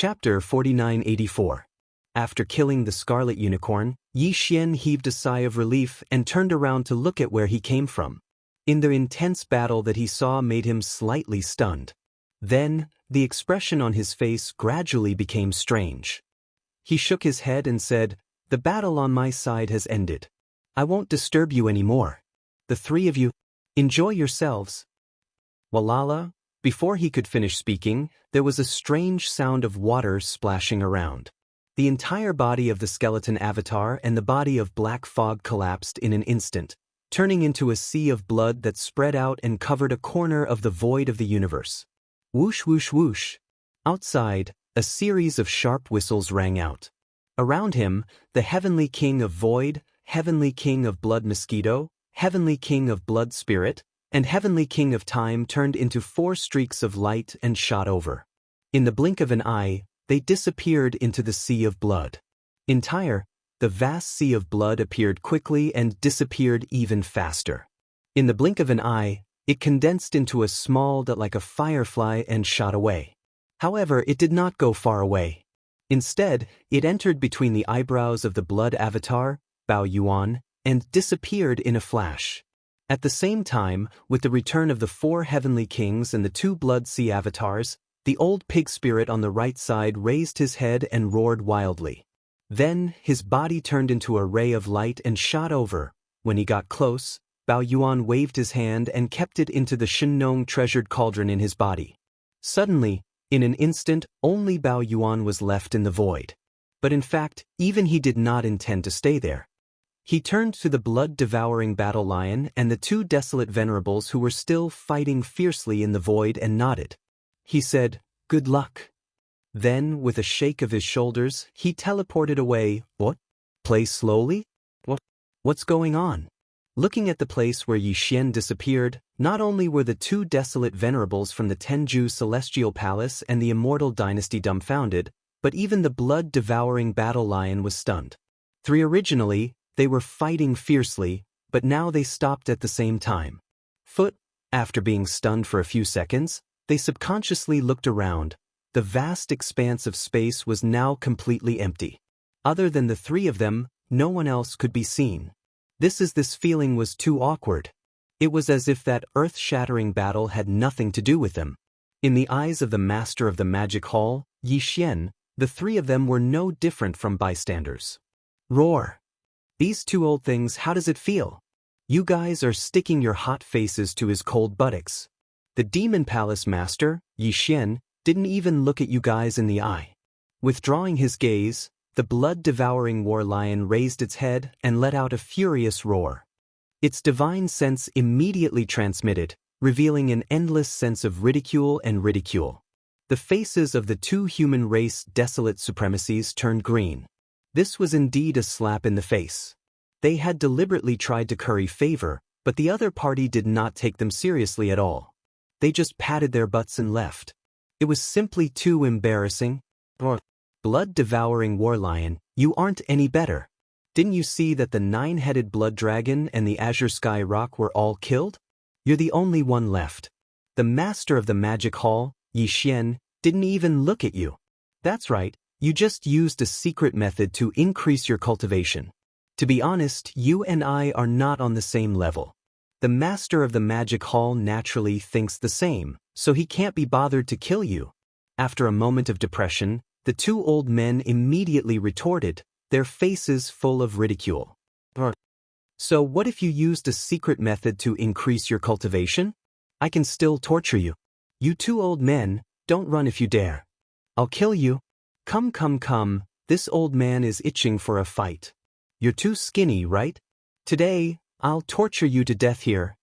Chapter 4984. After killing the scarlet unicorn, Yi Xian heaved a sigh of relief and turned around to look at where he came from. In the intense battle that he saw made him slightly stunned. Then, the expression on his face gradually became strange. He shook his head and said, "The battle on my side has ended. I won't disturb you anymore. The three of you, enjoy yourselves." Walala. Before he could finish speaking, there was a strange sound of water splashing around. The entire body of the skeleton avatar and the body of black fog collapsed in an instant, turning into a sea of blood that spread out and covered a corner of the void of the universe. Whoosh whoosh whoosh. Outside, a series of sharp whistles rang out. Around him, the Heavenly King of Void, Heavenly King of Blood Mosquito, Heavenly King of Blood Spirit, and Heavenly King of Time turned into 4 streaks of light and shot over. In the blink of an eye, they disappeared into the sea of blood. Entire, the vast sea of blood appeared quickly and disappeared even faster. In the blink of an eye, it condensed into a small dot like a firefly and shot away. However, it did not go far away. Instead, it entered between the eyebrows of the blood avatar, Bao Yuan, and disappeared in a flash. At the same time, with the return of the 4 heavenly kings and the 2 blood sea avatars, the old pig spirit on the right side raised his head and roared wildly. Then, his body turned into a ray of light and shot over. When he got close, Bao Yuan waved his hand and kept it into the Shinong treasured cauldron in his body. Suddenly, in an instant, only Bao Yuan was left in the void. But in fact, even he did not intend to stay there. He turned to the blood-devouring battle lion and the 2 desolate venerables who were still fighting fiercely in the void and nodded. He said, "Good luck." Then, with a shake of his shoulders, he teleported away. What? Play slowly? What's going on? Looking at the place where Yi Xian disappeared, not only were the 2 desolate venerables from the Tenju Celestial Palace and the Immortal dynasty dumbfounded, but even the blood-devouring battle lion was stunned. 3 originally, they were fighting fiercely, but now they stopped at the same time. After being stunned for a few seconds, they subconsciously looked around. The vast expanse of space was now completely empty. Other than the 3 of them, no one else could be seen. This feeling was too awkward. It was as if that earth-shattering battle had nothing to do with them. In the eyes of the master of the magic hall, Yi Xian, the 3 of them were no different from bystanders. Roar! "These 2 old things, how does it feel? You guys are sticking your hot faces to his cold buttocks." The Demon Palace master, Yi Xian, didn't even look at you guys in the eye. Withdrawing his gaze, the blood-devouring war lion raised its head and let out a furious roar. Its divine sense immediately transmitted, revealing an endless sense of ridicule and ridicule. The faces of the 2 human race desolate supremacies turned green. This was indeed a slap in the face. They had deliberately tried to curry favor, but the other party did not take them seriously at all. They just patted their butts and left. It was simply too embarrassing. Blood-devouring war lion, you aren't any better. Didn't you see that the 9-headed blood dragon and the azure sky rock were all killed? You're the only one left. The master of the magic hall, Yi Xian, didn't even look at you. That's right. You just used a secret method to increase your cultivation. To be honest, you and I are not on the same level. The master of the magic hall naturally thinks the same, so he can't be bothered to kill you. After a moment of depression, the 2 old men immediately retorted, their faces full of ridicule. "So what if you used a secret method to increase your cultivation? I can still torture you. You 2 old men, don't run if you dare. I'll kill you. Come, this old man is itching for a fight. You're too skinny, right? Today, I'll torture you to death here.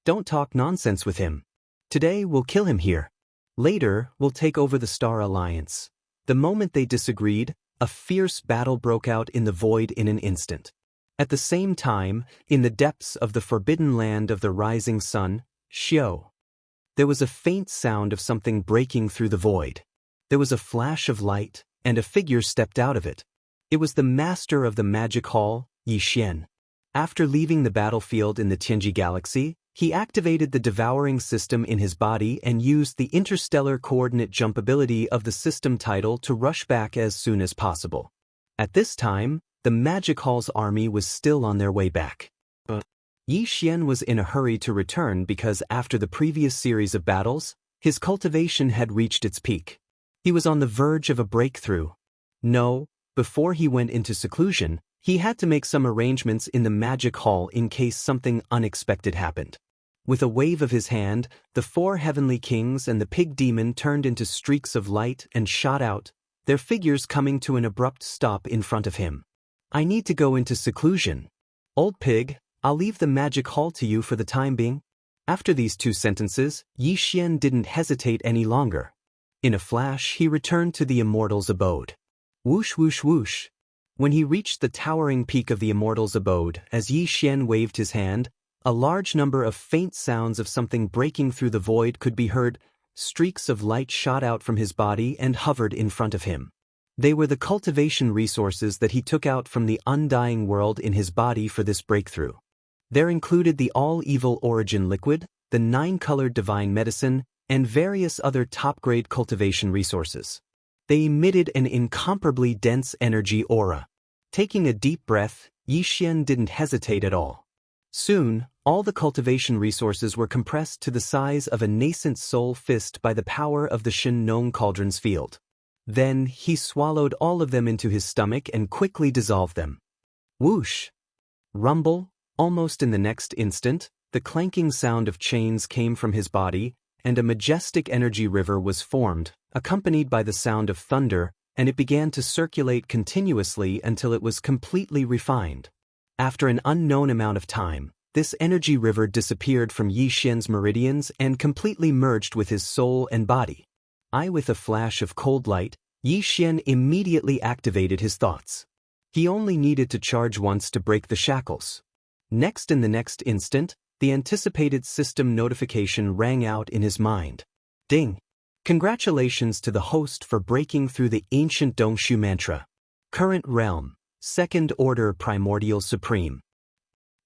Don't talk nonsense with him. Today we'll kill him here. Later, we'll take over the Star Alliance." The moment they disagreed, a fierce battle broke out in the void in an instant. At the same time, in the depths of the forbidden land of the rising sun, Xiao, there was a faint sound of something breaking through the void. There was a flash of light, and a figure stepped out of it. It was the master of the magic hall, Yi Xian. After leaving the battlefield in the Tianji Galaxy, He activated the devouring system in his body and used the interstellar coordinate jump ability of the system title to rush back as soon as possible. At this time, the Magic Hall's army was still on their way back. But Yi Xian was in a hurry to return because after the previous series of battles, his cultivation had reached its peak. He was on the verge of a breakthrough. No, before he went into seclusion, he had to make some arrangements in the Magic Hall in case something unexpected happened. With a wave of his hand, the 4 heavenly kings and the pig demon turned into streaks of light and shot out, their figures coming to an abrupt stop in front of him. "I need to go into seclusion. Old pig, I'll leave the Magic Hall to you for the time being." After these 2 sentences, Yi Xian didn't hesitate any longer. In a flash, he returned to the Immortal's abode. Whoosh whoosh whoosh. When he reached the towering peak of the Immortal's abode, as Yi Xian waved his hand, a large number of faint sounds of something breaking through the void could be heard. Streaks of light shot out from his body and hovered in front of him. They were the cultivation resources that he took out from the undying world in his body for this breakthrough. There included the all-evil origin liquid, the 9-colored divine medicine, and various other top-grade cultivation resources. They emitted an incomparably dense energy aura. Taking a deep breath, Yi Xian didn't hesitate at all. Soon, all the cultivation resources were compressed to the size of a nascent soul fist by the power of the Shen Nong Cauldron's field. Then, he swallowed all of them into his stomach and quickly dissolved them. Whoosh! Rumble! Almost in the next instant, the clanking sound of chains came from his body, and a majestic energy river was formed, accompanied by the sound of thunder, and it began to circulate continuously until it was completely refined. After an unknown amount of time, this energy river disappeared from Yi Xian's meridians and completely merged with his soul and body. With a flash of cold light, Yi Xian immediately activated his thoughts. He only needed to charge once to break the shackles. Next, in the next instant, the anticipated system notification rang out in his mind. Ding! Congratulations to the host for breaking through the ancient Dongshu mantra. Current realm, 2nd Order Primordial Supreme.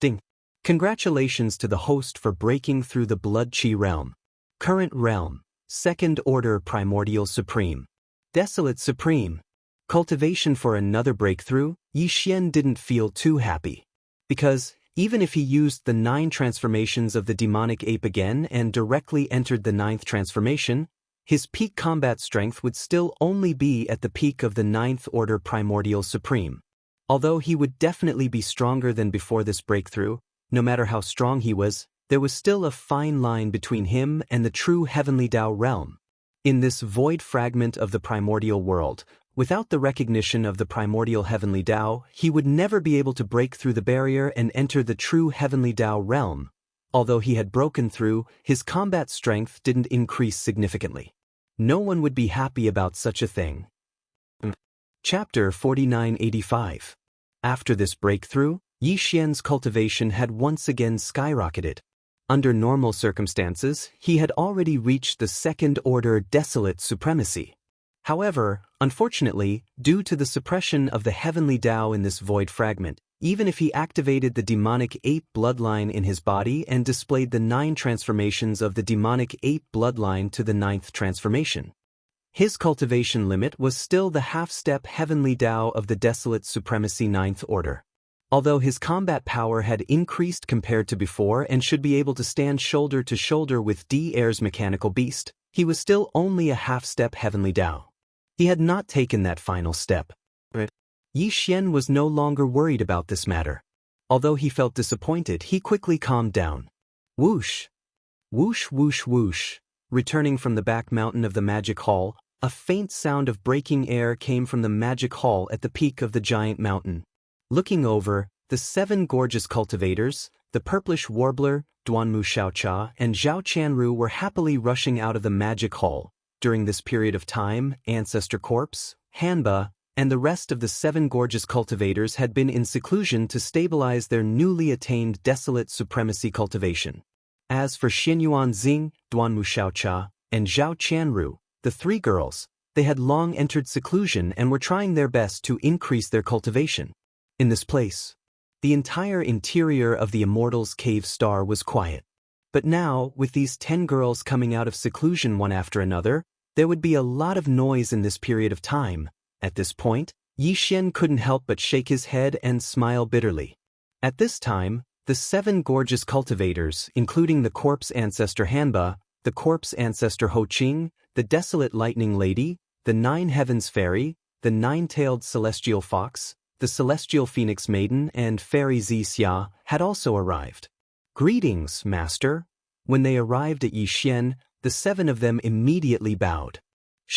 Ding! Congratulations to the host for breaking through the Blood Qi realm. Current realm, 2nd Order Primordial Supreme. Desolate Supreme. Cultivation for another breakthrough. Yi Xian didn't feel too happy. Because, even if he used the 9 transformations of the demonic ape again and directly entered the 9th transformation, his peak combat strength would still only be at the peak of the 9th Order Primordial Supreme. Although he would definitely be stronger than before this breakthrough, no matter how strong he was, there was still a fine line between him and the true heavenly Dao realm. In this void fragment of the primordial world, without the recognition of the primordial heavenly Dao, he would never be able to break through the barrier and enter the true heavenly Dao realm. Although he had broken through, his combat strength didn't increase significantly. No one would be happy about such a thing. Chapter 4985. After this breakthrough, Yi Xian's cultivation had once again skyrocketed. Under normal circumstances, he had already reached the 2nd Order Desolate Supremacy. However, unfortunately, due to the suppression of the heavenly Dao in this void fragment, even if he activated the demonic ape bloodline in his body and displayed the 9 transformations of the demonic ape bloodline to the 9th transformation, his cultivation limit was still the half-step heavenly Dao of the Desolate Supremacy 9th Order. Although his combat power had increased compared to before and should be able to stand shoulder to shoulder with Air's mechanical beast, he was still only a half-step heavenly Dao. He had not taken that final step. Yi Xian was no longer worried about this matter. Although he felt disappointed, he quickly calmed down. Whoosh! Whoosh whoosh whoosh! Returning from the back mountain of the Magic Hall, a faint sound of breaking air came from the Magic Hall at the peak of the giant mountain. Looking over, the 7 gorgeous cultivators, the purplish warbler, Duanmu Xiaocha, and Zhao Qianru were happily rushing out of the Magic Hall. During this period of time, Ancestor Corpse, Hanba, and the rest of the 7 gorgeous cultivators had been in seclusion to stabilize their newly attained desolate supremacy cultivation. As for Xinyuan Xing, Duanmu Xiaocha, and Zhao Qianru, the 3 girls, they had long entered seclusion and were trying their best to increase their cultivation. In this place, the entire interior of the Immortal's cave star was quiet. But now, with these 10 girls coming out of seclusion one after another, there would be a lot of noise in this period of time. At this point, Yixian couldn't help but shake his head and smile bitterly. At this time, the 7 gorgeous cultivators, including the corpse ancestor Hanba, the corpse ancestor Ho Qing, the desolate lightning lady, the 9 heavens fairy, the 9-tailed celestial fox, the celestial phoenix maiden, and fairy Xia had also arrived. "Greetings, master." When they arrived at Yixian, the 7 of them immediately bowed.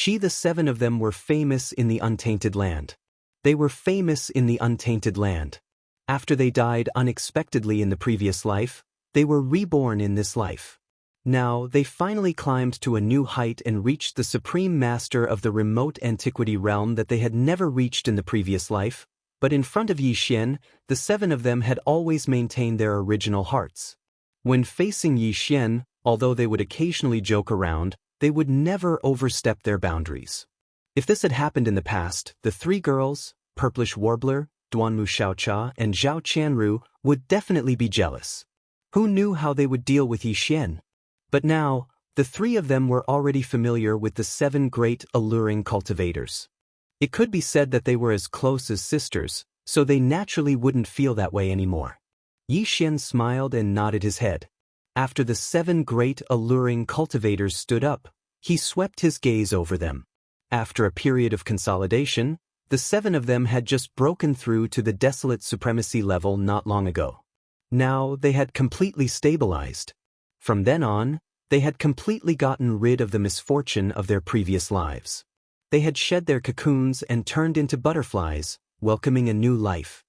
The 7 of them were famous in the untainted land. They were famous in the untainted land. After they died unexpectedly in the previous life, they were reborn in this life. Now, they finally climbed to a new height and reached the supreme master of the remote antiquity realm that they had never reached in the previous life, but in front of Yixian, the 7 of them had always maintained their original hearts. When facing Yixian, although they would occasionally joke around, they would never overstep their boundaries. If this had happened in the past, the 3 girls, Purplish Warbler, Duanmu Xiaocha, and Zhao Qianru, would definitely be jealous. Who knew how they would deal with Yixian? But now, the 3 of them were already familiar with the 7 great alluring cultivators. It could be said that they were as close as sisters, so they naturally wouldn't feel that way anymore. Yixian smiled and nodded his head. After the 7 great alluring cultivators stood up, he swept his gaze over them. After a period of consolidation, the 7 of them had just broken through to the desolate supremacy level not long ago. Now they had completely stabilized. From then on, they had completely gotten rid of the misfortune of their previous lives. They had shed their cocoons and turned into butterflies, welcoming a new life.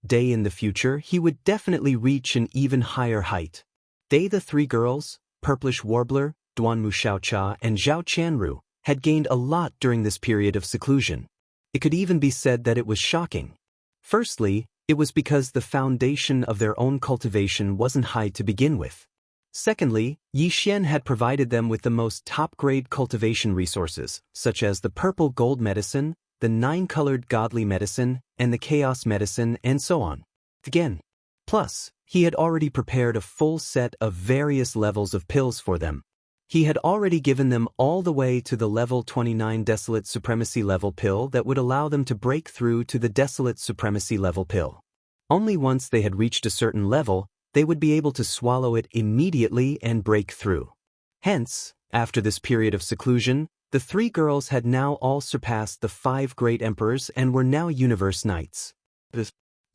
In the future, he would definitely reach an even higher height. The 3 girls, Purplish Warbler, Duanmu Xiaocha, and Zhao Qianru, had gained a lot during this period of seclusion. It could even be said that it was shocking. Firstly, it was because the foundation of their own cultivation wasn't high to begin with. Secondly, Yixian had provided them with the most top-grade cultivation resources, such as the purple gold medicine, the 9-colored godly medicine, and the chaos medicine, and so on. Again. Plus, he had already prepared a full set of various levels of pills for them. He had already given them all the way to the level 29 Desolate Supremacy level pill that would allow them to break through to the Desolate Supremacy level pill. Only once they had reached a certain level, they would be able to swallow it immediately and break through. Hence, after this period of seclusion, the 3 girls had now all surpassed the 5 great emperors and were now universe knights.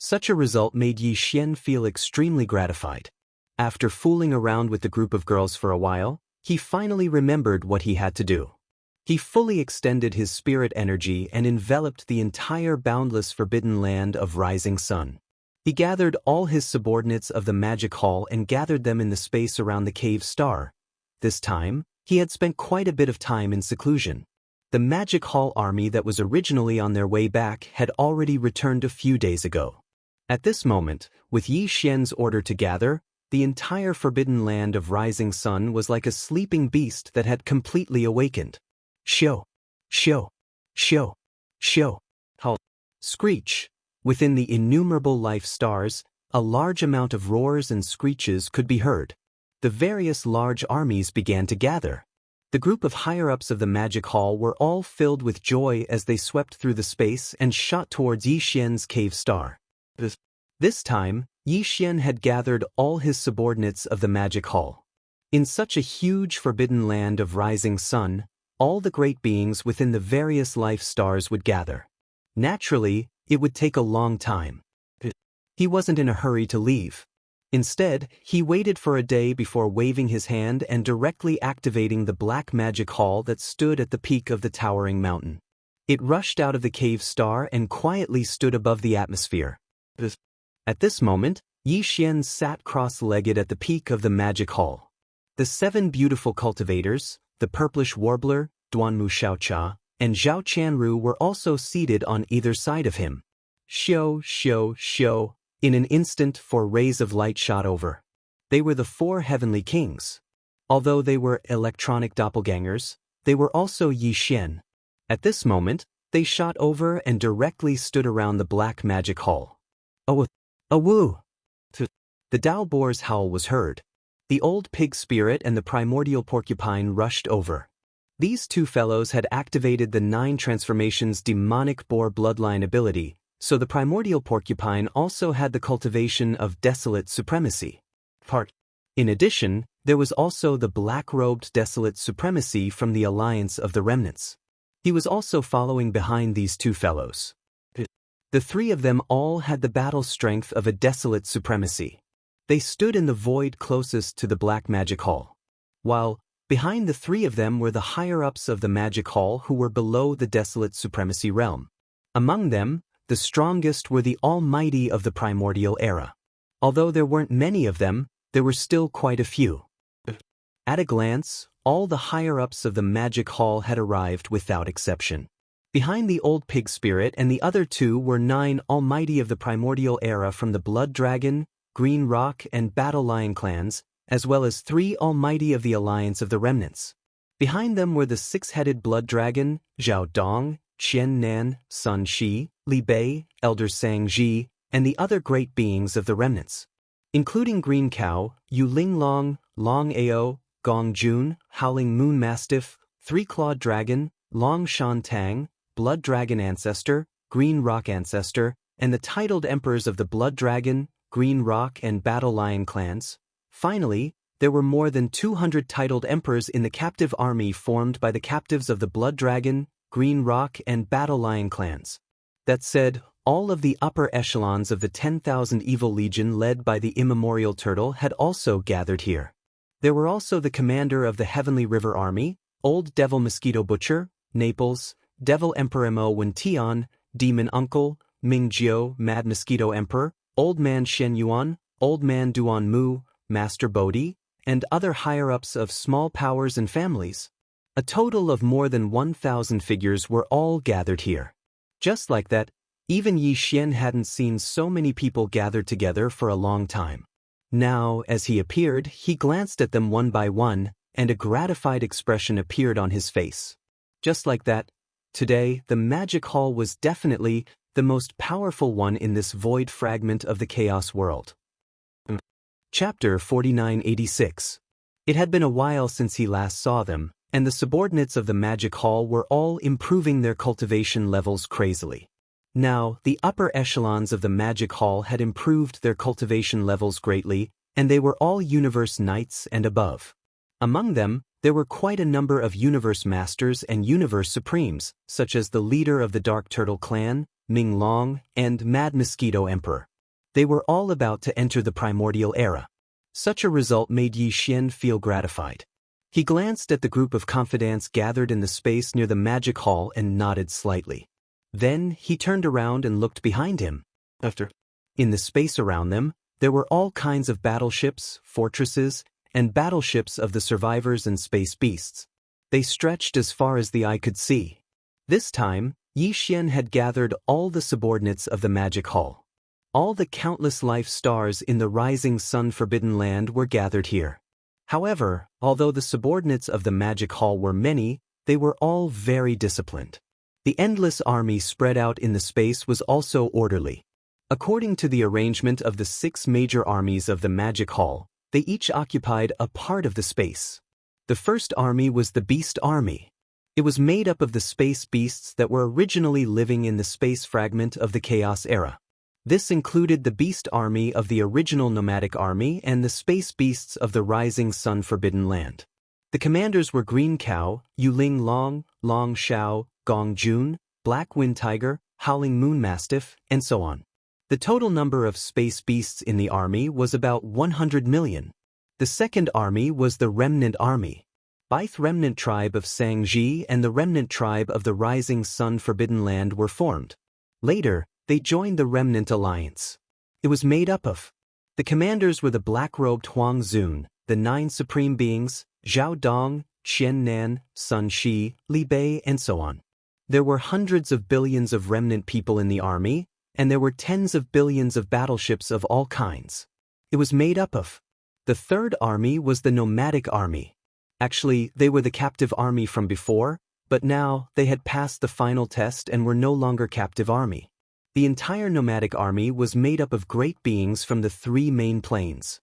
Such a result made Yixian feel extremely gratified. After fooling around with the group of girls for a while, he finally remembered what he had to do. He fully extended his spirit energy and enveloped the entire boundless forbidden land of Rising Sun. He gathered all his subordinates of the Magic Hall and gathered them in the space around the cave star. This time, he had spent quite a bit of time in seclusion. The Magic Hall army that was originally on their way back had already returned a few days ago. At this moment, with Yixian's order to gather, the entire forbidden land of Rising Sun was like a sleeping beast that had completely awakened. Shio! Shio! Shio! Shio! Howl! Screech! Within the innumerable life stars, a large amount of roars and screeches could be heard. The various large armies began to gather. The group of higher-ups of the Magic Hall were all filled with joy as they swept through the space and shot towards Yixian's cave star. This time, Yixian had gathered all his subordinates of the Magic Hall. In such a huge forbidden land of Rising Sun, all the great beings within the various life stars would gather. Naturally, it would take a long time. He wasn't in a hurry to leave. Instead, he waited for a day before waving his hand and directly activating the black magic hall that stood at the peak of the towering mountain. It rushed out of the cave star and quietly stood above the atmosphere. At this moment, Yixian sat cross-legged at the peak of the magic hall. The 7 beautiful cultivators, the Purplish Warbler, Duanmu Xiaocha, and Zhao Qianru were also seated on either side of him. Shio, shio, shio. In an instant 4 rays of light shot over. They were the 4 heavenly kings. Although they were electronic doppelgangers, they were also Yixian. At this moment, they shot over and directly stood around the black magic hall. Oh, a woo! The Dao boar's howl was heard. The old pig spirit and the primordial porcupine rushed over. These two fellows had activated the 9 transformations demonic boar bloodline ability, so the primordial porcupine also had the cultivation of desolate supremacy. In addition, there was also the black-robed desolate supremacy from the alliance of the remnants. He was also following behind these two fellows. The 3 of them all had the battle strength of a desolate supremacy. They stood in the void closest to the Black Magic Hall, while behind the 3 of them were the higher-ups of the Magic Hall who were below the desolate supremacy realm. Among them, the strongest were the almighty of the primordial era. Although there weren't many of them, there were still quite a few. At a glance, all the higher-ups of the Magic Hall had arrived without exception. Behind the old pig spirit and the other 2 were 9 almighty of the primordial era from the Blood Dragon, Green Rock and Battle Lion clans, as well as 3 almighty of the alliance of the remnants. Behind them were the 6-headed Blood Dragon, Zhao Dong, Qian Nan, Sun Shi, Li Bei, Elder Sang Ji, and the other great beings of the remnants, including Green Cow, Yu Ling Long, Long Ao, Gong Jun, Howling Moon Mastiff, 3-Clawed Dragon, Long Shan Tang, Blood Dragon Ancestor, Green Rock Ancestor, and the titled emperors of the Blood Dragon, Green Rock and Battle Lion clans. Finally, there were more than 200 titled emperors in the captive army formed by the captives of the Blood Dragon, Green Rock and Battle Lion clans. That said, all of the upper echelons of the 10,000 Evil Legion led by the immemorial Turtle had also gathered here. There were also the commander of the Heavenly River Army, Old Devil Mosquito Butcher, Naples, Devil Emperor Mo Wen Tian, Demon Uncle, Ming Jiao, Mad Mosquito Emperor, Old Man Shen Yuan, Old Man Duan Mu, Master Bodhi, and other higher-ups of small powers and families. A total of more than 1,000 figures were all gathered here. Just like that, even Yi Xian hadn't seen so many people gathered together for a long time. Now, as he appeared, he glanced at them one by one, and a gratified expression appeared on his face. Just like that, today, the Magic Hall was definitely the most powerful one in this void fragment of the Chaos world. Chapter 4986. It had been a while since he last saw them, and the subordinates of the Magic Hall were all improving their cultivation levels crazily. Now, the upper echelons of the Magic Hall had improved their cultivation levels greatly, and they were all Universe Knights and above. Among them, there were quite a number of Universe Masters and Universe Supremes, such as the leader of the Dark Turtle Clan, Ming Long, and Mad Mosquito Emperor. They were all about to enter the primordial era. Such a result made Yi Xian feel gratified. He glanced at the group of confidants gathered in the space near the Magic Hall and nodded slightly. Then, he turned around and looked behind him. In the space around them, there were all kinds of battleships, fortresses, and battleships of the survivors and space beasts. They stretched as far as the eye could see. This time, Yi Xian had gathered all the subordinates of the Magic Hall. All the countless life stars in the rising sun forbidden land were gathered here. However, although the subordinates of the Magic Hall were many, they were all very disciplined. The endless army spread out in the space was also orderly. According to the arrangement of the 6 major armies of the Magic Hall, they each occupied a part of the space. The first army was the Beast Army. It was made up of the space beasts that were originally living in the space fragment of the Chaos era. This included the Beast Army of the original Nomadic Army and the space beasts of the rising sun forbidden land. The commanders were Green Cow, Yu Ling Long, Long Shao, Gong Jun, Black Wind Tiger, Howling Moon Mastiff, and so on. The total number of space beasts in the army was about 100 million. The second army was the Remnant Army. Both Remnant Tribe of Shangji and the Remnant Tribe of the Rising Sun Forbidden Land were formed. Later, they joined the Remnant Alliance. It was made up of. The commanders were the black-robed Huang Zun, the 9 supreme beings, Zhao Dong, Qian Nan, Sun Shi, Li Bei, and so on. There were hundreds of billions of remnant people in the army, and there were tens of billions of battleships of all kinds. It was made up of. The third army was the Nomadic Army. Actually, they were the captive army from before, but now they had passed the final test and were no longer captive army. The entire Nomadic Army was made up of great beings from the 3 main planes.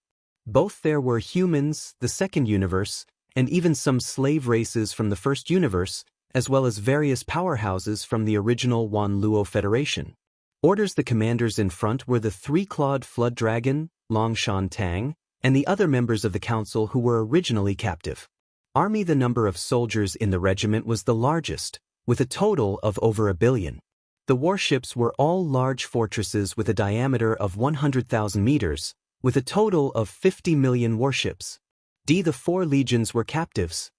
Both there were humans, the second universe, and even some slave races from the first universe, as well as various powerhouses from the original Wan Luo Federation. Orders the commanders in front were the three-clawed flood dragon, Longshan Tang, and the other members of the council who were originally captive. Army. The number of soldiers in the regiment was the largest, with a total of over 1 billion. The warships were all large fortresses with a diameter of 100,000 meters, with a total of 50 million warships. The 4 legions were captives.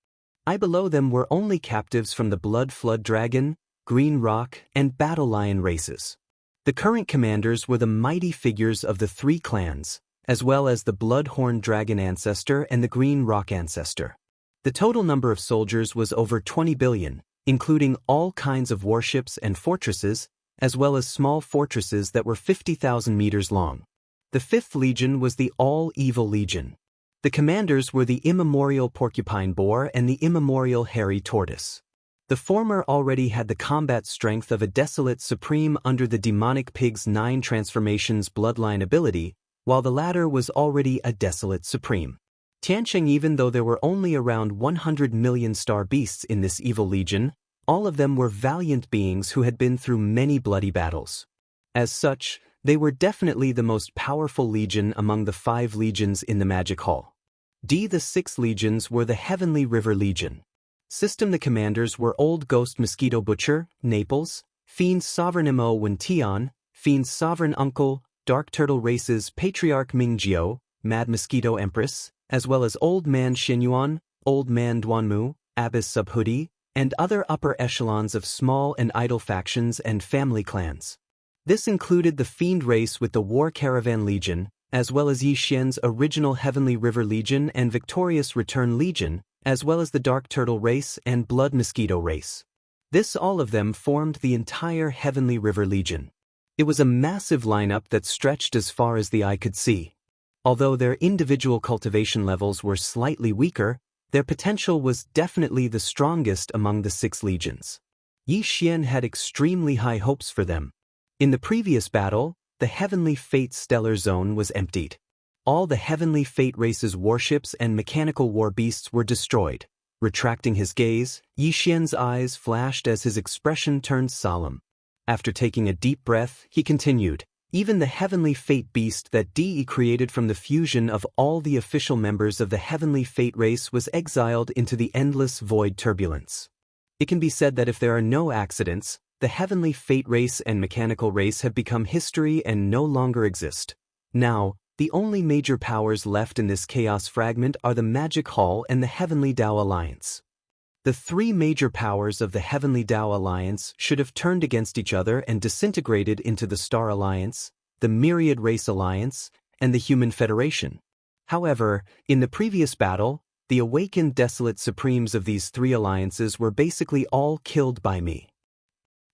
Below them were only captives from the Blood Flood Dragon, Green Rock, and Battle Lion races. The current commanders were the mighty figures of the 3 clans, as well as the Bloodhorn Dragon Ancestor and the Green Rock Ancestor. The total number of soldiers was over 20 billion, including all kinds of warships and fortresses, as well as small fortresses that were 50,000 meters long. The 5th Legion was the All-Evil Legion. The commanders were the immemorial Porcupine Boar and the immemorial Hairy Tortoise. The former already had the combat strength of a Desolate Supreme under the Demonic Pig's 9 Transformations bloodline ability, while the latter was already a Desolate Supreme. Tiancheng. Even though there were only around 100 million star beasts in this evil legion, all of them were valiant beings who had been through many bloody battles. As such, they were definitely the most powerful legion among the 5 legions in the Magic Hall. The 6 legions were the Heavenly River Legion. System. The commanders were Old Ghost Mosquito Butcher, Naples, Fiend's Sovereign Mo Wen Tian, Fiend's Sovereign Uncle, Dark Turtle Races Patriarch Mingjio, Mad Mosquito Empress, as well as Old Man Xinyuan, Old Man Duanmu, Abyss Subhoodie, and other upper echelons of small and idle factions and family clans. This included the Fiend race with the War Caravan Legion, as well as Yi Xian's original Heavenly River Legion and Victorious Return Legion, as well as the Dark Turtle race and Blood Mosquito race. All of them formed the entire Heavenly River Legion. It was a massive lineup that stretched as far as the eye could see. Although their individual cultivation levels were slightly weaker, their potential was definitely the strongest among the 6 legions. Yi Xian had extremely high hopes for them. In the previous battle, the Heavenly Fate Stellar Zone was emptied. All the Heavenly Fate race's warships and mechanical war beasts were destroyed. Retracting his gaze, Yi Xian's eyes flashed as his expression turned solemn. After taking a deep breath, he continued, "Even the Heavenly Fate beast that DE created from the fusion of all the official members of the Heavenly Fate race was exiled into the endless void turbulence. It can be said that if there are no accidents, the Heavenly Fate race and mechanical race have become history and no longer exist. Now, the only major powers left in this chaos fragment are the Magic Hall and the Heavenly Dao Alliance. The 3 major powers of the Heavenly Dao Alliance should have turned against each other and disintegrated into the Star Alliance, the Myriad Race Alliance, and the Human Federation. However, in the previous battle, the awakened Desolate Supremes of these 3 alliances were basically all killed by me.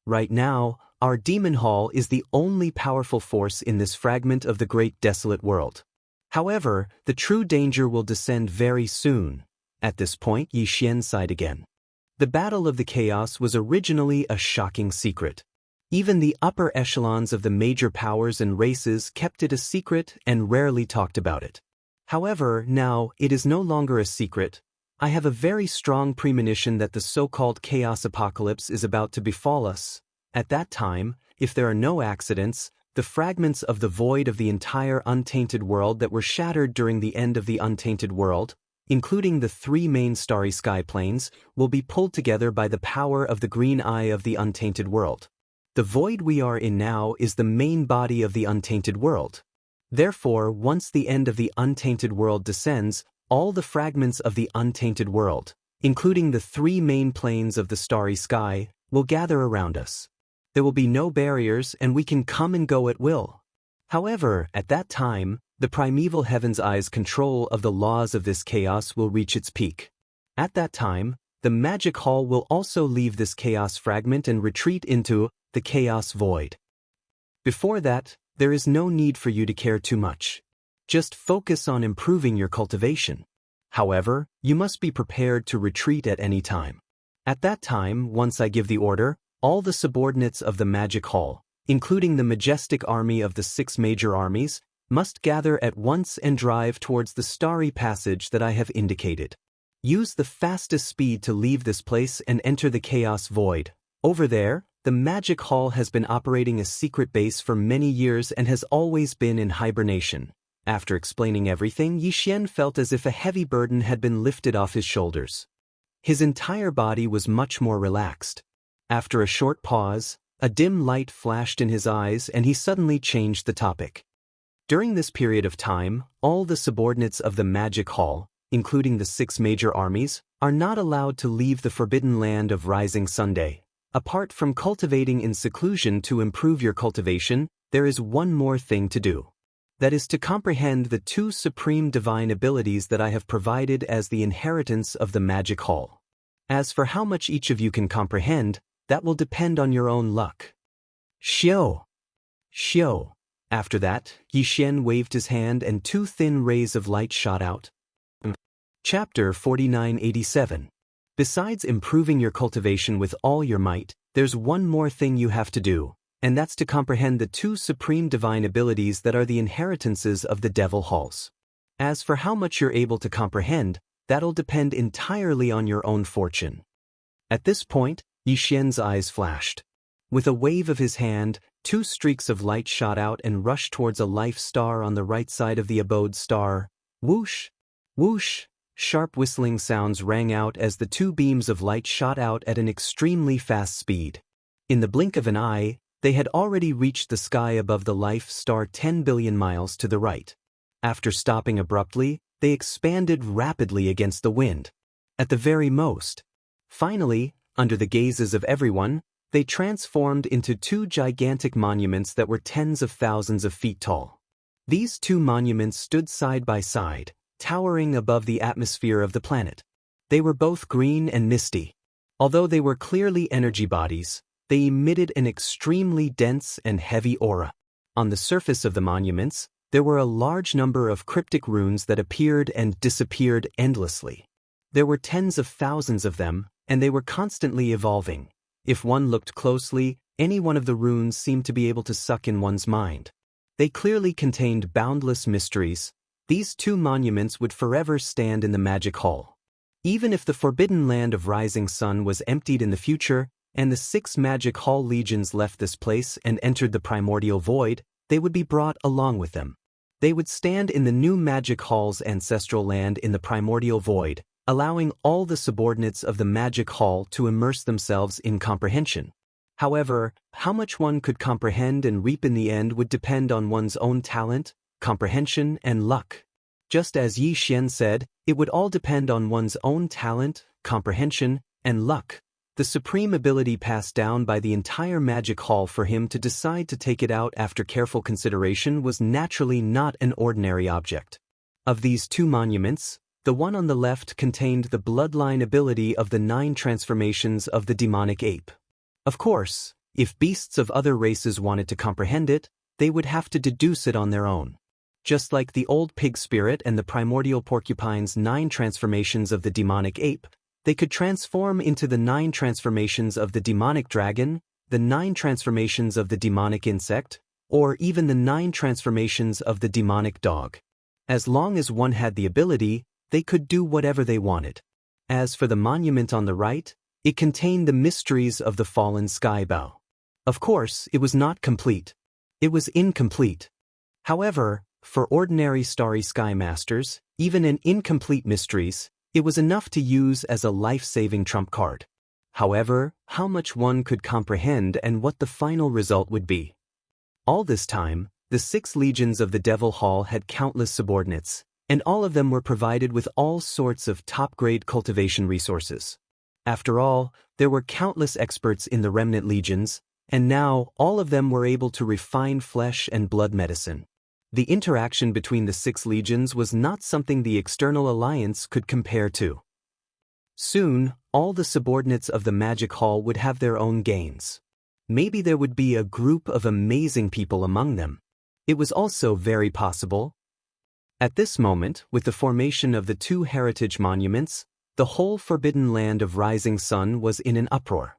Right now, our Demon Hall is the only powerful force in this fragment of the Great Desolate World. However, the true danger will descend very soon." At this point, Yi Xian sighed again. The Battle of the Chaos was originally a shocking secret. Even the upper echelons of the major powers and races kept it a secret and rarely talked about it. However, now, it is no longer a secret. I have a very strong premonition that the so-called Chaos Apocalypse is about to befall us. At that time, if there are no accidents, the fragments of the void of the entire untainted world that were shattered during the end of the untainted world, including the 3 main starry sky planes, will be pulled together by the power of the green eye of the untainted world. The void we are in now is the main body of the untainted world. Therefore, once the end of the untainted world descends, all the fragments of the untainted world, including the 3 main planes of the starry sky, will gather around us. There will be no barriers and we can come and go at will. However, at that time, the primeval heaven's eye's control of the laws of this chaos will reach its peak. At that time, the Magic Hall will also leave this chaos fragment and retreat into the chaos void. Before that, there is no need for you to care too much. Just focus on improving your cultivation. However, you must be prepared to retreat at any time. At that time, once I give the order, all the subordinates of the Magic Hall, including the majestic army of the 6 major armies, must gather at once and drive towards the starry passage that I have indicated. Use the fastest speed to leave this place and enter the chaos void. Over there, the magic hall has been operating a secret base for many years and has always been in hibernation. After explaining everything, Yixian felt as if a heavy burden had been lifted off his shoulders. His entire body was much more relaxed. After a short pause, a dim light flashed in his eyes and he suddenly changed the topic. During this period of time, all the subordinates of the magic hall, including the 6 major armies, are not allowed to leave the forbidden land of Rising Sunday. Apart from cultivating in seclusion to improve your cultivation, there is one more thing to do. That is to comprehend the 2 supreme divine abilities that I have provided as the inheritance of the magic hall. As for how much each of you can comprehend, that will depend on your own luck. Xiao! Xiao! After that, Yixian waved his hand and 2 thin rays of light shot out. Chapter 4987. Besides improving your cultivation with all your might, there's one more thing you have to do, and that's to comprehend the 2 supreme divine abilities that are the inheritances of the devil halls. As for how much you're able to comprehend, that'll depend entirely on your own fortune. At this point, Yixian's eyes flashed. With a wave of his hand, 2 streaks of light shot out and rushed towards a life star on the right side of the abode star. Whoosh! Whoosh! Sharp whistling sounds rang out as the 2 beams of light shot out at an extremely fast speed. In the blink of an eye, they had already reached the sky above the life star 10 billion miles to the right. After stopping abruptly, they expanded rapidly against the wind. At the very most. Finally, under the gazes of everyone, they transformed into 2 gigantic monuments that were tens of thousands of feet tall. These 2 monuments stood side by side, towering above the atmosphere of the planet. They were both green and misty. Although they were clearly energy bodies, they emitted an extremely dense and heavy aura. On the surface of the monuments, there were a large number of cryptic runes that appeared and disappeared endlessly. There were tens of thousands of them, and they were constantly evolving. If one looked closely, any one of the runes seemed to be able to suck in one's mind. They clearly contained boundless mysteries. These 2 monuments would forever stand in the magic hall. Even if the forbidden land of Rising Sun was emptied in the future, and the 6 magic hall legions left this place and entered the primordial void, they would be brought along with them. They would stand in the new magic hall's ancestral land in the primordial void, allowing all the subordinates of the magic hall to immerse themselves in comprehension. However, how much one could comprehend and reap in the end would depend on one's own talent, comprehension, and luck. Just as Yixian said, it would all depend on one's own talent, comprehension, and luck. The supreme ability passed down by the entire magic hall for him to decide to take it out after careful consideration was naturally not an ordinary object. Of these 2 monuments, the one on the left contained the bloodline ability of the 9 transformations of the demonic ape. Of course, if beasts of other races wanted to comprehend it, they would have to deduce it on their own. Just like the old pig spirit and the primordial porcupine's 9 transformations of the demonic ape, they could transform into the 9 transformations of the demonic dragon, the 9 transformations of the demonic insect, or even the 9 transformations of the demonic dog. As long as one had the ability, they could do whatever they wanted. As for the monument on the right, it contained the mysteries of the fallen skybow. Of course, it was not complete. It was incomplete. However, for ordinary starry sky masters, even an incomplete mysteries, it was enough to use as a life-saving trump card. However, how much one could comprehend and what the final result would be. All this time, the 6 legions of the Devil Hall had countless subordinates, and all of them were provided with all sorts of top-grade cultivation resources. After all, there were countless experts in the remnant legions, and now all of them were able to refine flesh and blood medicine. The interaction between the 6 legions was not something the external alliance could compare to. Soon, all the subordinates of the Magic Hall would have their own gains. Maybe there would be a group of amazing people among them. It was also very possible. At this moment, with the formation of the 2 heritage monuments, the whole forbidden land of Rising Sun was in an uproar.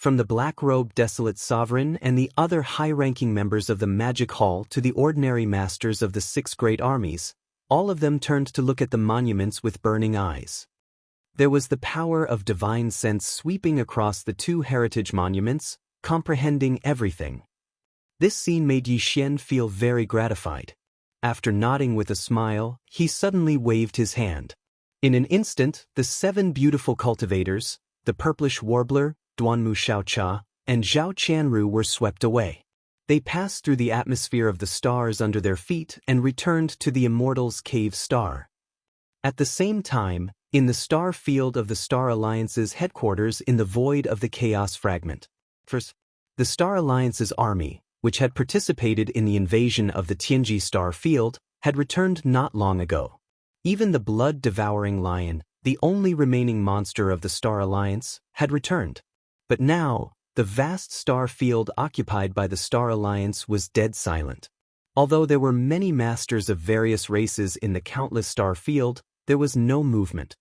from the black-robed desolate sovereign and the other high-ranking members of the Magic Hall to the ordinary masters of the 6 great armies, all of them turned to look at the monuments with burning eyes. There was the power of divine sense sweeping across the 2 heritage monuments, comprehending everything. This scene made Yi Xian feel very gratified. After nodding with a smile, he suddenly waved his hand. In an instant, the 7 beautiful cultivators, the purplish warbler, Duanmu Xiaocha, and Zhao Qianru were swept away. They passed through the atmosphere of the stars under their feet and returned to the Immortal's cave star. At the same time, in the star field of the Star Alliance's headquarters in the void of the Chaos Fragment. First, the Star Alliance's army, which had participated in the invasion of the Tianji star field, had returned not long ago. Even the blood-devouring lion, the only remaining monster of the Star Alliance, had returned. But now, the vast star field occupied by the Star Alliance was dead silent. Although there were many masters of various races in the countless star field, there was no movement.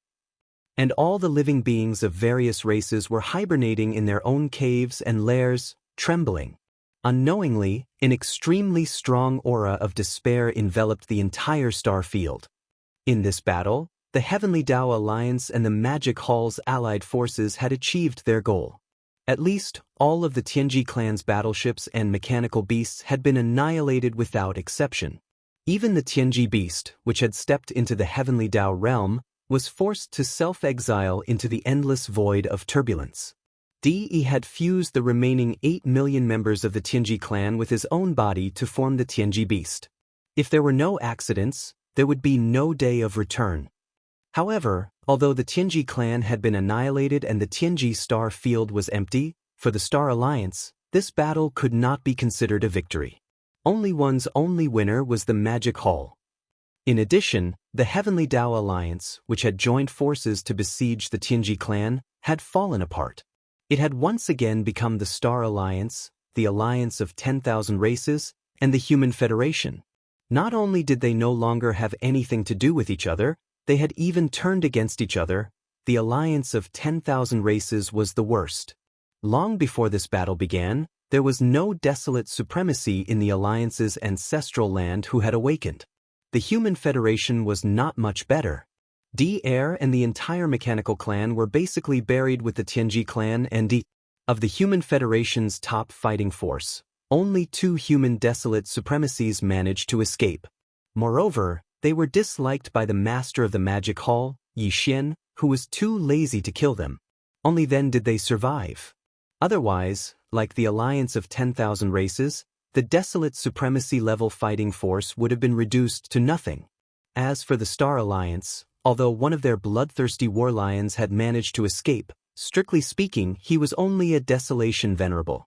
And all the living beings of various races were hibernating in their own caves and lairs, trembling. Unknowingly, an extremely strong aura of despair enveloped the entire star field. In this battle, the Heavenly Dao Alliance and the Magic Hall's allied forces had achieved their goal. At least, all of the Tianji clan's battleships and mechanical beasts had been annihilated without exception. Even the Tianji beast, which had stepped into the Heavenly Dao realm, was forced to self-exile into the endless void of turbulence. De had fused the remaining 8 million members of the Tianji clan with his own body to form the Tianji beast. If there were no accidents, there would be no day of return. However, although the Tianji clan had been annihilated and the Tianji star field was empty, for the Star Alliance, this battle could not be considered a victory. One's only winner was the Magic Hall. In addition, the Heavenly Dao Alliance, which had joined forces to besiege the Tianji clan, had fallen apart. It had once again become the Star Alliance, the alliance of 10,000 races, and the Human Federation. Not only did they no longer have anything to do with each other, they had even turned against each other. The alliance of 10,000 races was the worst. Long before this battle began, there was no desolate supremacy in the alliance's ancestral land who had awakened. The Human Federation was not much better. Air and the entire mechanical clan were basically buried with the Tianji clan and of the Human Federation's top fighting force. Only 2 human desolate supremacies managed to escape. Moreover, they were disliked by the master of the Magic Hall, Yi Xian, who was too lazy to kill them. Only then did they survive. Otherwise, like the alliance of 10,000 races, the desolate supremacy-level fighting force would have been reduced to nothing. As for the Star Alliance, although one of their bloodthirsty war lions had managed to escape, strictly speaking, he was only a Desolation Venerable.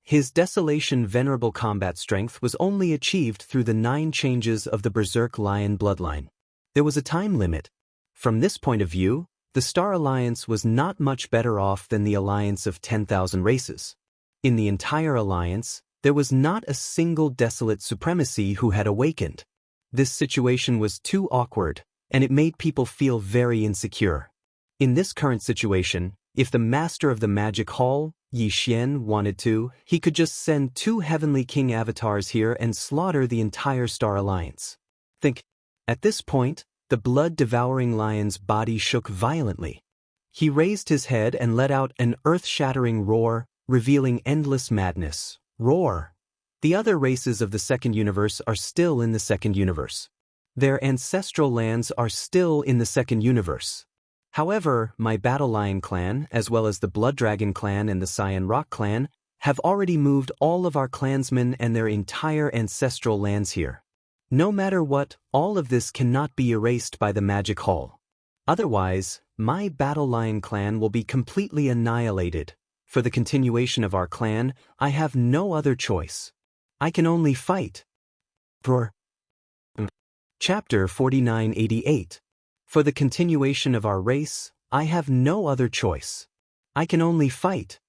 His Desolation Venerable combat strength was only achieved through the 9 changes of the Berserk Lion bloodline. There was a time limit. From this point of view, the Star Alliance was not much better off than the alliance of 10,000 races. In the entire alliance, there was not a single desolate supremacy who had awakened. This situation was too awkward, and it made people feel very insecure. In this current situation, if the master of the Magic Hall, Yi Xian, wanted to, he could just send 2 Heavenly King avatars here and slaughter the entire Star Alliance. Think. At this point, the blood-devouring lion's body shook violently. He raised his head and let out an earth-shattering roar, revealing endless madness. Roar! The other races of the Second Universe are still in the Second Universe. Their ancestral lands are still in the Second Universe. However, my Battle Lion clan, as well as the Blood Dragon clan and the Cyan Rock clan, have already moved all of our clansmen and their entire ancestral lands here. No matter what, all of this cannot be erased by the Magic Hall. Otherwise, my Battle Lion clan will be completely annihilated. For the continuation of our clan, I have no other choice. I can only fight. Chapter 4988. For the continuation of our race, I have no other choice. I can only fight.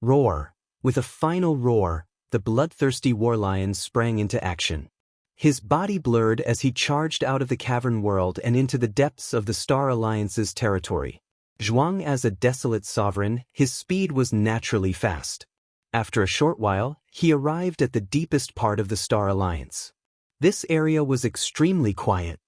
Roar. With a final roar, the bloodthirsty war lion sprang into action. His body blurred as he charged out of the cavern world and into the depths of the Star Alliance's territory. Zhuang as a desolate sovereign, his speed was naturally fast. After a short while, he arrived at the deepest part of the Star Alliance. This area was extremely quiet.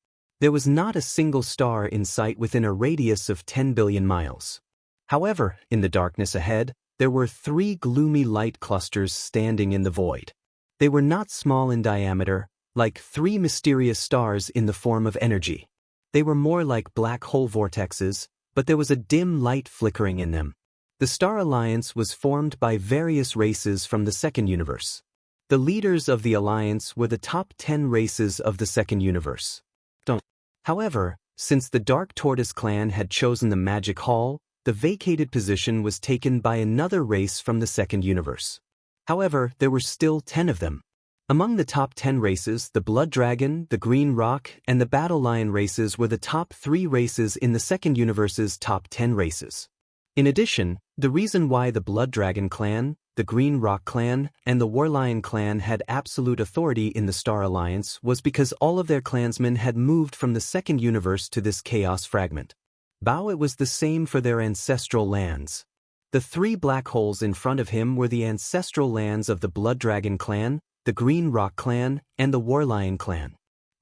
There was not a single star in sight within a radius of 10 billion miles. However, in the darkness ahead, there were 3 gloomy light clusters standing in the void. They were not small in diameter, like 3 mysterious stars in the form of energy. They were more like black hole vortexes, but there was a dim light flickering in them. The Star Alliance was formed by various races from the Second Universe. The leaders of the Alliance were the top 10 races of the Second Universe. However, since the Dark Tortoise clan had chosen the Magic Hall, the vacated position was taken by another race from the Second Universe. However, there were still 10 of them. Among the top 10 races, the Blood Dragon, the Green Rock, and the Battle Lion races were the top 3 races in the Second Universe's top 10 races. In addition, the reason why the Blood Dragon clan, the Green Rock clan, and the Warlion clan had absolute authority in the Star Alliance was because all of their clansmen had moved from the Second Universe to this Chaos Fragment. Bao, it was the same for their ancestral lands. The 3 black holes in front of him were the ancestral lands of the Blood Dragon clan, the Green Rock clan, and the Warlion clan.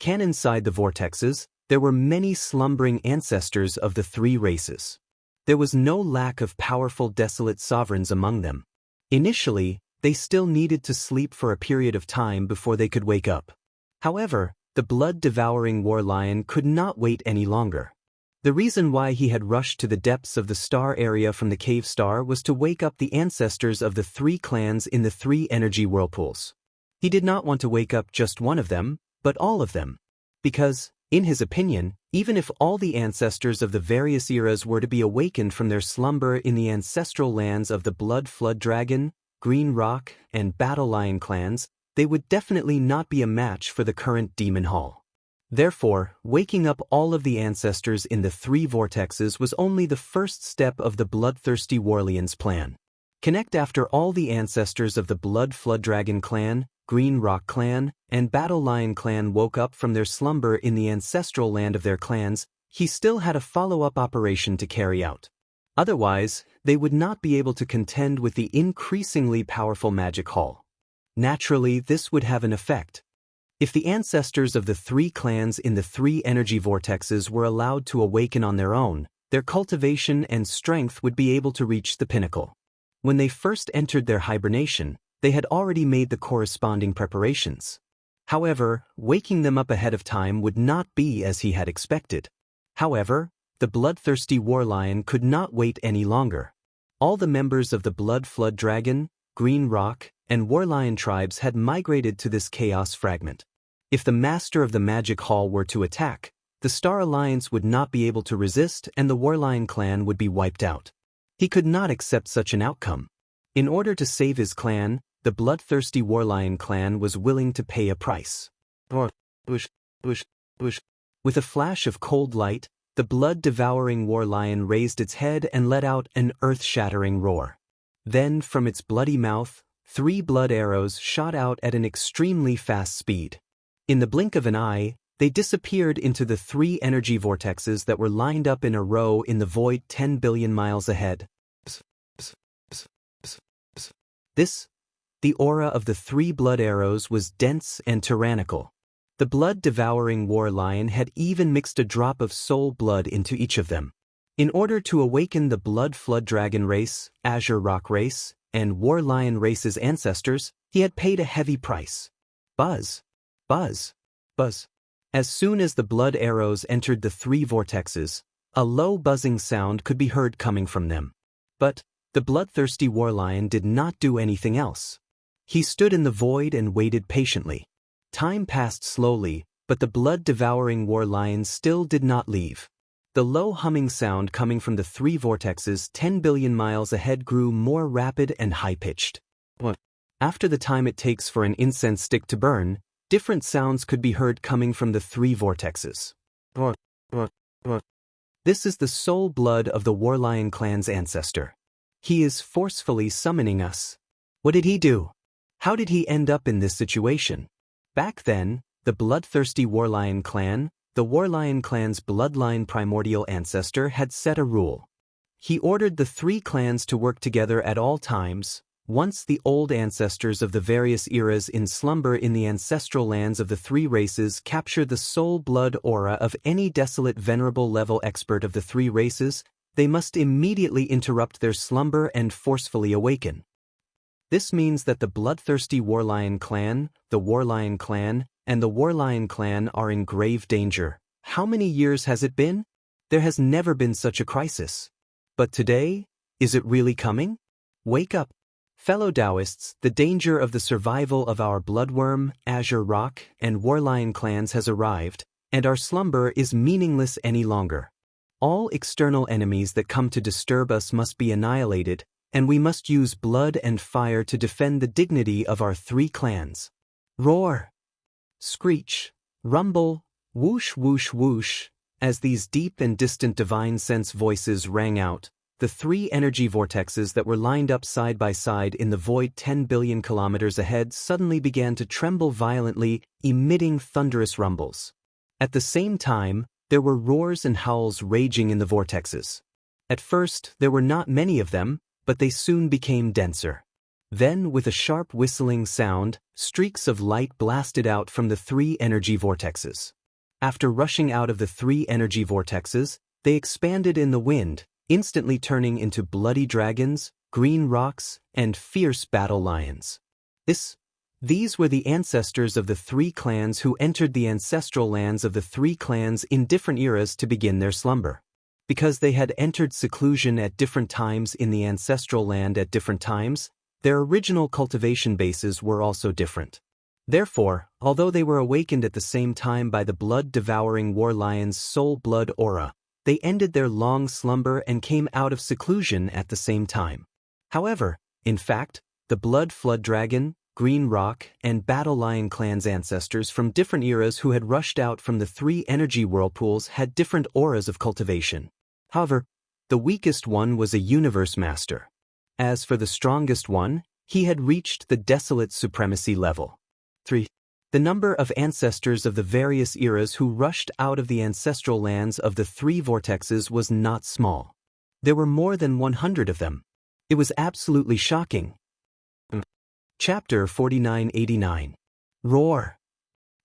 Inside the vortexes, there were many slumbering ancestors of the 3 races. There was no lack of powerful desolate sovereigns among them. Initially, they still needed to sleep for a period of time before they could wake up. However, the blood-devouring Warlion could not wait any longer. The reason why he had rushed to the depths of the star area from the cave star was to wake up the ancestors of the 3 clans in the 3 energy whirlpools. He did not want to wake up just one of them, but all of them. Because, in his opinion, even if all the ancestors of the various eras were to be awakened from their slumber in the ancestral lands of the Blood Flood Dragon, Green Rock, and Battle Lion clans, they would definitely not be a match for the current Demon Hall. Therefore, waking up all of the ancestors in the 3 vortexes was only the first step of the bloodthirsty Warlion's plan. Connect after all the ancestors of the Blood Flood Dragon clan, Green Rock clan, and Battle Lion clan woke up from their slumber in the ancestral land of their clans, he still had a follow-up operation to carry out. Otherwise, they would not be able to contend with the increasingly powerful Magic Hall. Naturally, this would have an effect. If the ancestors of the 3 clans in the 3 energy vortexes were allowed to awaken on their own, their cultivation and strength would be able to reach the pinnacle. When they first entered their hibernation, they had already made the corresponding preparations. However, waking them up ahead of time would not be as he had expected. However, the bloodthirsty Warlion could not wait any longer. All the members of the Blood Flood Dragon, Green Rock, and Warlion tribes had migrated to this chaos fragment. If the master of the Magic Hall were to attack, the Star Alliance would not be able to resist and the Warlion clan would be wiped out. He could not accept such an outcome. In order to save his clan, the bloodthirsty Warlion clan was willing to pay a price. With a flash of cold light, the blood-devouring Warlion raised its head and let out an earth-shattering roar. Then, from its bloody mouth, 3 blood arrows shot out at an extremely fast speed. In the blink of an eye, they disappeared into the 3 energy vortexes that were lined up in a row in the void 10 billion miles ahead. The aura of the 3 blood arrows was dense and tyrannical. The blood-devouring Warlion had even mixed a drop of soul blood into each of them. In order to awaken the Blood Flood Dragon race, Azure Rock race, and Warlion race's ancestors, he had paid a heavy price. Buzz. Buzz. Buzz. As soon as the blood arrows entered the 3 vortexes, a low buzzing sound could be heard coming from them. But the bloodthirsty Warlion did not do anything else. He stood in the void and waited patiently. Time passed slowly, but the blood-devouring Warlion still did not leave. The low humming sound coming from the 3 vortexes 10 billion miles ahead grew more rapid and high-pitched. After the time it takes for an incense stick to burn, different sounds could be heard coming from the 3 vortexes. This is the soul blood of the Warlion clan's ancestor. He is forcefully summoning us. What did he do? How did he end up in this situation? Back then, the bloodthirsty Warlion clan, the Warlion clan's bloodline primordial ancestor, had set a rule. He ordered the three clans to work together at all times. Once the old ancestors of the various eras in slumber in the ancestral lands of the three races capture the soul blood aura of any desolate venerable level expert of the three races, they must immediately interrupt their slumber and forcefully awaken. This means that the bloodthirsty Warlion clan, the Warlion clan, and the Warlion clan are in grave danger. How many years has it been? There has never been such a crisis. But today, is it really coming? Wake up. Fellow Daoists, the danger of the survival of our Bloodworm, Azure Rock, and Warlion clans has arrived, and our slumber is meaningless any longer. All external enemies that come to disturb us must be annihilated, and we must use blood and fire to defend the dignity of our three clans. Roar! Screech! Rumble! Whoosh whoosh whoosh! As these deep and distant divine sense voices rang out, the three energy vortexes that were lined up side by side in the void 10 billion kilometers ahead suddenly began to tremble violently, emitting thunderous rumbles. At the same time, there were roars and howls raging in the vortexes. At first, there were not many of them, but they soon became denser. Then, with a sharp whistling sound, streaks of light blasted out from the three energy vortexes. After rushing out of the three energy vortexes, they expanded in the wind, instantly turning into bloody dragons, green rocks, and fierce battle lions. These were the ancestors of the three clans who entered the ancestral lands of the three clans in different eras to begin their slumber. Because they had entered seclusion at different times in the ancestral land at different times, their original cultivation bases were also different. Therefore, although they were awakened at the same time by the blood-devouring war lion's soul blood aura, they ended their long slumber and came out of seclusion at the same time. However, in fact, the Blood Flood Dragon, Green Rock, and Battle Lion clans' ancestors from different eras who had rushed out from the three energy whirlpools had different auras of cultivation. However, the weakest one was a universe master. As for the strongest one, he had reached the desolate supremacy level. 3. The number of ancestors of the various eras who rushed out of the ancestral lands of the three vortexes was not small. There were more than 100 of them. It was absolutely shocking. Chapter 4989. Roar!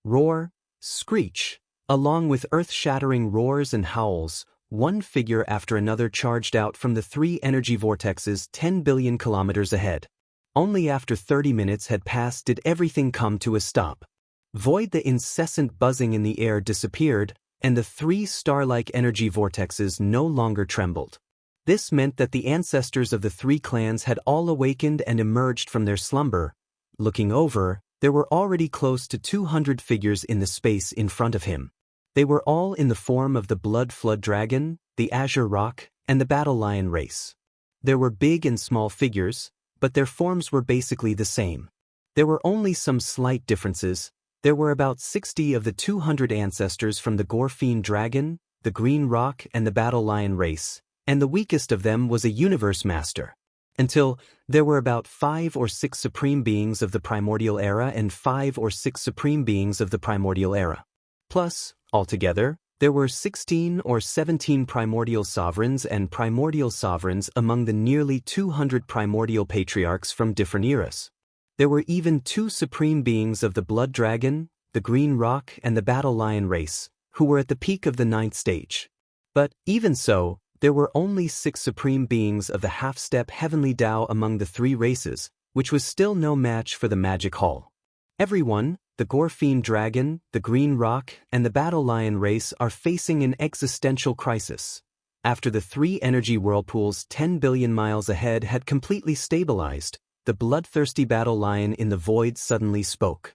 Roar! Screech! Along with earth-shattering roars and howls, one figure after another charged out from the three energy vortexes 10 billion kilometers ahead. Only after 30 minutes had passed did everything come to a stop. The incessant buzzing in the air disappeared, and the three star-like energy vortexes no longer trembled. This meant that the ancestors of the three clans had all awakened and emerged from their slumber. Looking over, there were already close to 200 figures in the space in front of him. They were all in the form of the Blood Flood Dragon, the Azure Rock, and the Battle Lion race. There were big and small figures, but their forms were basically the same. There were only some slight differences. There were about 60 of the 200 ancestors from the Gorfiend Dragon, the Green Rock, and the Battle Lion race, and the weakest of them was a universe master. Until there were about 5 or 6 supreme beings of the primordial era and 5 or 6 supreme beings of the primordial era. Plus, altogether, there were 16 or 17 primordial sovereigns and primordial sovereigns among the nearly 200 primordial patriarchs from different eras. There were even 2 supreme beings of the Blood Dragon, the Green Rock, and the Battle Lion race, who were at the peak of the 9th stage. But, even so, there were only 6 supreme beings of the half-step heavenly Tao among the 3 races, which was still no match for the Magic Hall. Everyone, the Gorfiend Dragon, the Green Rock, and the Battle Lion race are facing an existential crisis. After the 3 energy whirlpools 10 billion miles ahead had completely stabilized, the bloodthirsty Battle Lion in the void suddenly spoke.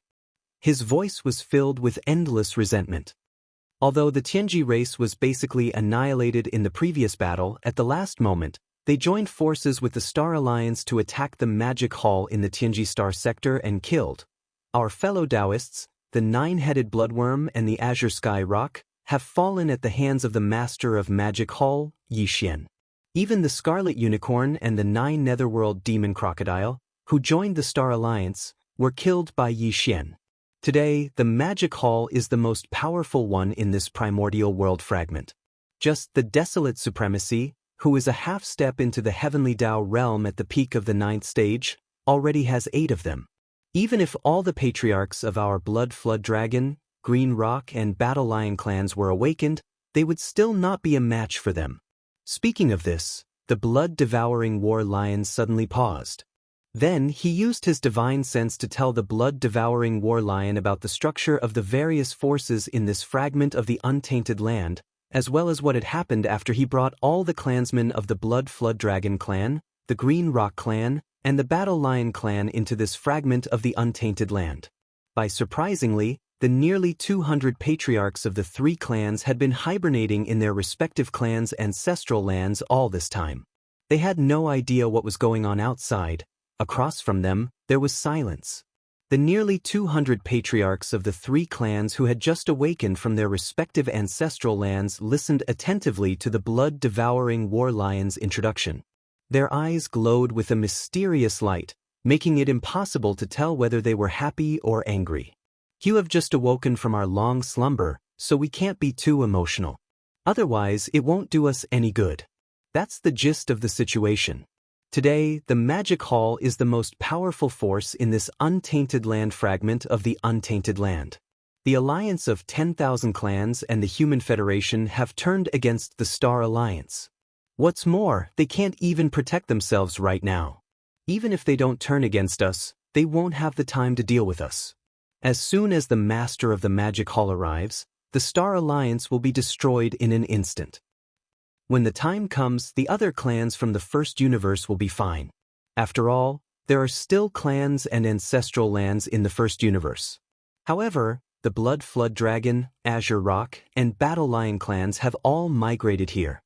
His voice was filled with endless resentment. Although the Tianji race was basically annihilated in the previous battle, at the last moment, they joined forces with the Star Alliance to attack the Magic Hall in the Tianji Star sector and killed our fellow Daoists. The 9-headed Bloodworm and the Azure Sky Rock have fallen at the hands of the Master of Magic Hall, Yixian. Even the Scarlet Unicorn and the 9 Netherworld Demon Crocodile, who joined the Star Alliance, were killed by Yixian. Today, the Magic Hall is the most powerful one in this primordial world fragment. Just the desolate supremacy, who is a half step into the heavenly Dao realm at the peak of the 9th stage, already has 8 of them. Even if all the patriarchs of our Blood Flood Dragon, Green Rock and Battle Lion clans were awakened, they would still not be a match for them. Speaking of this, the blood-devouring war lion suddenly paused. Then he used his divine sense to tell the blood-devouring war lion about the structure of the various forces in this fragment of the untainted land, as well as what had happened after he brought all the clansmen of the Blood Flood Dragon clan, the Green Rock clan, and the Battle Lion clan into this fragment of the untainted land. Surprisingly, the nearly 200 patriarchs of the 3 clans had been hibernating in their respective clans' ancestral lands all this time. They had no idea what was going on outside. Across from them, there was silence. The nearly 200 patriarchs of the 3 clans who had just awakened from their respective ancestral lands listened attentively to the blood-devouring war lion's introduction. Their eyes glowed with a mysterious light, making it impossible to tell whether they were happy or angry. You have just awoken from our long slumber, so we can't be too emotional. Otherwise, it won't do us any good. That's the gist of the situation. Today, the Magic Hall is the most powerful force in this untainted land fragment of the untainted land. The alliance of 10,000 clans and the Human Federation have turned against the Star Alliance. What's more, they can't even protect themselves right now. Even if they don't turn against us, they won't have the time to deal with us. As soon as the Master of the Magic Hall arrives, the Star Alliance will be destroyed in an instant. When the time comes, the other clans from the First Universe will be fine. After all, there are still clans and ancestral lands in the First Universe. However, the Blood Flood Dragon, Azure Rock, and Battle Lion clans have all migrated here.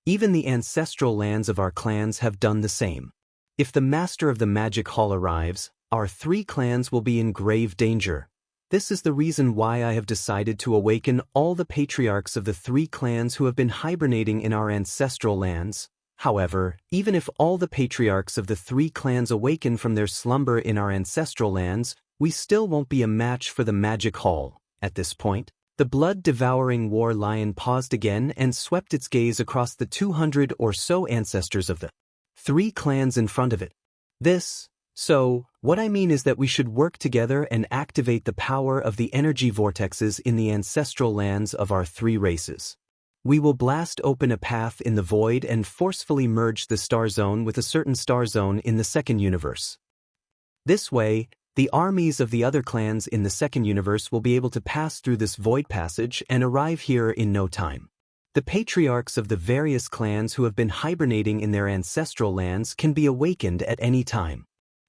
Even the ancestral lands of our clans have done the same. If the Master of the Magic Hall arrives, our 3 clans will be in grave danger. This is the reason why I have decided to awaken all the patriarchs of the 3 clans who have been hibernating in our ancestral lands. However, even if all the patriarchs of the 3 clans awaken from their slumber in our ancestral lands, we still won't be a match for the Magic Hall. At this point, the blood-devouring war lion paused again and swept its gaze across the 200 or so ancestors of the 3 clans in front of it. What I mean is that we should work together and activate the power of the energy vortexes in the ancestral lands of our 3 races. We will blast open a path in the void and forcefully merge the star zone with a certain star zone in the second universe. This way, the armies of the other clans in the second universe will be able to pass through this void passage and arrive here in no time. The patriarchs of the various clans who have been hibernating in their ancestral lands can be awakened at any time.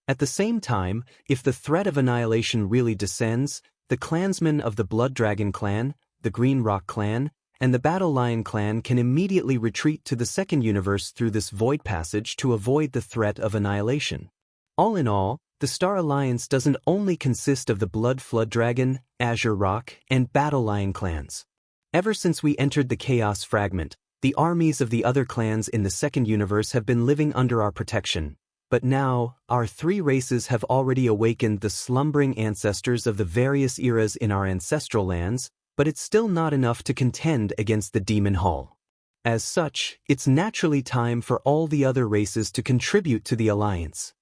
At the same time, if the threat of annihilation really descends, the clansmen of the Blood Dragon clan, the Green Rock clan, and the Battle Lion clan can immediately retreat to the second universe through this void passage to avoid the threat of annihilation. All in all, the Star Alliance doesn't only consist of the Blood Flood Dragon, Azure Rock, and Battle Lion clans. Ever since we entered the Chaos Fragment, the armies of the other clans in the second universe have been living under our protection. But now, our 3 races have already awakened the slumbering ancestors of the various eras in our ancestral lands, but it's still not enough to contend against the Demon Hall. As such, it's naturally time for all the other races to contribute to the alliance.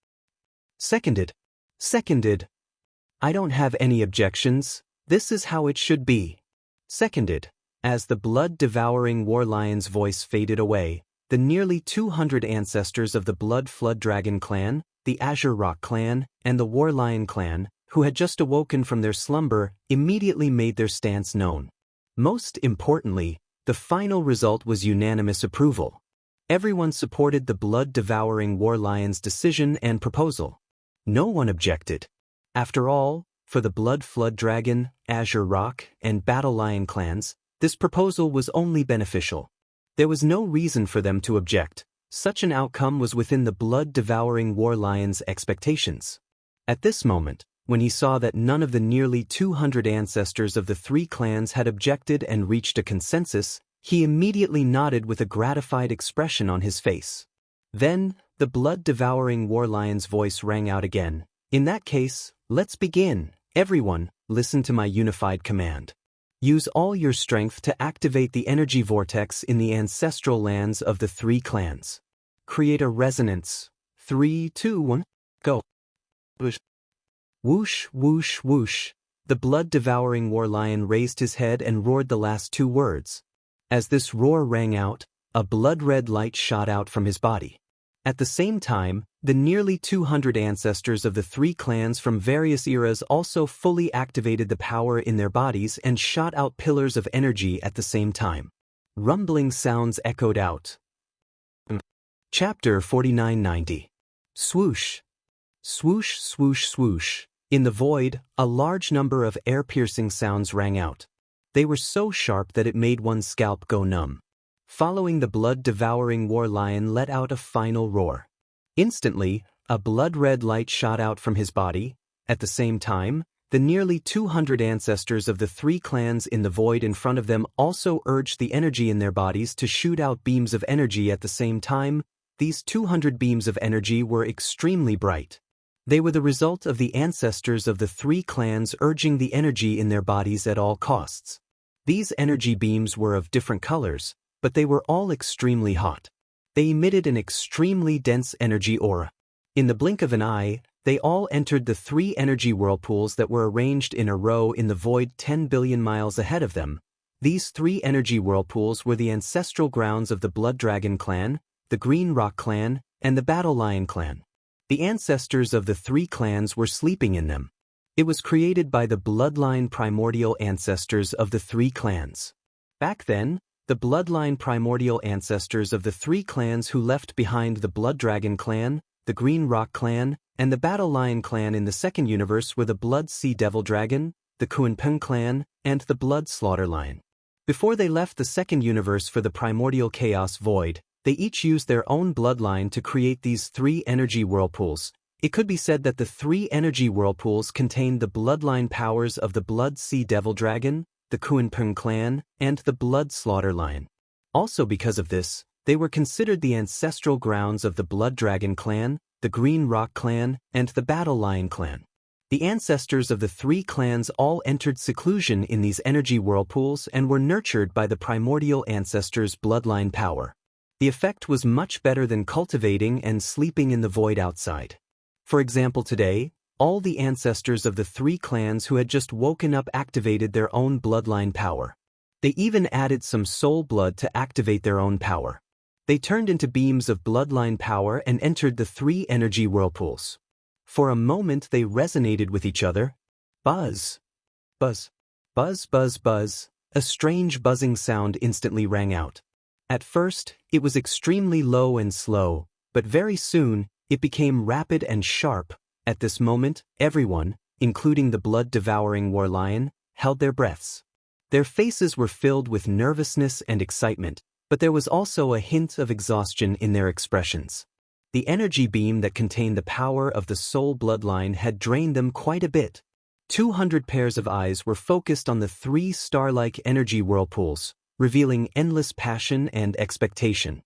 Seconded. I don't have any objections. This is how it should be. Seconded. As the blood-devouring war lion's voice faded away, the nearly 200 ancestors of the Blood Flood Dragon clan, the Azure Rock clan, and the War Lion clan, who had just awoken from their slumber, immediately made their stance known. Most importantly, the final result was unanimous approval. Everyone supported the blood-devouring war lion's decision and proposal. No one objected. After all, for the Blood Flood Dragon, Azure Rock, and Battle Lion clans, this proposal was only beneficial. There was no reason for them to object. Such an outcome was within the blood-devouring war lion's expectations. At this moment, when he saw that none of the nearly 200 ancestors of the 3 clans had objected and reached a consensus, he immediately nodded with a gratified expression on his face. Then, the blood-devouring war lion's voice rang out again. In that case, let's begin. Everyone, listen to my unified command. Use all your strength to activate the energy vortex in the ancestral lands of the three clans. Create a resonance. 3, 2, 1, go. Whoosh. Whoosh, whoosh, whoosh. The blood-devouring war lion raised his head and roared the last two words. As this roar rang out, a blood-red light shot out from his body. At the same time, the nearly 200 ancestors of the three clans from various eras also fully activated the power in their bodies and shot out pillars of energy at the same time. Rumbling sounds echoed out. Chapter 4990. Swoosh. Swoosh, swoosh, swoosh. In the void, a large number of air-piercing sounds rang out. They were so sharp that it made one's scalp go numb. Following, the blood-devouring war lion let out a final roar. Instantly, a blood-red light shot out from his body. At the same time, the nearly 200 ancestors of the three clans in the void in front of them also urged the energy in their bodies to shoot out beams of energy at the same time. These 200 beams of energy were extremely bright. They were the result of the ancestors of the three clans urging the energy in their bodies at all costs. These energy beams were of different colors, but they were all extremely hot. They emitted an extremely dense energy aura. In the blink of an eye, they all entered the three energy whirlpools that were arranged in a row in the void 10 billion miles ahead of them. These three energy whirlpools were the ancestral grounds of the Blood Dragon clan, the Green Rock clan, and the Battle Lion clan. The ancestors of the three clans were sleeping in them. It was created by the bloodline primordial ancestors of the three clans. Back then, the bloodline primordial ancestors of the three clans who left behind the Blood Dragon clan, the Green Rock clan, and the Battle Lion clan in the second universe were the Blood Sea Devil Dragon, the Kuanpeng clan, and the Blood Slaughter Lion. Before they left the second universe for the primordial chaos void, they each used their own bloodline to create these three energy whirlpools. It could be said that the three energy whirlpools contained the bloodline powers of the Blood Sea Devil Dragon, the Kuanpeng clan, and the Blood Slaughter Lion. Also because of this, they were considered the ancestral grounds of the Blood Dragon clan, the Green Rock clan, and the Battle Lion clan. The ancestors of the three clans all entered seclusion in these energy whirlpools and were nurtured by the primordial ancestors' bloodline power. The effect was much better than cultivating and sleeping in the void outside. For example, today, all the ancestors of the three clans who had just woken up activated their own bloodline power. They even added some soul blood to activate their own power. They turned into beams of bloodline power and entered the three energy whirlpools. For a moment they resonated with each other. Buzz. Buzz. Buzz, buzz, buzz. A strange buzzing sound instantly rang out. At first, it was extremely low and slow, but very soon, it became rapid and sharp. At this moment, everyone, including the blood-devouring war lion, held their breaths. Their faces were filled with nervousness and excitement, but there was also a hint of exhaustion in their expressions. The energy beam that contained the power of the soul bloodline had drained them quite a bit. 200 pairs of eyes were focused on the three star-like energy whirlpools, revealing endless passion and expectation.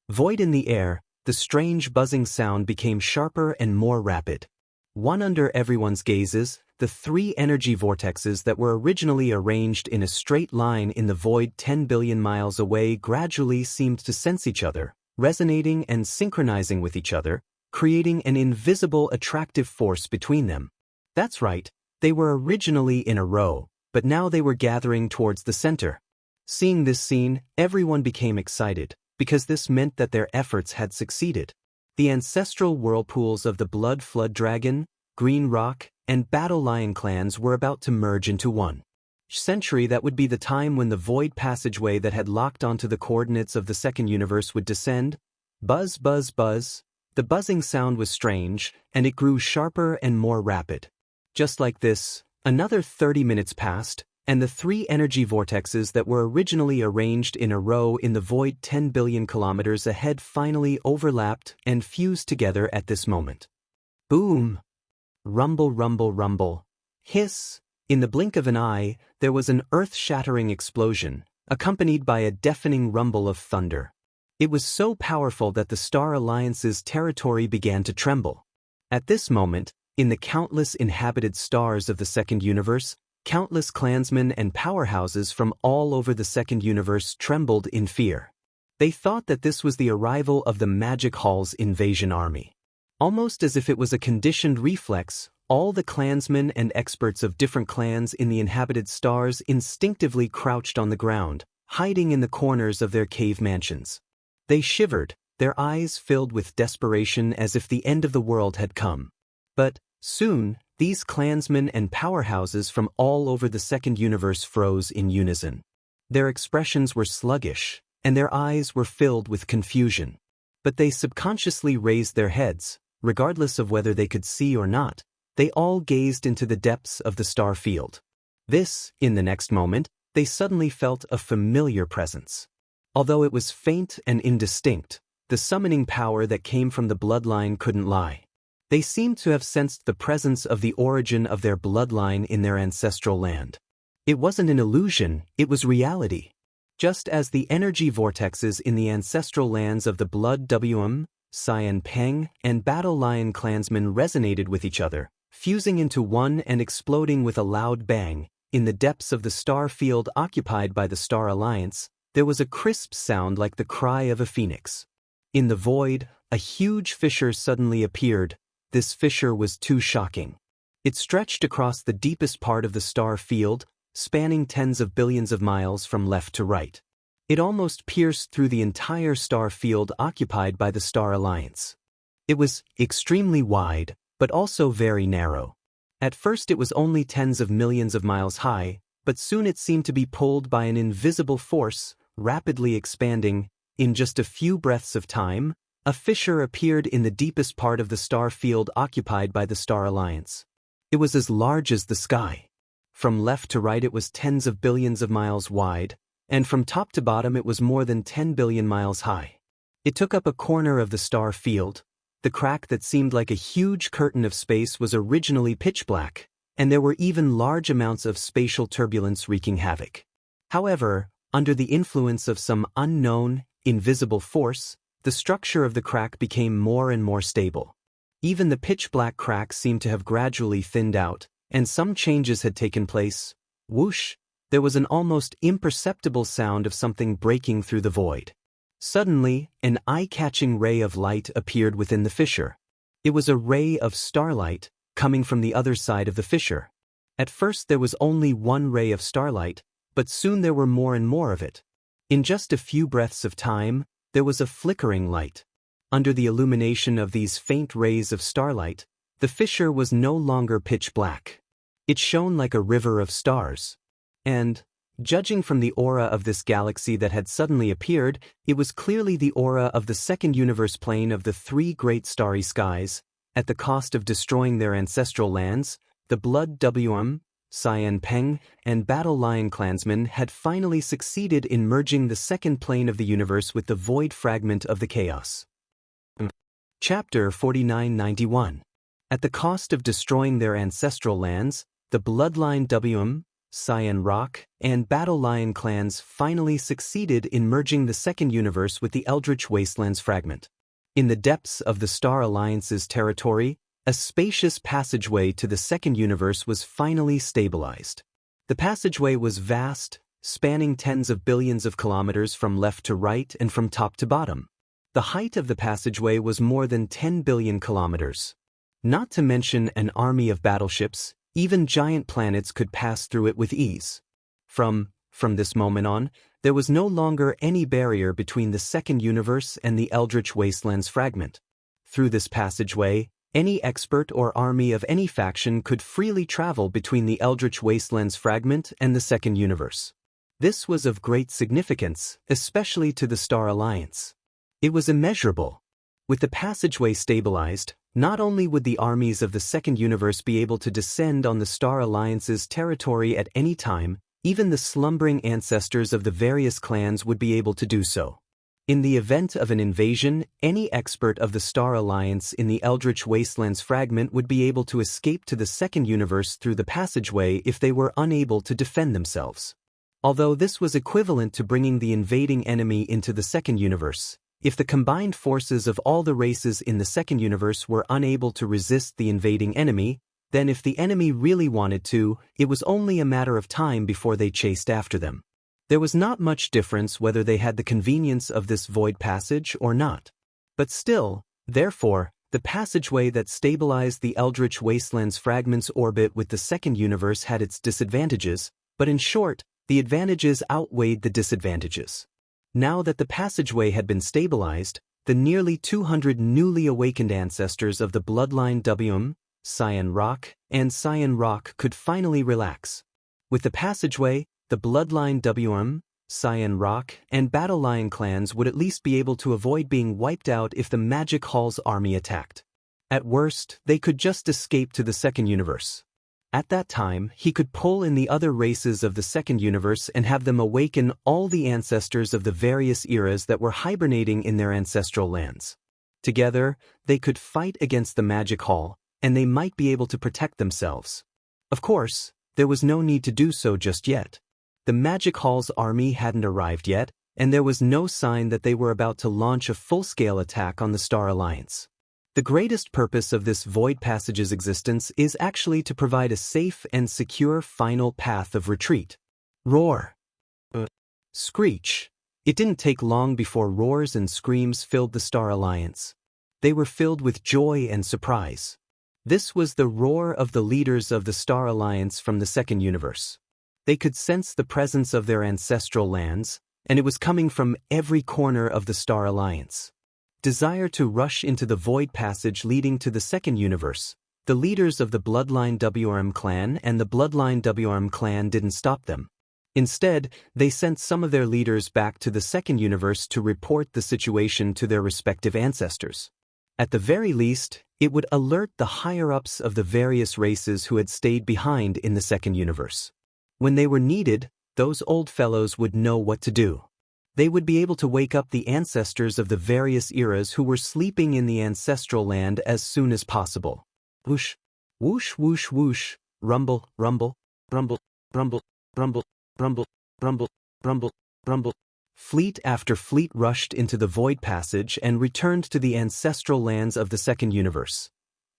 Void in the air, the strange buzzing sound became sharper and more rapid. One under everyone's gazes, the three energy vortexes that were originally arranged in a straight line in the void 10 billion miles away gradually seemed to sense each other, resonating and synchronizing with each other, creating an invisible attractive force between them. That's right, they were originally in a row, but now they were gathering towards the center. Seeing this scene, everyone became excited, because this meant that their efforts had succeeded. The ancestral whirlpools of the Blood Flood Dragon, Green Rock, and Battle Lion clans were about to merge into one. Century that would be the time when the void passageway that had locked onto the coordinates of the second universe would descend. Buzz, buzz, buzz. The buzzing sound was strange, and it grew sharper and more rapid. Just like this, another 30 minutes passed, and the three energy vortexes that were originally arranged in a row in the void 10 billion kilometers ahead finally overlapped and fused together at this moment. Boom! Rumble, rumble, rumble. Hiss! In the blink of an eye, there was an earth-shattering explosion, accompanied by a deafening rumble of thunder. It was so powerful that the Star Alliance's territory began to tremble. At this moment, in the countless inhabited stars of the second universe, Countless clansmen and powerhouses from all over the second universe trembled in fear. They thought that this was the arrival of the Magic Hall's invasion army. Almost as if it was a conditioned reflex, all the clansmen and experts of different clans in the inhabited stars instinctively crouched on the ground, hiding in the corners of their cave mansions. They shivered, their eyes filled with desperation as if the end of the world had come. But, soon, these clansmen and powerhouses from all over the second universe froze in unison. Their expressions were sluggish, and their eyes were filled with confusion. But they subconsciously raised their heads, regardless of whether they could see or not. They all gazed into the depths of the star field. In the next moment, they suddenly felt a familiar presence. Although it was faint and indistinct, the summoning power that came from the bloodline couldn't lie. They seemed to have sensed the presence of the origin of their bloodline in their ancestral land. It wasn't an illusion, it was reality. Just as the energy vortexes in the ancestral lands of the Blood Wm, Xianxia, and Battle Lion clansmen resonated with each other, fusing into one and exploding with a loud bang, in the depths of the star field occupied by the Star Alliance, there was a crisp sound like the cry of a phoenix. In the void, a huge fissure suddenly appeared. This fissure was too shocking. It stretched across the deepest part of the star field, spanning tens of billions of miles from left to right. It almost pierced through the entire star field occupied by the Star Alliance. It was extremely wide, but also very narrow. At first it was only tens of millions of miles high, but soon it seemed to be pulled by an invisible force, rapidly expanding. In just a few breaths of time, a fissure appeared in the deepest part of the star field occupied by the Star Alliance. It was as large as the sky. From left to right it was tens of billions of miles wide, and from top to bottom it was more than 10 billion miles high. It took up a corner of the star field. The crack that seemed like a huge curtain of space was originally pitch black, and there were even large amounts of spatial turbulence wreaking havoc. However, under the influence of some unknown, invisible force, the structure of the crack became more and more stable. Even the pitch-black crack seemed to have gradually thinned out, and some changes had taken place. Whoosh! There was an almost imperceptible sound of something breaking through the void. Suddenly, an eye-catching ray of light appeared within the fissure. It was a ray of starlight, coming from the other side of the fissure. At first there was only one ray of starlight, but soon there were more and more of it. In just a few breaths of time, there was a flickering light. Under the illumination of these faint rays of starlight, the fissure was no longer pitch black. It shone like a river of stars. And, judging from the aura of this galaxy that had suddenly appeared, it was clearly the aura of the second universe plane of the three great starry skies. At the cost of destroying their ancestral lands, the Blood Wm, Xianxia, and Battle Lion clansmen had finally succeeded in merging the second plane of the universe with the void fragment of the chaos. Chapter 4991. At the cost of destroying their ancestral lands, the Bloodline Wm, Xianxia, and Battle Lion clans finally succeeded in merging the second universe with the Eldritch Wastelands fragment. In the depths of the Star Alliance's territory, a spacious passageway to the second universe was finally stabilized. The passageway was vast, spanning tens of billions of kilometers from left to right and from top to bottom. The height of the passageway was more than 10 billion kilometers. Not to mention an army of battleships, even giant planets could pass through it with ease. From this moment on, there was no longer any barrier between the second universe and the Eldritch Wastelands fragment. Through this passageway, any expert or army of any faction could freely travel between the Eldritch Wastelands fragment and the second universe. This was of great significance, especially to the Star Alliance. It was immeasurable. With the passageway stabilized, not only would the armies of the second universe be able to descend on the Star Alliance's territory at any time, even the slumbering ancestors of the various clans would be able to do so. In the event of an invasion, any expert of the Star Alliance in the Eldritch Wastelands fragment would be able to escape to the second universe through the passageway if they were unable to defend themselves. Although this was equivalent to bringing the invading enemy into the second universe, if the combined forces of all the races in the second universe were unable to resist the invading enemy, Then if the enemy really wanted to, it was only a matter of time before they chased after them. There was not much difference whether they had the convenience of this void passage or not. But still, therefore, the passageway that stabilized the Eldritch Wasteland's fragment's orbit with the second universe had its disadvantages, but in short, the advantages outweighed the disadvantages. Now that the passageway had been stabilized, the nearly 200 newly awakened ancestors of the bloodline Wuxia and Xianxia could finally relax. With the passageway, the bloodline Wuxia and Battle Lion clans would at least be able to avoid being wiped out if the Magic Hall's army attacked. At worst, they could just escape to the second universe. At that time, he could pull in the other races of the second universe and have them awaken all the ancestors of the various eras that were hibernating in their ancestral lands. Together, they could fight against the Magic Hall, and they might be able to protect themselves. Of course, there was no need to do so just yet. The Magic Hall's army hadn't arrived yet, and there was no sign that they were about to launch a full-scale attack on the Star Alliance. The greatest purpose of this Void Passage's existence is actually to provide a safe and secure final path of retreat. Roar. Screech. It didn't take long before roars and screams filled the Star Alliance. They were filled with joy and surprise. This was the roar of the leaders of the Star Alliance from the second universe. They could sense the presence of their ancestral lands, and it was coming from every corner of the Star Alliance. Desire to rush into the Void Passage leading to the second universe. The leaders of the Bloodline WRM clan and the Bloodline WRM clan didn't stop them. Instead, they sent some of their leaders back to the second universe to report the situation to their respective ancestors. At the very least, it would alert the higher-ups of the various races who had stayed behind in the second universe. When they were needed, those old fellows would know what to do. They would be able to wake up the ancestors of the various eras who were sleeping in the ancestral land as soon as possible. Whoosh, whoosh, whoosh, whoosh, rumble, rumble, rumble, rumble, rumble, rumble, rumble, rumble, rumble. Fleet after fleet rushed into the Void Passage and returned to the ancestral lands of the second universe.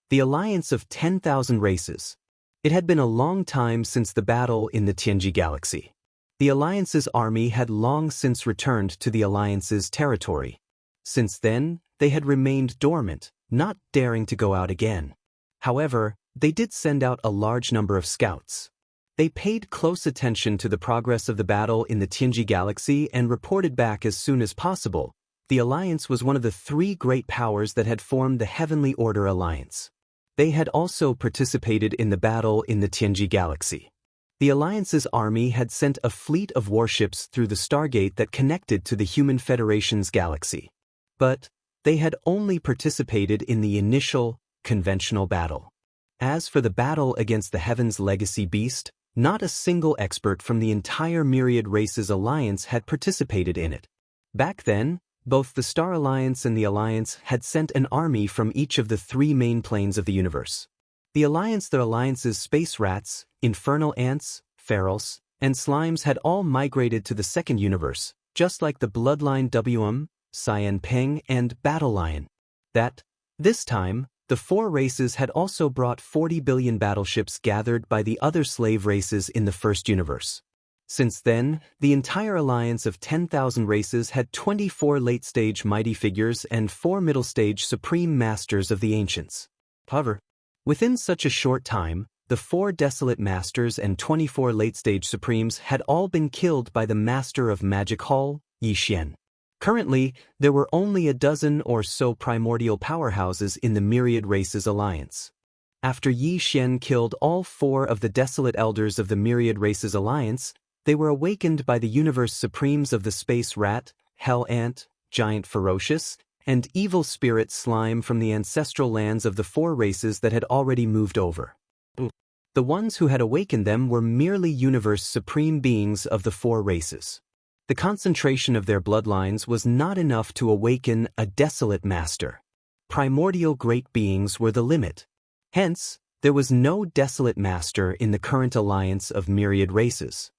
The alliance of 10,000 races. It had been a long time since the battle in the Tianji Galaxy. The Alliance's army had long since returned to the Alliance's territory. Since then, they had remained dormant, not daring to go out again. However, they did send out a large number of scouts. They paid close attention to the progress of the battle in the Tianji Galaxy and reported back as soon as possible. The Alliance was one of the three great powers that had formed the Heavenly Order Alliance. They had also participated in the battle in the Tianji Galaxy. The Alliance's army had sent a fleet of warships through the Stargate that connected to the Human Federation's galaxy. But they had only participated in the initial, conventional battle. As for the battle against the Heaven's Legacy Beast, not a single expert from the entire Myriad Races Alliance had participated in it. Back then, both the Star Alliance and the Alliance had sent an army from each of the three main planes of the universe. The Alliance's space rats, infernal ants, ferals, and slimes had all migrated to the second universe, just like the Bloodline Xianpeng and Battle Lion. This time, the four races had also brought 40 billion battleships gathered by the other slave races in the first universe. Since then, the entire alliance of 10,000 races had 24 late-stage mighty figures and 4 middle-stage supreme masters of the ancients. However, within such a short time, the 4 desolate masters and 24 late-stage supremes had all been killed by the master of Magic Hall, Yi Xian. Currently, there were only a dozen or so primordial powerhouses in the Myriad Races Alliance. After Yi Xian killed all 4 of the desolate elders of the Myriad Races Alliance, they were awakened by the universe supremes of the space rat, hell ant, giant ferocious, and evil spirit slime from the ancestral lands of the 4 races that had already moved over. The ones who had awakened them were merely universe supreme beings of the 4 races. The concentration of their bloodlines was not enough to awaken a desolate master. Primordial great beings were the limit. Hence, there was no desolate master in the current alliance of Myriad Races.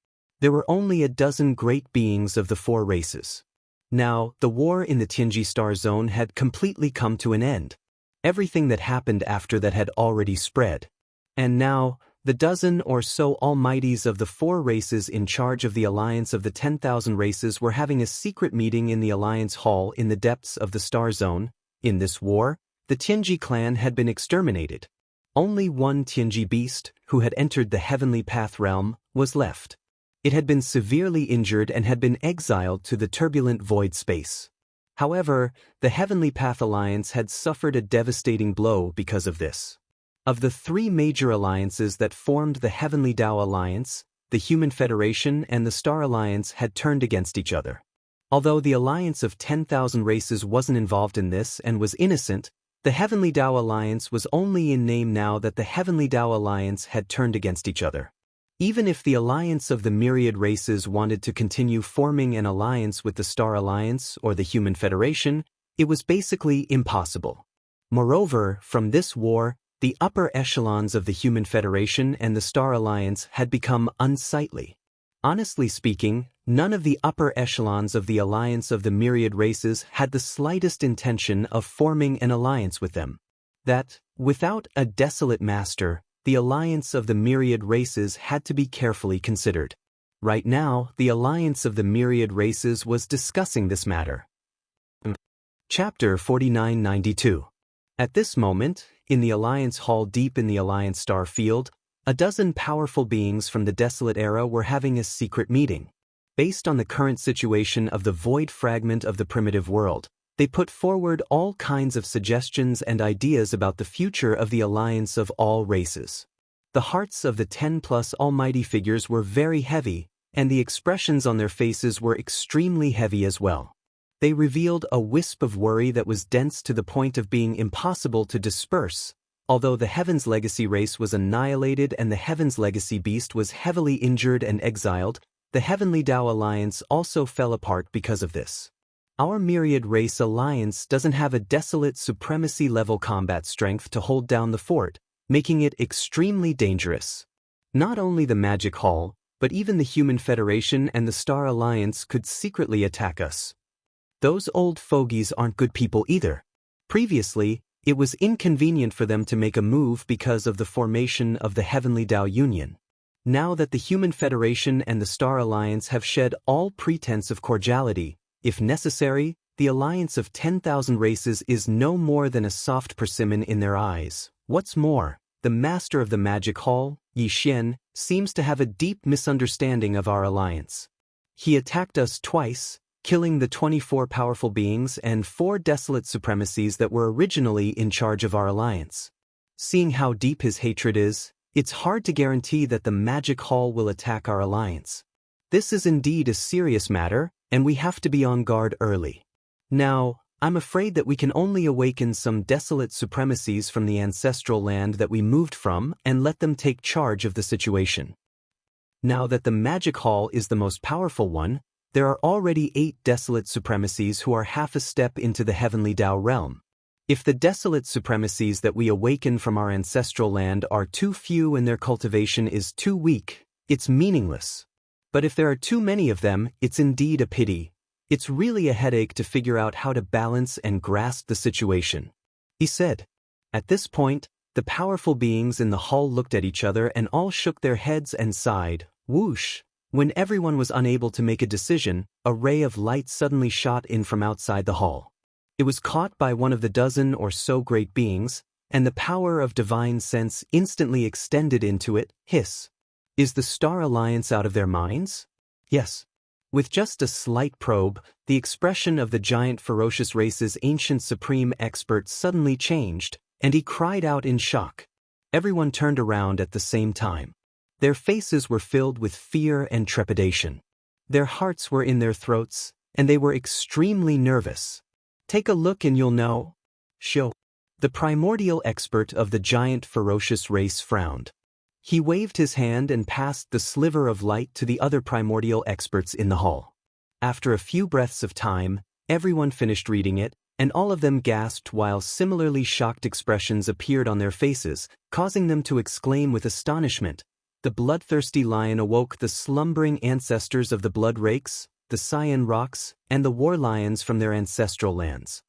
There were only a dozen great beings of the 4 races. Now, the war in the Tianji Star Zone had completely come to an end. Everything that happened after that had already spread. And now, the dozen or so almighties of the 4 races in charge of the alliance of the 10,000 races were having a secret meeting in the Alliance Hall in the depths of the Star Zone. In this war, the Tianji clan had been exterminated. Only one Tianji beast, who had entered the Heavenly Path realm, was left. It had been severely injured and had been exiled to the turbulent void space. However, the Heavenly Path Alliance had suffered a devastating blow because of this. Of the 3 major alliances that formed the Heavenly Dao Alliance, the Human Federation and the Star Alliance had turned against each other. Although the alliance of 10,000 races wasn't involved in this and was innocent, the Heavenly Dao Alliance was only in name now that the Heavenly Dao Alliance had turned against each other. Even if the alliance of the myriad races wanted to continue forming an alliance with the Star Alliance or the Human Federation, it was basically impossible. Moreover, from this war, the upper echelons of the Human Federation and the Star Alliance had become unsightly. Honestly speaking, none of the upper echelons of the alliance of the myriad races had the slightest intention of forming an alliance with them. That, without a desolate master, the alliance of the myriad races had to be carefully considered. Right now, the alliance of the myriad races was discussing this matter. Chapter 4992. At this moment, in the Alliance Hall deep in the Alliance Star Field, a dozen powerful beings from the Desolate Era were having a secret meeting. Based on the current situation of the void fragment of the primitive world, they put forward all kinds of suggestions and ideas about the future of the alliance of all races. The hearts of the 10+ almighty figures were very heavy, and the expressions on their faces were extremely heavy as well. They revealed a wisp of worry that was dense to the point of being impossible to disperse. Although the Heaven's Legacy race was annihilated and the Heaven's Legacy beast was heavily injured and exiled, the Heavenly Dao Alliance also fell apart because of this. Our Myriad Race Alliance doesn't have a desolate supremacy-level combat strength to hold down the fort, making it extremely dangerous. Not only the Magic Hall, but even the Human Federation and the Star Alliance could secretly attack us. Those old fogies aren't good people either. Previously, it was inconvenient for them to make a move because of the formation of the Heavenly Dao Union. Now that the Human Federation and the Star Alliance have shed all pretense of cordiality, if necessary, the alliance of 10,000 races is no more than a soft persimmon in their eyes. What's more, the master of the Magic Hall, Yi Xian, seems to have a deep misunderstanding of our alliance. He attacked us twice, killing the 24 powerful beings and 4 desolate supremacies that were originally in charge of our alliance. Seeing how deep his hatred is, it's hard to guarantee that the Magic Hall will attack our alliance. This is indeed a serious matter, and we have to be on guard early. Now, I'm afraid that we can only awaken some desolate supremacies from the ancestral land that we moved from and let them take charge of the situation. Now that the Magic Hall is the most powerful one, there are already 8 desolate supremacies who are half a step into the Heavenly Dao realm. If the desolate supremacies that we awaken from our ancestral land are too few and their cultivation is too weak, it's meaningless. But if there are too many of them, it's indeed a pity. It's really a headache to figure out how to balance and grasp the situation, he said. At this point, the powerful beings in the hall looked at each other and all shook their heads and sighed. Whoosh! When everyone was unable to make a decision, a ray of light suddenly shot in from outside the hall. It was caught by one of the dozen or so great beings, and the power of divine sense instantly extended into it. Hiss! Is the Star Alliance out of their minds? Yes. With just a slight probe, the expression of the giant ferocious race's ancient supreme expert suddenly changed, and he cried out in shock. Everyone turned around at the same time. Their faces were filled with fear and trepidation. Their hearts were in their throats, and they were extremely nervous. Take a look and you'll know. Show. The primordial expert of the giant ferocious race frowned. He waved his hand and passed the sliver of light to the other primordial experts in the hall. After a few breaths of time, everyone finished reading it, and all of them gasped while similarly shocked expressions appeared on their faces, causing them to exclaim with astonishment. The bloodthirsty lion awoke the slumbering ancestors of the blood rakes, the Cyan rocks, and the war lions from their ancestral lands.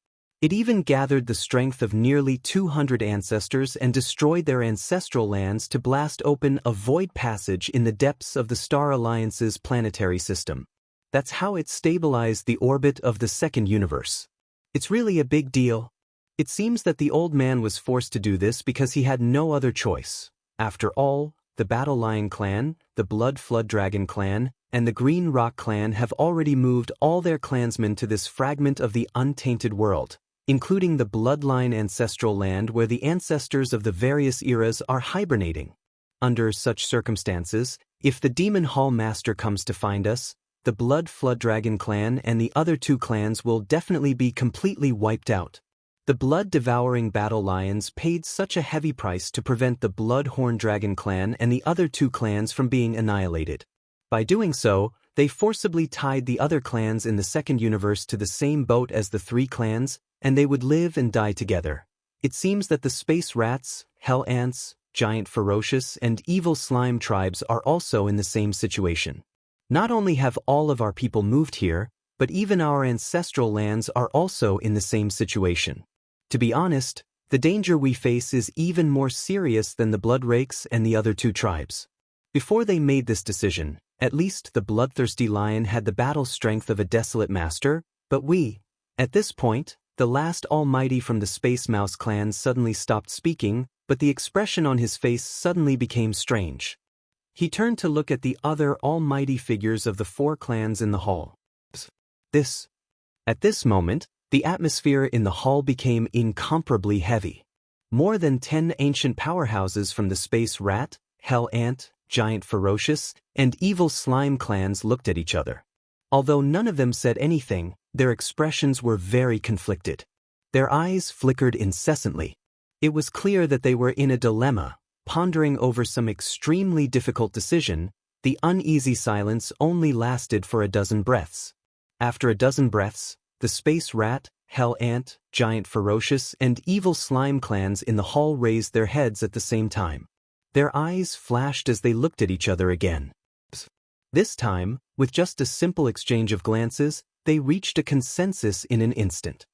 It even gathered the strength of nearly 200 ancestors and destroyed their ancestral lands to blast open a void passage in the depths of the Star Alliance's planetary system. That's how it stabilized the orbit of the second universe. It's really a big deal. It seems that the old man was forced to do this because he had no other choice. After all, the Battle Lion clan, the Blood Flood Dragon clan, and the Green Rock clan have already moved all their clansmen to this fragment of the untainted world, including the bloodline ancestral land where the ancestors of the various eras are hibernating. Under such circumstances, if the Demon Hall Master comes to find us, the Blood Flood Dragon clan and the other two clans will definitely be completely wiped out. The blood-devouring battle lions paid such a heavy price to prevent the Bloodhorn Dragon clan and the other two clans from being annihilated. By doing so, they forcibly tied the other clans in the second universe to the same boat as the three clans, and they would live and die together. It seems that the space rats, hell ants, giant ferocious, and evil slime tribes are also in the same situation. Not only have all of our people moved here, but even our ancestral lands are also in the same situation. To be honest, the danger we face is even more serious than the Bloodrakes and the other two tribes. Before they made this decision, at least the bloodthirsty lion had the battle strength of a desolate master, but at this point, the last almighty from the Space Mouse clan suddenly stopped speaking, but the expression on his face suddenly became strange. He turned to look at the other almighty figures of the four clans in the hall. At this moment, the atmosphere in the hall became incomparably heavy. More than 10 ancient powerhouses from the Space Rat, Hell Ant, Giant Ferocious, and Evil Slime clans looked at each other. Although none of them said anything, their expressions were very conflicted. Their eyes flickered incessantly. It was clear that they were in a dilemma, pondering over some extremely difficult decision. The uneasy silence only lasted for a dozen breaths. After a dozen breaths, the Space Rat, Hell Ant, Giant Ferocious, and Evil Slime clans in the hall raised their heads at the same time. Their eyes flashed as they looked at each other again. This time, with just a simple exchange of glances, they reached a consensus in an instant.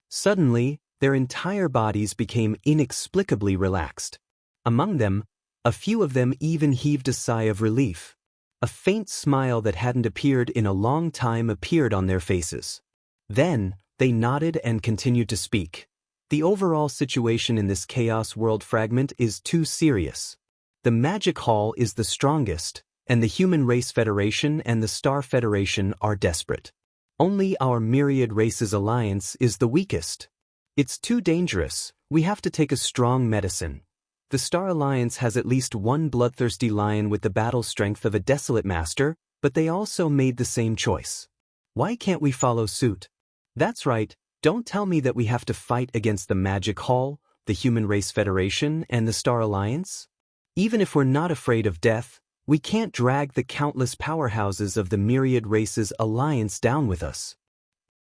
Suddenly, their entire bodies became inexplicably relaxed. Among them, a few of them even heaved a sigh of relief. A faint smile that hadn't appeared in a long time appeared on their faces. Then, they nodded and continued to speak. The overall situation in this Chaos World fragment is too serious. The Magic Hall is the strongest, and the Human Race Federation and the Star Federation are desperate. Only our Myriad Races Alliance is the weakest. It's too dangerous. We have to take a strong medicine. The Star Alliance has at least one bloodthirsty lion with the battle strength of a desolate master, but they also made the same choice. Why can't we follow suit? That's right, don't tell me that we have to fight against the Magic Hall, the Human Race Federation, and the Star Alliance. Even if we're not afraid of death, we can't drag the countless powerhouses of the Myriad Races Alliance down with us.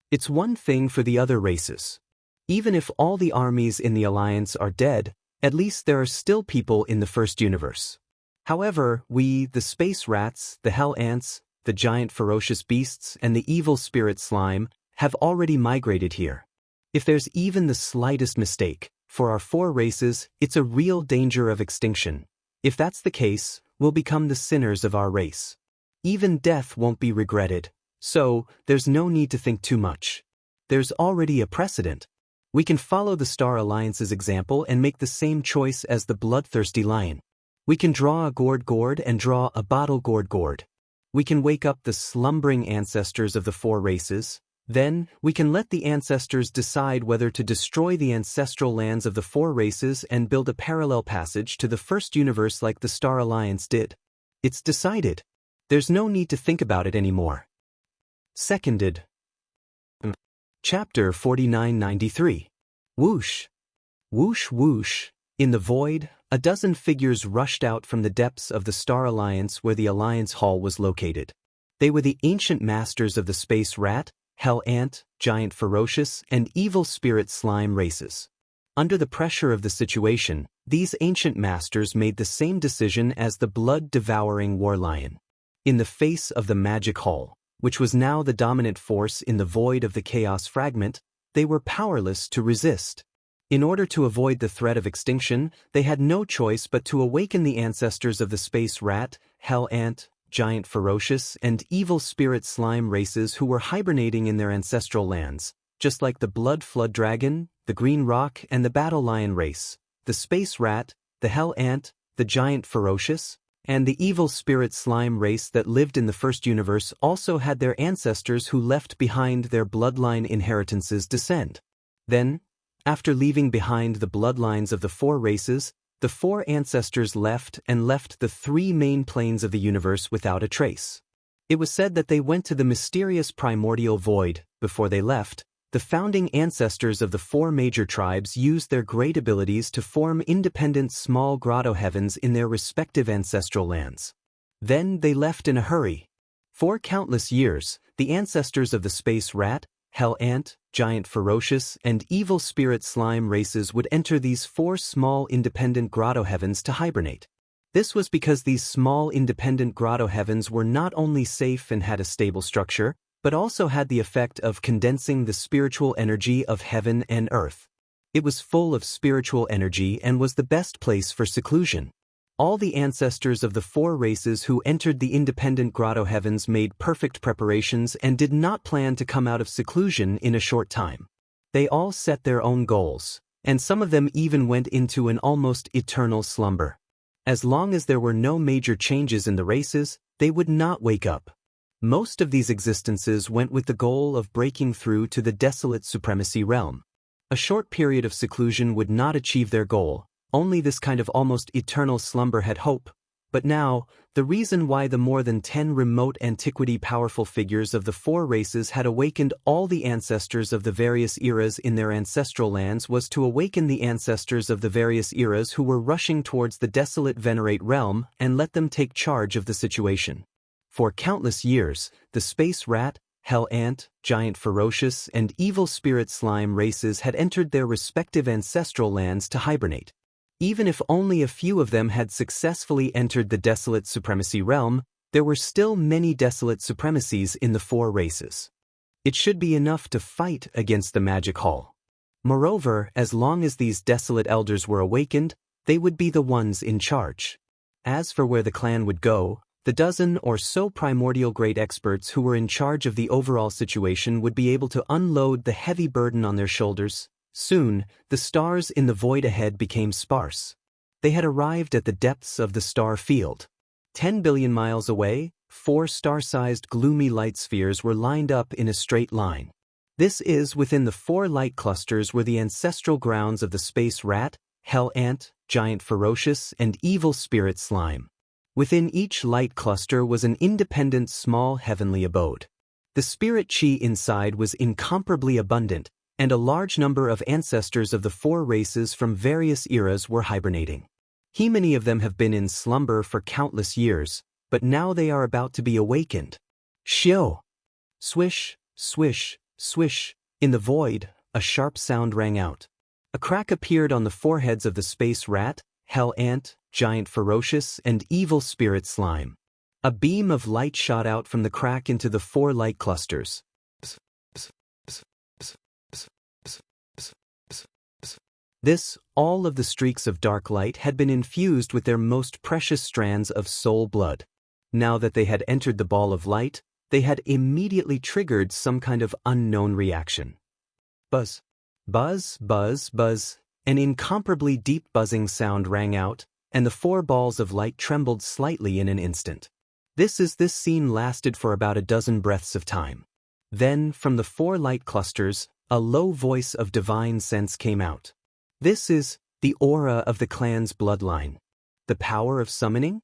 It's one thing for the other races. Even if all the armies in the Alliance are dead, at least there are still people in the first universe. However, we, the Space Rats, the Hell Ants, the Giant Ferocious Beasts, and the Evil Spirit Slime, have already migrated here. If there's even the slightest mistake, for our four races, it's a real danger of extinction. If that's the case, we'll become the sinners of our race. Even death won't be regretted, so there's no need to think too much. There's already a precedent. We can follow the Star Alliance's example and make the same choice as the bloodthirsty lion. We can draw a gourd and draw a bottle gourd. We can wake up the slumbering ancestors of the four races. Then, we can let the ancestors decide whether to destroy the ancestral lands of the four races and build a parallel passage to the first universe like the Star Alliance did. It's decided. There's no need to think about it anymore. Seconded. Chapter 4993. Whoosh. Whoosh whoosh. In the void, a dozen figures rushed out from the depths of the Star Alliance where the Alliance Hall was located. They were the ancient masters of the Space Rat, Hell Ant, Giant Ferocious, and Evil Spirit Slime races. Under the pressure of the situation, these ancient masters made the same decision as the blood-devouring war lion. In the face of the Magic Hall, which was now the dominant force in the void of the Chaos Fragment, they were powerless to resist. In order to avoid the threat of extinction, they had no choice but to awaken the ancestors of the space rat, hell ant, giant ferocious, and evil spirit slime races who were hibernating in their ancestral lands, just like the blood flood dragon, the green rock, and the battle lion race. The space rat, the hell ant, the giant ferocious, and the evil spirit slime race that lived in the first universe also had their ancestors who left behind their bloodline inheritances descend. Then, after leaving behind the bloodlines of the four races, the four ancestors left the three main planes of the universe without a trace. It was said that they went to the mysterious primordial void. Before they left, the founding ancestors of the four major tribes used their great abilities to form independent small grotto heavens in their respective ancestral lands. Then they left in a hurry. For countless years, the ancestors of the space rat, hell ant, giant ferocious, and evil spirit slime races would enter these four small independent grotto heavens to hibernate. This was because these small independent grotto heavens were not only safe and had a stable structure, but also had the effect of condensing the spiritual energy of heaven and earth. It was full of spiritual energy and was the best place for seclusion. All the ancestors of the four races who entered the independent grotto heavens made perfect preparations and did not plan to come out of seclusion in a short time. They all set their own goals, and some of them even went into an almost eternal slumber. As long as there were no major changes in the races, they would not wake up. Most of these existences went with the goal of breaking through to the desolate supremacy realm. A short period of seclusion would not achieve their goal. Only this kind of almost eternal slumber had hope. But now, the reason why the more than 10 remote antiquity powerful figures of the four races had awakened all the ancestors of the various eras in their ancestral lands was to awaken the ancestors of the various eras who were rushing towards the desolate venerate realm and let them take charge of the situation. For countless years, the space rat, hell ant, giant ferocious, and evil spirit slime races had entered their respective ancestral lands to hibernate. Even if only a few of them had successfully entered the desolate supremacy realm, there were still many desolate supremacies in the four races. It should be enough to fight against the magic hall. Moreover, as long as these desolate elders were awakened, they would be the ones in charge. As for where the clan would go, the dozen or so primordial great experts who were in charge of the overall situation would be able to unload the heavy burden on their shoulders. Soon, the stars in the void ahead became sparse. They had arrived at the depths of the star field. 10 billion miles away, 4 star-sized gloomy light spheres were lined up in a straight line. This is within the 4 light clusters were the ancestral grounds of the space rat, hell ant, giant ferocious, and evil spirit slime. Within each light cluster was an independent small heavenly abode. The spirit chi inside was incomparably abundant, and a large number of ancestors of the four races from various eras were hibernating. Many of them have been in slumber for countless years, but now they are about to be awakened. Shio! Swish, swish, swish. In the void, a sharp sound rang out. A crack appeared on the foreheads of the space rat, hell ant, giant ferocious, and evil spirit slime. A beam of light shot out from the crack into the 4 light clusters. All of the streaks of dark light had been infused with their most precious strands of soul blood. Now that they had entered the ball of light, they had immediately triggered some kind of unknown reaction. Buzz. Buzz, buzz, buzz. An incomparably deep buzzing sound rang out, and the 4 balls of light trembled slightly in an instant. This scene lasted for about a dozen breaths of time. Then, from the 4 light clusters, a low voice of divine sense came out. This is the aura of the clan's bloodline. The power of summoning?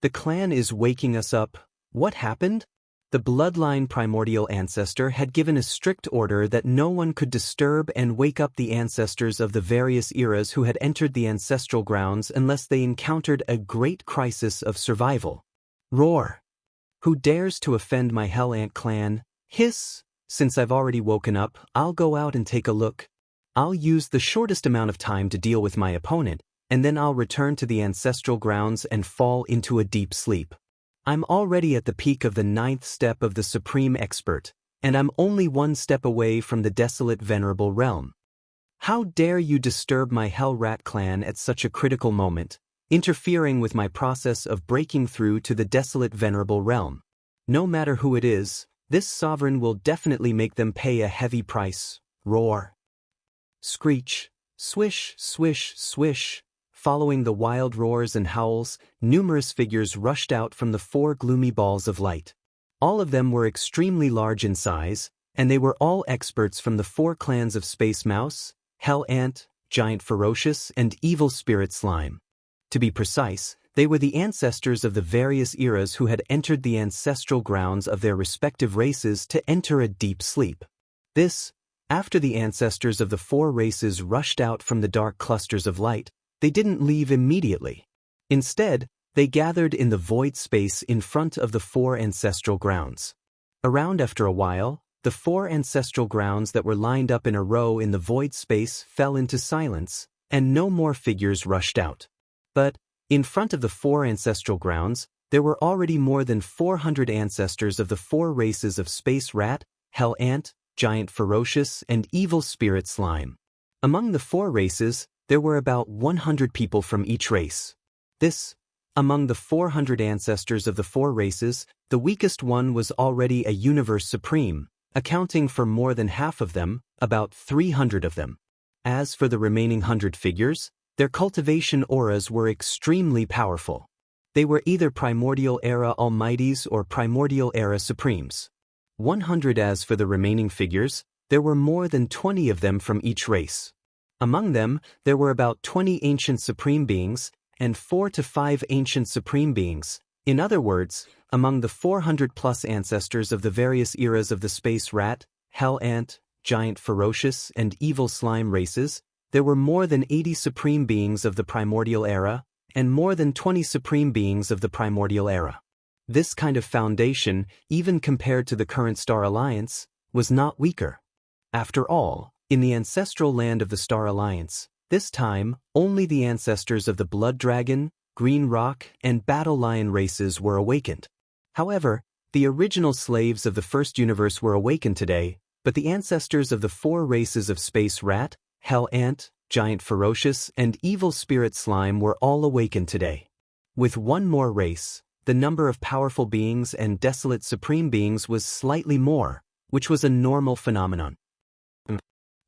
The clan is waking us up. What happened? The bloodline primordial ancestor had given a strict order that no one could disturb and wake up the ancestors of the various eras who had entered the ancestral grounds unless they encountered a great crisis of survival. Roar! Who dares to offend my Hell Ant clan? Hiss! Since I've already woken up, I'll go out and take a look. I'll use the shortest amount of time to deal with my opponent, and then I'll return to the ancestral grounds and fall into a deep sleep. I'm already at the peak of the 9th step of the Supreme Expert, and I'm only one step away from the desolate venerable realm. How dare you disturb my Hell Rat clan at such a critical moment, interfering with my process of breaking through to the desolate venerable realm. No matter who it is, this sovereign will definitely make them pay a heavy price. Roar. Screech. Swish, swish, swish. Following the wild roars and howls, numerous figures rushed out from the 4 gloomy balls of light. All of them were extremely large in size, and they were all experts from the 4 clans of Space Mouse, Hell Ant, Giant Ferocious, and Evil Spirit Slime. To be precise, they were the ancestors of the various eras who had entered the ancestral grounds of their respective races to enter a deep sleep. This, after the ancestors of the 4 races rushed out from the dark clusters of light, they didn't leave immediately. Instead, they gathered in the void space in front of the 4 ancestral grounds. Around after a while, the 4 ancestral grounds that were lined up in a row in the void space fell into silence, and no more figures rushed out. But, in front of the 4 ancestral grounds, there were already more than 400 ancestors of the 4 races of Space Rat, Hell Ant, Giant Ferocious, and Evil Spirit Slime. Among the 4 races, there were about 100 people from each race. Among the 400 ancestors of the 4 races, the weakest one was already a universe supreme, accounting for more than half of them, about 300 of them. As for the remaining 100 figures, their cultivation auras were extremely powerful. They were either Primordial Era Almighties or Primordial Era Supremes. 100. As for the remaining figures, there were more than 20 of them from each race. Among them, there were about 20 ancient supreme beings, and 4 to 5 ancient supreme beings. In other words, among the 400-plus ancestors of the various eras of the Space Rat, Hell Ant, Giant Ferocious, and Evil Slime races, there were more than 80 supreme beings of the Primordial Era, and more than 20 supreme beings of the Primordial Era. This kind of foundation, even compared to the current Star Alliance, was not weaker. After all, in the ancestral land of the Star Alliance, this time, only the ancestors of the Blood Dragon, Green Rock, and Battle Lion races were awakened. However, the original slaves of the first universe were awakened today, but the ancestors of the 4 races of Space Rat, Hell Ant, Giant Ferocious, and Evil Spirit Slime were all awakened today. With one more race, the number of powerful beings and desolate supreme beings was slightly more, which was a normal phenomenon.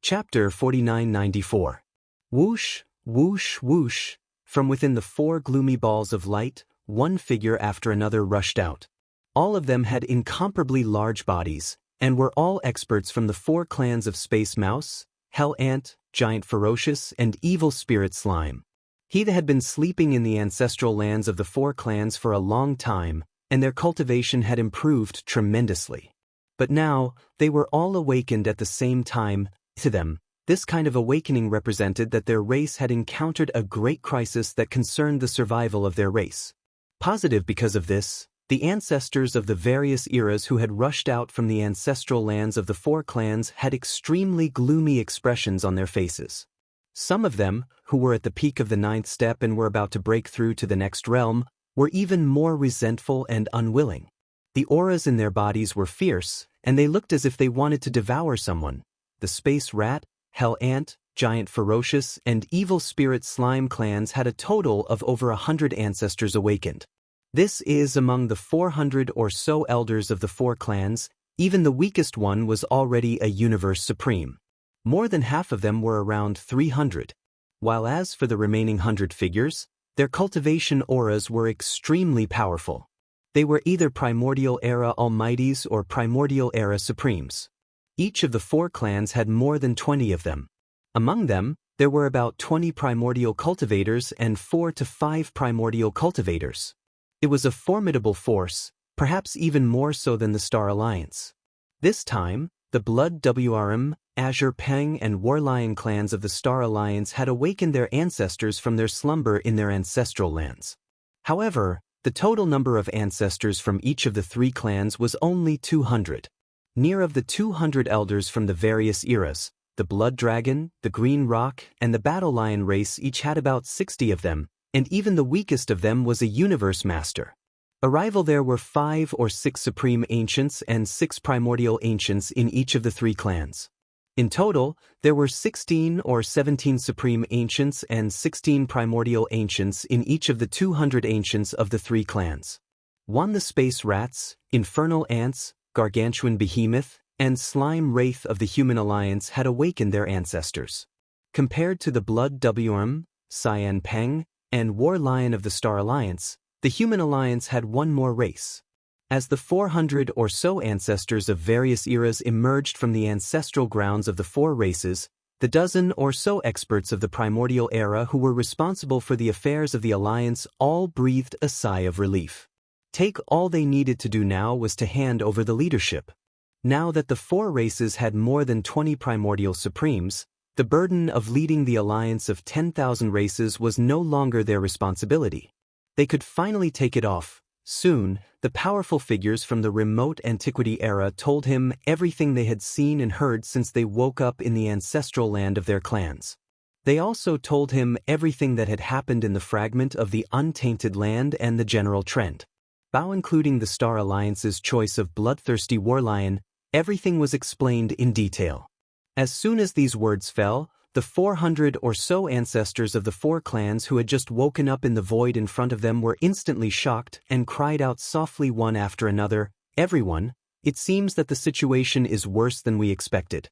Chapter 4994. Whoosh, whoosh, whoosh. From within the 4 gloomy balls of light, one figure after another rushed out. All of them had incomparably large bodies, and were all experts from the 4 clans of Space Mouse, Hell Ant, Giant Ferocious, and Evil Spirit Slime. He had been sleeping in the ancestral lands of the 4 clans for a long time, and their cultivation had improved tremendously. But now, they were all awakened at the same time. To them, this kind of awakening represented that their race had encountered a great crisis that concerned the survival of their race. Positive because of this, the ancestors of the various eras who had rushed out from the ancestral lands of the 4 clans had extremely gloomy expressions on their faces. Some of them, who were at the peak of the 9th step and were about to break through to the next realm, were even more resentful and unwilling. The auras in their bodies were fierce, and they looked as if they wanted to devour someone. The Space Rat, Hell Ant, Giant Ferocious, and Evil Spirit Slime clans had a total of over 100 ancestors awakened. This is among the 400 or so elders of the 4 clans. Even the weakest one was already a universe supreme. More than half of them were around 300. While as for the remaining 100 figures, their cultivation auras were extremely powerful. They were either Primordial Era Almighties or Primordial Era Supremes. Each of the 4 clans had more than 20 of them. Among them, there were about 20 primordial cultivators and 4 to 5 primordial cultivators. It was a formidable force, perhaps even more so than the Star Alliance. This time, the Blood WRM, Azure Peng, and Warlion clans of the Star Alliance had awakened their ancestors from their slumber in their ancestral lands. However, the total number of ancestors from each of the 3 clans was only 200. Near of the 200 elders from the various eras, the Blood Dragon, the Green Rock, and the Battle Lion race each had about 60 of them, and even the weakest of them was a universe master. Arrival there were 5 or 6 supreme ancients and 6 primordial ancients in each of the 3 clans. In total, there were 16 or 17 supreme ancients and 16 primordial ancients in each of the 200 ancients of the 3 clans. 1. The space rats, infernal ants, gargantuan behemoth, and slime wraith of the human alliance had awakened their ancestors. Compared to the blood Wm, Cyan Peng, and war lion of the Star Alliance, the human alliance had one more race. As the 400 or so ancestors of various eras emerged from the ancestral grounds of the 4 races, the dozen or so experts of the primordial era who were responsible for the affairs of the alliance all breathed a sigh of relief. All they needed to do now was to hand over the leadership. Now that the 4 races had more than 20 primordial supremes, the burden of leading the alliance of 10,000 races was no longer their responsibility. They could finally take it off. Soon, the powerful figures from the remote antiquity era told him everything they had seen and heard since they woke up in the ancestral land of their clans. They also told him everything that had happened in the fragment of the untainted land and the general trend. Including the Star Alliance's choice of bloodthirsty warlion, everything was explained in detail. As soon as these words fell, the 400 or so ancestors of the 4 clans who had just woken up in the void in front of them were instantly shocked and cried out softly one after another, "Everyone, it seems that the situation is worse than we expected.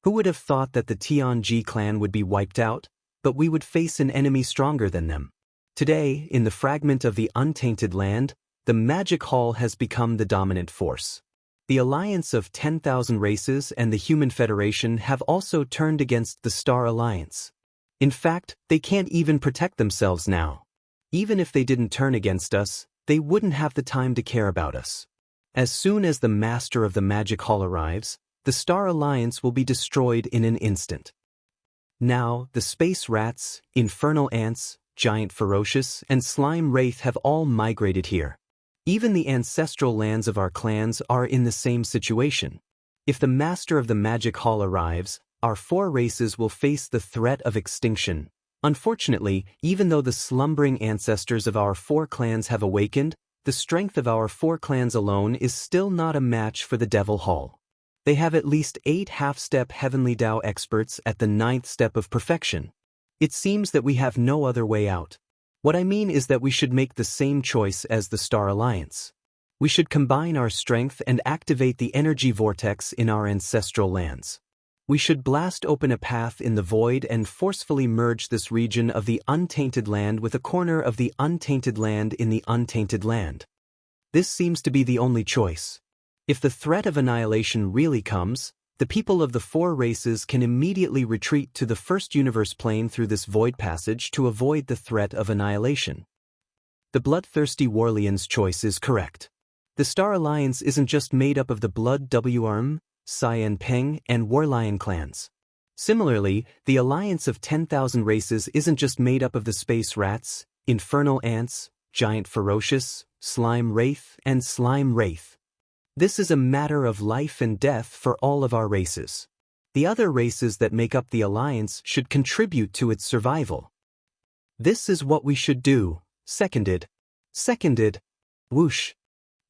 Who would have thought that the Tianji clan would be wiped out, but we would face an enemy stronger than them? Today, in the fragment of the untainted land, the magic hall has become the dominant force. The alliance of 10,000 races and the Human Federation have also turned against the Star Alliance. In fact, they can't even protect themselves now. Even if they didn't turn against us, they wouldn't have the time to care about us. As soon as the master of the magic hall arrives, the Star Alliance will be destroyed in an instant." Now, the space rats, infernal ants, giant ferocious, and slime wraith have all migrated here. Even the ancestral lands of our clans are in the same situation. If the master of the magic hall arrives, our 4 races will face the threat of extinction. Unfortunately, even though the slumbering ancestors of our 4 clans have awakened, the strength of our 4 clans alone is still not a match for the Devil Hall. They have at least 8 half-step Heavenly Dao experts at the 9th step of perfection. It seems that we have no other way out. What I mean is that we should make the same choice as the Star Alliance. We should combine our strength and activate the energy vortex in our ancestral lands. We should blast open a path in the void and forcefully merge this region of the untainted land with a corner of the untainted land in the untainted land. This seems to be the only choice. If the threat of annihilation really comes, the people of the 4 races can immediately retreat to the first universe plane through this void passage to avoid the threat of annihilation. The bloodthirsty warlion's choice is correct. The Star Alliance isn't just made up of the blood Wm, Cyan Peng, and warlion clans. Similarly, the alliance of 10,000 races isn't just made up of the space rats, infernal ants, giant ferocious, slime wraith, and slime wraith. This is a matter of life and death for all of our races. The other races that make up the alliance should contribute to its survival. This is what we should do. Seconded. Seconded. Whoosh.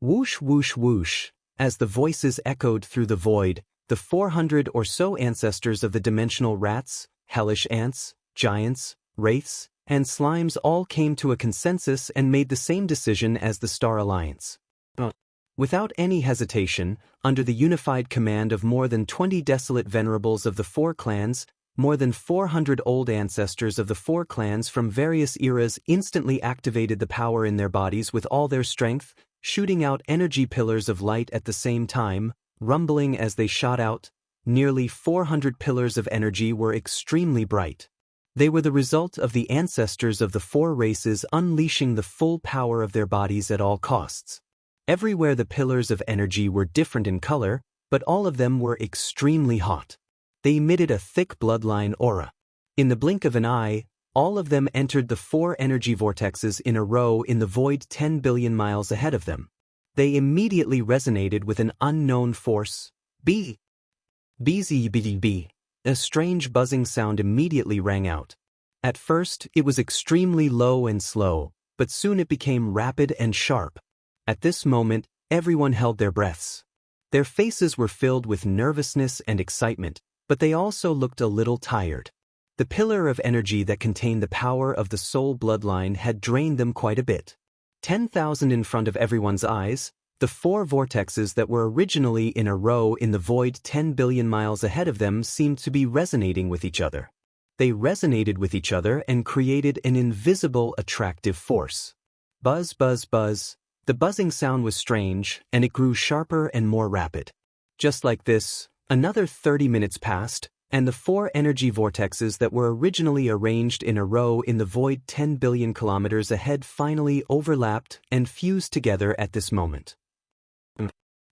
Whoosh whoosh whoosh. As the voices echoed through the void, the 400 or so ancestors of the dimensional rats, hellish ants, giants, wraiths, and slimes all came to a consensus and made the same decision as the Star Alliance. Without any hesitation, under the unified command of more than 20 desolate venerables of the 4 clans, more than 400 old ancestors of the 4 clans from various eras instantly activated the power in their bodies with all their strength, shooting out energy pillars of light at the same time, rumbling as they shot out. Nearly 400 pillars of energy were extremely bright. They were the result of the ancestors of the 4 races unleashing the full power of their bodies at all costs. Everywhere the pillars of energy were different in color, but all of them were extremely hot. They emitted a thick bloodline aura. In the blink of an eye, all of them entered the 4 energy vortexes in a row in the void 10 billion miles ahead of them. They immediately resonated with an unknown force. B. BZBDB. A strange buzzing sound immediately rang out. At first, it was extremely low and slow, but soon it became rapid and sharp. At this moment, everyone held their breaths. Their faces were filled with nervousness and excitement, but they also looked a little tired. The pillar of energy that contained the power of the soul bloodline had drained them quite a bit. 10,000 in front of everyone's eyes, the four vortexes that were originally in a row in the void 10 billion miles ahead of them seemed to be resonating with each other. They resonated with each other and created an invisible attractive force. Buzz, buzz, buzz. The buzzing sound was strange, and it grew sharper and more rapid. Just like this, another 30 minutes passed, and the four energy vortexes that were originally arranged in a row in the void 10 billion kilometers ahead finally overlapped and fused together at this moment.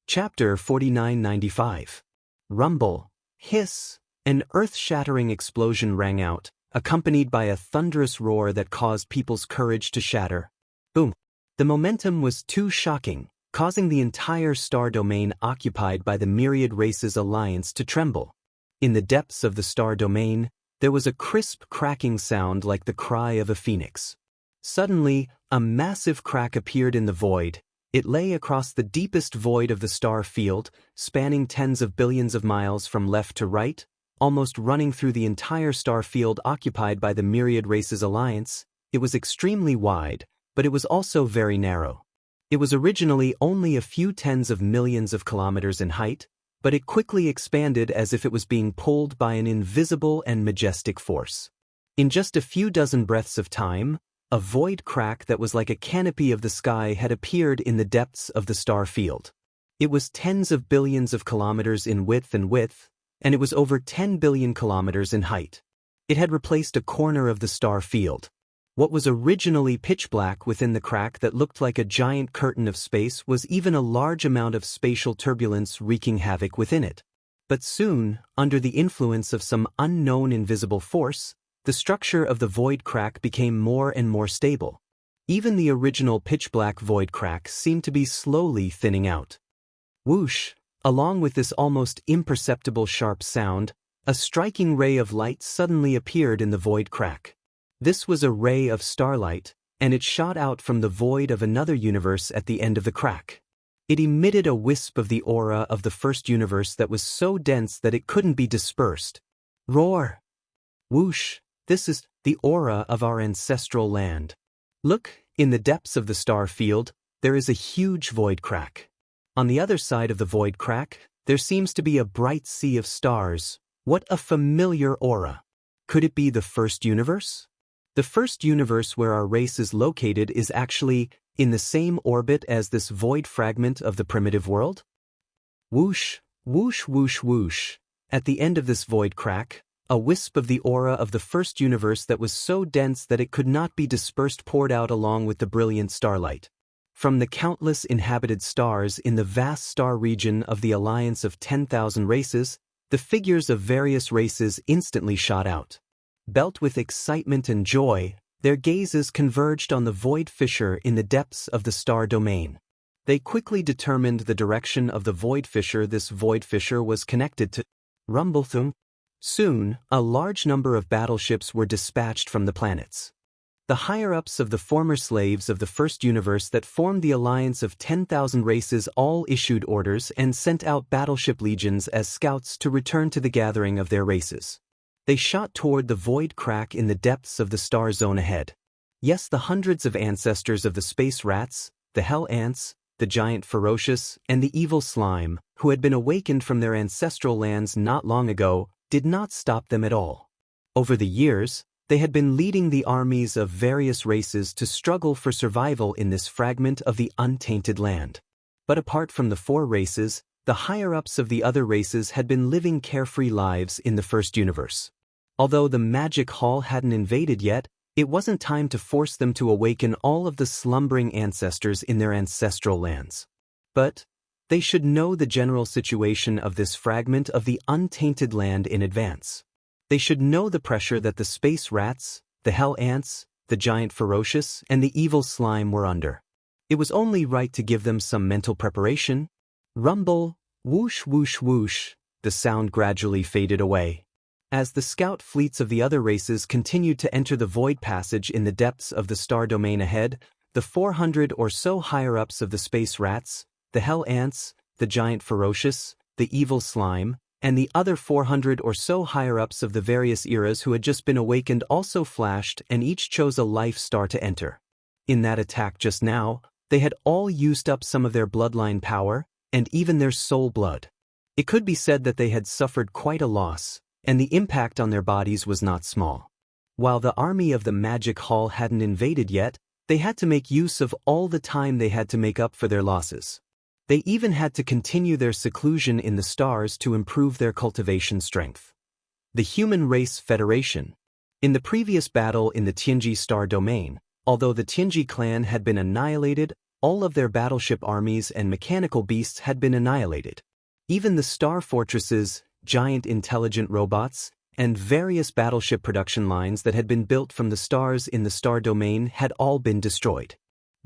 Chapter 4995. Rumble, hiss, an earth-shattering explosion rang out, accompanied by a thunderous roar that caused people's courage to shatter. Boom. The momentum was too shocking, causing the entire star domain occupied by the Myriad Races Alliance to tremble. In the depths of the star domain, there was a crisp cracking sound like the cry of a phoenix. Suddenly, a massive crack appeared in the void. It lay across the deepest void of the star field, spanning tens of billions of miles from left to right, almost running through the entire star field occupied by the Myriad Races Alliance. It was extremely wide, but it was also very narrow. It was originally only a few tens of millions of kilometers in height, but it quickly expanded as if it was being pulled by an invisible and majestic force. In just a few dozen breaths of time, a void crack that was like a canopy of the sky had appeared in the depths of the star field. It was tens of billions of kilometers in width, and it was over 10 billion kilometers in height. It had replaced a corner of the star field. What was originally pitch black within the crack that looked like a giant curtain of space was even a large amount of spatial turbulence wreaking havoc within it. But soon, under the influence of some unknown invisible force, the structure of the void crack became more and more stable. Even the original pitch-black void crack seemed to be slowly thinning out. Whoosh! Along with this almost imperceptible sharp sound, a striking ray of light suddenly appeared in the void crack. This was a ray of starlight, and it shot out from the void of another universe at the end of the crack. It emitted a wisp of the aura of the first universe that was so dense that it couldn't be dispersed. Roar! Whoosh! This is the aura of our ancestral land. Look, in the depths of the star field, there is a huge void crack. On the other side of the void crack, there seems to be a bright sea of stars. What a familiar aura! Could it be the first universe? The first universe where our race is located is actually in the same orbit as this void fragment of the primitive world? Whoosh, whoosh, whoosh, whoosh. At the end of this void crack, a wisp of the aura of the first universe that was so dense that it could not be dispersed poured out along with the brilliant starlight. From the countless inhabited stars in the vast star region of the alliance of 10,000 races, the figures of various races instantly shot out. Belt with excitement and joy, their gazes converged on the void fissure in the depths of the star domain. They quickly determined the direction of the void fissure this void fissure was connected to. Rumblethum. Soon, a large number of battleships were dispatched from the planets. The higher-ups of the former slaves of the first universe that formed the alliance of 10,000 races all issued orders and sent out battleship legions as scouts to return to the gathering of their races. They shot toward the void crack in the depths of the star zone ahead. Yes, the hundreds of ancestors of the space rats, the hell ants, the giant ferocious, and the evil slime, who had been awakened from their ancestral lands not long ago, did not stop them at all. Over the years, they had been leading the armies of various races to struggle for survival in this fragment of the untainted land. But apart from the four races, the higher-ups of the other races had been living carefree lives in the first universe. Although the magic hall hadn't invaded yet, it wasn't time to force them to awaken all of the slumbering ancestors in their ancestral lands. But they should know the general situation of this fragment of the untainted land in advance. They should know the pressure that the space rats, the hell ants, the giant ferocious, and the evil slime were under. It was only right to give them some mental preparation. Rumble, whoosh, whoosh, whoosh, the sound gradually faded away. As the scout fleets of the other races continued to enter the void passage in the depths of the star domain ahead, the 400 or so higher-ups of the space rats, the hell ants, the giant ferocious, the evil slime, and the other 400 or so higher-ups of the various eras who had just been awakened also flashed and each chose a life star to enter. In that attack just now, they had all used up some of their bloodline power, and even their soul blood. It could be said that they had suffered quite a loss, and the impact on their bodies was not small. While the army of the Magic Hall hadn't invaded yet, they had to make use of all the time they had to make up for their losses. They even had to continue their seclusion in the stars to improve their cultivation strength. The Human Race Federation. In the previous battle in the Tianji star domain, although the Tianji clan had been annihilated, all of their battleship armies and mechanical beasts had been annihilated. Even the star fortresses, giant intelligent robots, and various battleship production lines that had been built from the stars in the star domain had all been destroyed.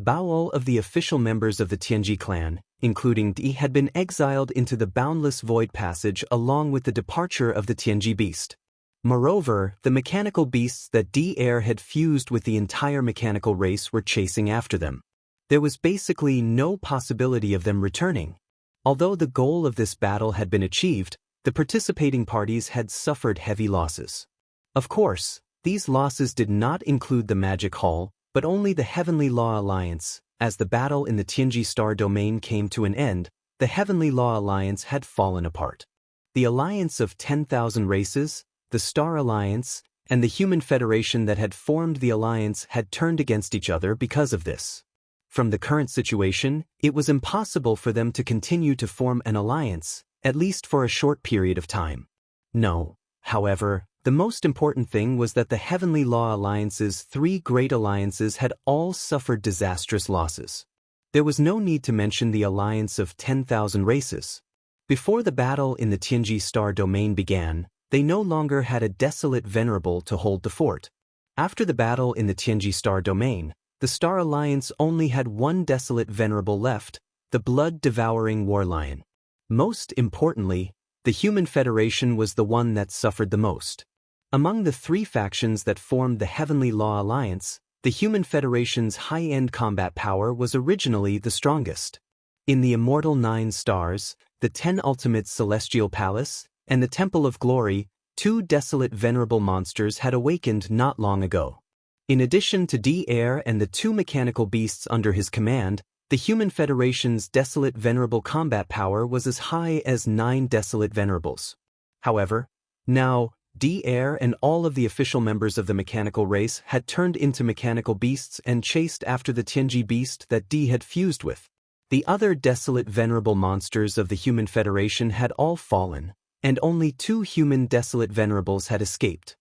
All of the official members of the Tianji clan, including Di, had been exiled into the boundless void passage along with the departure of the Tianji beast. Moreover, the mechanical beasts that Di had fused with the entire mechanical race were chasing after them. There was basically no possibility of them returning. Although the goal of this battle had been achieved, the participating parties had suffered heavy losses. Of course, these losses did not include the Magic Hall, but only the Heavenly Law Alliance. As the battle in the Tianji star domain came to an end, the Heavenly Law Alliance had fallen apart. The alliance of 10,000 races, the Star Alliance, and the Human Federation that had formed the alliance had turned against each other because of this. From the current situation, it was impossible for them to continue to form an alliance, at least for a short period of time. No, however, the most important thing was that the Heavenly Law Alliance's 3 great alliances had all suffered disastrous losses. There was no need to mention the alliance of 10,000 races. Before the battle in the Tianji star domain began, they no longer had a desolate venerable to hold the fort. After the battle in the Tianji star domain, the Star Alliance only had one desolate venerable left, the blood-devouring war lion. Most importantly, the Human Federation was the one that suffered the most. Among the 3 factions that formed the Heavenly Law Alliance, the Human Federation's high-end combat power was originally the strongest. In the Immortal 9 stars, the 10 Ultimate Celestial Palace, and the Temple of Glory, 2 desolate venerable monsters had awakened not long ago. In addition to Di and the 2 mechanical beasts under his command, the Human Federation's desolate venerable combat power was as high as 9 desolate venerables. However, now, Di and all of the official members of the mechanical race had turned into mechanical beasts and chased after the Tianji beast that Di had fused with. The other desolate venerable monsters of the Human Federation had all fallen, and only 2 human desolate venerables had escaped.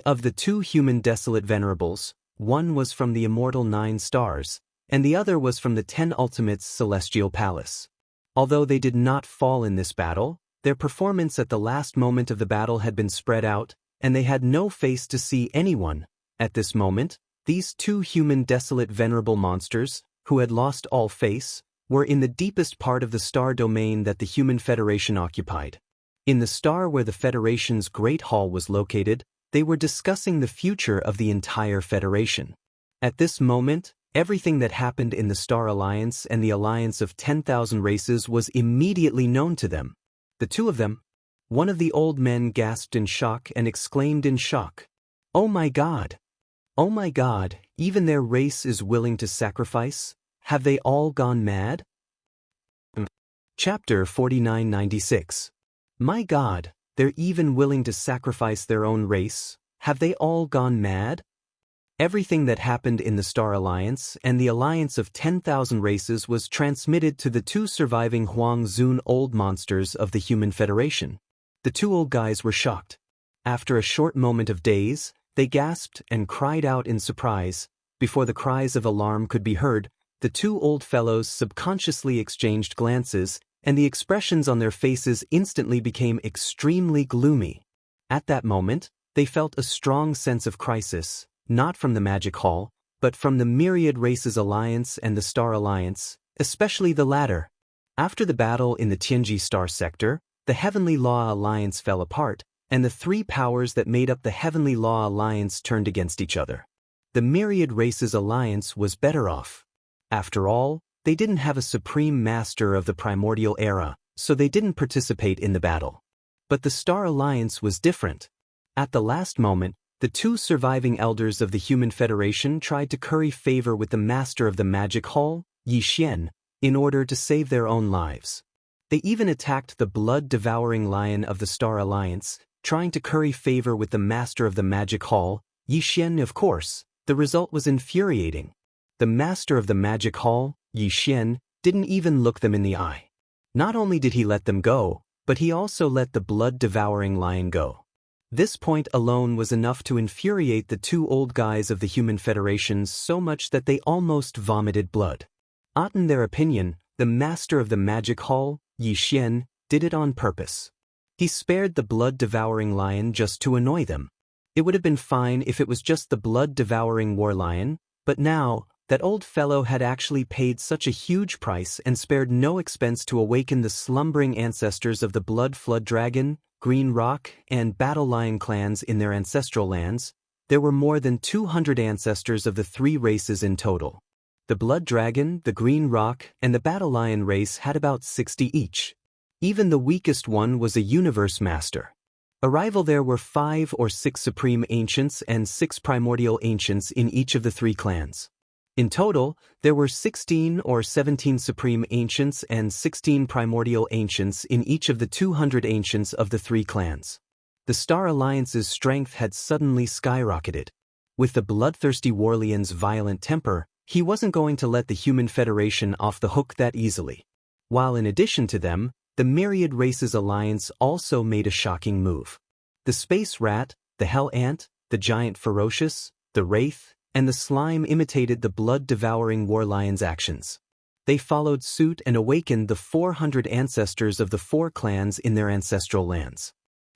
Of the 2 human desolate venerables, one was from the Immortal 9 stars, and the other was from the 10 Ultimates Celestial Palace. Although they did not fall in this battle, their performance at the last moment of the battle had been spread out, and they had no face to see anyone. At this moment, these 2 human desolate venerable monsters, who had lost all face, were in the deepest part of the star domain that the Human Federation occupied. In the star where the Federation's Great Hall was located, they were discussing the future of the entire Federation. At this moment, everything that happened in the Star Alliance and the alliance of 10,000 races was immediately known to them. The 2 of them. One of the old men gasped in shock and exclaimed in shock, "Oh my God! Oh my God, even their race is willing to sacrifice? Have they all gone mad?" Chapter 4996. My God, they're even willing to sacrifice their own race? Have they all gone mad? Everything that happened in the Star Alliance and the alliance of 10,000 races was transmitted to the 2 surviving Huang Zun old monsters of the Human Federation. The 2 old guys were shocked. After a short moment of daze, they gasped and cried out in surprise. Before the cries of alarm could be heard, the 2 old fellows subconsciously exchanged glances, and the expressions on their faces instantly became extremely gloomy. At that moment, they felt a strong sense of crisis, not from the Magic Hall, but from the Myriad Races Alliance and the Star Alliance, especially the latter. After the battle in the Tianji Star Sector, the Heavenly Law Alliance fell apart, and the 3 powers that made up the Heavenly Law Alliance turned against each other. the Myriad Races Alliance was better off. After all, they didn't have a supreme master of the primordial era, so they didn't participate in the battle. But the Star Alliance was different. At the last moment, the two surviving elders of the Human Federation tried to curry favor with the master of the Magic Hall, Yi Xian, in order to save their own lives. They even attacked the blood-devouring lion of the Star Alliance, trying to curry favor with the master of the Magic Hall, Yi Xian. Of course, the result was infuriating. The master of the Magic Hall, Yi Xian, didn't even look them in the eye. Not only did he let them go, but he also let the blood-devouring lion go. This point alone was enough to infuriate the two old guys of the Human Federation so much that they almost vomited blood. In their opinion, the master of the Magic Hall, Yi Xian, did it on purpose. He spared the blood-devouring lion just to annoy them. It would have been fine if it was just the blood-devouring war lion, but now, that old fellow had actually paid such a huge price and spared no expense to awaken the slumbering ancestors of the Blood Flood Dragon, Green Rock, and Battle Lion clans in their ancestral lands. There were more than 200 ancestors of the three races in total. The Blood Dragon, the Green Rock, and the Battle Lion race had about 60 each. Even the weakest one was a Universe Master. Arrival there were 5 or 6 Supreme Ancients and 6 Primordial Ancients in each of the 3 clans. In total, there were 16 or 17 Supreme Ancients and 16 Primordial Ancients in each of the 200 Ancients of the 3 clans. The Star Alliance's strength had suddenly skyrocketed. With the bloodthirsty Warlion's violent temper, he wasn't going to let the Human Federation off the hook that easily. While in addition to them, the Myriad Races Alliance also made a shocking move. The Space Rat, the Hell Ant, the Giant Ferocious, the Wraith, and the Slime imitated the blood-devouring War Lion's actions. They followed suit and awakened the 400 ancestors of the 4 clans in their ancestral lands.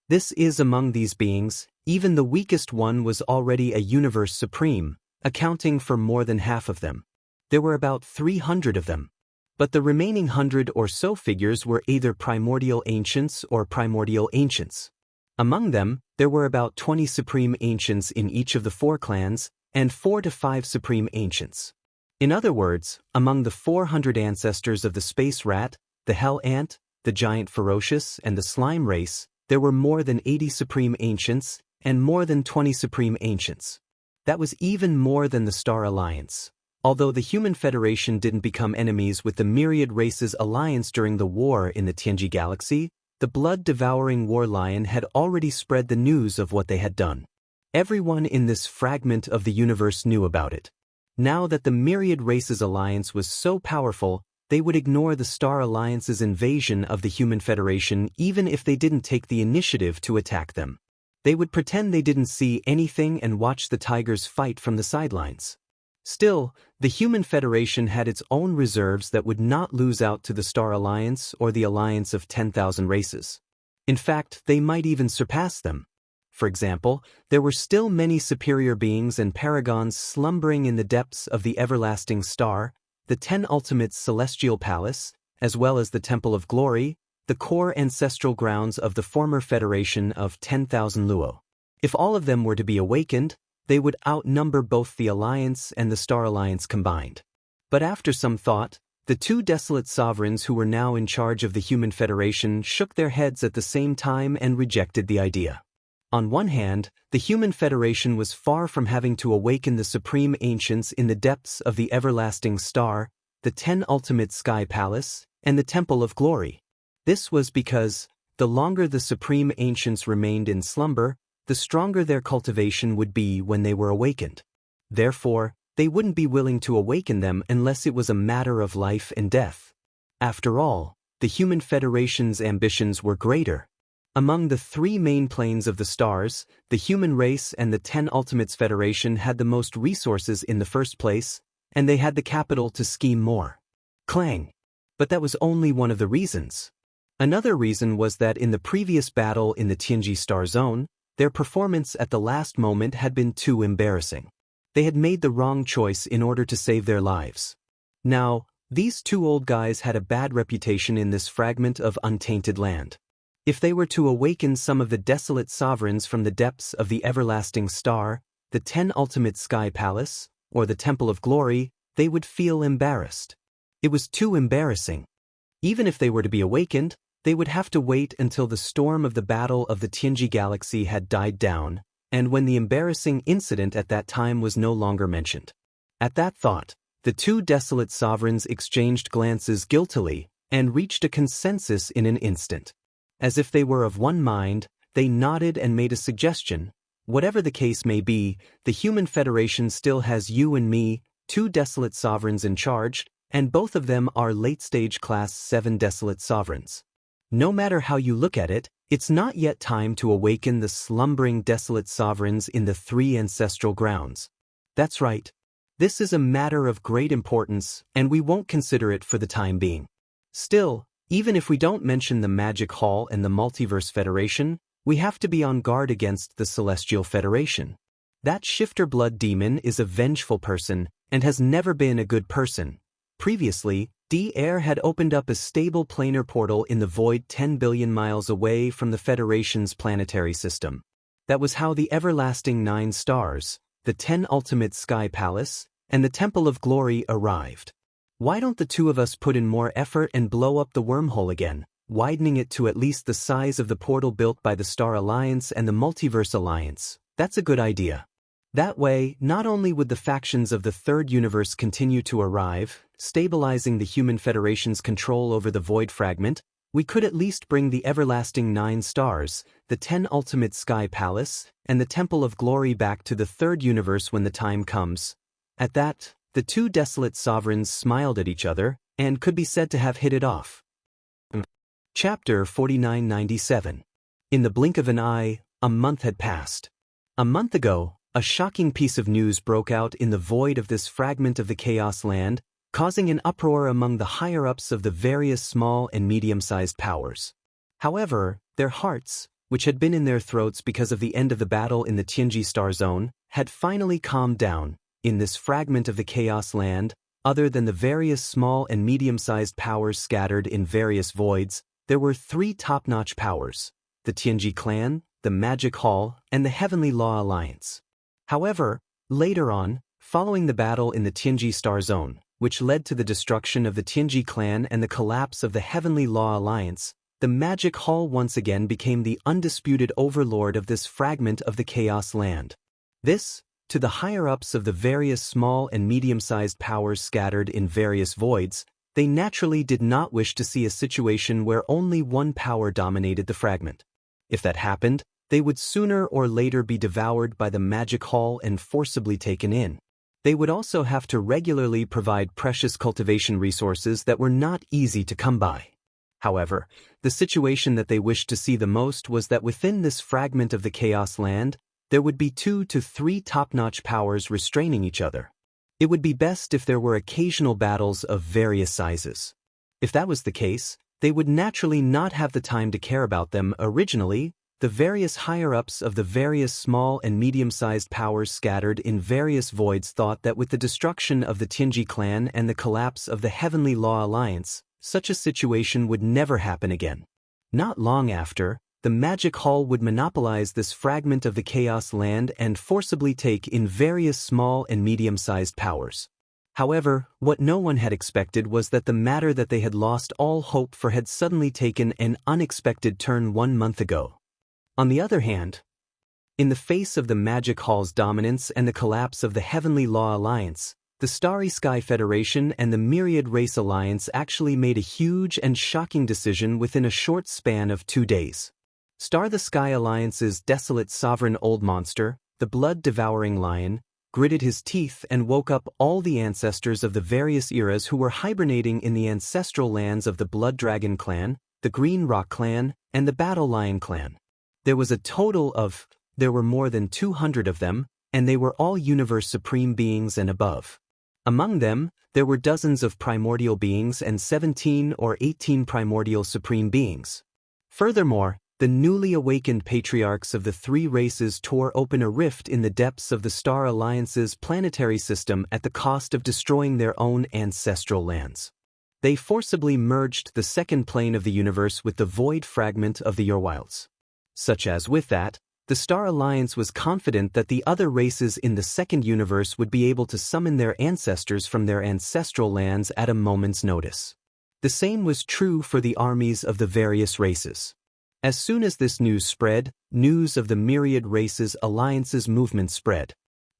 This is among these beings, even the weakest one was already a Universe Supreme, accounting for more than half of them. There were about 300 of them. But the remaining 100 or so figures were either Primordial Ancients or Primordial Ancients. Among them, there were about 20 Supreme Ancients in each of the 4 clans, and 4 to 5 Supreme Ancients. In other words, among the 400 ancestors of the Space Rat, the Hell Ant, the Giant Ferocious, and the Slime race, there were more than 80 Supreme Ancients, and more than 20 Supreme Ancients. That was even more than the Star Alliance. Although the Human Federation didn't become enemies with the Myriad Races Alliance during the war in the Tianji Galaxy, the blood-devouring War Lion had already spread the news of what they had done. Everyone in this fragment of the universe knew about it. Now that the Myriad Races Alliance was so powerful, they would ignore the Star Alliance's invasion of the Human Federation even if they didn't take the initiative to attack them. They would pretend they didn't see anything and watch the tigers fight from the sidelines. Still, the Human Federation had its own reserves that would not lose out to the Star Alliance or the Alliance of 10,000 races. In fact, they might even surpass them. For example, there were still many superior beings and paragons slumbering in the depths of the everlasting star, the 10 Ultimates Celestial Palace, as well as the Temple of Glory, the core ancestral grounds of the former Federation of 10,000 Luo. If all of them were to be awakened, they would outnumber both the Alliance and the Star Alliance combined. But after some thought, the 2 desolate sovereigns who were now in charge of the Human Federation shook their heads at the same time and rejected the idea. On one hand, the Human Federation was far from having to awaken the Supreme Ancients in the depths of the Everlasting Star, the 10 Ultimate Sky Palace, and the Temple of Glory. This was because, the longer the Supreme Ancients remained in slumber, the stronger their cultivation would be when they were awakened. Therefore, they wouldn't be willing to awaken them unless it was a matter of life and death. After all, the Human Federation's ambitions were greater. Among the 3 main planes of the stars, the human race and the 10 Ultimates Federation had the most resources in the first place, and they had the capital to scheme more. Clang! But that was only one of the reasons. Another reason was that in the previous battle in the Tianji Star Zone, their performance at the last moment had been too embarrassing. They had made the wrong choice in order to save their lives. Now, these 2 old guys had a bad reputation in this fragment of untainted land. If they were to awaken some of the desolate sovereigns from the depths of the everlasting star, the 10 ultimate sky palace, or the Temple of Glory, they would feel embarrassed. It was too embarrassing. Even if they were to be awakened, they would have to wait until the storm of the Battle of the Tianji Galaxy had died down, and when the embarrassing incident at that time was no longer mentioned. At that thought, the two desolate sovereigns exchanged glances guiltily and reached a consensus in an instant. As if they were of one mind, they nodded and made a suggestion. Whatever the case may be, the Human Federation still has you and me, two desolate sovereigns in charge, and both of them are late-stage Class 7 desolate sovereigns. No matter how you look at it, it's not yet time to awaken the slumbering desolate sovereigns in the three ancestral grounds. That's right. This is a matter of great importance, and we won't consider it for the time being. Still, even if we don't mention the Magic Hall and the Multiverse Federation, we have to be on guard against the Celestial Federation. That shifter blood demon is a vengeful person and has never been a good person. Previously, D-Air had opened up a stable planar portal in the void 10 billion miles away from the Federation's planetary system. That was how the everlasting 9 stars, the 10 ultimate sky palace, and the Temple of Glory arrived. Why don't the two of us put in more effort and blow up the wormhole again, widening it to at least the size of the portal built by the Star Alliance and the Multiverse Alliance? That's a good idea. That way, not only would the factions of the Third Universe continue to arrive, stabilizing the Human Federation's control over the Void Fragment, we could at least bring the everlasting 9 stars, the 10 ultimate sky palace, and the Temple of Glory back to the Third Universe when the time comes. At that, the two desolate sovereigns smiled at each other, and could be said to have hit it off. Chapter 4997. In the blink of an eye, a month had passed. A month ago, a shocking piece of news broke out in the void of this fragment of the Chaos Land, causing an uproar among the higher-ups of the various small and medium-sized powers. However, their hearts, which had been in their throats because of the end of the battle in the Tianji Star Zone, had finally calmed down. In this fragment of the Chaos Land, other than the various small and medium-sized powers scattered in various voids, there were 3 top-notch powers: the Tianji Clan, the Magic Hall, and the Heavenly Law Alliance. However, later on, following the battle in the Tianji Star Zone, which led to the destruction of the Tianji Clan and the collapse of the Heavenly Law Alliance, the Magic Hall once again became the undisputed overlord of this fragment of the Chaos Land. This, to the higher-ups of the various small and medium-sized powers scattered in various voids, they naturally did not wish to see a situation where only one power dominated the fragment. If that happened, they would sooner or later be devoured by the Magic Hall and forcibly taken in. They would also have to regularly provide precious cultivation resources that were not easy to come by. However, the situation that they wished to see the most was that within this fragment of the Chaos Land, there would be 2 to 3 top-notch powers restraining each other. It would be best if there were occasional battles of various sizes. If that was the case, they would naturally not have the time to care about them. Originally, the various higher-ups of the various small and medium-sized powers scattered in various voids thought that with the destruction of the Tianji Clan and the collapse of the Heavenly Law Alliance, such a situation would never happen again. Not long after, the Magic Hall would monopolize this fragment of the Chaos Land and forcibly take in various small and medium-sized powers. However, what no one had expected was that the matter that they had lost all hope for had suddenly taken an unexpected turn 1 month ago. On the other hand, in the face of the Magic Hall's dominance and the collapse of the Heavenly Law Alliance, the Starry Sky Federation and the Myriad Race Alliance actually made a huge and shocking decision within a short span of 2 days. Star the Sky Alliance's desolate sovereign old monster, the blood-devouring lion, gritted his teeth and woke up all the ancestors of the various eras who were hibernating in the ancestral lands of the Blood Dragon Clan, the Green Rock Clan, and the Battle Lion Clan. There were more than 200 of them, and they were all Universe Supreme beings and above. Among them, there were dozens of primordial beings and 17 or 18 primordial supreme beings. Furthermore, the newly awakened patriarchs of the 3 races tore open a rift in the depths of the Star Alliance's planetary system at the cost of destroying their own ancestral lands. They forcibly merged the second plane of the universe with the void fragment of the Urwilds. Such as with that, The Star Alliance was confident that the other races in the second universe would be able to summon their ancestors from their ancestral lands at a moment's notice. The same was true for the armies of the various races. As soon as this news spread, news of the myriad races alliances movement spread.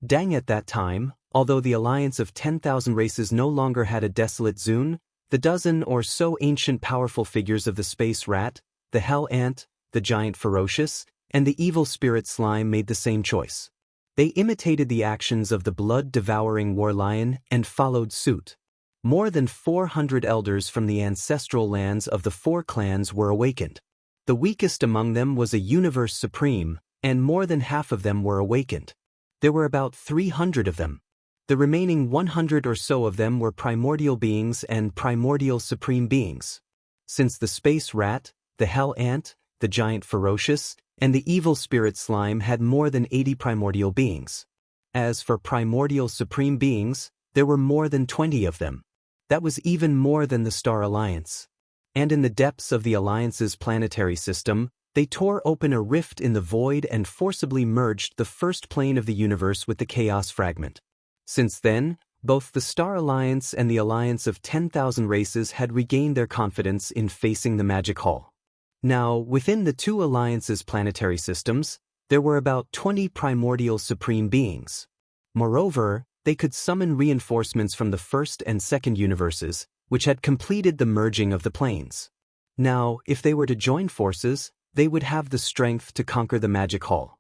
Dang, at that time, although the alliance of 10,000 races no longer had a desolate Zune, the dozen or so ancient powerful figures of the space rat, the hell ant, the giant ferocious, and the evil spirit slime made the same choice. They imitated the actions of the blood-devouring war lion and followed suit. More than 400 elders from the ancestral lands of the four clans were awakened. The weakest among them was a universe supreme, and more than half of them were awakened. There were about 300 of them. The remaining 100 or so of them were primordial beings and primordial supreme beings. Since the space rat, the hell ant, the giant ferocious, and the evil spirit slime had more than 80 primordial beings. As for primordial supreme beings, there were more than 20 of them. That was even more than the Star Alliance. And in the depths of the Alliance's planetary system, they tore open a rift in the void and forcibly merged the first plane of the universe with the Chaos Fragment. Since then, both the Star Alliance and the Alliance of 10,000 races had regained their confidence in facing the Magic Hall. Now, within the two alliances' planetary systems, there were about 20 primordial supreme beings. Moreover, they could summon reinforcements from the first and second universes, which had completed the merging of the planes. Now, if they were to join forces, they would have the strength to conquer the Magic Hall.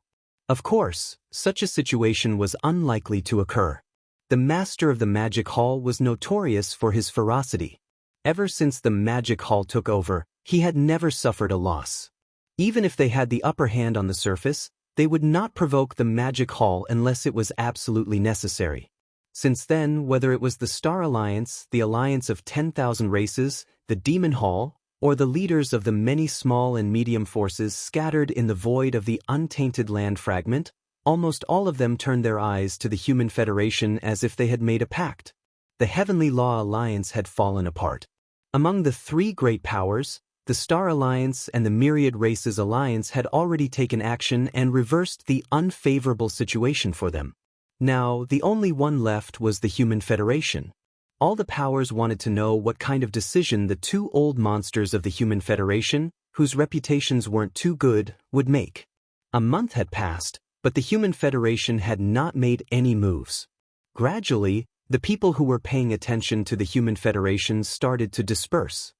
Of course, such a situation was unlikely to occur. The master of the Magic Hall was notorious for his ferocity. Ever since the Magic Hall took over, he had never suffered a loss. Even if they had the upper hand on the surface, they would not provoke the Magic Hall unless it was absolutely necessary. Since then, whether it was the Star Alliance, the Alliance of 10,000 races, the Demon Hall, or the leaders of the many small and medium forces scattered in the void of the untainted land fragment, almost all of them turned their eyes to the Human Federation as if they had made a pact. The Heavenly Law Alliance had fallen apart. Among the three great powers, the Star Alliance and the Myriad Races Alliance had already taken action and reversed the unfavorable situation for them. Now, the only one left was the Human Federation. All the powers wanted to know what kind of decision the two old monsters of the Human Federation, whose reputations weren't too good, would make. A month had passed, but the Human Federation had not made any moves. Gradually, the people who were paying attention to the Human Federation started to disperse.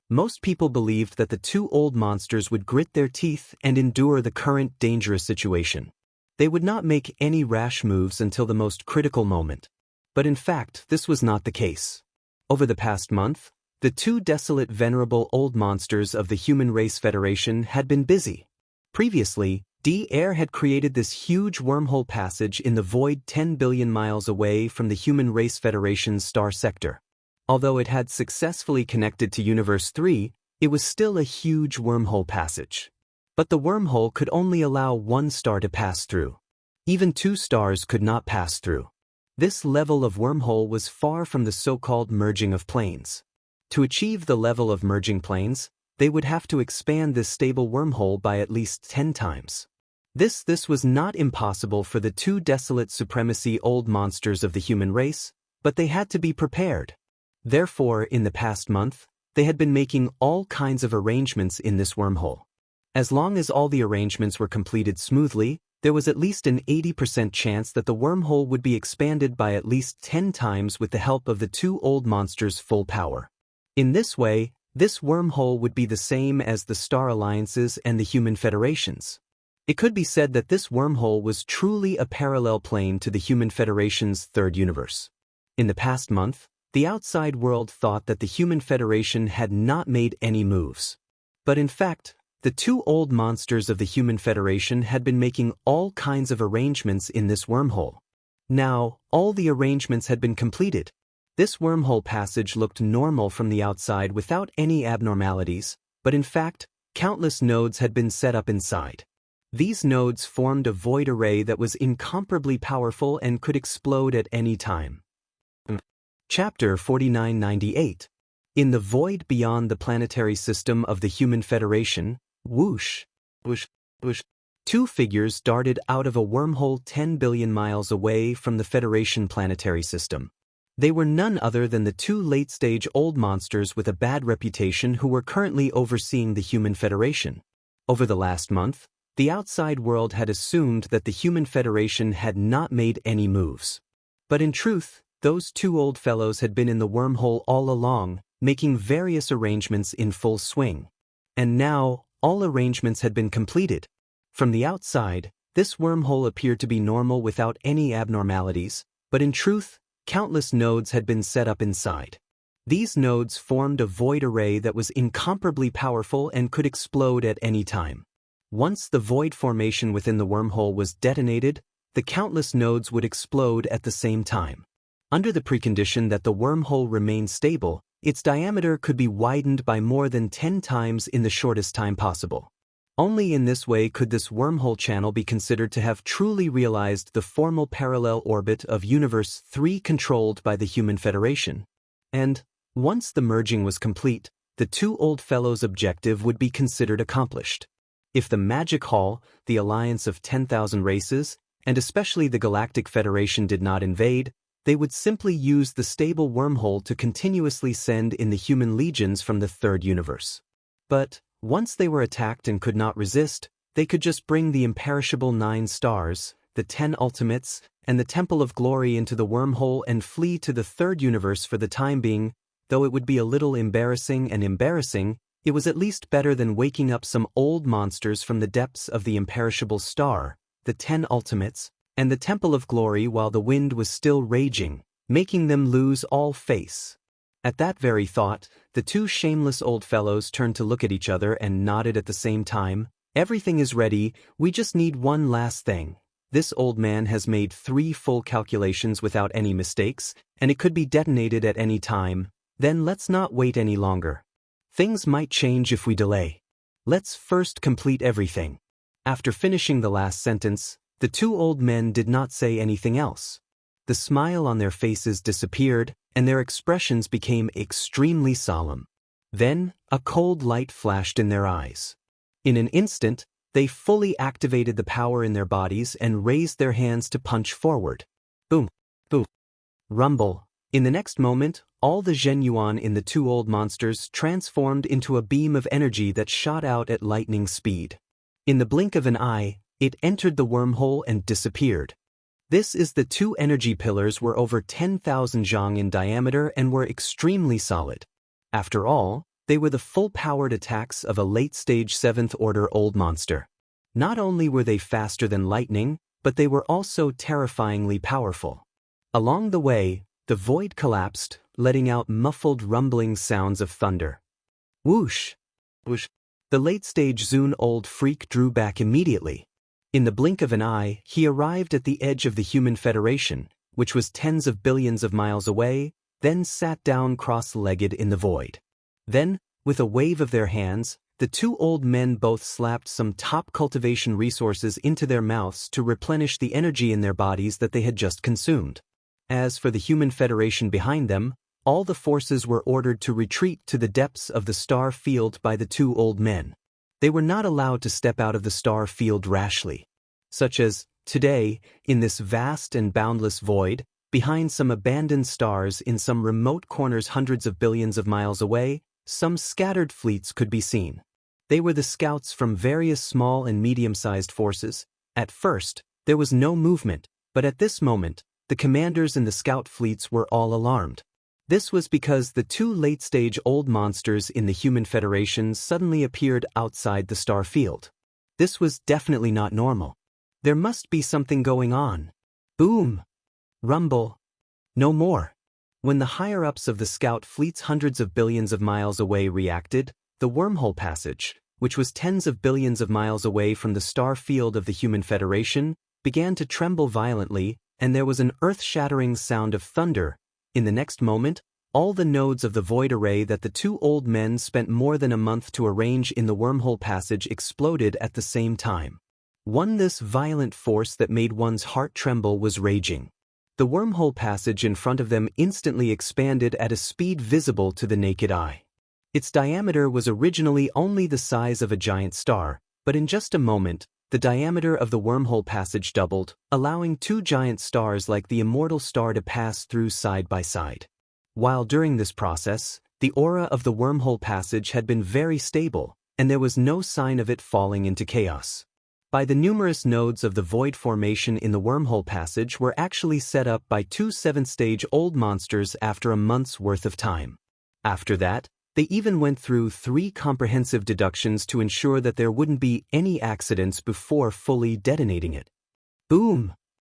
Most people believed that the two old monsters would grit their teeth and endure the current dangerous situation. They would not make any rash moves until the most critical moment. But in fact, this was not the case. Over the past month, the two desolate venerable old monsters of the Human Race Federation had been busy. Previously, D-Air had created this huge wormhole passage in the void 10 billion miles away from the Human Race Federation's star sector. Although it had successfully connected to Universe 3, it was still a huge wormhole passage. But the wormhole could only allow one star to pass through. Even two stars could not pass through. This level of wormhole was far from the so-called merging of planes. To achieve the level of merging planes, they would have to expand this stable wormhole by at least 10 times. This was not impossible for the two desolate supremacy old monsters of the human race, but they had to be prepared. Therefore, in the past month, they had been making all kinds of arrangements in this wormhole. As long as all the arrangements were completed smoothly, there was at least an 80% chance that the wormhole would be expanded by at least 10 times with the help of the two old monsters' full power. In this way, this wormhole would be the same as the Star Alliances and the Human Federations. It could be said that this wormhole was truly a parallel plane to the Human Federation's third universe. In the past month, the outside world thought that the Human Federation had not made any moves. But in fact, the two old monsters of the Human Federation had been making all kinds of arrangements in this wormhole. Now, all the arrangements had been completed. This wormhole passage looked normal from the outside without any abnormalities, but in fact, countless nodes had been set up inside. These nodes formed a void array that was incomparably powerful and could explode at any time. Chapter 4998. In the void beyond the planetary system of the Human Federation, whoosh, whoosh, whoosh. Two figures darted out of a wormhole 10 billion miles away from the Federation planetary system. They were none other than the two late-stage old monsters with a bad reputation who were currently overseeing the Human Federation. Over the last month, the outside world had assumed that the Human Federation had not made any moves. But in truth, those two old fellows had been in the wormhole all along, making various arrangements in full swing. And now, all arrangements had been completed. From the outside, this wormhole appeared to be normal without any abnormalities, but in truth, countless nodes had been set up inside. These nodes formed a void array that was incomparably powerful and could explode at any time. Once the void formation within the wormhole was detonated, the countless nodes would explode at the same time. Under the precondition that the wormhole remained stable, its diameter could be widened by more than 10 times in the shortest time possible. Only in this way could this wormhole channel be considered to have truly realized the formal parallel orbit of Universe 3 controlled by the Human Federation. And, once the merging was complete, the two old fellows' objective would be considered accomplished. If the Magic Hall, the alliance of 10,000 races, and especially the Galactic Federation did not invade, they would simply use the stable wormhole to continuously send in the human legions from the third universe. But, once they were attacked and could not resist, they could just bring the imperishable 9 stars, the 10 ultimates, and the Temple of Glory into the wormhole and flee to the third universe for the time being. Though it would be a little embarrassing, it was at least better than waking up some old monsters from the depths of the imperishable star, the 10 ultimates, and the Temple of Glory while the wind was still raging, making them lose all face. At that very thought, the two shameless old fellows turned to look at each other and nodded at the same time. Everything is ready, we just need one last thing. This old man has made 3 full calculations without any mistakes, and it could be detonated at any time. Then let's not wait any longer. Things might change if we delay. Let's first complete everything. After finishing the last sentence, the two old men did not say anything else. The smile on their faces disappeared, and their expressions became extremely solemn. Then, a cold light flashed in their eyes. In an instant, they fully activated the power in their bodies and raised their hands to punch forward. Boom, boom, rumble. In the next moment, all the Zhenyuan in the two old monsters transformed into a beam of energy that shot out at lightning speed. In the blink of an eye, it entered the wormhole and disappeared. This is the two energy pillars were over 10,000 zhang in diameter and were extremely solid. After all, they were the full-powered attacks of a late-stage 7th-order old monster. Not only were they faster than lightning, but they were also terrifyingly powerful. Along the way, the void collapsed, letting out muffled rumbling sounds of thunder. Whoosh! Whoosh! The late-stage Zun old freak drew back immediately. In the blink of an eye, he arrived at the edge of the Human Federation, which was tens of billions of miles away, then sat down cross-legged in the void. Then, with a wave of their hands, the two old men both slapped some top cultivation resources into their mouths to replenish the energy in their bodies that they had just consumed. As for the Human Federation behind them, all the forces were ordered to retreat to the depths of the star field by the two old men. They were not allowed to step out of the star field rashly. Such as, today, in this vast and boundless void, behind some abandoned stars in some remote corners hundreds of billions of miles away, some scattered fleets could be seen. They were the scouts from various small and medium-sized forces. At first, there was no movement, but at this moment, the commanders in the scout fleets were all alarmed. This was because the two late-stage old monsters in the Human Federation suddenly appeared outside the star field. This was definitely not normal. There must be something going on. Boom! Rumble! No more. When the higher-ups of the scout fleets hundreds of billions of miles away reacted, the wormhole passage, which was tens of billions of miles away from the star field of the Human Federation, began to tremble violently, and there was an earth-shattering sound of thunder. In the next moment, all the nodes of the void array that the two old men spent more than a month to arrange in the wormhole passage exploded at the same time. This violent force that made one's heart tremble was raging. The wormhole passage in front of them instantly expanded at a speed visible to the naked eye. Its diameter was originally only the size of a giant star, but in just a moment, the diameter of the wormhole passage doubled, allowing two giant stars like the Immortal star to pass through side by side. While during this process, the aura of the wormhole passage had been very stable, and there was no sign of it falling into chaos. By the numerous nodes of the void formation in the wormhole passage were actually set up by two 7th-stage old monsters after a month's worth of time. After that, they even went through 3 comprehensive deductions to ensure that there wouldn't be any accidents before fully detonating it. Boom!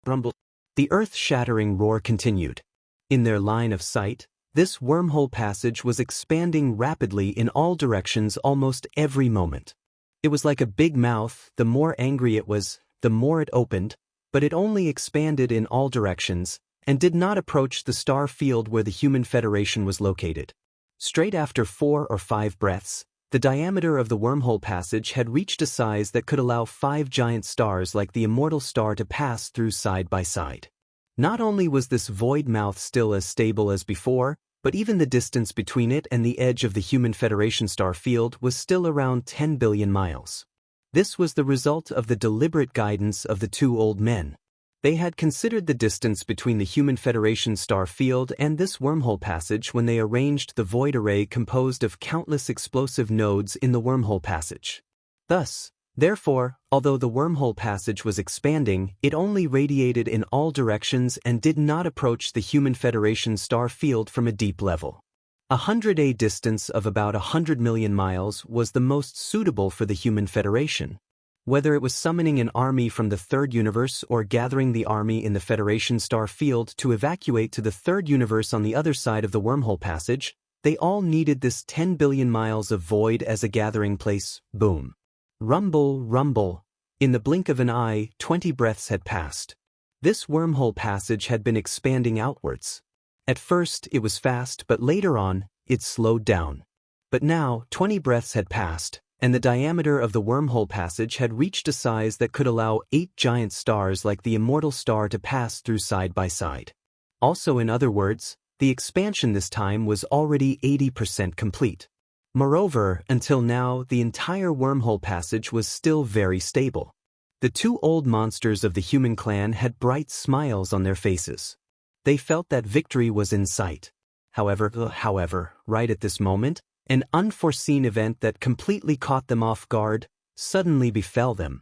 Rumble. The earth-shattering roar continued. In their line of sight, this wormhole passage was expanding rapidly in all directions almost every moment. It was like a big mouth. The more angry it was, the more it opened, but it only expanded in all directions and did not approach the star field where the Human Federation was located. Straight after 4 or 5 breaths, the diameter of the wormhole passage had reached a size that could allow 5 giant stars like the Immortal star to pass through side by side. Not only was this void mouth still as stable as before, but even the distance between it and the edge of the Human Federation star field was still around 10 billion miles. This was the result of the deliberate guidance of the 2 old men. They had considered the distance between the Human Federation star field and this wormhole passage when they arranged the void array composed of countless explosive nodes in the wormhole passage. Thus, therefore, although the wormhole passage was expanding, it only radiated in all directions and did not approach the Human Federation star field from a deep level. 100 distance of about 100 million miles was the most suitable for the Human Federation. Whether it was summoning an army from the 3rd universe or gathering the army in the Federation star field to evacuate to the 3rd universe on the other side of the wormhole passage, they all needed this 10 billion miles of void as a gathering place. Boom. Rumble, rumble. In the blink of an eye, 20 breaths had passed. This wormhole passage had been expanding outwards. At first, it was fast, but later on, it slowed down. But now, 20 breaths had passed, and the diameter of the wormhole passage had reached a size that could allow 8 giant stars like the Immortal star to pass through side by side. Also, in other words, the expansion this time was already 80% complete. Moreover, until now, the entire wormhole passage was still very stable. The 2 old monsters of the human clan had bright smiles on their faces. They felt that victory was in sight. However, right at this moment, an unforeseen event that completely caught them off guard suddenly befell them.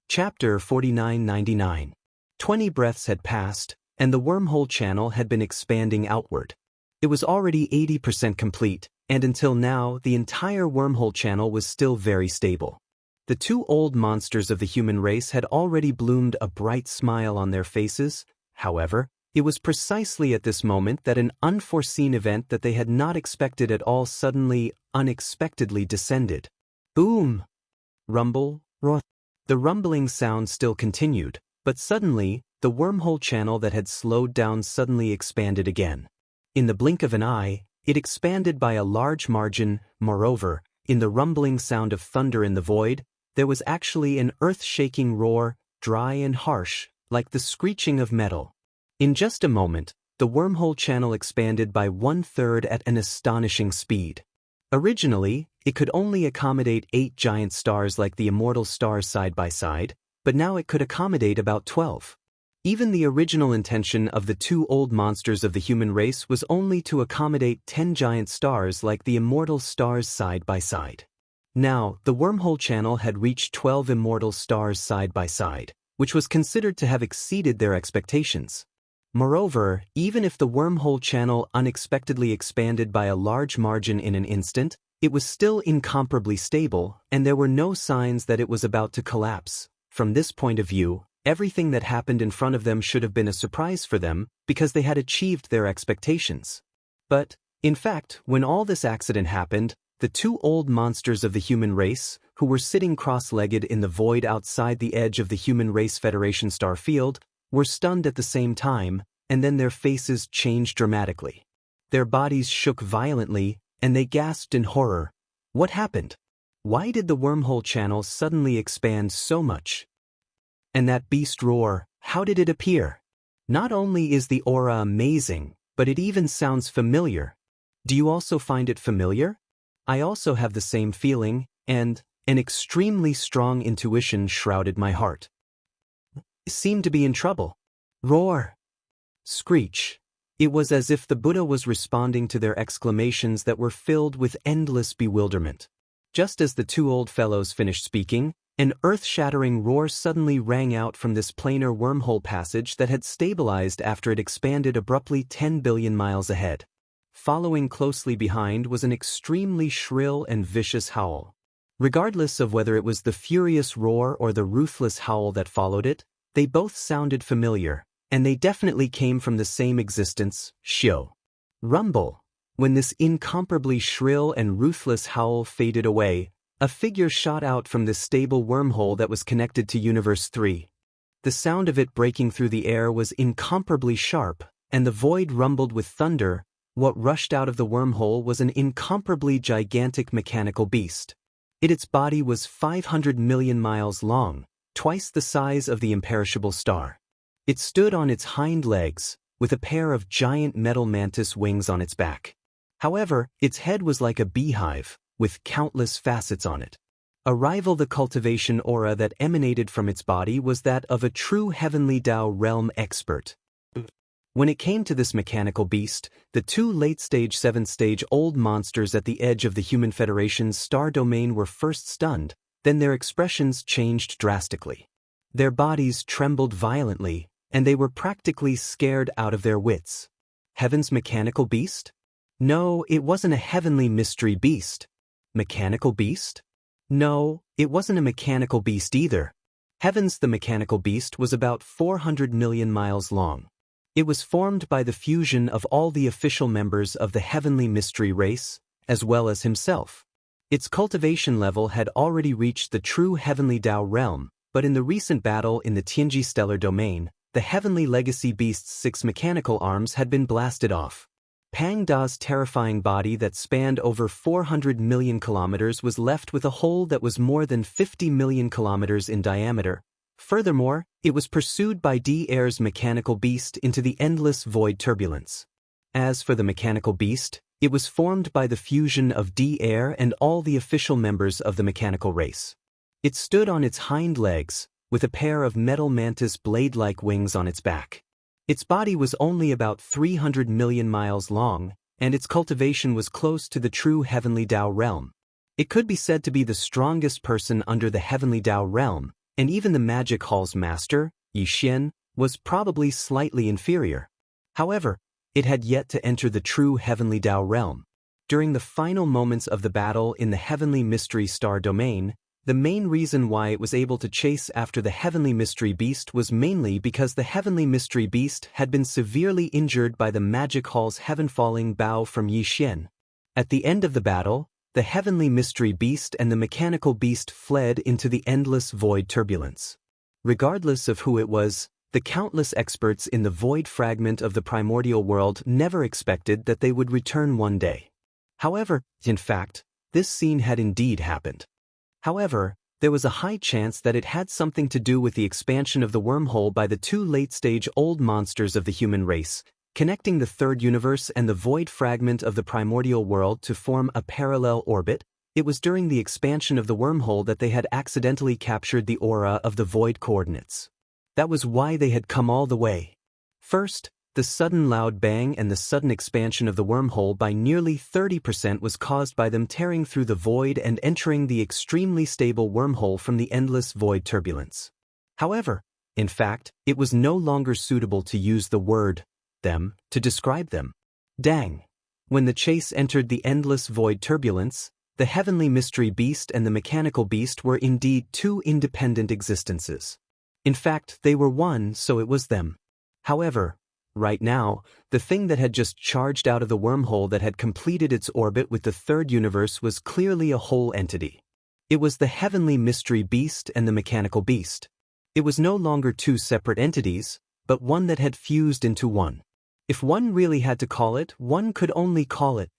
Chapter 4999. 20 breaths had passed, and the wormhole channel had been expanding outward. It was already 80% complete, and until now, the entire wormhole channel was still very stable. The 2 old monsters of the human race had already bloomed a bright smile on their faces. However, it was precisely at this moment that an unforeseen event that they had not expected at all suddenly, unexpectedly descended. Boom! Rumble, roar. The rumbling sound still continued, but suddenly, the wormhole channel that had slowed down suddenly expanded again. In the blink of an eye, it expanded by a large margin. Moreover, in the rumbling sound of thunder in the void, there was actually an earth-shaking roar, dry and harsh, like the screeching of metal. In just a moment, the wormhole channel expanded by 1/3 at an astonishing speed. Originally, it could only accommodate 8 giant stars like the Immortal stars side by side, but now it could accommodate about 12. Even the original intention of the 2 old monsters of the human race was only to accommodate 10 giant stars like the Immortal stars side by side. Now, the wormhole channel had reached 12 Immortal stars side by side, which was considered to have exceeded their expectations. Moreover, even if the wormhole channel unexpectedly expanded by a large margin in an instant, it was still incomparably stable, and there were no signs that it was about to collapse. From this point of view, everything that happened in front of them should have been a surprise for them, because they had achieved their expectations. But, in fact, when all this accident happened, the 2 old monsters of the human race, who were sitting cross-legged in the void outside the edge of the Human Race Federation star field, were stunned at the same time, and then their faces changed dramatically. Their bodies shook violently, and they gasped in horror. What happened? Why did the wormhole channel suddenly expand so much? And that beast roar, how did it appear? Not only is the aura amazing, but it even sounds familiar. Do you also find it familiar? I also have the same feeling, and, An extremely strong intuition shrouded my heart. It seemed to be in trouble. Roar! Screech! It was as if the Buddha was responding to their exclamations that were filled with endless bewilderment. Just as the two old fellows finished speaking, an earth-shattering roar suddenly rang out from this planar wormhole passage that had stabilized after it expanded abruptly 10 billion miles ahead. Following closely behind was an extremely shrill and vicious howl. Regardless of whether it was the furious roar or the ruthless howl that followed it, they both sounded familiar, and they definitely came from the same existence, Xiu. Rumble. When this incomparably shrill and ruthless howl faded away, a figure shot out from this stable wormhole that was connected to Universe 3. The sound of it breaking through the air was incomparably sharp, and the void rumbled with thunder. What rushed out of the wormhole was an incomparably gigantic mechanical beast. Its body was 500 million miles long, twice the size of the imperishable star. It stood on its hind legs, with a pair of giant metal mantis wings on its back. However, its head was like a beehive, with countless facets on it. A rival the cultivation aura that emanated from its body was that of a true heavenly Dao realm expert. When it came to this mechanical beast, the two late-stage 7th-stage old monsters at the edge of the Human Federation's star domain were first stunned, then their expressions changed drastically. Their bodies trembled violently, and they were practically scared out of their wits. Heaven's mechanical beast? No, it wasn't a heavenly mystery beast. Mechanical beast? No, it wasn't a mechanical beast either. Heaven's the mechanical beast was about 400 million miles long. It was formed by the fusion of all the official members of the heavenly mystery race, as well as himself. Its cultivation level had already reached the true heavenly Dao realm, but in the recent battle in the Tianji stellar domain, the heavenly legacy beast's 6 mechanical arms had been blasted off. Pang Da's terrifying body that spanned over 400 million kilometers was left with a hole that was more than 50 million kilometers in diameter. Furthermore, it was pursued by D-Air's mechanical beast into the endless void turbulence. As for the mechanical beast, it was formed by the fusion of D-Air and all the official members of the mechanical race. It stood on its hind legs, with a pair of metal mantis blade-like wings on its back. Its body was only about 300 million miles long, and its cultivation was close to the true heavenly Dao realm. It could be said to be the strongest person under the heavenly Dao realm, and even the Magic Hall's master, Yi Xian, was probably slightly inferior. However, it had yet to enter the true heavenly Dao realm. During the final moments of the battle in the heavenly mystery star domain, the main reason why it was able to chase after the heavenly mystery beast was mainly because the heavenly mystery beast had been severely injured by the Magic Hall's heaven-falling bow from Yi Xian. At the end of the battle, the heavenly mystery beast and the mechanical beast fled into the endless void turbulence. Regardless of who it was, the countless experts in the void fragment of the primordial world never expected that they would return one day. However, in fact, this scene had indeed happened. However, there was a high chance that it had something to do with the expansion of the wormhole by the two late-stage old monsters of the human race, connecting the third universe and the void fragment of the primordial world to form a parallel orbit. It was during the expansion of the wormhole that they had accidentally captured the aura of the void coordinates. That was why they had come all the way. First, the sudden loud bang and the sudden expansion of the wormhole by nearly 30% was caused by them tearing through the void and entering the extremely stable wormhole from the endless void turbulence. However, in fact, it was no longer suitable to use the word them to describe them. Dang! When the chase entered the endless void turbulence, the heavenly mystery beast and the mechanical beast were indeed two independent existences. In fact, they were one, so it was them. However, right now, the thing that had just charged out of the wormhole that had completed its orbit with the third universe was clearly a whole entity. It was the heavenly mystery beast and the mechanical beast. It was no longer two separate entities, but one that had fused into one. If one really had to call it, one could only call it.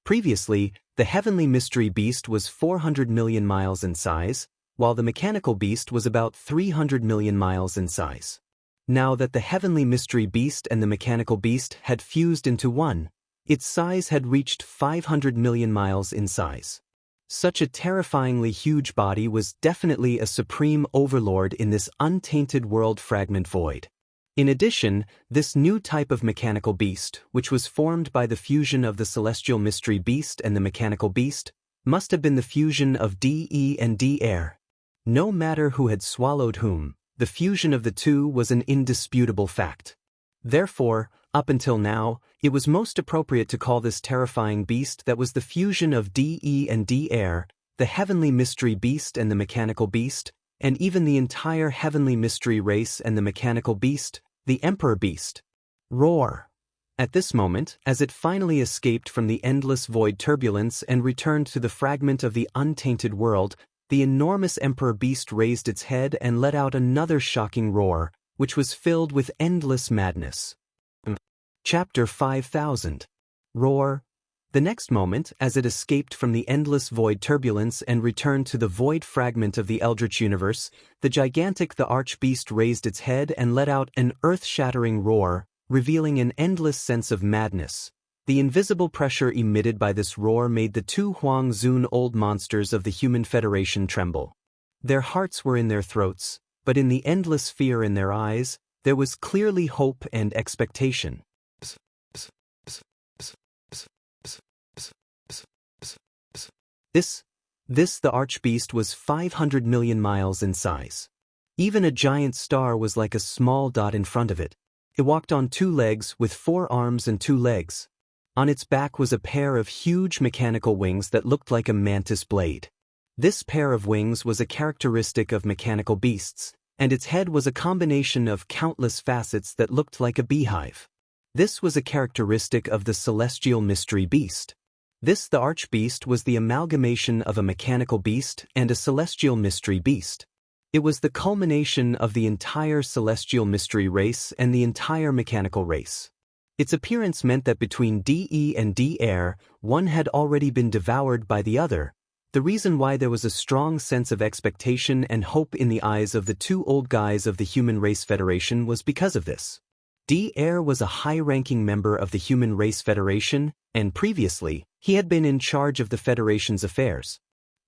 Previously, the heavenly mystery beast was 400 million miles in size, while the mechanical beast was about 300 million miles in size. Now that the heavenly mystery beast and the mechanical beast had fused into one, its size had reached 500 million miles in size. Such a terrifyingly huge body was definitely a supreme overlord in this untainted world fragment void. In addition, this new type of mechanical beast, which was formed by the fusion of the celestial mystery beast and the mechanical beast, must have been the fusion of DE and D air. No matter who had swallowed whom, the fusion of the two was an indisputable fact. Therefore, up until now, it was most appropriate to call this terrifying beast that was the fusion of DE and D air, the heavenly mystery beast and the mechanical beast, and even the entire heavenly mystery race and the mechanical beast, the Emperor Beast. Roar! At this moment, as it finally escaped from the endless void turbulence and returned to the fragment of the untainted world, the enormous Emperor Beast raised its head and let out another shocking roar, which was filled with endless madness. Chapter 5000. Roar. The next moment, as it escaped from the endless void turbulence and returned to the void fragment of the Eldritch universe, the Archbeast raised its head and let out an earth-shattering roar, revealing an endless sense of madness. The invisible pressure emitted by this roar made the two Huang Zun old monsters of the Human Federation tremble. Their hearts were in their throats, but in the endless fear in their eyes, there was clearly hope and expectation. This the Archbeast was 500 million miles in size. Even a giant star was like a small dot in front of it. It walked on two legs with 4 arms and 2 legs. On its back was a pair of huge mechanical wings that looked like a mantis blade. This pair of wings was a characteristic of mechanical beasts, and its head was a combination of countless facets that looked like a beehive. This was a characteristic of the celestial mystery beast. This the Archbeast was the amalgamation of a mechanical beast and a celestial mystery beast. It was the culmination of the entire celestial mystery race and the entire mechanical race. Its appearance meant that between DE and D air, one had already been devoured by the other. The reason why there was a strong sense of expectation and hope in the eyes of the two old guys of the Human Race Federation was because of this. D air was a high-ranking member of the Human Race Federation, and previously, he had been in charge of the Federation's affairs.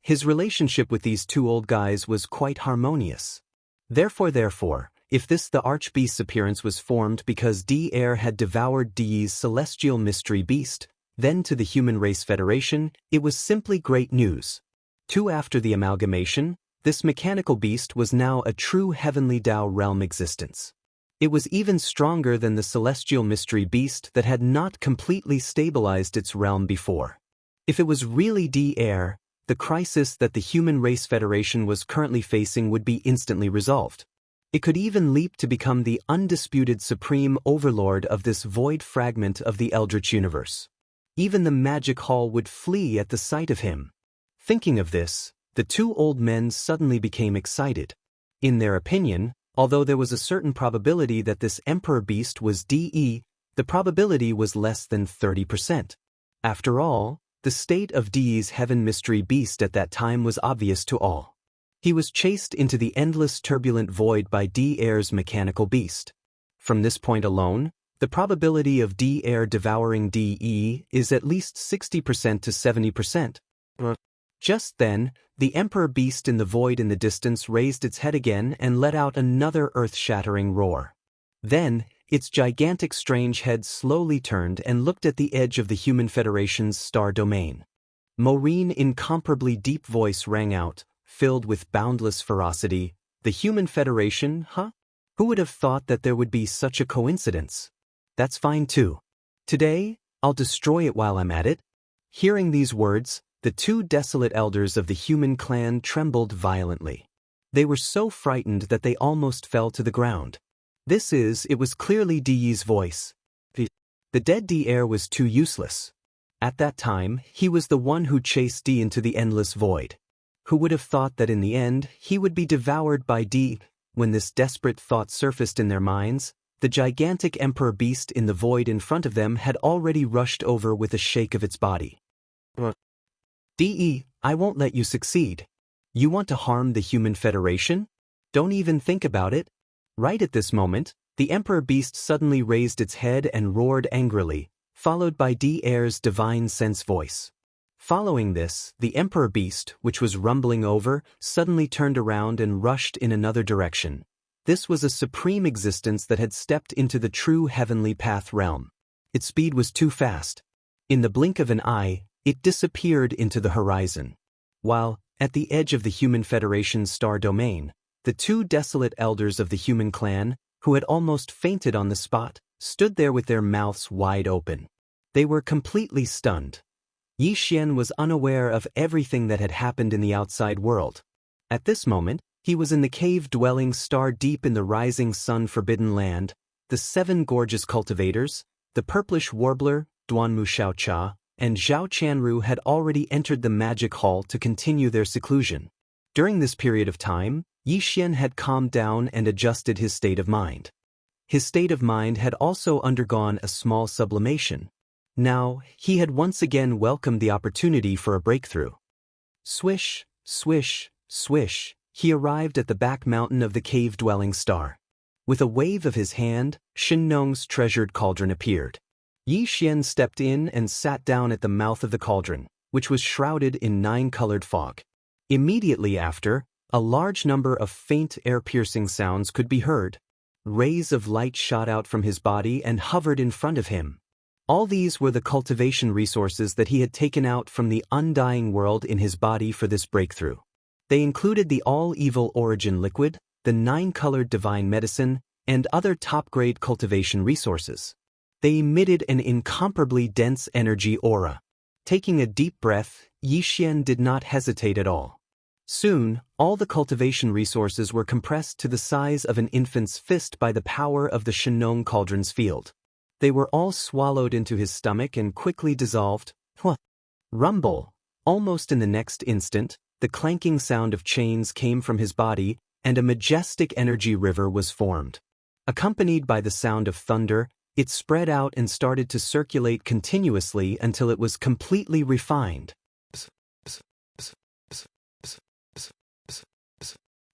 His relationship with these two old guys was quite harmonious. Therefore, if the Archbeast's appearance was formed because D air had devoured D's celestial mystery beast, then to the Human Race Federation, it was simply great news. After the amalgamation, this mechanical beast was now a true heavenly Dao realm existence. It was even stronger than the celestial mystery beast that had not completely stabilized its realm before. If it was really D air, the crisis that the Human Race Federation was currently facing would be instantly resolved. It could even leap to become the undisputed supreme overlord of this void fragment of the Eldritch universe. Even the magic hall would flee at the sight of him. Thinking of this, the two old men suddenly became excited. In their opinion, although there was a certain probability that this Emperor Beast was DE, the probability was less than 30%. After all, the state of DE's Heaven Mystery Beast at that time was obvious to all. He was chased into the endless turbulent void by D air's mechanical beast. From this point alone, the probability of D air devouring DE is at least 60% to 70%. Just then, the Emperor Beast in the void in the distance raised its head again and let out another earth-shattering roar. Then, its gigantic strange head slowly turned and looked at the edge of the Human Federation's star domain. Maureen's incomparably deep voice rang out, filled with boundless ferocity. The Human Federation, huh? Who would have thought that there would be such a coincidence? That's fine too. Today, I'll destroy it while I'm at it. Hearing these words, the two desolate elders of the human clan trembled violently. They were so frightened that they almost fell to the ground. It was clearly Di's voice. The dead D air was too useless. At that time, he was the one who chased D into the endless void. Who would have thought that in the end, he would be devoured by D? When this desperate thought surfaced in their minds, the gigantic Emperor Beast in the void in front of them had already rushed over with a shake of its body. DE, I won't let you succeed. You want to harm the Human Federation? Don't even think about it. Right at this moment, the Emperor Beast suddenly raised its head and roared angrily, followed by D air's divine sense voice. Following this, the Emperor Beast, which was rumbling over, suddenly turned around and rushed in another direction. This was a supreme existence that had stepped into the true heavenly path realm. Its speed was too fast. In the blink of an eye, it disappeared into the horizon. While, at the edge of the Human Federation's star domain, the two desolate elders of the human clan, who had almost fainted on the spot, stood there with their mouths wide open. They were completely stunned. Yi Xian was unaware of everything that had happened in the outside world. At this moment, he was in the cave-dwelling star deep in the rising sun-forbidden land. The 7 gorgeous cultivators, the purplish warbler, Duanmu Xiaocha, and Zhao Qianru had already entered the magic hall to continue their seclusion. During this period of time, Yi Xian had calmed down and adjusted his state of mind. His state of mind had also undergone a small sublimation. Now, he had once again welcomed the opportunity for a breakthrough. Swish, swish, swish, he arrived at the back mountain of the cave-dwelling star. With a wave of his hand, Shen Nong's treasured cauldron appeared. Yi Xian stepped in and sat down at the mouth of the cauldron, which was shrouded in 9-colored fog. Immediately after, a large number of faint air-piercing sounds could be heard. Rays of light shot out from his body and hovered in front of him. All these were the cultivation resources that he had taken out from the undying world in his body for this breakthrough. They included the all-evil origin liquid, the 9-colored divine medicine, and other top-grade cultivation resources. They emitted an incomparably dense energy aura. Taking a deep breath, Yi Xian did not hesitate at all. Soon, all the cultivation resources were compressed to the size of an infant's fist by the power of the Shenong cauldron's field. They were all swallowed into his stomach and quickly dissolved. Rumble! Almost in the next instant, the clanking sound of chains came from his body, and a majestic energy river was formed. Accompanied by the sound of thunder, it spread out and started to circulate continuously until it was completely refined.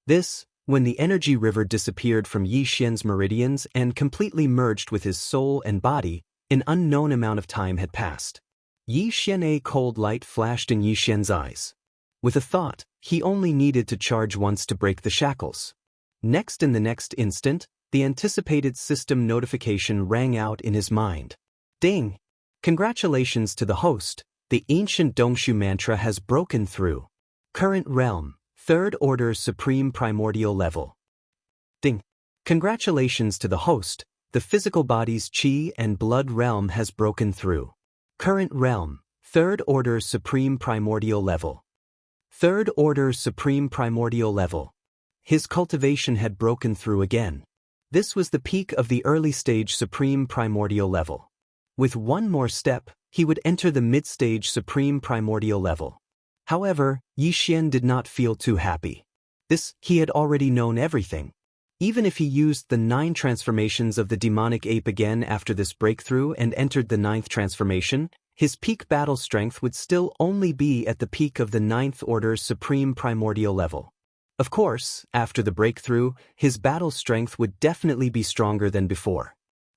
This, when the energy river disappeared from Yi Xian's meridians and completely merged with his soul and body, an unknown amount of time had passed. Yi Xian, a cold light flashed in Yi Xian's eyes. With a thought, he only needed to charge once to break the shackles. Next, in the next instant, the anticipated system notification rang out in his mind. Ding! Congratulations to the host, the ancient Dongshu mantra has broken through. Current realm, 3rd order supreme primordial level. Ding! Congratulations to the host, the physical body's qi and blood realm has broken through. Current realm, 3rd order supreme primordial level. 3rd order supreme primordial level. His cultivation had broken through again. This was the peak of the early stage supreme primordial level. With one more step, he would enter the mid-stage supreme primordial level. However, Yi Xian did not feel too happy. He had already known everything. Even if he used the 9 transformations of the demonic ape again after this breakthrough and entered the 9th transformation, his peak battle strength would still only be at the peak of the 9th order supreme primordial level. Of course, after the breakthrough, his battle strength would definitely be stronger than before.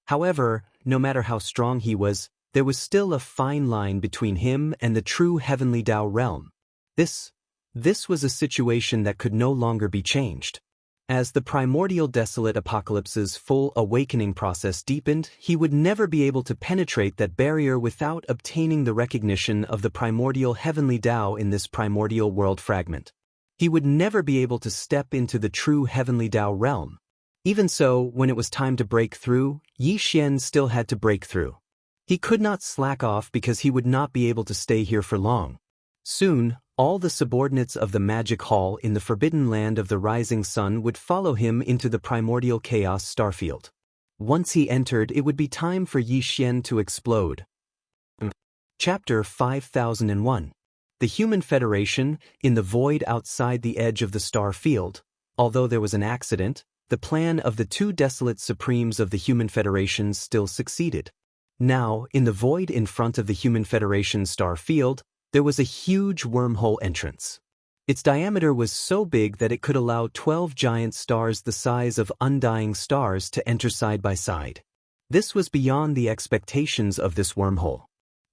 However, no matter how strong he was, there was still a fine line between him and the true heavenly Dao realm. This was a situation that could no longer be changed. As the primordial desolate apocalypse's full awakening process deepened, he would never be able to penetrate that barrier without obtaining the recognition of the primordial heavenly Dao in this primordial world fragment. He would never be able to step into the true heavenly Dao realm. Even so, when it was time to break through, Yi Xian still had to break through. He could not slack off because he would not be able to stay here for long. Soon, all the subordinates of the magic hall in the forbidden land of the rising sun would follow him into the primordial chaos starfield. Once he entered, it would be time for Yi Xian to explode. Chapter 5001. The Human Federation, in the void outside the edge of the star field. Although there was an accident, the plan of the 2 desolate supremes of the Human Federation still succeeded. Now, in the void in front of the Human Federation star field, there was a huge wormhole entrance. Its diameter was so big that it could allow 12 giant stars the size of undying stars to enter side by side. This was beyond the expectations of this wormhole.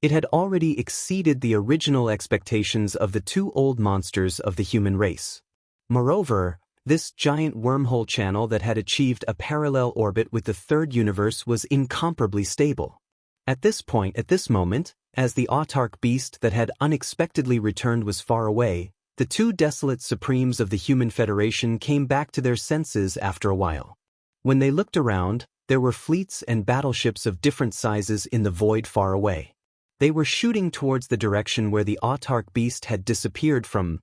It had already exceeded the original expectations of the two old monsters of the human race. Moreover, this giant wormhole channel that had achieved a parallel orbit with the third universe was incomparably stable. At this moment, as the autarch beast that had unexpectedly returned was far away, the two desolate supremes of the Human Federation came back to their senses after a while. When they looked around, there were fleets and battleships of different sizes in the void far away. They were shooting towards the direction where the autarch beast had disappeared from.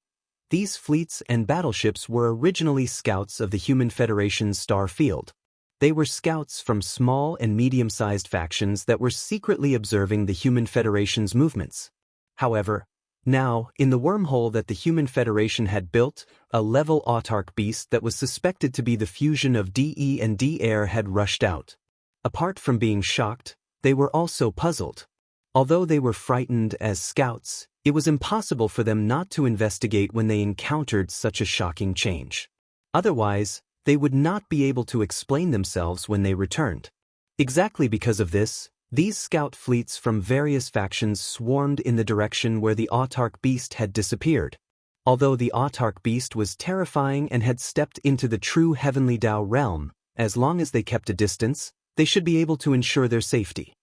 These fleets and battleships were originally scouts of the Human Federation's star field. They were scouts from small and medium-sized factions that were secretly observing the Human Federation's movements. However, now, in the wormhole that the Human Federation had built, a level autarch beast that was suspected to be the fusion of DE and D-Air had rushed out. Apart from being shocked, they were also puzzled. Although they were frightened as scouts, it was impossible for them not to investigate when they encountered such a shocking change. Otherwise, they would not be able to explain themselves when they returned. Exactly because of this, these scout fleets from various factions swarmed in the direction where the autarch beast had disappeared. Although the autarch beast was terrifying and had stepped into the true heavenly Dao realm, as long as they kept a distance, they should be able to ensure their safety.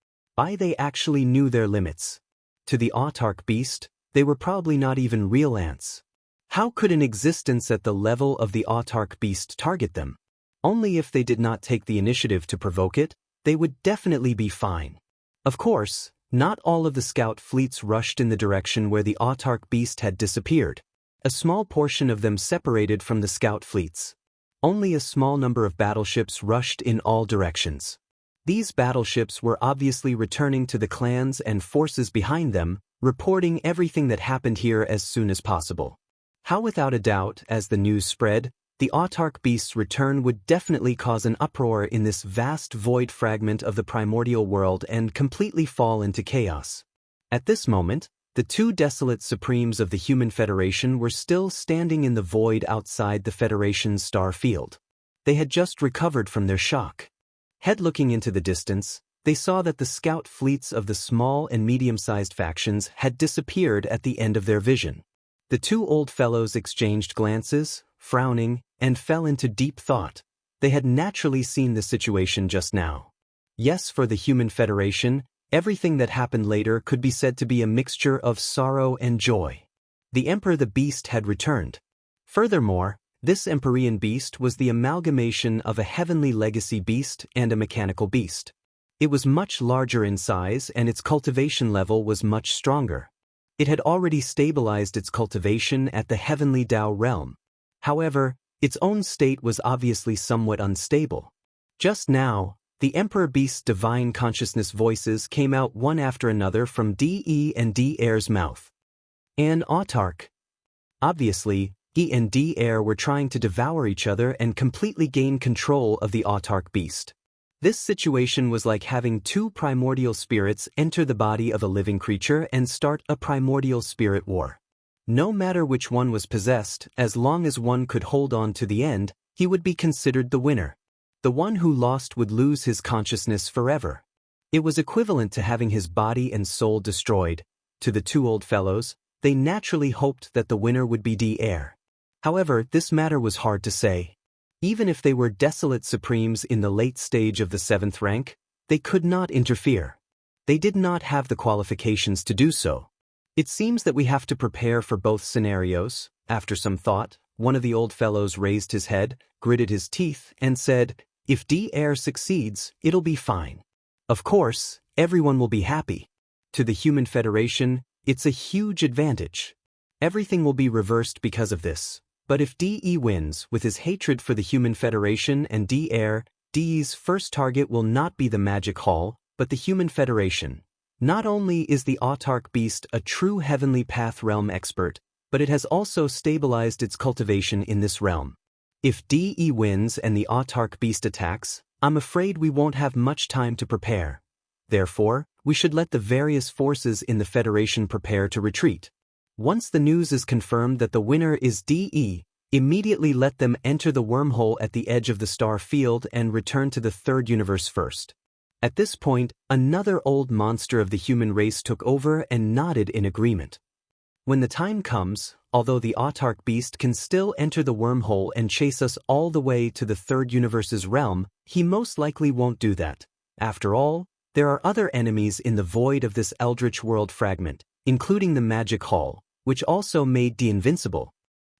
They actually knew their limits. To the autarch beast, they were probably not even real ants. How could an existence at the level of the autarch beast target them? Only if they did not take the initiative to provoke it, they would definitely be fine. Of course, not all of the scout fleets rushed in the direction where the autarch beast had disappeared. A small portion of them separated from the scout fleets. Only a small number of battleships rushed in all directions. These battleships were obviously returning to the clans and forces behind them, reporting everything that happened here as soon as possible. How without a doubt, as the news spread, the autarch beast's return would definitely cause an uproar in this vast void fragment of the primordial world and completely fall into chaos. At this moment, the two desolate supremes of the Human Federation were still standing in the void outside the Federation's star field. They had just recovered from their shock. Looking into the distance, they saw that the scout fleets of the small and medium-sized factions had disappeared at the end of their vision. The two old fellows exchanged glances, frowning, and fell into deep thought. They had naturally seen the situation just now. Yes, for the Human Federation, everything that happened later could be said to be a mixture of sorrow and joy. The Emperor the Beast had returned. Furthermore, this Empyrean beast was the amalgamation of a heavenly legacy beast and a mechanical beast. It was much larger in size and its cultivation level was much stronger. It had already stabilized its cultivation at the heavenly Dao realm. However, its own state was obviously somewhat unstable. Just now, the Emperor Beast's divine consciousness voices came out one after another from DE and D-Air's mouth. An autarch. Obviously, E and D-Air were trying to devour each other and completely gain control of the autarch beast. This situation was like having two primordial spirits enter the body of a living creature and start a primordial spirit war. No matter which one was possessed, as long as one could hold on to the end, he would be considered the winner. The one who lost would lose his consciousness forever. It was equivalent to having his body and soul destroyed. To the two old fellows, they naturally hoped that the winner would be D-Air. However, this matter was hard to say. Even if they were desolate supremes in the late stage of the 7th rank, they could not interfere. They did not have the qualifications to do so. It seems that we have to prepare for both scenarios. After some thought, one of the old fellows raised his head, gritted his teeth, and said, "If D-Air succeeds, it'll be fine. Of course, everyone will be happy. To the Human Federation, it's a huge advantage. Everything will be reversed because of this. But if DE wins, with his hatred for the Human Federation and D-Air, DE's first target will not be the Magic Hall, but the Human Federation. Not only is the autarch beast a true heavenly path realm expert, but it has also stabilized its cultivation in this realm. If DE wins and the autarch beast attacks, I'm afraid we won't have much time to prepare. Therefore, we should let the various forces in the Federation prepare to retreat. Once the news is confirmed that the winner is DE, immediately let them enter the wormhole at the edge of the star field and return to the third universe first. At this point, another old monster of the human race took over and nodded in agreement. When the time comes, although the autarch beast can still enter the wormhole and chase us all the way to the third universe's realm, he most likely won't do that. After all, there are other enemies in the void of this eldritch world fragment, including the Magic Hall, which also made D invincible.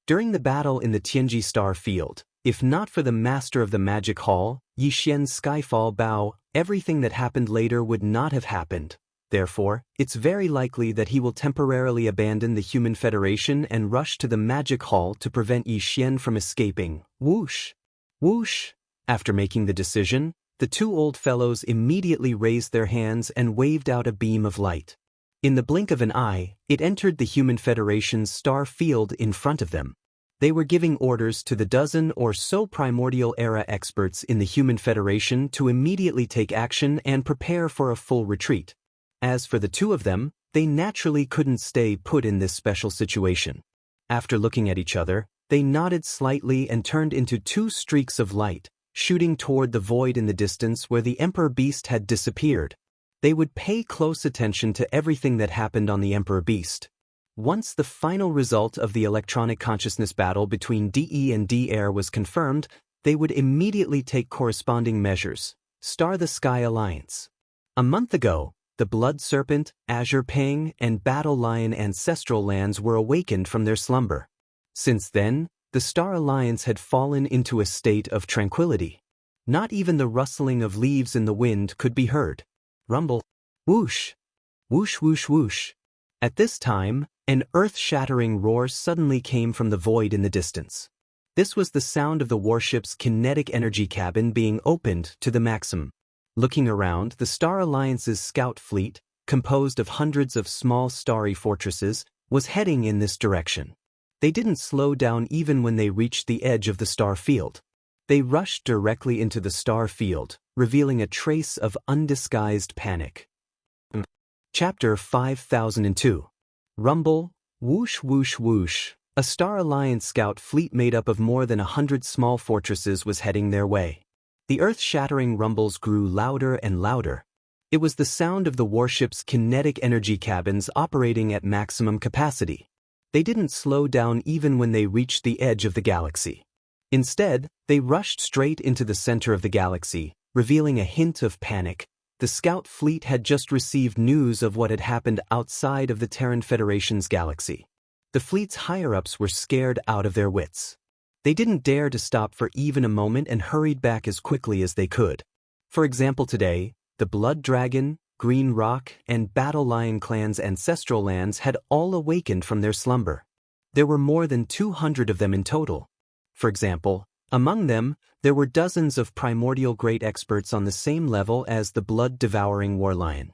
During the battle in the Tianji Star Field, if not for the master of the Magic Hall, Yixian's Skyfall Bow, everything that happened later would not have happened. Therefore, it's very likely that he will temporarily abandon the Human Federation and rush to the Magic Hall to prevent Yixian from escaping. Whoosh! Whoosh! After making the decision, the two old fellows immediately raised their hands and waved out a beam of light. In the blink of an eye, it entered the Human Federation's star field in front of them. They were giving orders to the dozen or so primordial era experts in the Human Federation to immediately take action and prepare for a full retreat. As for the two of them, they naturally couldn't stay put in this special situation. After looking at each other, they nodded slightly and turned into two streaks of light, shooting toward the void in the distance where the Emperor Beast had disappeared. They would pay close attention to everything that happened on the Emperor Beast. Once the final result of the electronic consciousness battle between DE and D-Air was confirmed, they would immediately take corresponding measures. Star the Sky Alliance. A month ago, the Blood Serpent, Azure Pang, and Battle Lion ancestral lands were awakened from their slumber. Since then, the Star Alliance had fallen into a state of tranquility. Not even the rustling of leaves in the wind could be heard. Rumble. Whoosh. Whoosh whoosh whoosh. At this time, an earth-shattering roar suddenly came from the void in the distance. This was the sound of the warship's kinetic energy cabin being opened to the maximum. Looking around, the Star Alliance's scout fleet, composed of hundreds of small starry fortresses, was heading in this direction. They didn't slow down even when they reached the edge of the star field. They rushed directly into the star field, revealing a trace of undisguised panic. Chapter 5002. Rumble, whoosh whoosh whoosh. A Star Alliance scout fleet made up of more than 100 small fortresses was heading their way. The earth-shattering rumbles grew louder and louder. It was the sound of the warship's kinetic energy cabins operating at maximum capacity. They didn't slow down even when they reached the edge of the galaxy. Instead, they rushed straight into the center of the galaxy, revealing a hint of panic. The scout fleet had just received news of what had happened outside of the Terran Federation's galaxy. The fleet's higher-ups were scared out of their wits. They didn't dare to stop for even a moment and hurried back as quickly as they could. For example, today, the Blood Dragon, Green Rock, and Battle Lion clans' ancestral lands had all awakened from their slumber. There were more than 200 of them in total. For example, among them, there were dozens of primordial great experts on the same level as the blood-devouring Warlion.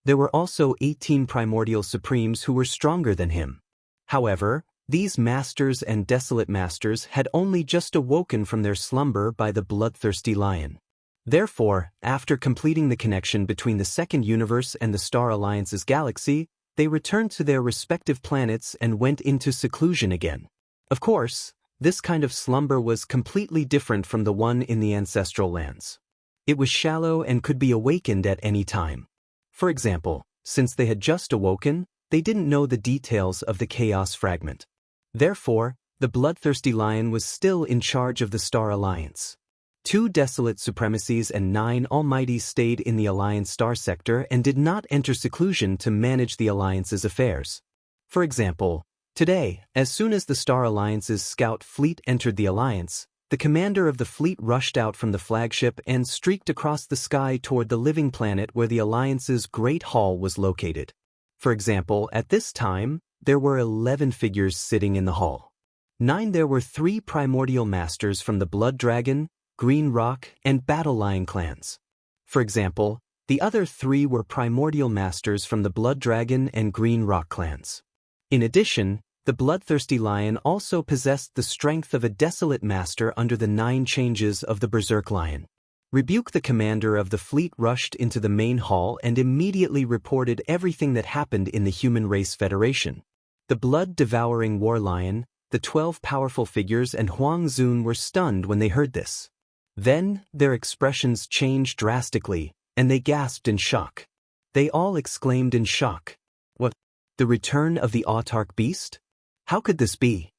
There were also 18 primordial supremes who were stronger than him. However, these masters and desolate masters had only just awoken from their slumber by the bloodthirsty lion. Therefore, after completing the connection between the second universe and the Star Alliance's galaxy, they returned to their respective planets and went into seclusion again. Of course, this kind of slumber was completely different from the one in the ancestral lands. It was shallow and could be awakened at any time. For example, since they had just awoken, they didn't know the details of the chaos fragment. Therefore, the bloodthirsty lion was still in charge of the Star Alliance. 2 desolate supremacies and 9 almighties stayed in the Alliance star sector and did not enter seclusion to manage the Alliance's affairs. For example, today, as soon as the Star Alliance's scout fleet entered the Alliance, the commander of the fleet rushed out from the flagship and streaked across the sky toward the living planet where the Alliance's Great Hall was located. For example, at this time, there were 11 figures sitting in the hall. 9 there were 3 primordial masters from the Blood Dragon, Green Rock, and Battle Lion clans. For example, the other 3 were primordial masters from the Blood Dragon and Green Rock clans. In addition, the bloodthirsty lion also possessed the strength of a desolate master under the 9 changes of the Berserk Lion. Rebuke, the commander of the fleet, rushed into the main hall and immediately reported everything that happened in the Human Race Federation. The blood-devouring Warlion, the 12 powerful figures, and Huang Zun were stunned when they heard this. Then, their expressions changed drastically, and they gasped in shock. They all exclaimed in shock. What? The return of the autarch beast? How could this be?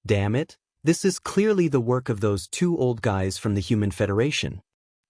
Damn it, this is clearly the work of those two old guys from the Human Federation.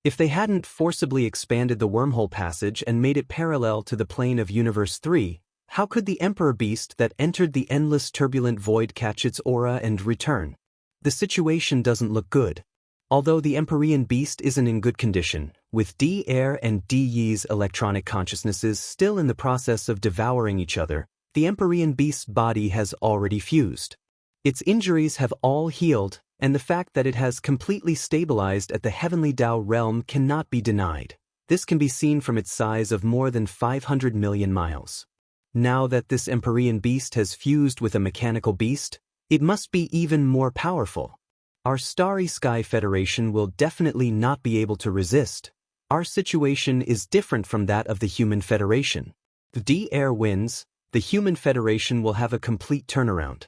If they hadn't forcibly expanded the wormhole passage and made it parallel to the plane of Universe 3, how could the Emperor Beast that entered the endless turbulent void catch its aura and return? The situation doesn't look good. Although the Empyrean Beast isn't in good condition, with D Air and D Yi's electronic consciousnesses still in the process of devouring each other, the Empyrean Beast's body has already fused. Its injuries have all healed, and the fact that it has completely stabilized at the Heavenly Dao realm cannot be denied. This can be seen from its size of more than 500 million miles. Now that this Empyrean Beast has fused with a mechanical beast, it must be even more powerful. Our Starry Sky Federation will definitely not be able to resist. Our situation is different from that of the Human Federation. If D-Air wins, the Human Federation will have a complete turnaround.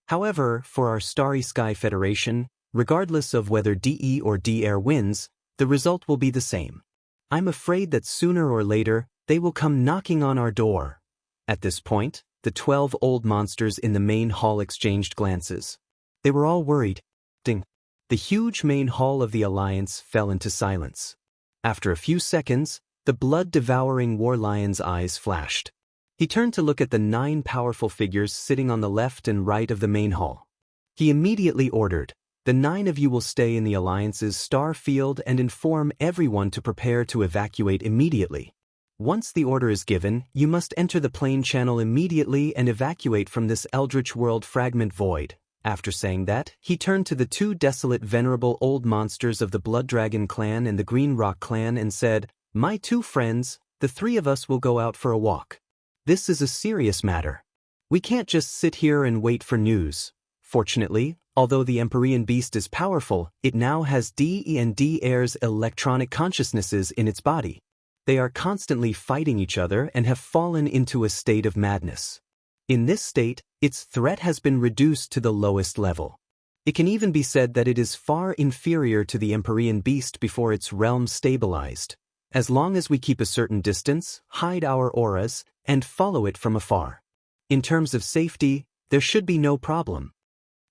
However, for our Starry Sky Federation, regardless of whether DE or D-Air wins, the result will be the same. I'm afraid that sooner or later, they will come knocking on our door. At this point, the 12 old monsters in the main hall exchanged glances. They were all worried. Ding. The huge main hall of the Alliance fell into silence. After a few seconds, the blood-devouring war lion's eyes flashed. He turned to look at the 9 powerful figures sitting on the left and right of the main hall. He immediately ordered, "The 9 of you will stay in the Alliance's star field and inform everyone to prepare to evacuate immediately. Once the order is given, you must enter the plane channel immediately and evacuate from this eldritch world fragment void." After saying that, he turned to the 2 desolate venerable old monsters of the Blood Dragon clan and the Green Rock clan and said, "My 2 friends, the 3 of us will go out for a walk. This is a serious matter. We can't just sit here and wait for news." Fortunately, although the Empyrean Beast is powerful, it now has DE and D-Air's electronic consciousnesses in its body. They are constantly fighting each other and have fallen into a state of madness. In this state, its threat has been reduced to the lowest level. It can even be said that it is far inferior to the Empyrean Beast before its realm stabilized. As long as we keep a certain distance, hide our auras, and follow it from afar. In terms of safety, there should be no problem.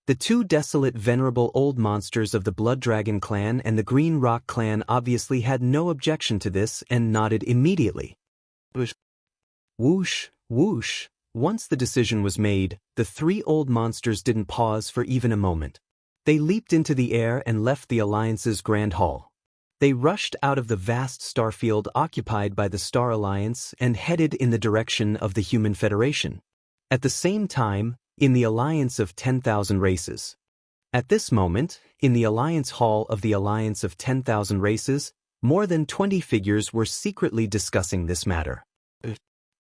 The 2 desolate venerable old monsters of the Blood Dragon clan and the Green Rock clan obviously had no objection to this and nodded immediately. Whoosh, whoosh. Once the decision was made, the 3 old monsters didn't pause for even a moment. They leaped into the air and left the Alliance's Grand Hall. They rushed out of the vast starfield occupied by the Star Alliance and headed in the direction of the Human Federation. At the same time, in the Alliance of 10,000 Races. At this moment, in the Alliance Hall of the Alliance of 10,000 Races, more than 20 figures were secretly discussing this matter.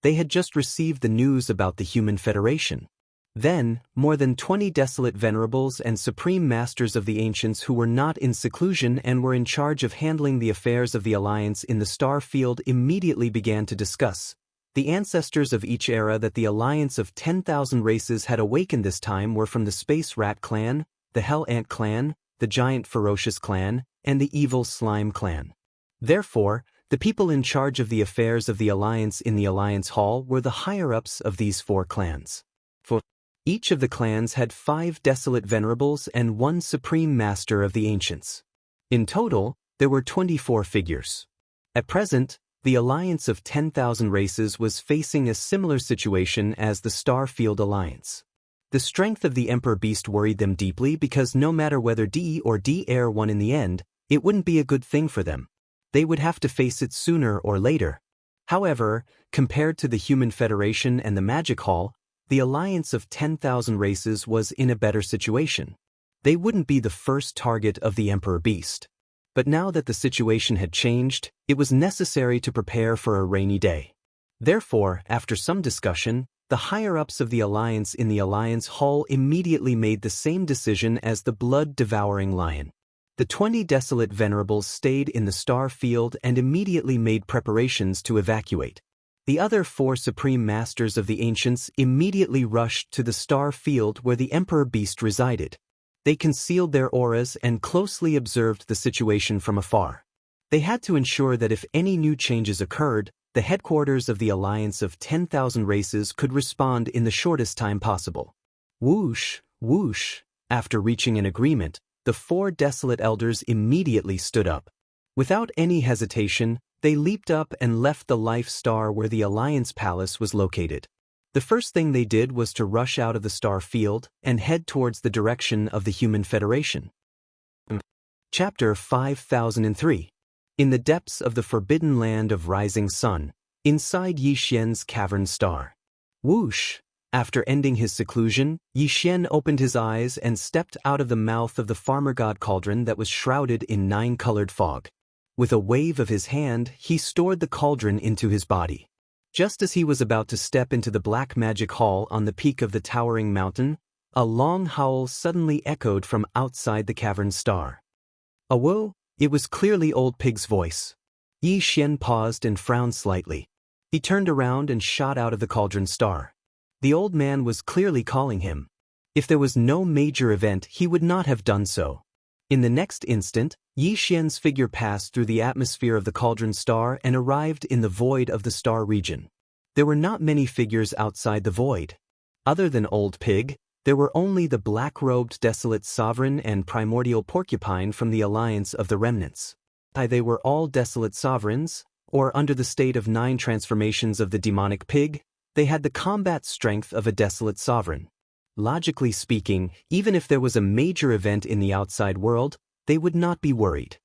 They had just received the news about the Human Federation. Then, more than 20 desolate venerables and supreme masters of the ancients who were not in seclusion and were in charge of handling the affairs of the Alliance in the star field immediately began to discuss. The ancestors of each era that the Alliance of 10,000 Races had awakened this time were from the Space Rat clan, the Hell Ant clan, the Giant Ferocious clan, and the Evil Slime clan. Therefore, the people in charge of the affairs of the Alliance in the Alliance Hall were the higher-ups of these 4 clans. For each of the clans had 5 desolate venerables and 1 supreme master of the ancients. In total, there were 24 figures. At present, the Alliance of 10,000 Races was facing a similar situation as the Starfield Alliance. The strength of the Emperor Beast worried them deeply because no matter whether DE or D-Air won in the end, it wouldn't be a good thing for them. They would have to face it sooner or later. However, compared to the Human Federation and the Magic Hall, the Alliance of 10,000 Races was in a better situation. They wouldn't be the first target of the Emperor Beast. But now that the situation had changed, it was necessary to prepare for a rainy day. Therefore, after some discussion, the higher-ups of the Alliance in the Alliance Hall immediately made the same decision as the blood-devouring lion. The 20 desolate venerables stayed in the star field and immediately made preparations to evacuate. The other 4 supreme masters of the ancients immediately rushed to the star field where the Emperor Beast resided. They concealed their auras and closely observed the situation from afar. They had to ensure that if any new changes occurred, the headquarters of the Alliance of 10,000 Races could respond in the shortest time possible. Whoosh, whoosh. After reaching an agreement, the 4 desolate elders immediately stood up. Without any hesitation, they leaped up and left the Life Star where the Alliance Palace was located. The first thing they did was to rush out of the star field and head towards the direction of the Human Federation. Chapter 5003. In the depths of the forbidden land of rising sun, inside Yi Xian's cavern star. Whoosh! After ending his seclusion, Yi Xian opened his eyes and stepped out of the mouth of the farmer god cauldron that was shrouded in 9-colored fog. With a wave of his hand, he stored the cauldron into his body. Just as he was about to step into the black magic hall on the peak of the towering mountain, a long howl suddenly echoed from outside the cavern star. Awoo! It was clearly Old Pig's voice. Yi Xian paused and frowned slightly. He turned around and shot out of the cauldron star. The old man was clearly calling him. If there was no major event, he would not have done so. In the next instant, Yi Xian's figure passed through the atmosphere of the cauldron star and arrived in the void of the star region. There were not many figures outside the void. Other than Old Pig, there were only the black-robed desolate sovereign and primordial porcupine from the Alliance of the Remnants. They were all desolate sovereigns, or under the state of 9 transformations of the demonic pig, they had the combat strength of a desolate sovereign. Logically speaking, even if there was a major event in the outside world, they would not be worried.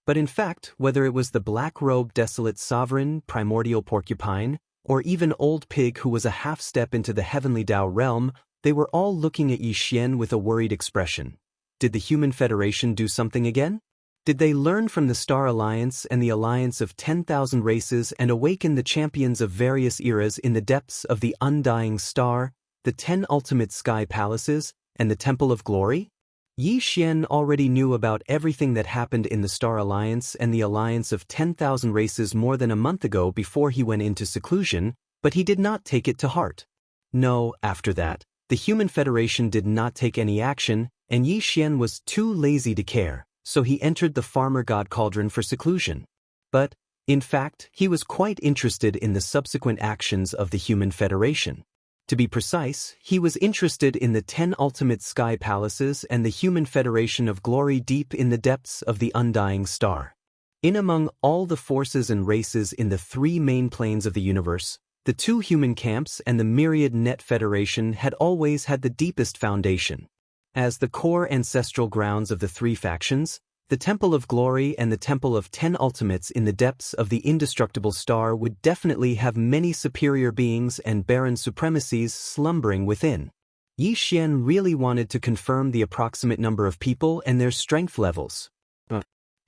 But in fact, whether it was the black-robed desolate sovereign, primordial porcupine, or even Old Pig who was a half-step into the heavenly Dao realm, they were all looking at Yi Xian with a worried expression. Did the Human Federation do something again? Did they learn from the Star Alliance and the Alliance of 10,000 Races and awaken the champions of various eras in the depths of the undying star, the 10 ultimate sky palaces, and the Temple of Glory? Yi Xian already knew about everything that happened in the Star Alliance and the Alliance of 10,000 Races more than a month ago before he went into seclusion, but he did not take it to heart. No, after that, the Human Federation did not take any action, and Yi Xian was too lazy to care, so he entered the farmer god cauldron for seclusion. But, in fact, he was quite interested in the subsequent actions of the Human Federation. To be precise, he was interested in the 10 ultimate sky palaces and the Human Federation of Glory deep in the depths of the undying star. In among all the forces and races in the 3 main planes of the universe, the 2 human camps and the myriad net federation had always had the deepest foundation. As the core ancestral grounds of the 3 factions, the Temple of Glory and the Temple of 10 Ultimates in the depths of the indestructible star would definitely have many superior beings and barren supremacies slumbering within. Yi Xian really wanted to confirm the approximate number of people and their strength levels.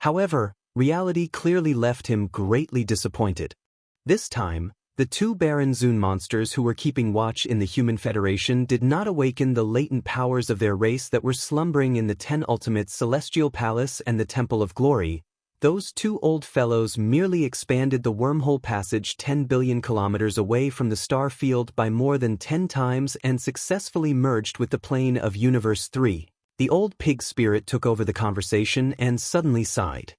However, reality clearly left him greatly disappointed. This time, the 2 Baron Zun monsters who were keeping watch in the Human Federation did not awaken the latent powers of their race that were slumbering in the 10 Ultimate Celestial Palace and the Temple of Glory. Those 2 old fellows merely expanded the wormhole passage 10 billion kilometers away from the star field by more than 10 times and successfully merged with the plane of Universe 3. The Old Pig spirit took over the conversation and suddenly sighed.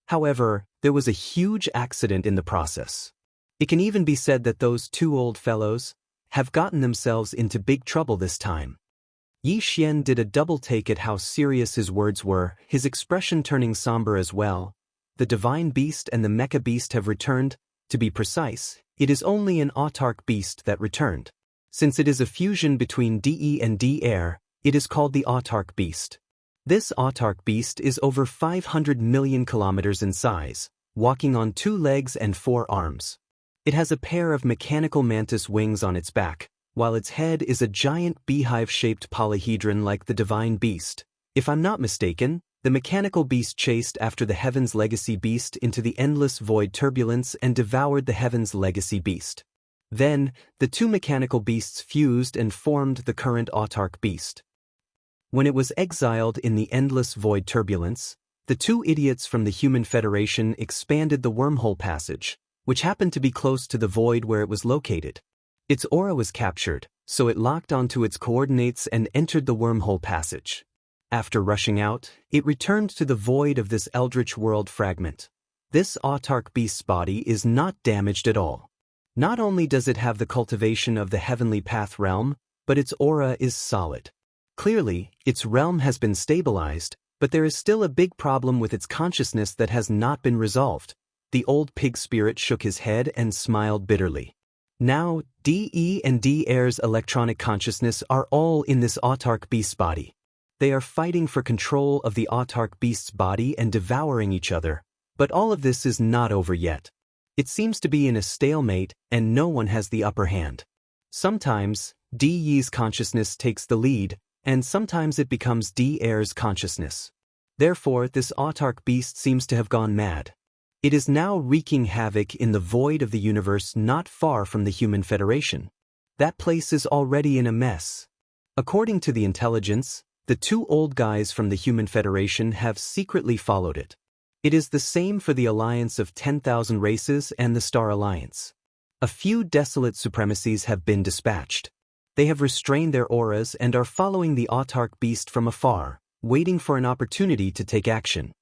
However, there was a huge accident in the process. It can even be said that those 2 old fellows have gotten themselves into big trouble this time. Yi Xian did a double take at how serious his words were, his expression turning somber as well. The Divine Beast and the Mecha Beast have returned. To be precise, it is only an autark beast that returned. Since it is a fusion between DE and D-Air, it is called the autark beast. This autark beast is over 500 million kilometers in size, walking on 2 legs and 4 arms. It has a pair of mechanical mantis wings on its back, while its head is a giant beehive-shaped polyhedron like the Divine Beast. If I'm not mistaken, the mechanical beast chased after the Heaven's Legacy Beast into the endless void turbulence and devoured the Heaven's Legacy Beast. Then, the 2 mechanical beasts fused and formed the current autark beast. When it was exiled in the endless void turbulence, the 2 idiots from the Human Federation expanded the wormhole passage, which happened to be close to the void where it was located. Its aura was captured, so it locked onto its coordinates and entered the wormhole passage. After rushing out, it returned to the void of this eldritch world fragment. This autark beast's body is not damaged at all. Not only does it have the cultivation of the heavenly path realm, but its aura is solid. Clearly, its realm has been stabilized, but there is still a big problem with its consciousness that has not been resolved. The old pig spirit shook his head and smiled bitterly. Now, DE and D Air's electronic consciousness are all in this autark beast's body. They are fighting for control of the autark beast's body and devouring each other, but all of this is not over yet. It seems to be in a stalemate, and no one has the upper hand. Sometimes, D Yi's consciousness takes the lead, and sometimes it becomes D Air's consciousness. Therefore, this autark beast seems to have gone mad. It is now wreaking havoc in the void of the universe not far from the Human Federation. That place is already in a mess. According to the intelligence, the two old guys from the Human Federation have secretly followed it. It is the same for the Alliance of 10,000 Races and the Star Alliance. A few desolate supremacies have been dispatched. They have restrained their auras and are following the autark beast from afar, waiting for an opportunity to take action.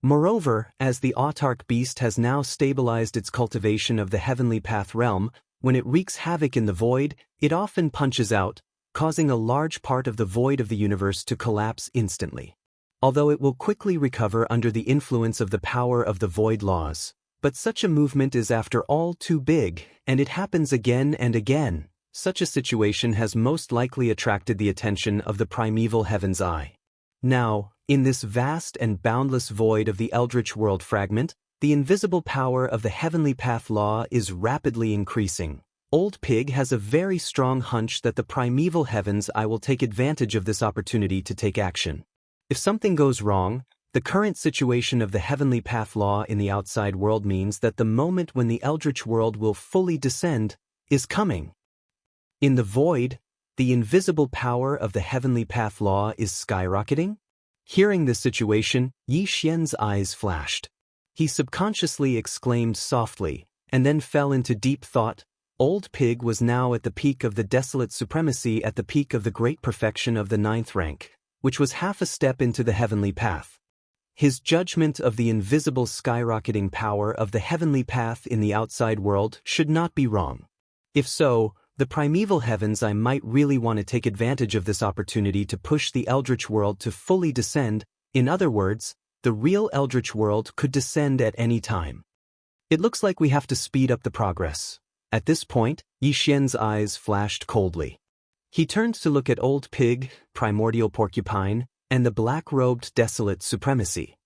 Moreover, as the autark beast has now stabilized its cultivation of the heavenly path realm, when it wreaks havoc in the void, it often punches out, causing a large part of the void of the universe to collapse instantly. Although it will quickly recover under the influence of the power of the void laws, but such a movement is after all too big, and it happens again and again. Such a situation has most likely attracted the attention of the primeval Heaven's Eye. Now, in this vast and boundless void of the Eldritch World fragment, the invisible power of the Heavenly Path Law is rapidly increasing. Old Pig has a very strong hunch that the primeval Heaven's Eye will take advantage of this opportunity to take action. If something goes wrong, the current situation of the Heavenly Path Law in the outside world means that the moment when the Eldritch World will fully descend is coming. In the void, the invisible power of the Heavenly Path Law is skyrocketing. Hearing this situation, Yi Xian's eyes flashed. He subconsciously exclaimed softly, and then fell into deep thought. Old Pig was now at the peak of the desolate supremacy, at the peak of the great perfection of the 9th rank, which was half a step into the heavenly path. His judgment of the invisible skyrocketing power of the heavenly path in the outside world should not be wrong. If so, the primeval Heavens Eye might really want to take advantage of this opportunity to push the Eldritch World to fully descend. In other words, the real Eldritch World could descend at any time. It looks like we have to speed up the progress. At this point, Yi Xian's eyes flashed coldly. He turned to look at Old Pig, Primordial Porcupine, and the black-robed Desolate Supremacy.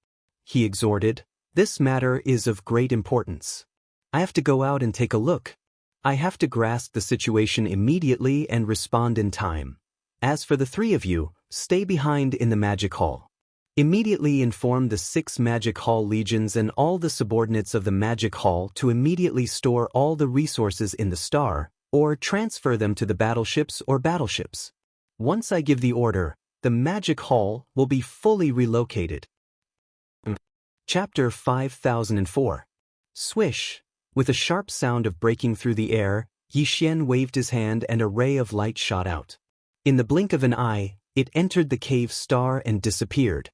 He exhorted, "This matter is of great importance. I have to go out and take a look. I have to grasp the situation immediately and respond in time. As for the three of you, stay behind in the Magic Hall. Immediately inform the 6 Magic Hall legions and all the subordinates of the Magic Hall to immediately store all the resources in the star, or transfer them to the battleships or battleships. Once I give the order, the Magic Hall will be fully relocated." Chapter 5004. Swish. With a sharp sound of breaking through the air, Yi Xian waved his hand and a ray of light shot out. In the blink of an eye, it entered the cave star and disappeared.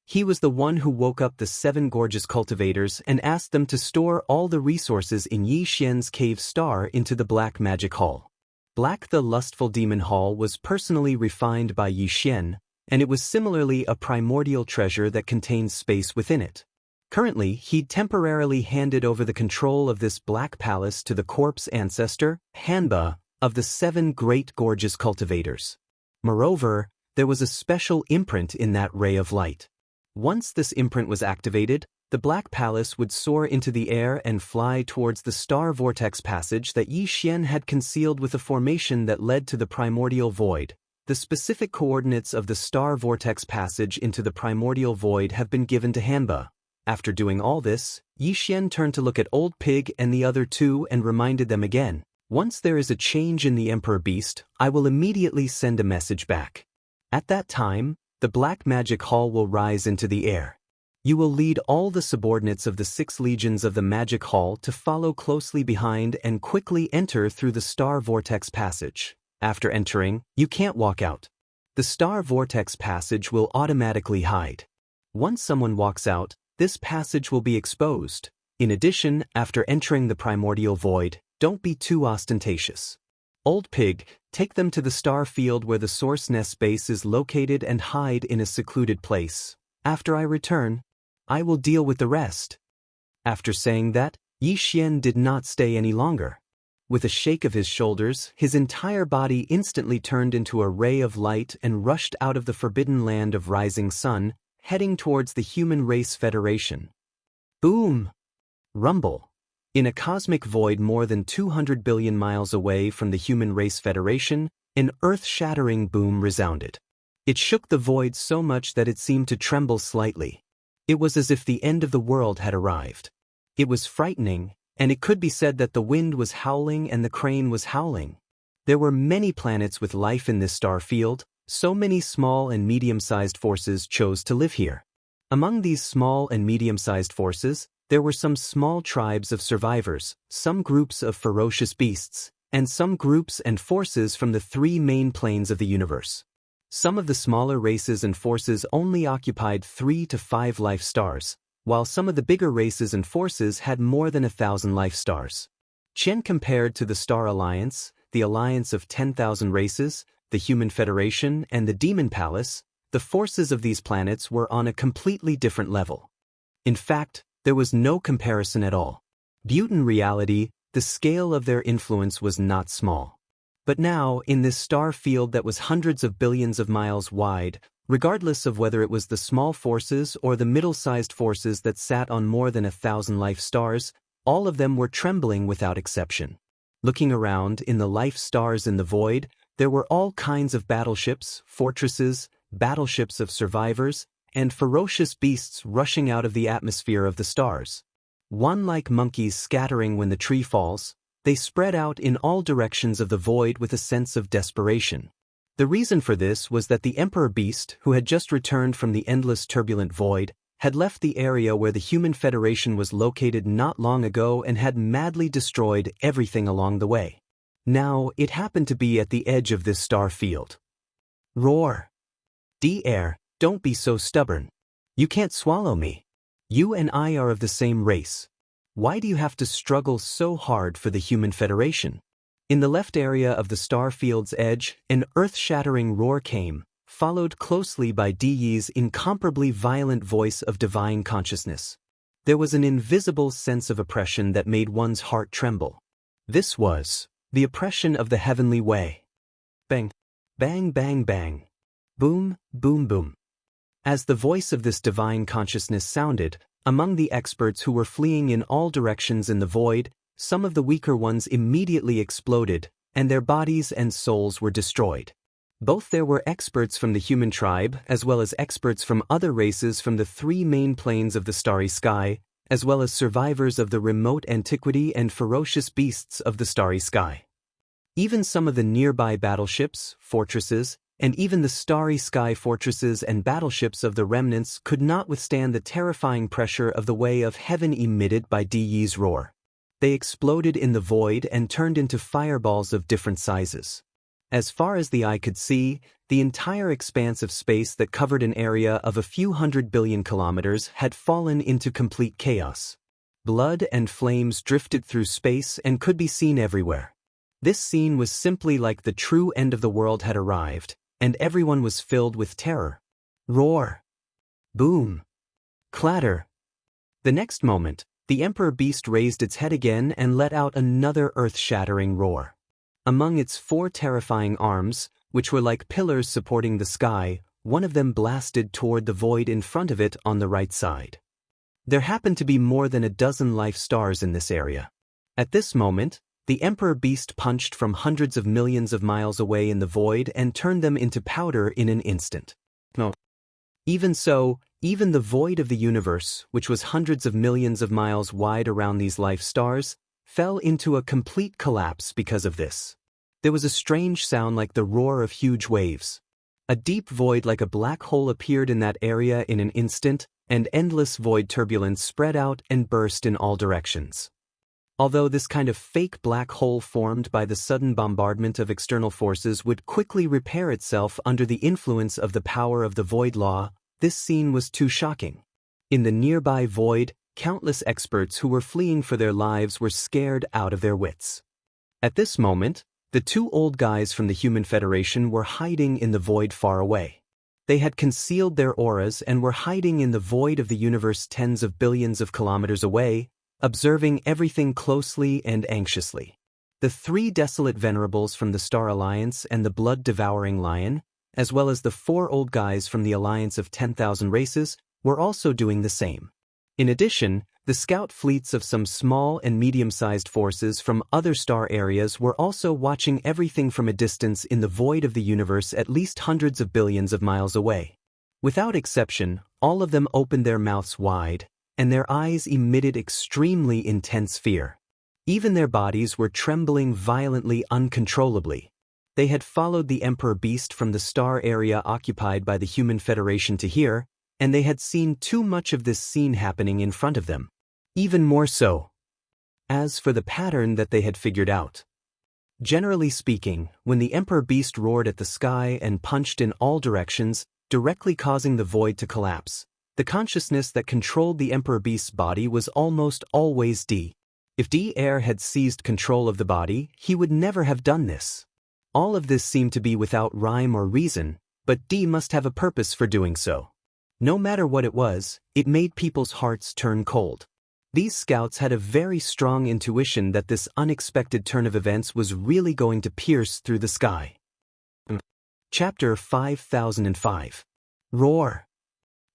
He was the one who woke up the 7 gorgeous cultivators and asked them to store all the resources in Yi Xian's cave star into the Black Magic Hall. Black the Lustful Demon Hall was personally refined by Yi Xian, and it was similarly a primordial treasure that contains space within it. Currently, he'd temporarily handed over the control of this Black Palace to the corpse ancestor, Hanba, of the 7 great gorgeous cultivators. Moreover, there was a special imprint in that ray of light. Once this imprint was activated, the Black Palace would soar into the air and fly towards the star vortex passage that Yi Xian had concealed with a formation that led to the primordial void. The specific coordinates of the star vortex passage into the primordial void have been given to Hanba. After doing all this, Yi Xian turned to look at Old Pig and the other 2 and reminded them again, "Once there is a change in the Emperor Beast, I will immediately send a message back. At that time, the Black Magic Hall will rise into the air. You will lead all the subordinates of the 6 legions of the Magic Hall to follow closely behind and quickly enter through the Star Vortex Passage. After entering, you can't walk out. The Star Vortex Passage will automatically hide. Once someone walks out, this passage will be exposed. In addition, after entering the primordial void, don't be too ostentatious. Old pig, take them to the star field where the source nest base is located and hide in a secluded place. After I return, I will deal with the rest. After saying that, Yi Xian did not stay any longer. With a shake of his shoulders, his entire body instantly turned into a ray of light and rushed out of the forbidden land of rising sun, heading towards the Human Race Federation. Boom! Rumble. In a cosmic void more than 200 billion miles away from the Human Race Federation, an earth-shattering boom resounded. It shook the void so much that it seemed to tremble slightly. It was as if the end of the world had arrived. It was frightening, and it could be said that the wind was howling and the crane was howling. There were many planets with life in this star field, so many small and medium-sized forces chose to live here. Among these small and medium-sized forces, there were some small tribes of survivors, some groups of ferocious beasts, and some groups and forces from the three main planes of the universe. Some of the smaller races and forces only occupied 3 to 5 life stars, while some of the bigger races and forces had more than 1,000 life stars. Chen compared to the Star Alliance, the alliance of 10,000 races, the Human Federation, and the Demon Palace. The forces of these planets were on a completely different level. In fact, there was no comparison at all. In reality, the scale of their influence was not small. But now, in this star field that was hundreds of billions of miles wide, regardless of whether it was the small forces or the middle-sized forces that sat on more than 1,000 life stars, all of them were trembling without exception. Looking around in the life stars in the void, there were all kinds of battleships, fortresses, battleships of survivors, and ferocious beasts rushing out of the atmosphere of the stars. One like monkeys scattering when the tree falls, they spread out in all directions of the void with a sense of desperation. The reason for this was that the Emperor Beast, who had just returned from the endless turbulent void, had left the area where the Human Federation was located not long ago and had madly destroyed everything along the way. Now, it happened to be at the edge of this star field. Roar! D-Air, don't be so stubborn. You can't swallow me. You and I are of the same race. Why do you have to struggle so hard for the Human Federation? In the left area of the star field's edge, an earth-shattering roar came, followed closely by Diyi's incomparably violent voice of divine consciousness. There was an invisible sense of oppression that made one's heart tremble. This was the oppression of the heavenly way. Bang, bang, bang, bang. Boom, boom, boom. As the voice of this divine consciousness sounded, among the experts who were fleeing in all directions in the void, some of the weaker ones immediately exploded, and their bodies and souls were destroyed. Both there were experts from the human tribe, as well as experts from other races from the three main planes of the starry sky, as well as survivors of the remote antiquity and ferocious beasts of the starry sky. Even some of the nearby battleships, fortresses, and even the starry sky fortresses and battleships of the remnants could not withstand the terrifying pressure of the way of heaven emitted by Diyi's roar. They exploded in the void and turned into fireballs of different sizes. As far as the eye could see, the entire expanse of space that covered an area of a few 100 billion kilometers had fallen into complete chaos. Blood and flames drifted through space and could be seen everywhere. This scene was simply like the true end of the world had arrived, and everyone was filled with terror. Roar! Boom! Clatter! The next moment, the Emperor Beast raised its head again and let out another earth-shattering roar. Among its 4 terrifying arms, which were like pillars supporting the sky, one of them blasted toward the void in front of it on the right side. There happened to be more than a dozen life stars in this area. At this moment, the Emperor Beast punched from hundreds of millions of miles away in the void and turned them into powder in an instant. No. Even so, even the void of the universe, which was hundreds of millions of miles wide around these life stars, fell into a complete collapse because of this. There was a strange sound like the roar of huge waves. A deep void like a black hole appeared in that area in an instant, and endless void turbulence spread out and burst in all directions. Although this kind of fake black hole formed by the sudden bombardment of external forces would quickly repair itself under the influence of the power of the void law, this scene was too shocking. In the nearby void, countless experts who were fleeing for their lives were scared out of their wits. At this moment, the two old guys from the Human Federation were hiding in the void far away. They had concealed their auras and were hiding in the void of the universe tens of billions of kilometers away, observing everything closely and anxiously. The three desolate venerables from the Star Alliance and the blood-devouring lion, as well as the four old guys from the Alliance of 10,000 races, were also doing the same. In addition, the scout fleets of some small and medium-sized forces from other star areas were also watching everything from a distance in the void of the universe at least hundreds of billions of miles away. Without exception, all of them opened their mouths wide, and their eyes emitted extremely intense fear. Even their bodies were trembling violently uncontrollably. They had followed the Emperor Beast from the star area occupied by the Human Federation to here, and they had seen too much of this scene happening in front of them. Even more so. As for the pattern that they had figured out. Generally speaking, when the Emperor Beast roared at the sky and punched in all directions, directly causing the void to collapse, the consciousness that controlled the Emperor Beast's body was almost always D. If D-Air had seized control of the body, he would never have done this. All of this seemed to be without rhyme or reason, but D must have a purpose for doing so. No matter what it was, it made people's hearts turn cold. These scouts had a very strong intuition that this unexpected turn of events was really going to pierce through the sky. Chapter 5005. Roar.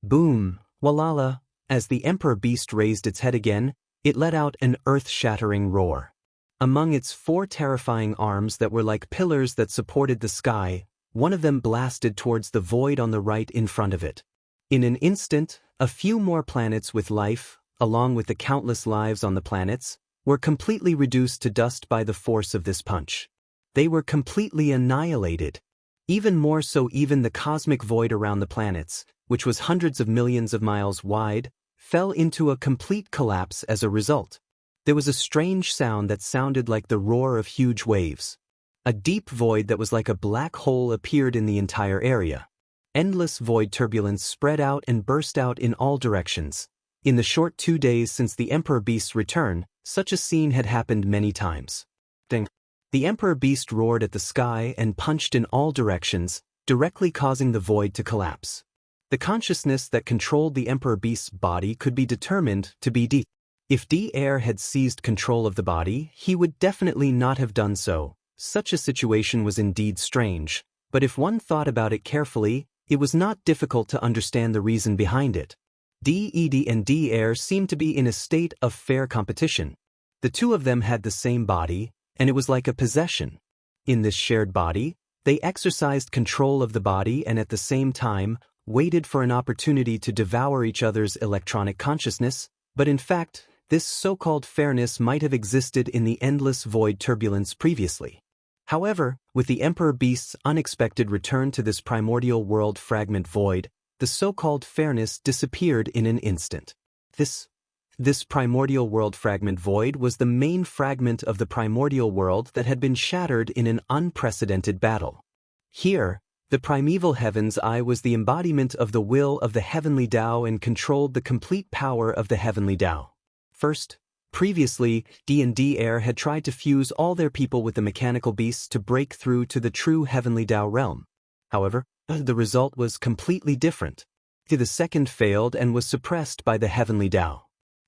Boom, walala. As the Emperor Beast raised its head again, it let out an earth-shattering roar. Among its four terrifying arms that were like pillars that supported the sky, one of them blasted towards the void on the right in front of it. In an instant, a few more planets with life, along with the countless lives on the planets, were completely reduced to dust by the force of this punch. They were completely annihilated. Even more so, even the cosmic void around the planets, which was hundreds of millions of miles wide, fell into a complete collapse as a result. There was a strange sound that sounded like the roar of huge waves. A deep void that was like a black hole appeared in the entire area. Endless void turbulence spread out and burst out in all directions. In the short 2 days since the Emperor Beast's return, such a scene had happened many times. The Emperor Beast roared at the sky and punched in all directions, directly causing the void to collapse. The consciousness that controlled the Emperor Beast's body could be determined to be D. If D-Air had seized control of the body, he would definitely not have done so. Such a situation was indeed strange, but if one thought about it carefully, it was not difficult to understand the reason behind it. DED and D-Air seemed to be in a state of fair competition. The two of them had the same body, and it was like a possession. In this shared body, they exercised control of the body and at the same time, waited for an opportunity to devour each other's electronic consciousness, but in fact, this so-called fairness might have existed in the endless void turbulence previously. However, with the Emperor Beast's unexpected return to this primordial world fragment void, the so-called fairness disappeared in an instant. This primordial world fragment void was the main fragment of the primordial world that had been shattered in an unprecedented battle. Here, the primeval heaven's eye was the embodiment of the will of the heavenly Tao and controlled the complete power of the heavenly Tao. First, previously, D&D Air had tried to fuse all their people with the mechanical beasts to break through to the true heavenly Tao realm. However, the result was completely different. The second failed and was suppressed by the heavenly Tao.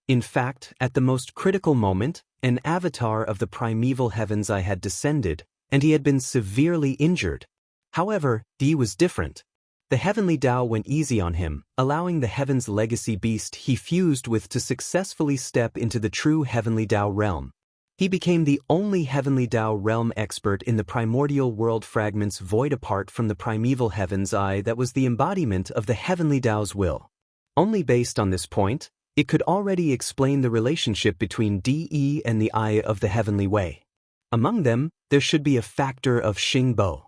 In fact, at the most critical moment, an avatar of the primeval heaven's eye had descended, and he had been severely injured. However, D was different. The heavenly Tao went easy on him, allowing the heaven's legacy beast he fused with to successfully step into the true heavenly Tao realm. He became the only heavenly Tao realm expert in the primordial world fragment's void apart from the primeval heaven's eye that was the embodiment of the heavenly Tao's will. Only based on this point, it could already explain the relationship between DE and the eye of the heavenly way. Among them, there should be a factor of Xingbo.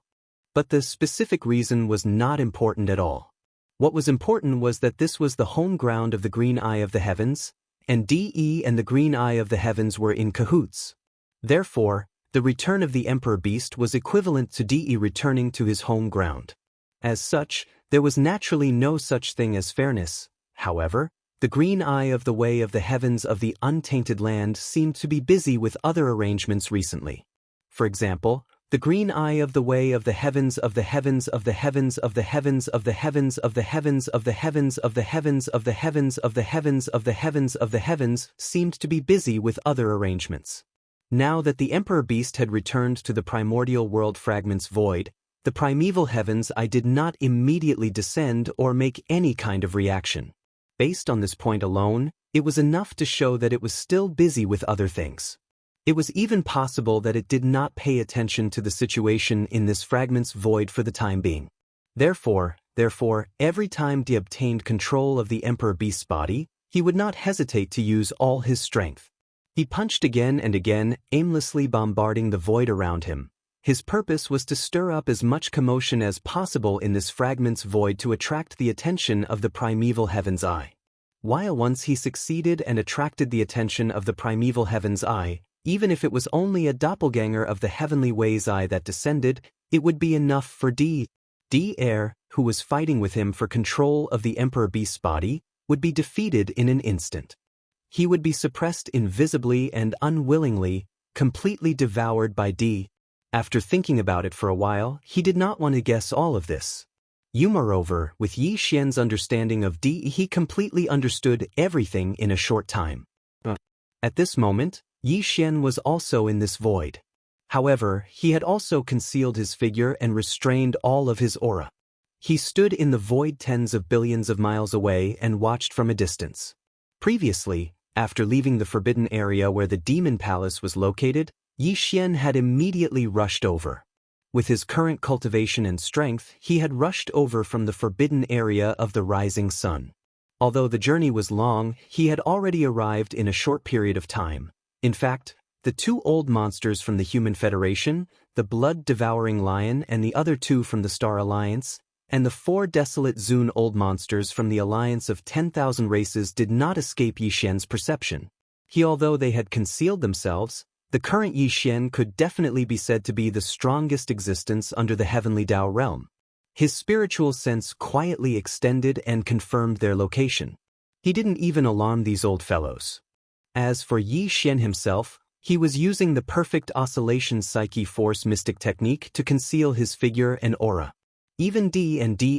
But the specific reason was not important at all. What was important was that this was the home ground of the green eye of the heavens, and DE and the green eye of the heavens were in cahoots. Therefore, the return of the Emperor Beast was equivalent to DE returning to his home ground. As such, there was naturally no such thing as fairness. However, The green eye of the way of the heavens of the untainted land seemed to be busy with other arrangements recently. For example, the green eye of the way of the heavens of the heavens of the heavens of the heavens of the heavens of the heavens of the heavens of the heavens of the heavens of the heavens of the heavens of the heavens seemed to be busy with other arrangements. Now that the Emperor Beast had returned to the primordial world fragment's void, the primeval heavens I did not immediately descend or make any kind of reaction. Based on this point alone, it was enough to show that it was still busy with other things. It was even possible that it did not pay attention to the situation in this fragment's void for the time being. Therefore, every time he obtained control of the Emperor Beast's body, he would not hesitate to use all his strength. He punched again and again, aimlessly bombarding the void around him. His purpose was to stir up as much commotion as possible in this fragment's void to attract the attention of the primeval heaven's eye. While once he succeeded and attracted the attention of the primeval heaven's eye, even if it was only a doppelganger of the heavenly way's eye that descended, it would be enough for Air, who was fighting with him for control of the Emperor Beast's body, would be defeated in an instant. He would be suppressed invisibly and unwillingly, completely devoured by After thinking about it for a while, he did not want to guess all of this. Moreover, with Yi Xian's understanding of he completely understood everything in a short time. At this moment, Yi Xian was also in this void. However, he had also concealed his figure and restrained all of his aura. He stood in the void tens of billions of miles away and watched from a distance. Previously, after leaving the forbidden area where the demon palace was located, Yi Xian had immediately rushed over. With his current cultivation and strength, he had rushed over from the forbidden area of the rising sun. Although the journey was long, he had already arrived in a short period of time. In fact, the two old monsters from the Human Federation, the blood-devouring lion and the other two from the Star Alliance, and the 4 desolate Zun old monsters from the alliance of 10,000 races did not escape Yi Xian's perception. Although they had concealed themselves, the current Yi Xian could definitely be said to be the strongest existence under the heavenly Dao realm. His spiritual sense quietly extended and confirmed their location. He didn't even alarm these old fellows. As for Yi Xian himself, he was using the perfect oscillation psyche force mystic technique to conceal his figure and aura. Even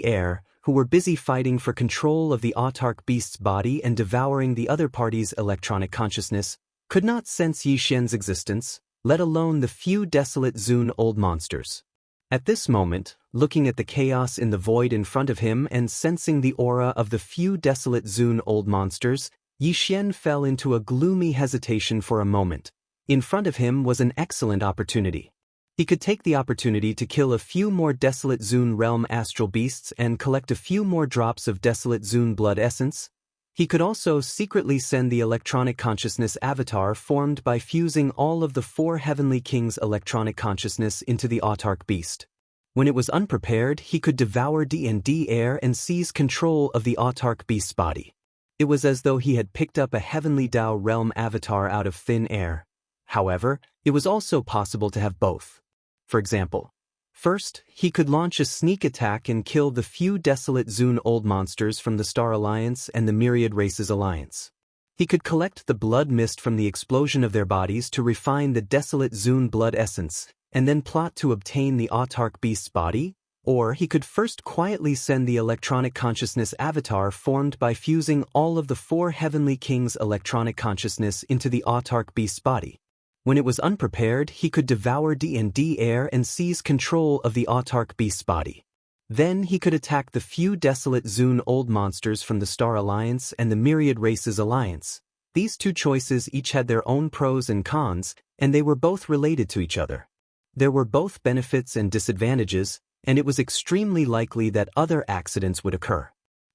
Air, who were busy fighting for control of the autarch beast's body and devouring the other party's electronic consciousness, could not sense Yi Xian's existence, let alone the few desolate Zun old monsters. At this moment, looking at the chaos in the void in front of him and sensing the aura of the few desolate Zun old monsters, Yi Xian fell into a gloomy hesitation for a moment. In front of him was an excellent opportunity. He could take the opportunity to kill a few more desolate Zun realm astral beasts and collect a few more drops of desolate Zun blood essence. He could also secretly send the electronic consciousness avatar formed by fusing all of the 4 heavenly kings' electronic consciousness into the autarch beast. When it was unprepared, he could devour Air and seize control of the autarch beast's body. It was as though he had picked up a heavenly Dao realm avatar out of thin air. However, it was also possible to have both. For example, first, he could launch a sneak attack and kill the few desolate Zun old monsters from the Star Alliance and the Myriad Races Alliance. He could collect the blood mist from the explosion of their bodies to refine the desolate Zun blood essence, and then plot to obtain the autarch beast's body. Or he could first quietly send the electronic consciousness avatar formed by fusing all of the 4 heavenly kings' electronic consciousness into the autarch beast's body. When it was unprepared, he could devour Air and seize control of the autarch beast's body. Then he could attack the few desolate Zun old monsters from the Star Alliance and the Myriad Races Alliance. These two choices each had their own pros and cons, and they were both related to each other. There were both benefits and disadvantages, and it was extremely likely that other accidents would occur.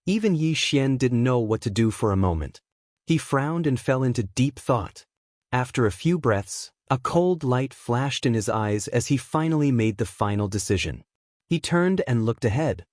Even Yi Xian didn't know what to do for a moment. He frowned and fell into deep thought. After a few breaths, a cold light flashed in his eyes as he finally made the final decision. He turned and looked ahead.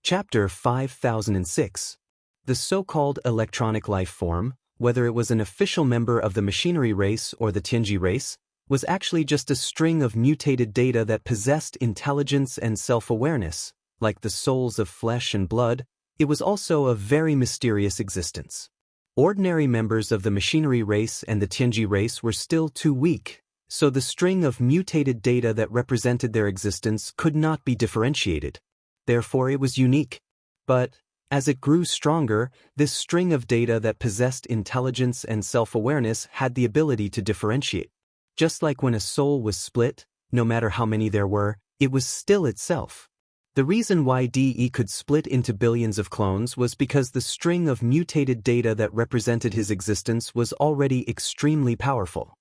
Chapter 5006. The so-called electronic life form, whether it was an official member of the machinery race or the Tianji race, was actually just a string of mutated data that possessed intelligence and self-awareness, like the souls of flesh and blood, it was also a very mysterious existence. Ordinary members of the machinery race and the Tianji race were still too weak, so the string of mutated data that represented their existence could not be differentiated. Therefore, it was unique. But, as it grew stronger, this string of data that possessed intelligence and self-awareness had the ability to differentiate. Just like when a soul was split, no matter how many there were, it was still itself. The reason why DE could split into billions of clones was because the string of mutated data that represented his existence was already extremely powerful.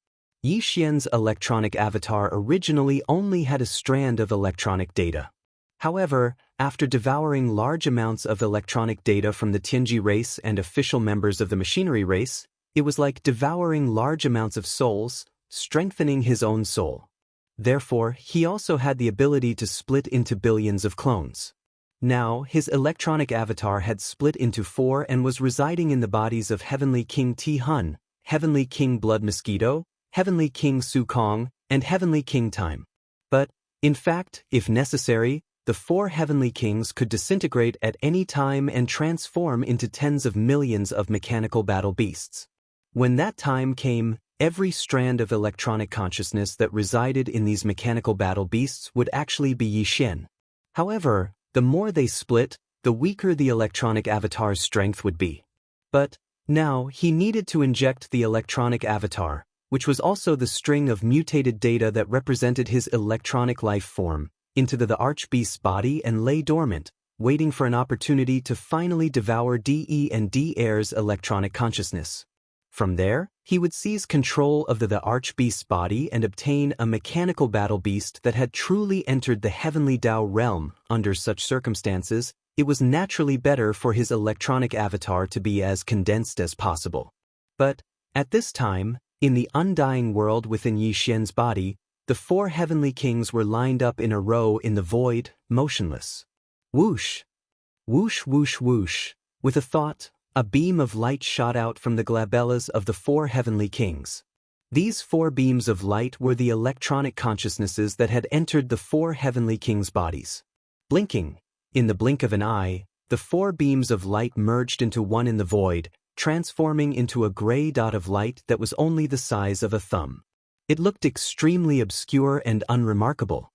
Yi Xian's electronic avatar originally only had a strand of electronic data. However, after devouring large amounts of electronic data from the Tianji race and official members of the machinery race, it was like devouring large amounts of souls, strengthening his own soul. Therefore, he also had the ability to split into billions of clones. Now, his electronic avatar had split into 4 and was residing in the bodies of Heavenly King Ti Hun, Heavenly King Blood Mosquito, Heavenly King Su Kong, and Heavenly King Time. But, in fact, if necessary, the 4 Heavenly Kings could disintegrate at any time and transform into tens of millions of mechanical battle beasts. When that time came, every strand of electronic consciousness that resided in these mechanical battle beasts would actually be Yi Xian. However, the more they split, the weaker the electronic avatar's strength would be. But, now, he needed to inject the electronic avatar, which was also the string of mutated data that represented his electronic life form, into the Archbeast's body and lay dormant, waiting for an opportunity to finally devour DE and D Heir's electronic consciousness. From there, he would seize control of the Archbeast's body and obtain a mechanical battle beast that had truly entered the heavenly Dao realm. Under such circumstances, it was naturally better for his electronic avatar to be as condensed as possible. But, at this time, in the undying world within Yi Xian's body, the 4 heavenly kings were lined up in a row in the void, motionless. Whoosh! Whoosh whoosh whoosh! With a thought, a beam of light shot out from the glabellas of the 4 heavenly kings. These 4 beams of light were the electronic consciousnesses that had entered the 4 heavenly kings' bodies. Blinking, in the blink of an eye, the 4 beams of light merged into one in the void, transforming into a gray dot of light that was only the size of a thumb. It looked extremely obscure and unremarkable.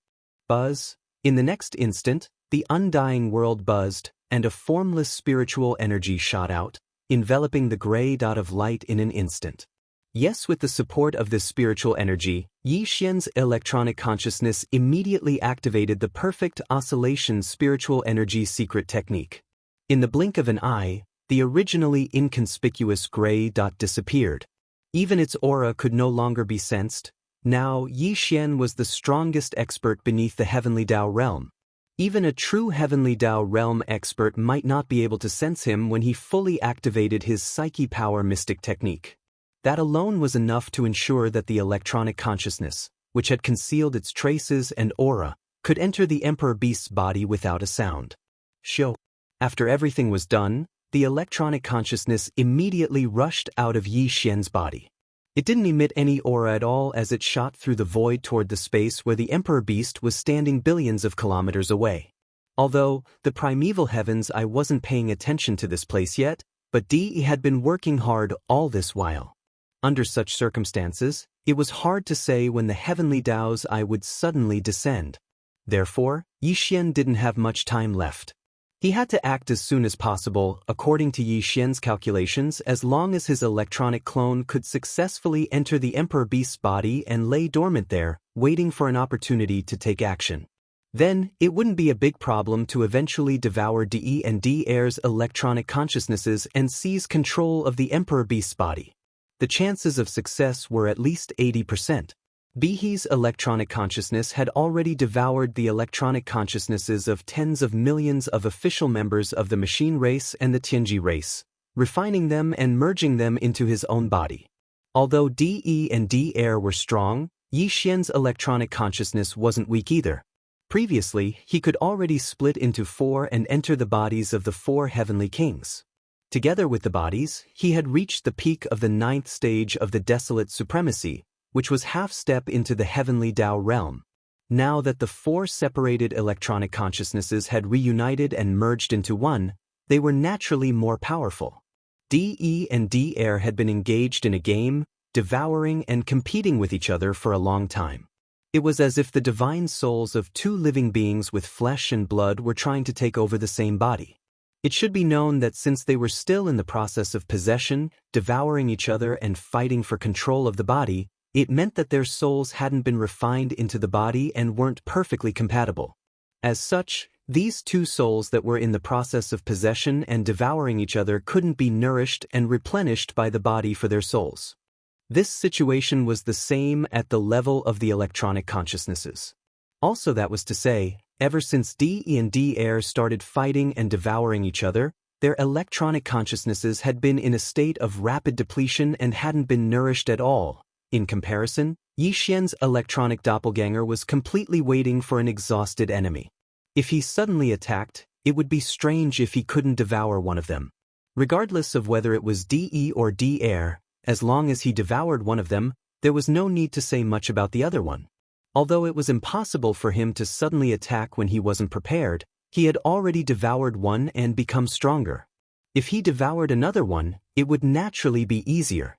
Buzz. In the next instant, the undying world buzzed, and a formless spiritual energy shot out, enveloping the gray dot of light in an instant. Yes, with the support of this spiritual energy, Yi Xian's electronic consciousness immediately activated the perfect oscillation spiritual energy secret technique. In the blink of an eye, the originally inconspicuous gray dot disappeared. Even its aura could no longer be sensed. Now, Yi Xian was the strongest expert beneath the Heavenly Dao realm. Even a true Heavenly Dao realm expert might not be able to sense him when he fully activated his Psyche Power Mystic technique. That alone was enough to ensure that the electronic consciousness, which had concealed its traces and aura, could enter the Emperor Beast's body without a sound. Show. After everything was done, the electronic consciousness immediately rushed out of Yi Xian's body. It didn't emit any aura at all as it shot through the void toward the space where the Emperor Beast was standing billions of kilometers away. Although, the primeval heavens, I wasn't paying attention to this place yet, but DE had been working hard all this while. Under such circumstances, it was hard to say when the heavenly Dao's eye would suddenly descend. Therefore, Yi Xian didn't have much time left. He had to act as soon as possible, according to Yi Xian's calculations, as long as his electronic clone could successfully enter the Emperor Beast's body and lay dormant there, waiting for an opportunity to take action. Then, it wouldn't be a big problem to eventually devour DE and D Heir's electronic consciousnesses and seize control of the Emperor Beast's body. The chances of success were at least 80%. Bihi's electronic consciousness had already devoured the electronic consciousnesses of tens of millions of official members of the machine race and the Tianji race, refining them and merging them into his own body. Although DE and D Heir were strong, Yi Xian's electronic consciousness wasn't weak either. Previously, he could already split into 4 and enter the bodies of the 4 heavenly kings. Together with the bodies, he had reached the peak of the 9th stage of the Desolate Supremacy, which was half-step into the Heavenly Dao realm. Now that the 4 separated electronic consciousnesses had reunited and merged into one, they were naturally more powerful. De and De had been engaged in a game, devouring and competing with each other for a long time. It was as if the divine souls of two living beings with flesh and blood were trying to take over the same body. It should be known that since they were still in the process of possession, devouring each other and fighting for control of the body, it meant that their souls hadn't been refined into the body and weren't perfectly compatible. As such, these two souls that were in the process of possession and devouring each other couldn't be nourished and replenished by the body for their souls. This situation was the same at the level of the electronic consciousnesses. Also, that was to say, ever since De and De started fighting and devouring each other, their electronic consciousnesses had been in a state of rapid depletion and hadn't been nourished at all. In comparison, Yixian's electronic doppelganger was completely waiting for an exhausted enemy. If he suddenly attacked, it would be strange if he couldn't devour one of them. Regardless of whether it was De or De, as long as he devoured one of them, there was no need to say much about the other one. Although it was impossible for him to suddenly attack when he wasn't prepared, he had already devoured one and become stronger. If he devoured another one, it would naturally be easier.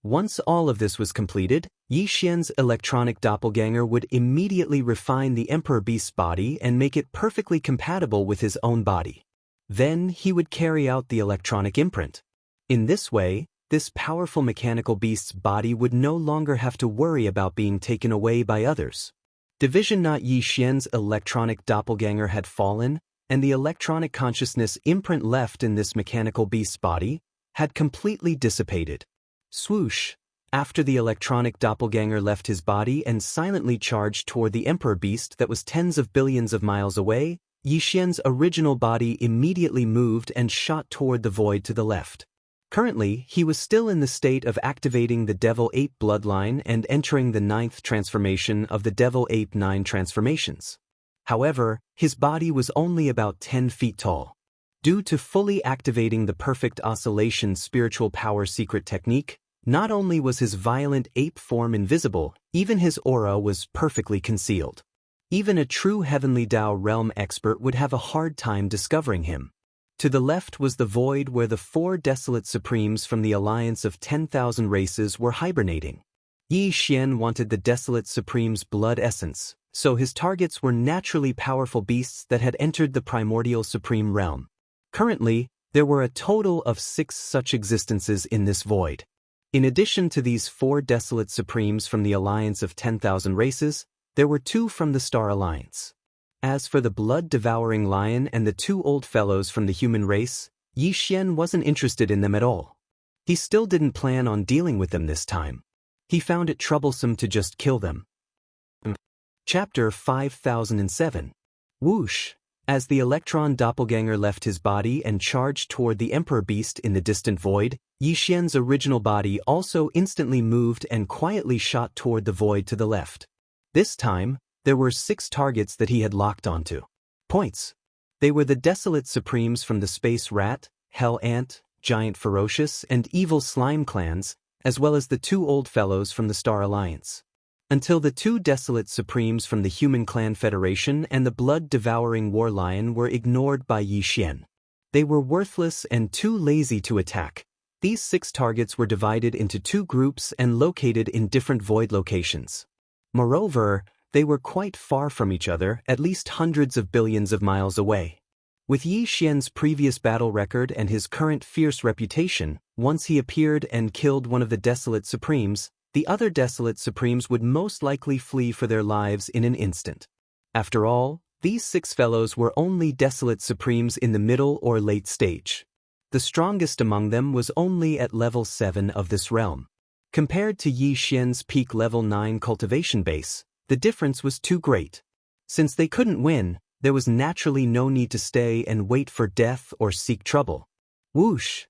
Once all of this was completed, Yixian's electronic doppelganger would immediately refine the Emperor Beast's body and make it perfectly compatible with his own body. Then he would carry out the electronic imprint. In this way, this powerful mechanical beast's body would no longer have to worry about being taken away by others. Division Not Yixian's electronic doppelganger had fallen, and the electronic consciousness imprint left in this mechanical beast's body had completely dissipated. Swoosh! After the electronic doppelganger left his body and silently charged toward the Emperor Beast that was tens of billions of miles away, Yixian's original body immediately moved and shot toward the void to the left. Currently, he was still in the state of activating the Devil Ape bloodline and entering the 9th transformation of the Devil Ape 9 transformations. However, his body was only about 10 feet tall. Due to fully activating the perfect oscillation spiritual power secret technique, not only was his violent ape form invisible, even his aura was perfectly concealed. Even a true heavenly Dao realm expert would have a hard time discovering him. To the left was the void where the 4 desolate supremes from the alliance of 10,000 races were hibernating. Yixian wanted the desolate supreme's blood essence, so his targets were naturally powerful beasts that had entered the primordial supreme realm. Currently, there were a total of 6 such existences in this void. In addition to these 4 desolate supremes from the alliance of 10,000 races, there were 2 from the Star Alliance. As for the blood-devouring lion and the 2 old fellows from the human race, Yixian wasn't interested in them at all. He still didn't plan on dealing with them this time. He found it troublesome to just kill them. Chapter 5007. Whoosh! As the electron doppelganger left his body and charged toward the Emperor Beast in the distant void, Yixian's original body also instantly moved and quietly shot toward the void to the left. This time, there were 6 targets that he had locked onto. Points. They were the desolate supremes from the Space Rat, Hell Ant, Giant Ferocious, and Evil Slime clans, as well as the 2 old fellows from the Star Alliance. Until the 2 desolate supremes from the Human Clan Federation and the blood-devouring War Lion were ignored by Yixian. They were worthless and too lazy to attack. These 6 targets were divided into 2 groups and located in different void locations. Moreover, they were quite far from each other, at least hundreds of billions of miles away. With Yixian's previous battle record and his current fierce reputation, once he appeared and killed one of the desolate supremes, the other desolate supremes would most likely flee for their lives in an instant. After all, these 6 fellows were only desolate supremes in the middle or late stage. The strongest among them was only at level 7 of this realm. Compared to Yixian's peak level 9 cultivation base, the difference was too great. Since they couldn't win, there was naturally no need to stay and wait for death or seek trouble. Whoosh!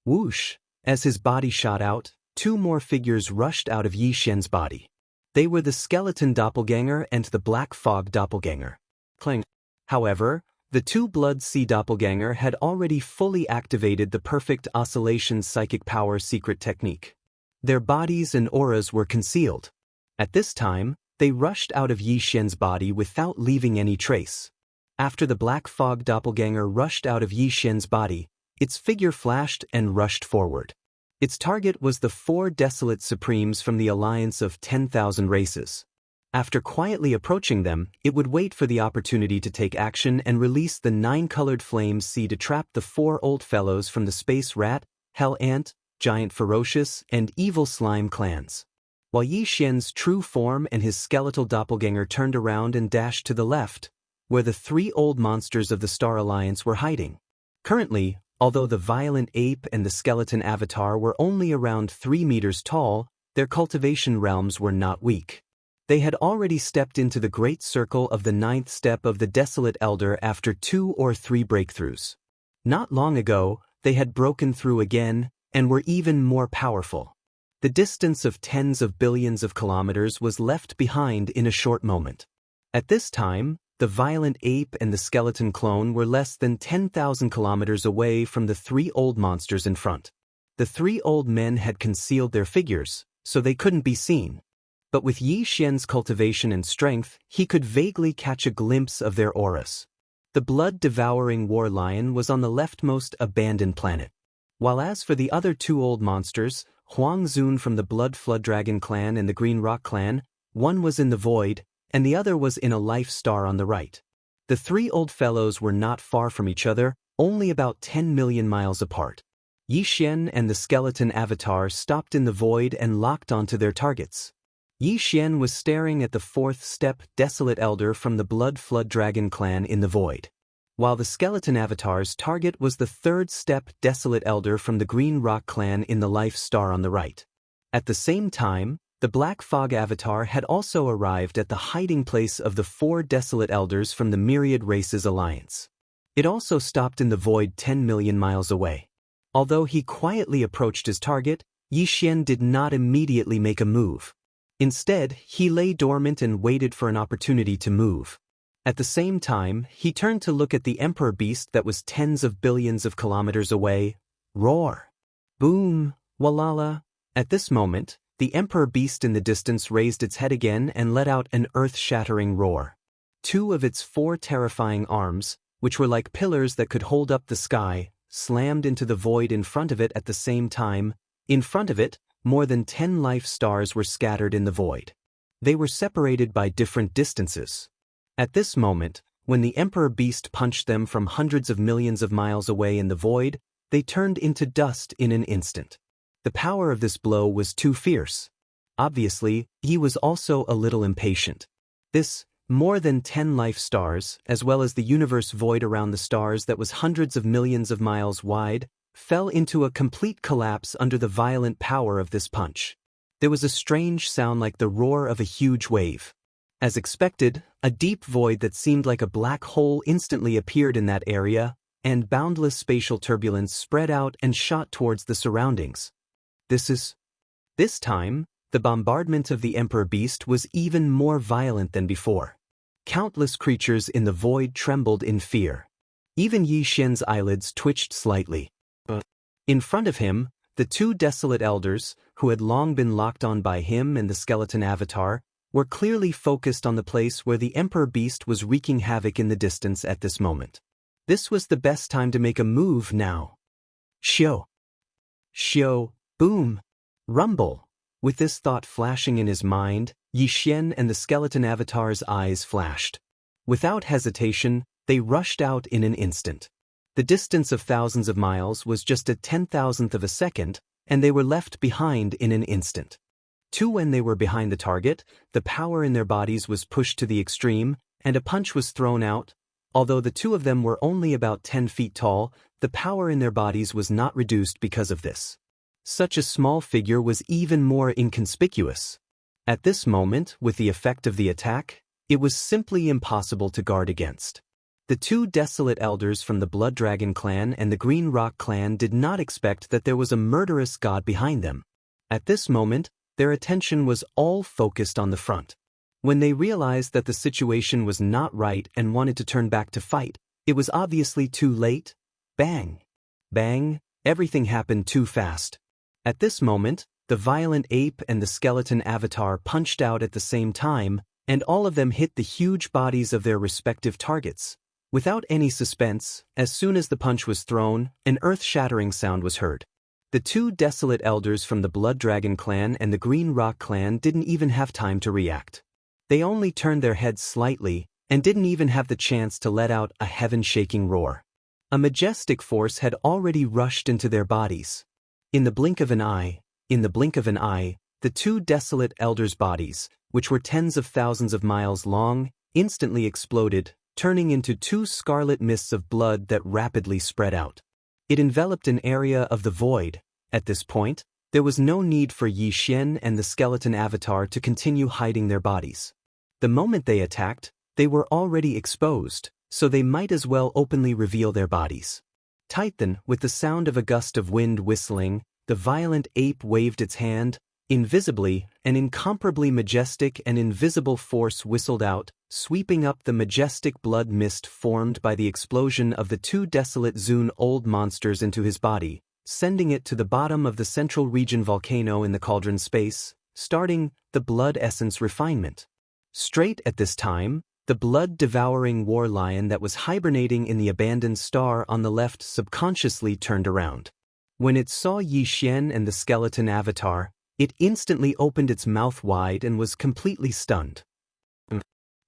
Whoosh! As his body shot out, 2 more figures rushed out of Yixian's body. They were the skeleton doppelganger and the black fog doppelganger. Clang. However, the 2 blood sea doppelganger had already fully activated the perfect oscillation psychic power secret technique. Their bodies and auras were concealed. At this time, they rushed out of Yixian's body without leaving any trace. After the black fog doppelganger rushed out of Yi Xian's body, its figure flashed and rushed forward. Its target was the 4 desolate supremes from the alliance of 10,000 races. After quietly approaching them, it would wait for the opportunity to take action and release the 9-colored flame sea to trap the 4 old fellows from the space rat, hell ant, giant ferocious, and evil slime clans. While Yi Xian's true form and his skeletal doppelganger turned around and dashed to the left, where the 3 old monsters of the Star Alliance were hiding. Currently, although the violent ape and the skeleton avatar were only around 3 meters tall, their cultivation realms were not weak. They had already stepped into the great circle of the 9th step of the Desolate Elder after 2 or 3 breakthroughs. Not long ago, they had broken through again, and were even more powerful. The distance of tens of billions of kilometers was left behind in a short moment. At this time, the violent ape and the skeleton clone were less than 10,000 kilometers away from the 3 old monsters in front. The 3 old men had concealed their figures, so they couldn't be seen. But with Yi Xian's cultivation and strength, he could vaguely catch a glimpse of their auras. The blood-devouring war lion was on the leftmost abandoned planet. While as for the other 2 old monsters, Huang Zun from the Blood Flood Dragon clan and the Green Rock clan, one was in the void, and the other was in a life star on the right. The 3 old fellows were not far from each other, only about 10 million miles apart. Yi Xian and the skeleton avatar stopped in the void and locked onto their targets. Yi Xian was staring at the 4th step Desolate Elder from the Blood Flood Dragon clan in the void, while the skeleton avatar's target was the 3rd step Desolate Elder from the Green Rock clan in the life star on the right. At the same time, the Black Fog avatar had also arrived at the hiding place of the 4 Desolate Elders from the Myriad Races Alliance. It also stopped in the void 10 million miles away. Although he quietly approached his target, Yi Xian did not immediately make a move. Instead, he lay dormant and waited for an opportunity to move. At the same time, he turned to look at the Emperor Beast that was tens of billions of kilometers away. Roar! Boom! Walala! At this moment, the Emperor Beast in the distance raised its head again and let out an earth-shattering roar. 2 of its 4 terrifying arms, which were like pillars that could hold up the sky, slammed into the void in front of it at the same time. In front of it, more than 10 life stars were scattered in the void. They were separated by different distances. At this moment, when the Emperor Beast punched them from hundreds of millions of miles away in the void, they turned into dust in an instant. The power of this blow was too fierce. Obviously, he was also a little impatient. This, more than 10 life stars, as well as the universe void around the stars that was hundreds of millions of miles wide, fell into a complete collapse under the violent power of this punch. There was a strange sound like the roar of a huge wave. As expected, a deep void that seemed like a black hole instantly appeared in that area, and boundless spatial turbulence spread out and shot towards the surroundings. This time, the bombardment of the Emperor Beast was even more violent than before. Countless creatures in the void trembled in fear. Even Yi Xian's eyelids twitched slightly. In front of him, the 2 Desolate Elders, who had long been locked on by him and the skeleton avatar, were clearly focused on the place where the Emperor Beast was wreaking havoc in the distance at this moment. This was the best time to make a move now. Shio! Shio! Boom! Rumble! With this thought flashing in his mind, Yi Xian and the skeleton avatar's eyes flashed. Without hesitation, they rushed out in an instant. The distance of thousands of miles was just a 10,000th of a second, and they were left behind in an instant. 2 when they were behind the target, the power in their bodies was pushed to the extreme, and a punch was thrown out. Although the 2 of them were only about 10 feet tall, the power in their bodies was not reduced because of this. Such a small figure was even more inconspicuous. At this moment, with the effect of the attack, it was simply impossible to guard against. The 2 Desolate Elders from the Blood Dragon clan and the Green Rock clan did not expect that there was a murderous god behind them. At this moment, their attention was all focused on the front. When they realized that the situation was not right and wanted to turn back to fight, it was obviously too late. Bang! Bang! Everything happened too fast. At this moment, the violent ape and the skeleton avatar punched out at the same time, and all of them hit the huge bodies of their respective targets. Without any suspense, as soon as the punch was thrown, an earth-shattering sound was heard. The two desolate elders from the Blood Dragon clan and the Green Rock clan didn't even have time to react. They only turned their heads slightly, and didn't even have the chance to let out a heaven-shaking roar. A majestic force had already rushed into their bodies. In the blink of an eye, the two desolate elders' bodies, which were tens of thousands of miles long, instantly exploded, turning into two scarlet mists of blood that rapidly spread out. It enveloped an area of the void. At this point, there was no need for Yi Xian and the skeleton avatar to continue hiding their bodies. The moment they attacked, they were already exposed, so they might as well openly reveal their bodies. Titan, with the sound of a gust of wind whistling, the violent ape waved its hand. Invisibly, an incomparably majestic and invisible force whistled out, sweeping up the majestic blood mist formed by the explosion of the two desolate Zune old monsters into his body, sending it to the bottom of the central region volcano in the cauldron space, starting the blood essence refinement. Straight at this time, the blood-devouring war lion that was hibernating in the abandoned star on the left subconsciously turned around. When it saw Yi Xian and the skeleton avatar, it instantly opened its mouth wide and was completely stunned.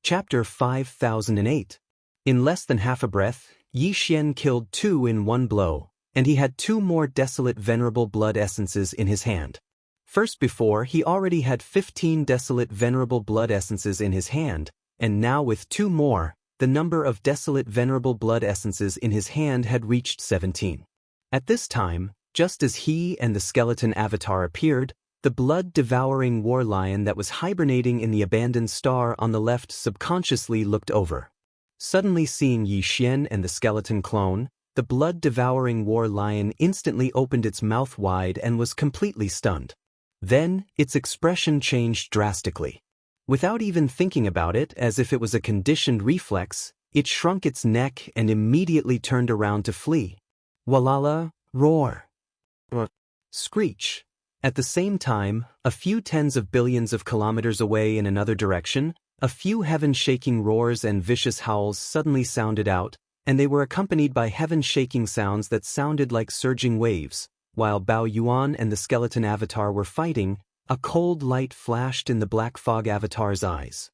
Chapter 5008. In less than half a breath, Yi Xian killed two in one blow, and he had two more desolate venerable blood essences in his hand. First before he already had 15 desolate venerable blood essences in his hand, and now with two more, the number of desolate venerable blood essences in his hand had reached 17. At this time, just as he and the skeleton avatar appeared, the blood-devouring war lion that was hibernating in the abandoned star on the left subconsciously looked over. Suddenly seeing Yi Xian and the skeleton clone, the blood-devouring war lion instantly opened its mouth wide and was completely stunned. Then, its expression changed drastically. Without even thinking about it, as if it was a conditioned reflex, it shrunk its neck and immediately turned around to flee. Walala, roar. Screech. At the same time, a few tens of billions of kilometers away in another direction, a few heaven-shaking roars and vicious howls suddenly sounded out, and they were accompanied by heaven-shaking sounds that sounded like surging waves. While Bao Yuan and the skeleton avatar were fighting, a cold light flashed in the black fog avatar's eyes.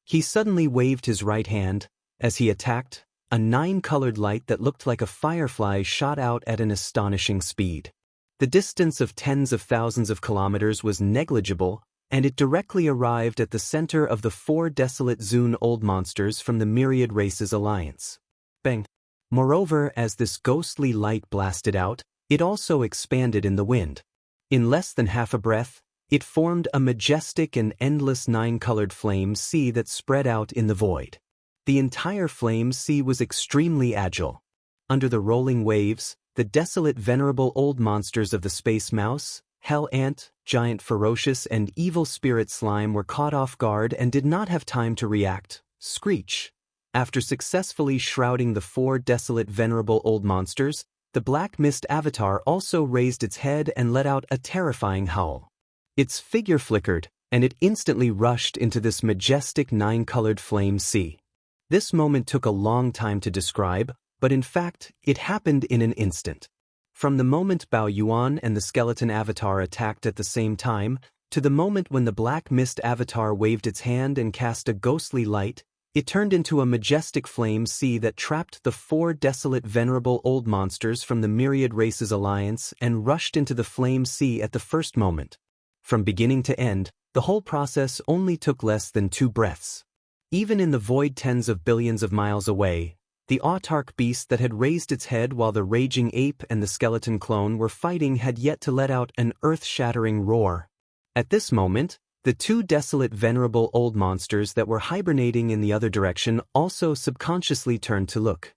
He suddenly waved his right hand. As he attacked, a 9-colored light that looked like a firefly shot out at an astonishing speed. The distance of tens of thousands of kilometers was negligible, and it directly arrived at the center of the 4 desolate Zune old monsters from the Myriad Races Alliance. Bang! Moreover, as this ghostly light blasted out, it also expanded in the wind. In less than half a breath, it formed a majestic and endless 9-colored flame sea that spread out in the void. The entire flame sea was extremely agile. Under the rolling waves, the desolate venerable old monsters of the space mouse, hell ant, giant ferocious and evil spirit slime were caught off guard and did not have time to react. Screech. After successfully shrouding the 4 desolate venerable old monsters, the black mist avatar also raised its head and let out a terrifying howl. Its figure flickered, and it instantly rushed into this majestic 9-colored flame sea. This moment took a long time to describe, but in fact, it happened in an instant. From the moment Bao Yuan and the skeleton avatar attacked at the same time, to the moment when the black mist avatar waved its hand and cast a ghostly light, it turned into a majestic flame sea that trapped the 4 desolate venerable old monsters from the Myriad Races Alliance and rushed into the flame sea at the first moment. From beginning to end, the whole process only took less than 2 breaths. Even in the void tens of billions of miles away, the autarch beast that had raised its head while the raging ape and the skeleton clone were fighting had yet to let out an earth-shattering roar. At this moment, the 2 desolate venerable old monsters that were hibernating in the other direction also subconsciously turned to look.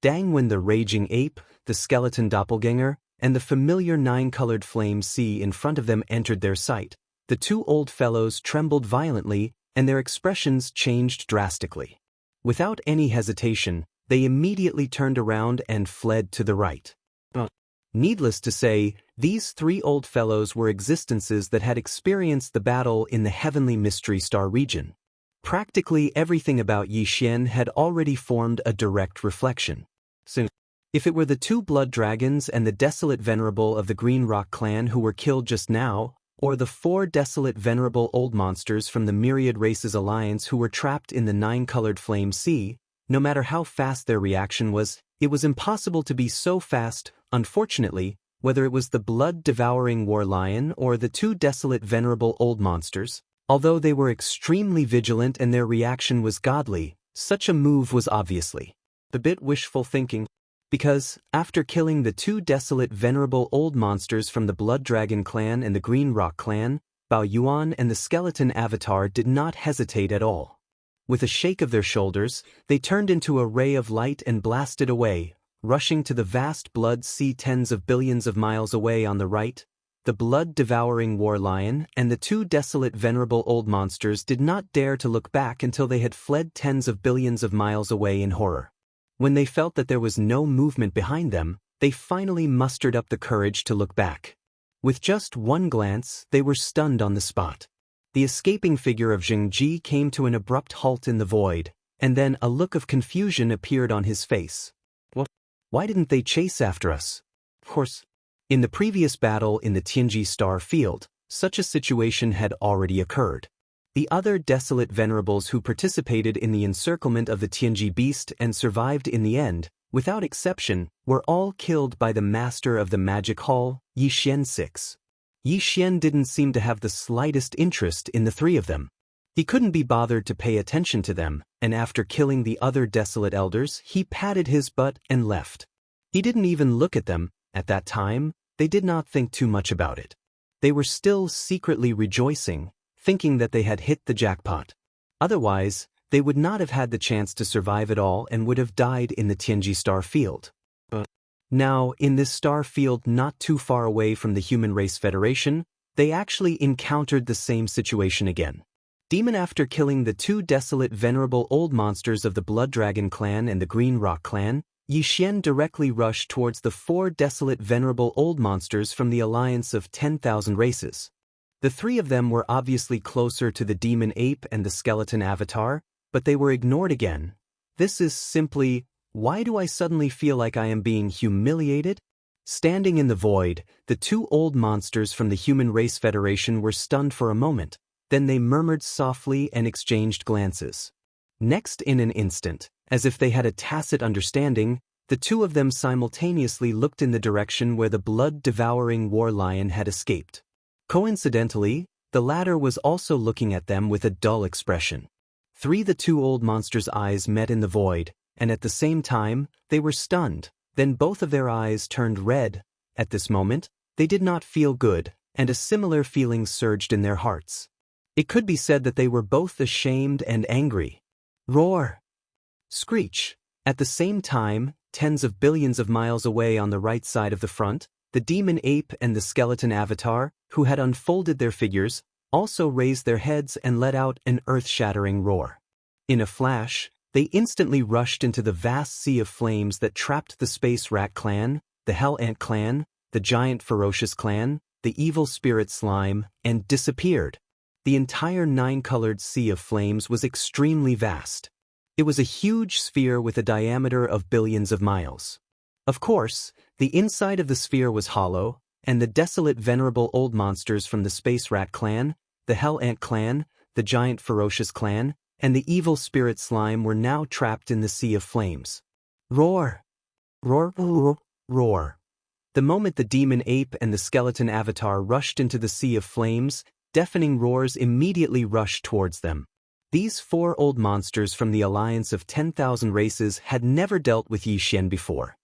Dang! When the raging ape, the skeleton doppelganger, and the familiar 9-colored flame sea in front of them entered their sight, the 2 old fellows trembled violently and their expressions changed drastically. Without any hesitation, they immediately turned around and fled to the right. Needless to say, these 3 old fellows were existences that had experienced the battle in the heavenly mystery star region. Practically everything about Yi Xian had already formed a direct reflection. So, if it were the two blood dragons and the desolate venerable of the Green Rock clan who were killed just now, or the four desolate venerable old monsters from the Myriad Races Alliance who were trapped in the nine-colored flame sea, no matter how fast their reaction was, it was impossible to be so fast, unfortunately, whether it was the blood-devouring war lion or the two desolate venerable old monsters. Although they were extremely vigilant and their reaction was godly, such a move was obviously a bit wishful thinking, because, after killing the two desolate venerable old monsters from the Blood Dragon clan and the Green Rock clan, Bao Yuan and the skeleton avatar did not hesitate at all. With a shake of their shoulders, they turned into a ray of light and blasted away, rushing to the vast blood sea tens of billions of miles away on the right. The blood-devouring war lion and the two desolate venerable old monsters did not dare to look back until they had fled tens of billions of miles away in horror. When they felt that there was no movement behind them, they finally mustered up the courage to look back. With just one glance, they were stunned on the spot. The escaping figure of Zheng Ji came to an abrupt halt in the void, and then a look of confusion appeared on his face. What? Why didn't they chase after us? Of course, in the previous battle in the Tianji Star Field, such a situation had already occurred. The other desolate venerables who participated in the encirclement of the Tianji beast and survived in the end, without exception, were all killed by the master of the magic hall, Yi Xian 6. Yi Xian didn't seem to have the slightest interest in the three of them. He couldn't be bothered to pay attention to them, and after killing the other desolate elders, he patted his butt and left. He didn't even look at them. At that time, they did not think too much about it. They were still secretly rejoicing, thinking that they had hit the jackpot. Otherwise, they would not have had the chance to survive at all and would have died in the Tianji Star Field. Now, in this star field not too far away from the Human Race Federation, they actually encountered the same situation again. After killing the two desolate venerable old monsters of the Blood Dragon clan and the Green Rock clan, Yi Xian directly rushed towards the four desolate venerable old monsters from the alliance of 10,000 races. The three of them were obviously closer to the demon ape and the skeleton avatar, but they were ignored again. This is simply, why do I suddenly feel like I am being humiliated? Standing in the void, the two old monsters from the Human Race Federation were stunned for a moment, then they murmured softly and exchanged glances. Next, in an instant, as if they had a tacit understanding, the two of them simultaneously looked in the direction where the blood-devouring war lion had escaped. Coincidentally, the latter was also looking at them with a dull expression. The two old monsters' eyes met in the void, and at the same time, they were stunned. Then both of their eyes turned red. At this moment, they did not feel good, and a similar feeling surged in their hearts. It could be said that they were both ashamed and angry. Roar! Screech! At the same time, tens of billions of miles away on the right side of the front, the demon ape and the skeleton avatar, who had unfolded their figures, also raised their heads and let out an earth-shattering roar. In a flash, they instantly rushed into the vast sea of flames that trapped the Space Rat clan, the Hell Ant clan, the Giant Ferocious clan, the Evil Spirit Slime, and disappeared. The entire nine-colored sea of flames was extremely vast. It was a huge sphere with a diameter of billions of miles. Of course, the inside of the sphere was hollow, and the desolate venerable old monsters from the Space Rat clan, the Hell Ant clan, the Giant Ferocious clan, and the Evil Spirit Slime were now trapped in the sea of flames. Roar! Roar! Roar! Roar! The moment the demon ape and the skeleton avatar rushed into the sea of flames, deafening roars immediately rushed towards them. These four old monsters from the alliance of 10,000 races had never dealt with Yi Xian before.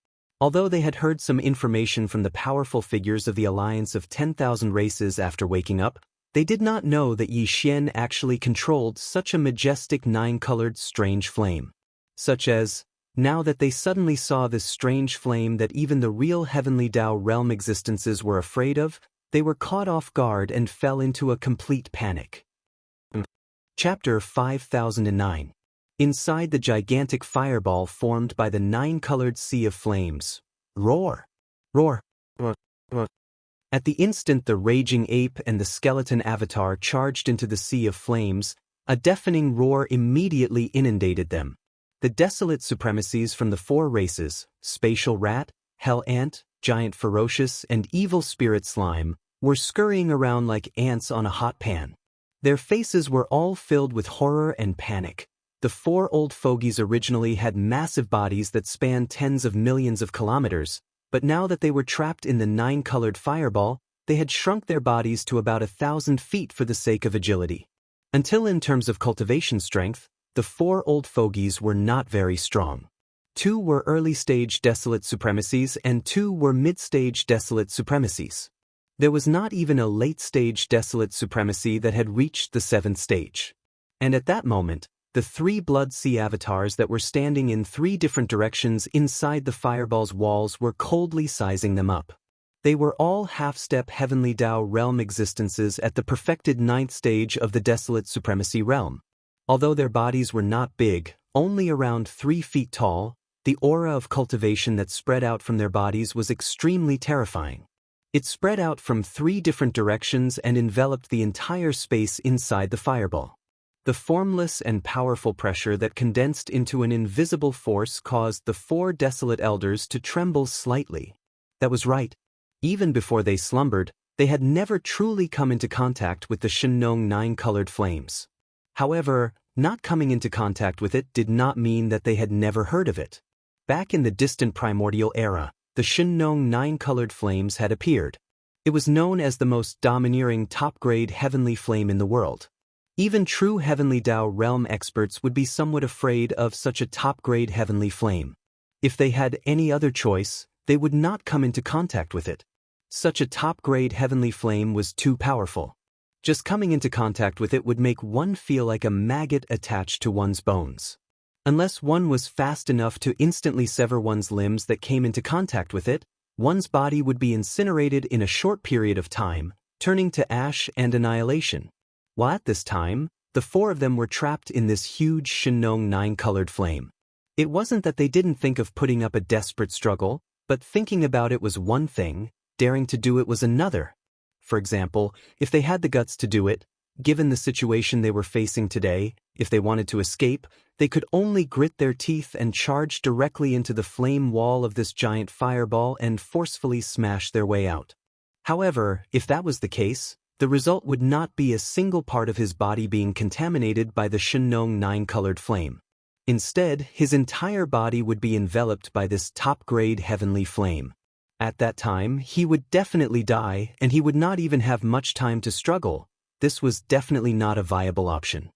Although they had heard some information from the powerful figures of the alliance of 10,000 races after waking up, they did not know that Yi Xian actually controlled such a majestic nine-colored strange flame. Such as, now that they suddenly saw this strange flame that even the real heavenly Dao realm existences were afraid of, they were caught off guard and fell into a complete panic. Chapter 5009. Inside the gigantic fireball formed by the nine-colored sea of flames. Roar! Roar! Roar! Roar! At the instant the raging ape and the skeleton avatar charged into the sea of flames, A deafening roar immediately inundated them. The desolate supremacies from the four races, spatial rat, hell ant, giant ferocious, and evil spirit slime, were scurrying around like ants on a hot pan. Their faces were all filled with horror and panic. The four old fogies originally had massive bodies that spanned tens of millions of kilometers, but now that they were trapped in the nine-colored fireball, they had shrunk their bodies to about 1,000 feet for the sake of agility. Until in terms of cultivation strength, the four old fogies were not very strong. 2 were early-stage desolate supremacies and 2 were mid-stage desolate supremacies. There was not even a late-stage desolate supremacy that had reached the 7th stage. And at that moment, the 3 Blood Sea avatars that were standing in 3 different directions inside the fireball's walls were coldly sizing them up. They were all half-step heavenly Dao realm existences at the perfected 9th stage of the desolate supremacy realm. Although their bodies were not big, only around 3 feet tall, the aura of cultivation that spread out from their bodies was extremely terrifying. It spread out from 3 different directions and enveloped the entire space inside the fireball. The formless and powerful pressure that condensed into an invisible force caused the 4 desolate elders to tremble slightly. That was right. Even before they slumbered, they had never truly come into contact with the Shenong 9-colored flames. However, not coming into contact with it did not mean that they had never heard of it. Back in the distant primordial era, the Shenong 9-colored flames had appeared. It was known as the most domineering top-grade heavenly flame in the world. Even true heavenly Dao realm experts would be somewhat afraid of such a top-grade heavenly flame. If they had any other choice, they would not come into contact with it. Such a top-grade heavenly flame was too powerful. Just coming into contact with it would make one feel like a maggot attached to one's bones. Unless one was fast enough to instantly sever one's limbs that came into contact with it, one's body would be incinerated in a short period of time, turning to ash and annihilation. While at this time, the 4 of them were trapped in this huge Shenong 9-colored flame. It wasn't that they didn't think of putting up a desperate struggle, but thinking about it was one thing, daring to do it was another. For example, if they had the guts to do it, given the situation they were facing today, if they wanted to escape, they could only grit their teeth and charge directly into the flame wall of this giant fireball and forcefully smash their way out. However, if that was the case, the result would not be a single part of his body being contaminated by the Shenong 9-colored flame. Instead, his entire body would be enveloped by this top-grade heavenly flame. At that time, he would definitely die, and he would not even have much time to struggle. This was definitely not a viable option.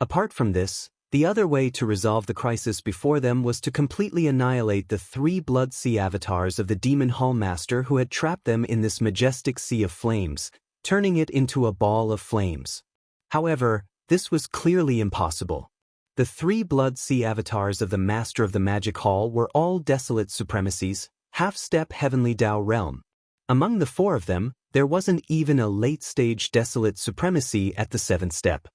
Apart from this, the other way to resolve the crisis before them was to completely annihilate the 3 Blood Sea avatars of the Demon Hall Master who had trapped them in this majestic sea of flames, turning it into a ball of flames. However, this was clearly impossible. The 3 Blood Sea avatars of the Master of the Magic Hall were all desolate supremacies, half-step heavenly Dao realm. Among the 4 of them, there wasn't even a late-stage desolate supremacy at the 7th step.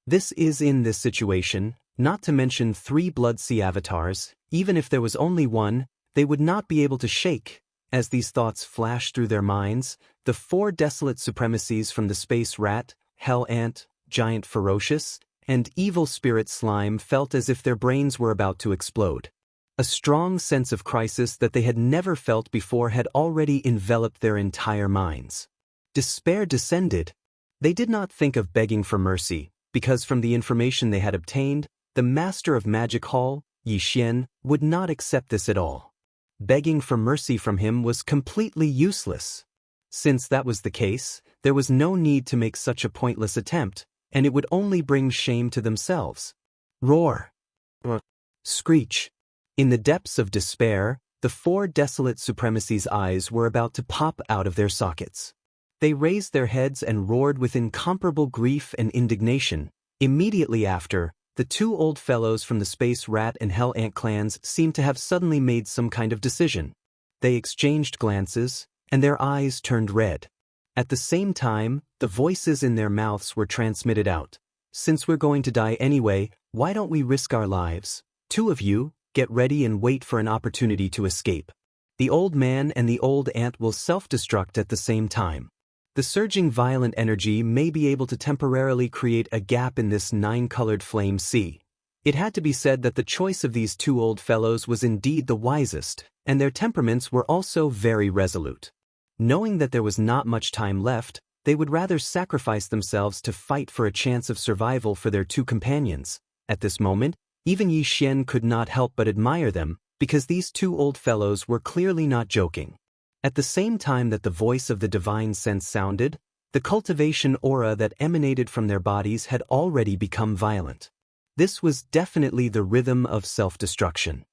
This is in this situation, not to mention 3 Blood Sea avatars, even if there was only one, they would not be able to shake. As these thoughts flashed through their minds, the 4 desolate supremacies from the space rat, hell ant, giant ferocious, and evil spirit slime felt as if their brains were about to explode. A strong sense of crisis that they had never felt before had already enveloped their entire minds. Despair descended. They did not think of begging for mercy, because from the information they had obtained, the Master of Magic Hall, Yixian, would not accept this at all. Begging for mercy from him was completely useless. Since that was the case, there was no need to make such a pointless attempt, and it would only bring shame to themselves. Roar. Screech. In the depths of despair, the 4 desolate supremacies' eyes were about to pop out of their sockets. They raised their heads and roared with incomparable grief and indignation. Immediately after, the 2 old fellows from the Space Rat and Hell Ant clans seemed to have suddenly made some kind of decision. They exchanged glances, and their eyes turned red. At the same time, the voices in their mouths were transmitted out. Since we're going to die anyway, why don't we risk our lives? 2 of you, get ready and wait for an opportunity to escape. The old man and the old ant will self-destruct at the same time. The surging violent energy may be able to temporarily create a gap in this nine-colored flame sea. It had to be said that the choice of these two old fellows was indeed the wisest, and their temperaments were also very resolute. Knowing that there was not much time left, they would rather sacrifice themselves to fight for a chance of survival for their two companions. At this moment, even Yi Xian could not help but admire them, because these two old fellows were clearly not joking. At the same time that the voice of the divine sense sounded, the cultivation aura that emanated from their bodies had already become violent. This was definitely the rhythm of self-destruction.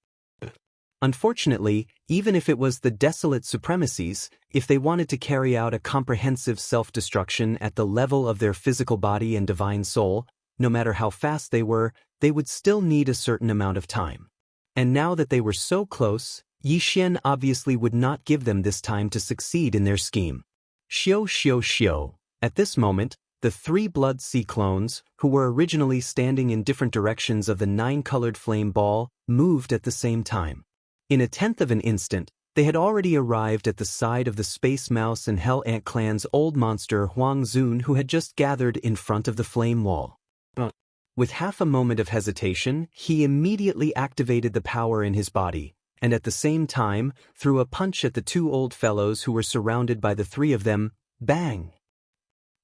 Unfortunately, even if it was the desolate supremacies, if they wanted to carry out a comprehensive self-destruction at the level of their physical body and divine soul, no matter how fast they would still need a certain amount of time. And now that they were so close, Yi Xian obviously would not give them this time to succeed in their scheme. Xiao xiao xiao. At this moment, the three blood sea clones, who were originally standing in different directions of the nine-colored flame ball, moved at the same time. In a tenth of an instant, they had already arrived at the side of the Space Mouse and Hell Ant Clan's old monster Huang Zun, who had just gathered in front of the flame wall. With half a moment of hesitation, he immediately activated the power in his body, and at the same time, threw a punch at the two old fellows who were surrounded by the three of them. Bang!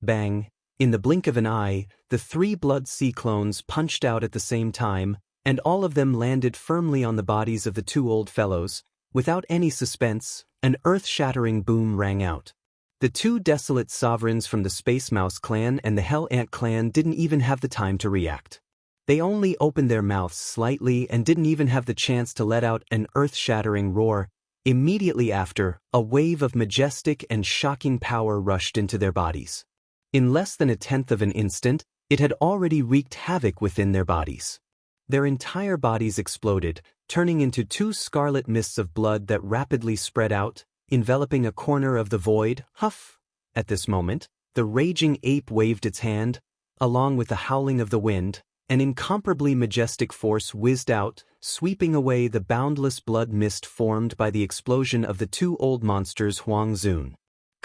Bang! In the blink of an eye, the three blood sea clones punched out at the same time, and all of them landed firmly on the bodies of the two old fellows. Without any suspense, an earth-shattering boom rang out. The two desolate sovereigns from the Space Mouse clan and the Hell Ant clan didn't even have the time to react. They only opened their mouths slightly and didn't even have the chance to let out an earth-shattering roar. Immediately after, a wave of majestic and shocking power rushed into their bodies. In less than a tenth of an instant, it had already wreaked havoc within their bodies. Their entire bodies exploded, turning into two scarlet mists of blood that rapidly spread out, enveloping a corner of the void. Huff! At this moment, the raging ape waved its hand. Along with the howling of the wind, an incomparably majestic force whizzed out, sweeping away the boundless blood mist formed by the explosion of the two old monsters Huang Zun.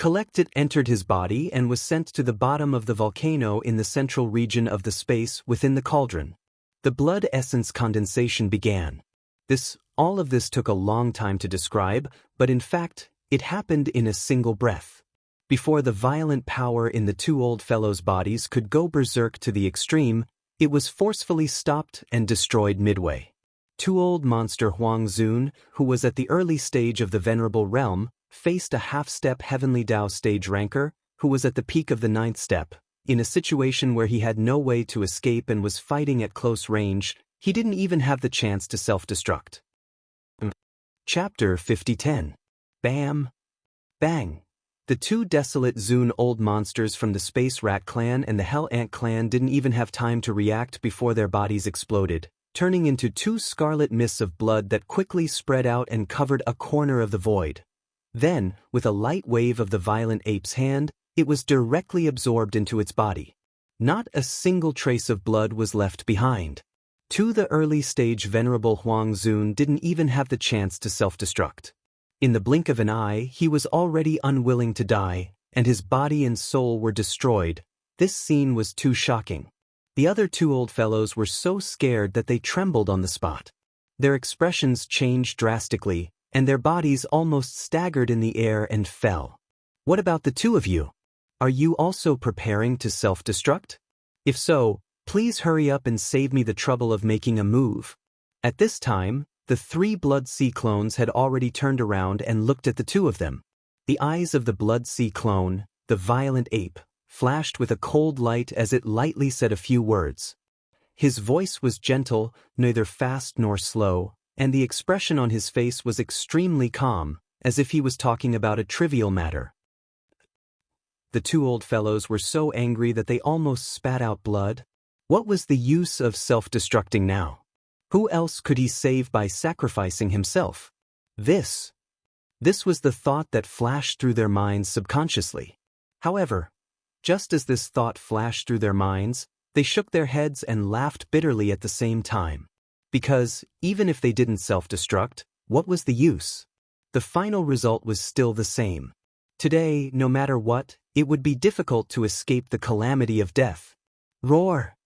It entered his body and was sent to the bottom of the volcano in the central region of the space within the cauldron. The blood essence condensation began. All of this took a long time to describe, but in fact, it happened in a single breath. Before the violent power in the two old fellows' bodies could go berserk to the extreme, it was forcefully stopped and destroyed midway. Two old monster Huang Zun, who was at the early stage of the venerable realm, faced a half-step heavenly Dao stage ranker, who was at the peak of the ninth step. In a situation where he had no way to escape and was fighting at close range, he didn't even have the chance to self-destruct. Chapter 5010. Bam! Bang! The two desolate Zun old monsters from the Space Rat clan and the Hell Ant clan didn't even have time to react before their bodies exploded, turning into two scarlet mists of blood that quickly spread out and covered a corner of the void. Then, with a light wave of the violent ape's hand, it was directly absorbed into its body. Not a single trace of blood was left behind. The early-stage venerable Huang Zun didn't even have the chance to self-destruct. In the blink of an eye, he was already unwilling to die, and his body and soul were destroyed. This scene was too shocking. The other two old fellows were so scared that they trembled on the spot. Their expressions changed drastically, and their bodies almost staggered in the air and fell. What about the two of you? Are you also preparing to self-destruct? If so, please hurry up and save me the trouble of making a move. At this time, the three Blood Sea clones had already turned around and looked at the two of them. The eyes of the Blood Sea clone, the violent ape, flashed with a cold light as it lightly said a few words. His voice was gentle, neither fast nor slow, and the expression on his face was extremely calm, as if he was talking about a trivial matter. The two old fellows were so angry that they almost spat out blood. What was the use of self-destructing now? Who else could he save by sacrificing himself? This was the thought that flashed through their minds subconsciously. However, just as this thought flashed through their minds, they shook their heads and laughed bitterly at the same time. Because, even if they didn't self-destruct, what was the use? The final result was still the same. Today, no matter what, it would be difficult to escape the calamity of death. Roar!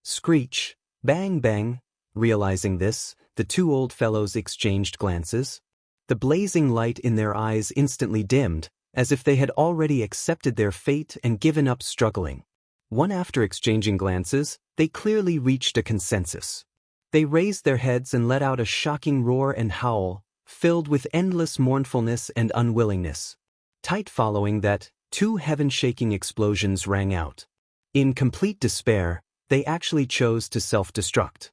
Screech! Bang bang! Realizing this, the two old fellows exchanged glances. The blazing light in their eyes instantly dimmed, as if they had already accepted their fate and given up struggling. One after exchanging glances, they clearly reached a consensus. They raised their heads and let out a shocking roar and howl, filled with endless mournfulness and unwillingness. Tight following that, two heaven-shaking explosions rang out. In complete despair, they actually chose to self-destruct.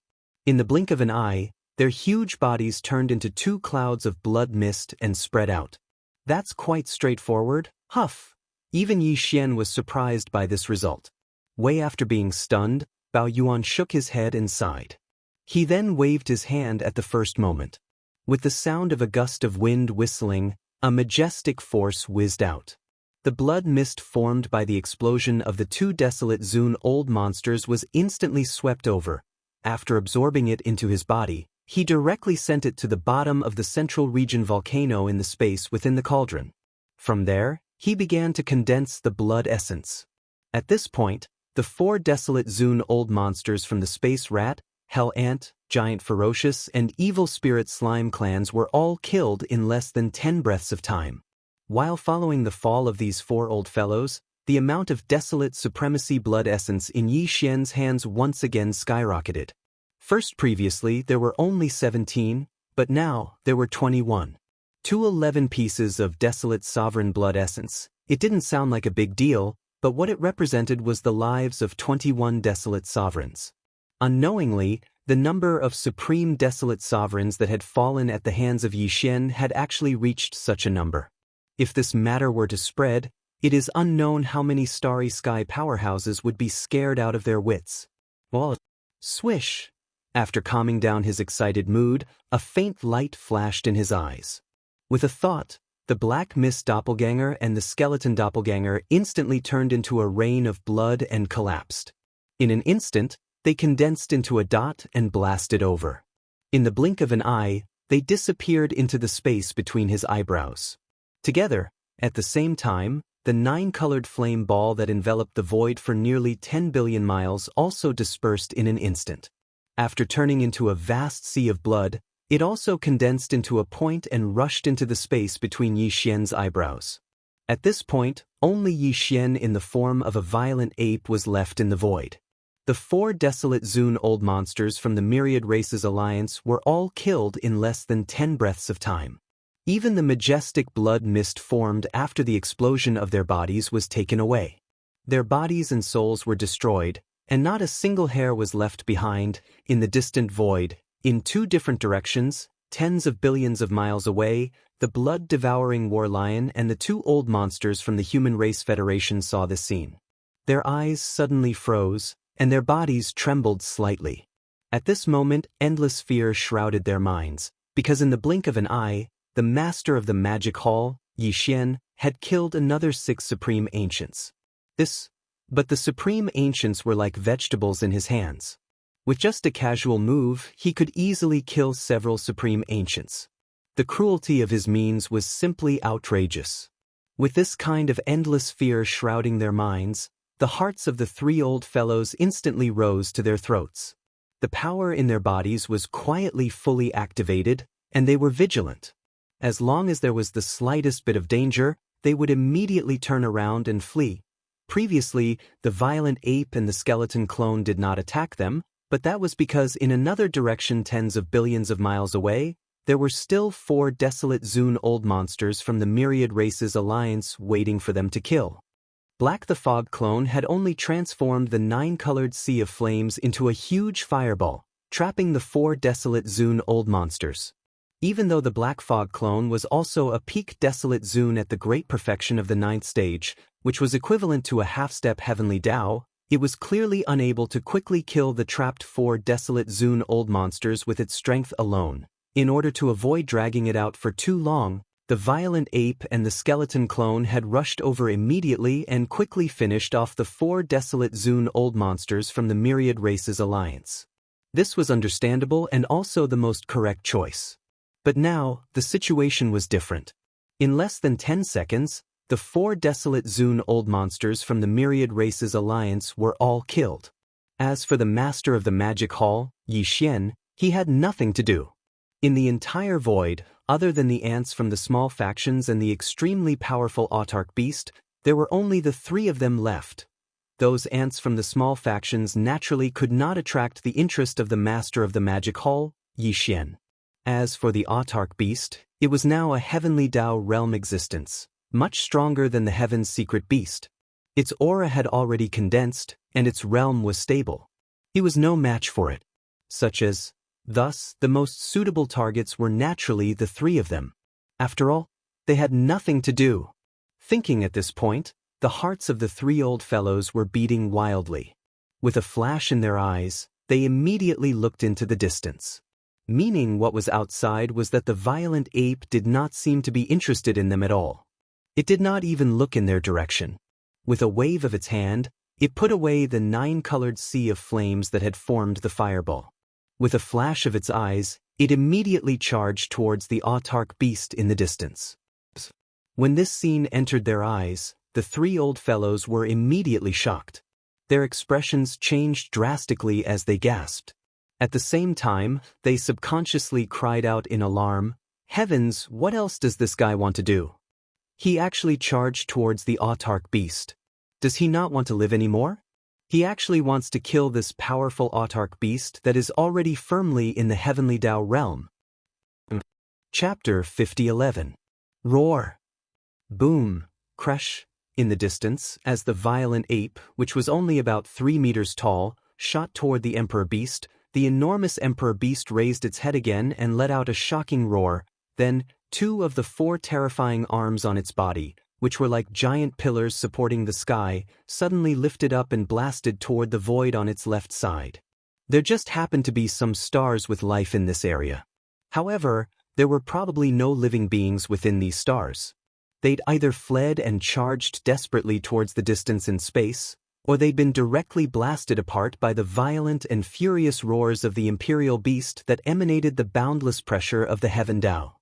In the blink of an eye, their huge bodies turned into two clouds of blood mist and spread out. That's quite straightforward, huff. Even Yi Xian was surprised by this result. Way after being stunned, Bao Yuan shook his head and sighed. He then waved his hand at the first moment. With the sound of a gust of wind whistling, a majestic force whizzed out. The blood mist formed by the explosion of the two desolate Zun old monsters was instantly swept over. After absorbing it into his body, he directly sent it to the bottom of the central region volcano in the space within the cauldron. From there, he began to condense the blood essence. At this point, the four desolate Zun old monsters from the space rat, hell ant, giant ferocious, and evil spirit slime clans were all killed in less than 10 breaths of time. While following the fall of these four old fellows, the amount of desolate supremacy blood essence in Yi Xian's hands once again skyrocketed. First previously there were only 17, but now there were 21. 211 pieces of desolate sovereign blood essence. It didn't sound like a big deal, but what it represented was the lives of 21 desolate sovereigns. Unknowingly, the number of supreme desolate sovereigns that had fallen at the hands of Yi Xian had actually reached such a number. If this matter were to spread, it is unknown how many starry sky powerhouses would be scared out of their wits. Well, swish! After calming down his excited mood, a faint light flashed in his eyes. With a thought, the black mist doppelganger and the skeleton doppelganger instantly turned into a rain of blood and collapsed. In an instant, they condensed into a dot and blasted over. In the blink of an eye, they disappeared into the space between his eyebrows. Together, at the same time, the 9-colored flame ball that enveloped the void for nearly 10 billion miles also dispersed in an instant. After turning into a vast sea of blood, it also condensed into a point and rushed into the space between Yi Xian's eyebrows. At this point, only Yi Xian in the form of a violent ape was left in the void. The four desolate Zun old monsters from the Myriad Races Alliance were all killed in less than 10 breaths of time. Even the majestic blood mist formed after the explosion of their bodies was taken away. Their bodies and souls were destroyed, and not a single hair was left behind, in the distant void. In two different directions, tens of billions of miles away, the blood-devouring war lion and the two old monsters from the Human Race Federation saw this scene. Their eyes suddenly froze, and their bodies trembled slightly. At this moment, endless fear shrouded their minds, because in the blink of an eye, the master of the magic hall, Yi Xian, had killed another 6 supreme ancients. But the supreme ancients were like vegetables in his hands. With just a casual move, he could easily kill several supreme ancients. The cruelty of his means was simply outrageous. With this kind of endless fear shrouding their minds, the hearts of the 3 old fellows instantly rose to their throats. The power in their bodies was quietly fully activated, and they were vigilant. As long as there was the slightest bit of danger, they would immediately turn around and flee. Previously, the violent ape and the skeleton clone did not attack them, but that was because in another direction tens of billions of miles away, there were still 4 desolate Zun old monsters from the Myriad Races Alliance waiting for them to kill. Black the Fog clone had only transformed the 9-colored sea of flames into a huge fireball, trapping the 4 desolate Zun old monsters. Even though the Black Fog clone was also a peak desolate Zun at the great perfection of the 9th stage, which was equivalent to a half-step heavenly Dao, it was clearly unable to quickly kill the trapped 4 desolate Zun old monsters with its strength alone. In order to avoid dragging it out for too long, the violent ape and the skeleton clone had rushed over immediately and quickly finished off the 4 desolate Zun old monsters from the Myriad Races Alliance. This was understandable and also the most correct choice. But now, the situation was different. In less than 10 seconds, the 4 desolate Zun old monsters from the Myriad Races Alliance were all killed. As for the master of the magic hall, Yi Xian, he had nothing to do. In the entire void, other than the ants from the small factions and the extremely powerful autarch beast, there were only the 3 of them left. Those ants from the small factions naturally could not attract the interest of the master of the magic hall, Yi Xian. As for the autarch beast, it was now a heavenly Dao realm existence, much stronger than the heaven's secret beast. Its aura had already condensed, and its realm was stable. He was no match for it. Thus, the most suitable targets were naturally the 3 of them. After all, they had nothing to do. Thinking at this point, the hearts of the 3 old fellows were beating wildly. With a flash in their eyes, they immediately looked into the distance. Meaning what was outside was that the violent ape did not seem to be interested in them at all. It did not even look in their direction. With a wave of its hand, it put away the 9-colored sea of flames that had formed the fireball. With a flash of its eyes, it immediately charged towards the autarch beast in the distance. When this scene entered their eyes, the 3 old fellows were immediately shocked. Their expressions changed drastically as they gasped. At the same time, they subconsciously cried out in alarm, "Heavens, what else does this guy want to do?" He actually charged towards the autarch beast. Does he not want to live anymore? He actually wants to kill this powerful autarch beast that is already firmly in the heavenly Dao realm. Chapter 5011. Roar. Boom, crush. In the distance, as the violent ape, which was only about 3 meters tall, shot toward the emperor beast, the enormous emperor beast raised its head again and let out a shocking roar. Then, 2 of the 4 terrifying arms on its body, which were like giant pillars supporting the sky, suddenly lifted up and blasted toward the void on its left side. There just happened to be some stars with life in this area. However, there were probably no living beings within these stars. They'd either fled and charged desperately towards the distance in space, or they'd been directly blasted apart by the violent and furious roars of the imperial beast that emanated the boundless pressure of the heaven Dao.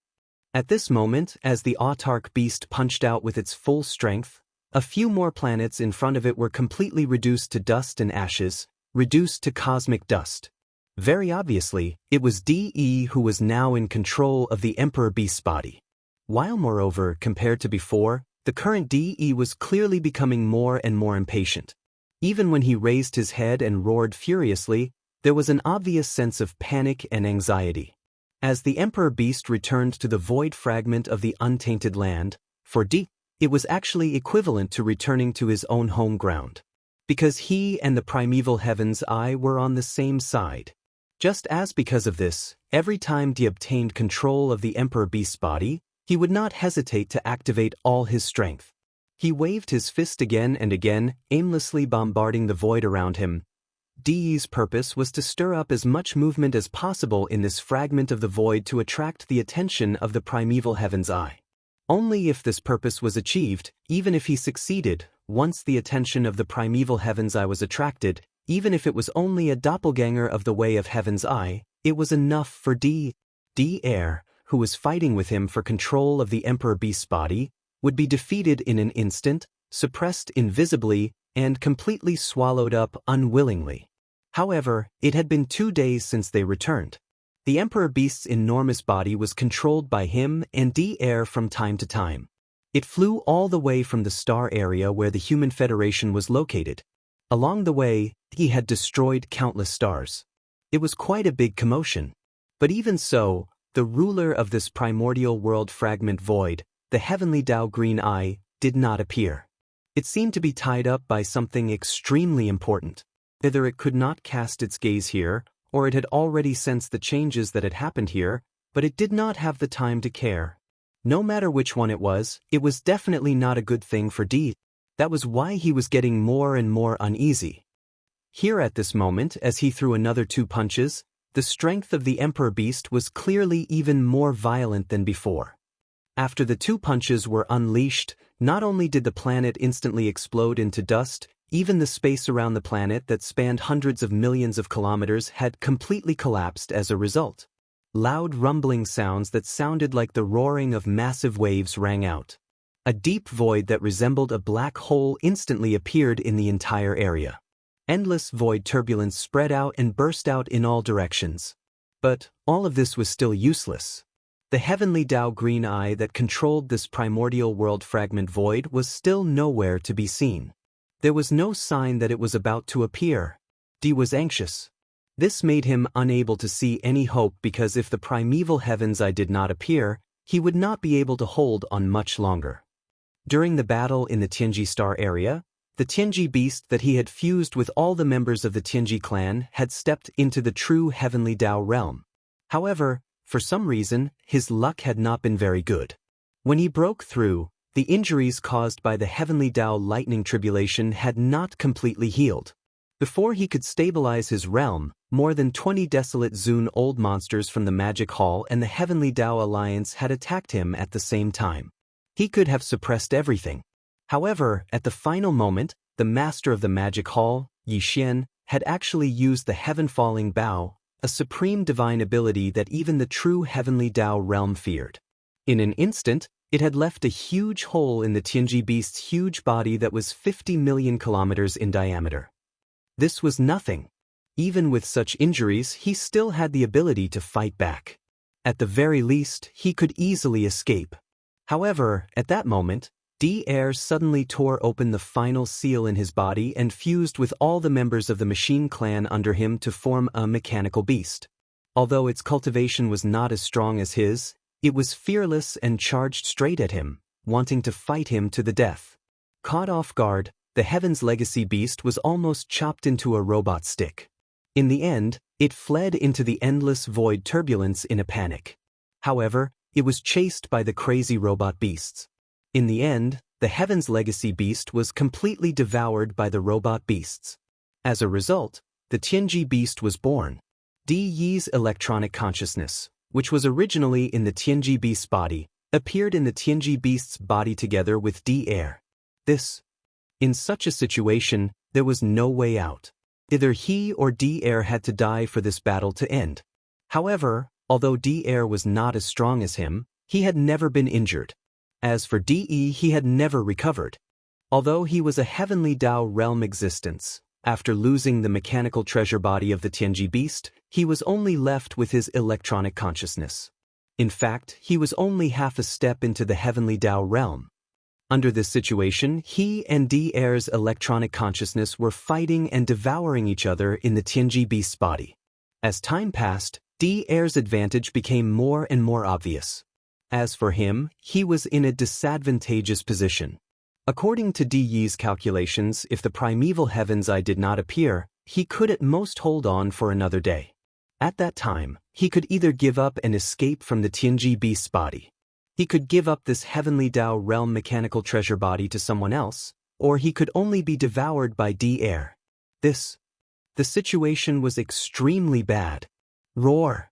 At this moment, as the autarch beast punched out with its full strength, a few more planets in front of it were completely reduced to dust and ashes, reduced to cosmic dust. Very obviously, it was DE who was now in control of the Emperor Beast's body. While moreover, compared to before, the current DE was clearly becoming more and more impatient. Even when he raised his head and roared furiously, there was an obvious sense of panic and anxiety. As the Emperor Beast returned to the void fragment of the untainted land, for D, it was actually equivalent to returning to his own home ground. Because he and the primeval heaven's eye were on the same side. Just as because of this, every time D obtained control of the Emperor Beast's body, he would not hesitate to activate all his strength. He waved his fist again and again, aimlessly bombarding the void around him. De's purpose was to stir up as much movement as possible in this fragment of the void to attract the attention of the primeval heaven's eye. Only if this purpose was achieved, even if he succeeded, once the attention of the primeval heaven's eye was attracted, even if it was only a doppelganger of the way of heaven's eye, it was enough for D. Air, who was fighting with him for control of the Emperor Beast's body, would be defeated in an instant, suppressed invisibly, and completely swallowed up unwillingly. However, it had been 2 days since they returned. The Emperor Beast's enormous body was controlled by him and D-Air from time to time. It flew all the way from the star area where the Human Federation was located. Along the way, he had destroyed countless stars. It was quite a big commotion. But even so, the ruler of this primordial world fragment void, the heavenly Dao Green Eye, did not appear. It seemed to be tied up by something extremely important. Either it could not cast its gaze here, or it had already sensed the changes that had happened here, but it did not have the time to care. No matter which one it was definitely not a good thing for D. That was why he was getting more and more uneasy. Here at this moment, as he threw another 2 punches, the strength of the Emperor Beast was clearly even more violent than before. After the 2 punches were unleashed, not only did the planet instantly explode into dust, even the space around the planet that spanned hundreds of millions of kilometers had completely collapsed as a result. Loud rumbling sounds that sounded like the roaring of massive waves rang out. A deep void that resembled a black hole instantly appeared in the entire area. Endless void turbulence spread out and burst out in all directions. But all of this was still useless. The heavenly Tao green eye that controlled this primordial world fragment void was still nowhere to be seen. There was no sign that it was about to appear. D was anxious. This made him unable to see any hope because if the primeval heavens eye did not appear, he would not be able to hold on much longer. During the battle in the Tianji star area, the Tianji beast that he had fused with all the members of the Tianji clan had stepped into the true heavenly Tao realm. However, for some reason, his luck had not been very good. When he broke through, the injuries caused by the heavenly Tao lightning tribulation had not completely healed. Before he could stabilize his realm, more than 20 desolate Zun old monsters from the Magic Hall and the Heavenly Tao Alliance had attacked him at the same time. He could have suppressed everything. However, at the final moment, the master of the Magic Hall, Yi Xian, had actually used the heaven-falling bow, a supreme divine ability that even the true Heavenly Tao realm feared. In an instant, it had left a huge hole in the Tianji beast's huge body that was 50 million kilometers in diameter. This was nothing. Even with such injuries, he still had the ability to fight back. At the very least, he could easily escape. However, at that moment, D-Air suddenly tore open the final seal in his body and fused with all the members of the machine clan under him to form a mechanical beast. Although its cultivation was not as strong as his, it was fearless and charged straight at him, wanting to fight him to the death. Caught off guard, the Heaven's Legacy beast was almost chopped into a robot stick. In the end, it fled into the endless void turbulence in a panic. However, it was chased by the crazy robot beasts. In the end, the Heaven's Legacy beast was completely devoured by the robot beasts. As a result, the Tianji beast was born. Di Yi's electronic consciousness, which was originally in the Tianji beast's body, appeared in the Tianji beast's body together with D-Air. In such a situation, there was no way out. Either he or D-Air had to die for this battle to end. However, although D-Air was not as strong as him, he had never been injured. As for D-E, he had never recovered. Although he was a heavenly Tao realm existence, after losing the mechanical treasure body of the Tianji beast, he was only left with his electronic consciousness. In fact, he was only half a step into the heavenly Tao realm. Under this situation, he and D-Air's electronic consciousness were fighting and devouring each other in the Tianji beast's body. As time passed, D-Air's advantage became more and more obvious. As for him, he was in a disadvantageous position. According to Di Yi's calculations, if the primeval heaven's eye did not appear, he could at most hold on for another day. At that time, he could either give up and escape from the Tianji beast's body. He could give up this heavenly Tao realm mechanical treasure body to someone else, or he could only be devoured by D-Air. The situation was extremely bad. Roar.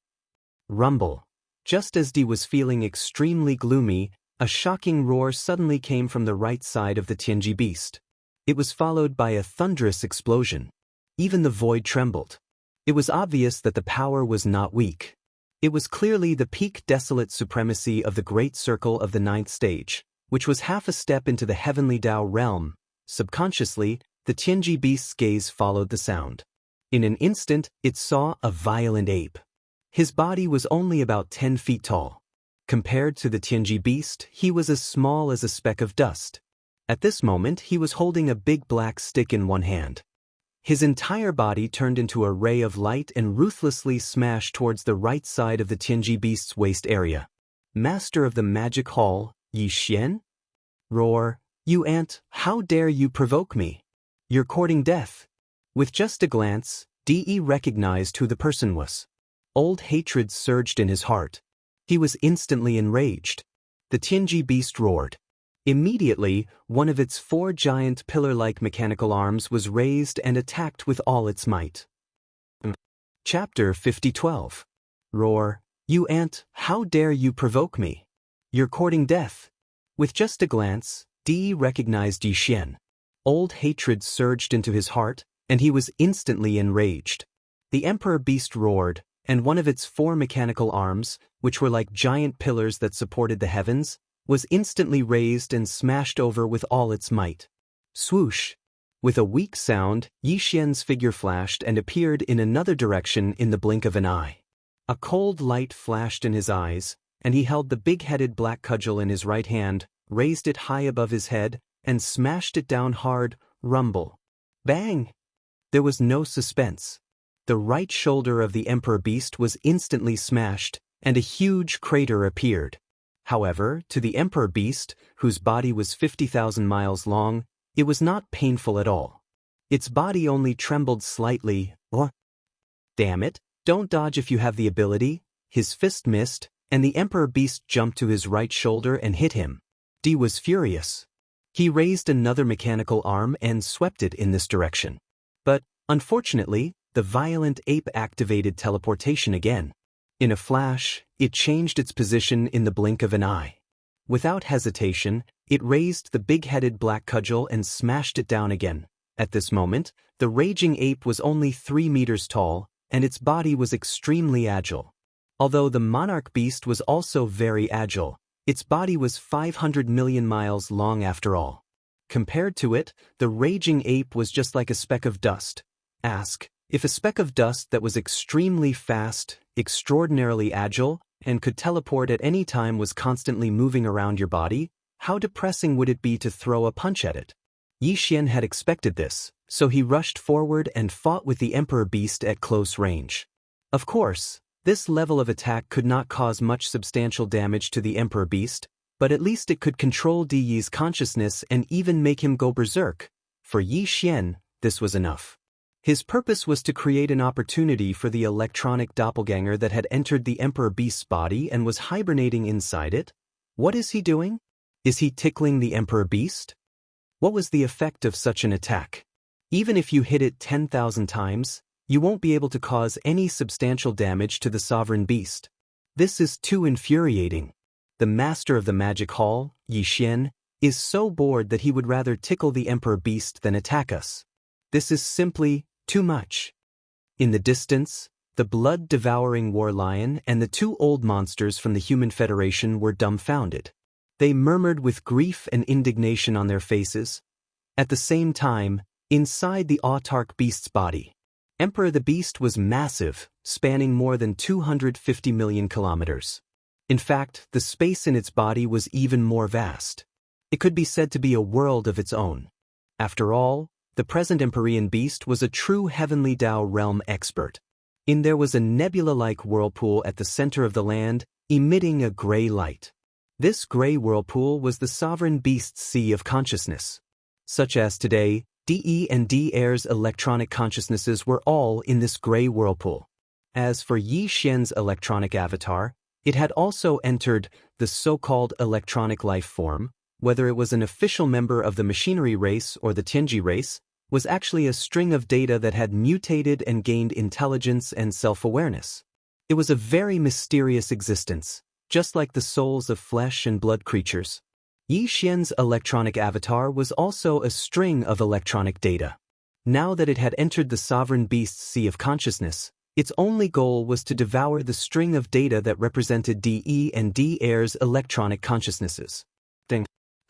Rumble. Just as D was feeling extremely gloomy, a shocking roar suddenly came from the right side of the Tianji beast. It was followed by a thunderous explosion. Even the void trembled. It was obvious that the power was not weak. It was clearly the peak desolate supremacy of the Great Circle of the Ninth Stage, which was half a step into the heavenly Tao realm. Subconsciously, the Tianji beast's gaze followed the sound. In an instant, it saw a violent ape. His body was only about 10 feet tall. Compared to the Tianji beast, he was as small as a speck of dust. At this moment, he was holding a big black stick in one hand. His entire body turned into a ray of light and ruthlessly smashed towards the right side of the Tianji beast's waist area. Master of the Magic Hall, Yi Xian? Roar, you ant, how dare you provoke me? You're courting death. With just a glance, De recognized who the person was. Old hatred surged in his heart. He was instantly enraged. The Tianji beast roared. Immediately, one of its 4 giant pillar-like mechanical arms was raised and attacked with all its might. Chapter 50:12. Roar, you ant, how dare you provoke me? You're courting death. With just a glance, De recognized Yi Xian. Old hatred surged into his heart, and he was instantly enraged. The Emperor Beast roared, and one of its 4 mechanical arms, which were like giant pillars that supported the heavens, was instantly raised and smashed over with all its might. Swoosh! With a weak sound, Yi Xian's figure flashed and appeared in another direction in the blink of an eye. A cold light flashed in his eyes, and he held the big-headed black cudgel in his right hand, raised it high above his head, and smashed it down hard. Rumble. Bang! There was no suspense. The right shoulder of the Emperor Beast was instantly smashed, and a huge crater appeared. However, to the Emperor Beast, whose body was 50,000 miles long, it was not painful at all. Its body only trembled slightly. Damn it, don't dodge if you have the ability. His fist missed, and the Emperor Beast jumped to his right shoulder and hit him. D was furious. He raised another mechanical arm and swept it in this direction. But, unfortunately, the violent ape activated teleportation again. In a flash, it changed its position in the blink of an eye. Without hesitation, it raised the big-headed black cudgel and smashed it down again. At this moment, the raging ape was only 3 meters tall, and its body was extremely agile. Although the monarch beast was also very agile, its body was 500 million miles long after all. Compared to it, the raging ape was just like a speck of dust. Ask, if a speck of dust that was extremely fast, extraordinarily agile, and could teleport at any time was constantly moving around your body, how depressing would it be to throw a punch at it? Yi Xian had expected this, so he rushed forward and fought with the Emperor Beast at close range. Of course, this level of attack could not cause much substantial damage to the Emperor Beast, but at least it could control Di Yi's consciousness and even make him go berserk. For Yi Xian, this was enough. His purpose was to create an opportunity for the electronic doppelganger that had entered the Emperor Beast's body and was hibernating inside it. What is he doing? Is he tickling the Emperor Beast? What was the effect of such an attack? Even if you hit it 10,000 times, you won't be able to cause any substantial damage to the sovereign beast. This is too infuriating. The master of the magic hall, Yi Xian, is so bored that he would rather tickle the Emperor Beast than attack us. This is simply too much. In the distance, the blood-devouring war lion and the 2 old monsters from the Human Federation were dumbfounded. They murmured with grief and indignation on their faces. At the same time, inside the autarch beast's body, Emperor the Beast was massive, spanning more than 250 million kilometers. In fact, the space in its body was even more vast. It could be said to be a world of its own. After all, the present Empyrean beast was a true heavenly Dao realm expert. In there was a nebula-like whirlpool at the center of the land, emitting a gray light. This gray whirlpool was the sovereign beast's sea of consciousness. Such as today, DE and D Air's electronic consciousnesses were all in this gray whirlpool. As for Yi Xian's electronic avatar, it had also entered the so-called electronic life form. Whether it was an official member of the machinery race or the Tianji race, was actually a string of data that had mutated and gained intelligence and self-awareness. It was a very mysterious existence, just like the souls of flesh and blood creatures. Yi Xian's electronic avatar was also a string of electronic data. Now that it had entered the sovereign beast's sea of consciousness, its only goal was to devour the string of data that represented DE and D Air's electronic consciousnesses.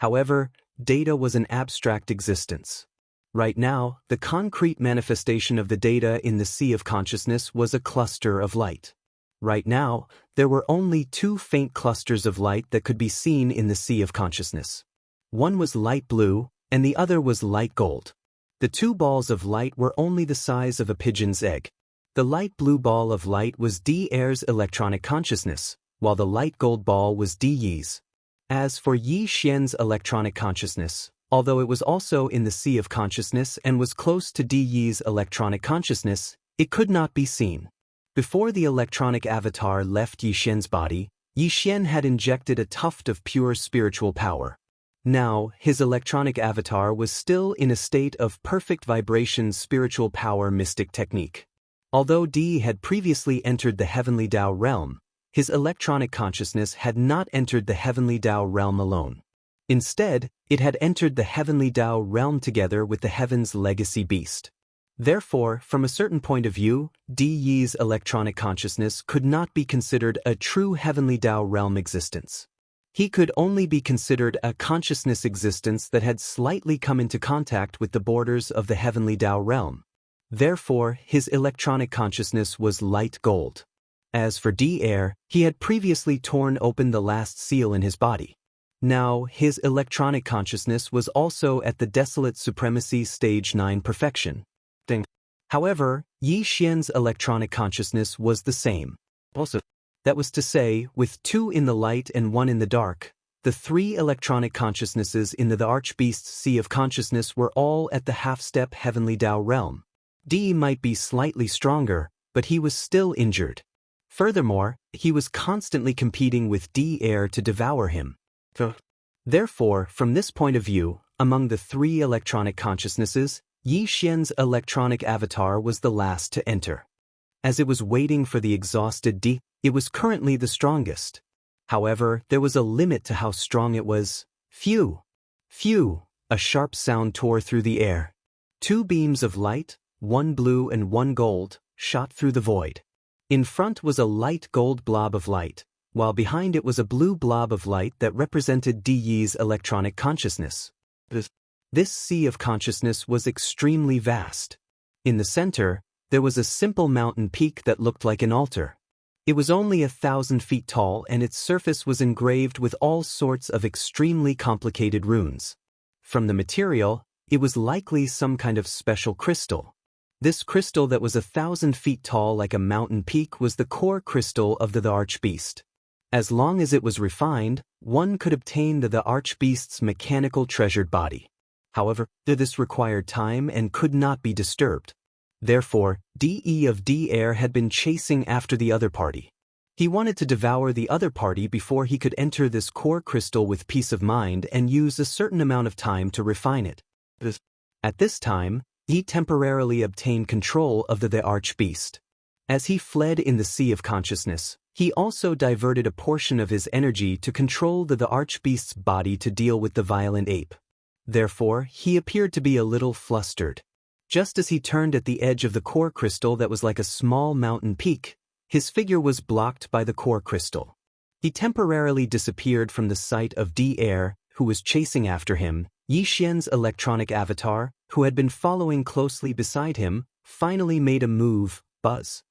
However, data was an abstract existence. Right now, the concrete manifestation of the data in the sea of consciousness was a cluster of light. Right now, there were only 2 faint clusters of light that could be seen in the sea of consciousness. One was light blue, and the other was light gold. The 2 balls of light were only the size of a pigeon's egg. The light blue ball of light was D Air's electronic consciousness, while the light gold ball was D Yi's. As for Yi Xian's electronic consciousness, although it was also in the sea of consciousness and was close to Di Yi's electronic consciousness, it could not be seen. Before the electronic avatar left Yi Xian's body, Yi Xian had injected a tuft of pure spiritual power. Now, his electronic avatar was still in a state of perfect vibration spiritual power mystic technique. Although Di had previously entered the heavenly Dao realm, his electronic consciousness had not entered the heavenly Dao realm alone. Instead, it had entered the heavenly Dao realm together with the heaven's legacy beast. Therefore, from a certain point of view, Di Yi's electronic consciousness could not be considered a true heavenly Dao realm existence. He could only be considered a consciousness existence that had slightly come into contact with the borders of the heavenly Tao realm. Therefore, his electronic consciousness was light gold. As for D-Air, he had previously torn open the last seal in his body. Now, his electronic consciousness was also at the desolate supremacy stage 9 perfection. However, Yi Xian's electronic consciousness was the same. Also, that was to say, with 2 in the light and 1 in the dark, the 3 electronic consciousnesses in the Archbeast's sea of consciousness were all at the half-step heavenly Tao realm. D might be slightly stronger, but he was still injured. Furthermore, he was constantly competing with D-Air to devour him. Therefore, from this point of view, among the 3 electronic consciousnesses, Yi Xian's electronic avatar was the last to enter. As it was waiting for the exhausted D, it was currently the strongest. However, there was a limit to how strong it was. Phew! Phew! A sharp sound tore through the air. 2 beams of light, 1 blue and 1 gold, shot through the void. In front was a light gold blob of light, while behind it was a blue blob of light that represented Di Yi's electronic consciousness. This sea of consciousness was extremely vast. In the center, there was a simple mountain peak that looked like an altar. It was only 1,000 feet tall and its surface was engraved with all sorts of extremely complicated runes. From the material, it was likely some kind of special crystal. This crystal that was 1,000 feet tall like a mountain peak was the core crystal of the Archbeast. As long as it was refined, one could obtain the Archbeast's mechanical treasured body. However, this required time and could not be disturbed. Therefore, De of D-Air had been chasing after the other party. He wanted to devour the other party before he could enter this core crystal with peace of mind and use a certain amount of time to refine it. At this time, he temporarily obtained control of the Archbeast. As he fled in the sea of consciousness, he also diverted a portion of his energy to control the Archbeast's body to deal with the violent ape. Therefore, he appeared to be a little flustered. Just as he turned at the edge of the core crystal that was like a small mountain peak, his figure was blocked by the core crystal. He temporarily disappeared from the sight of D-Air, who was chasing after him. Yi Xian's electronic avatar, who had been following closely beside him, finally made a move, buzz.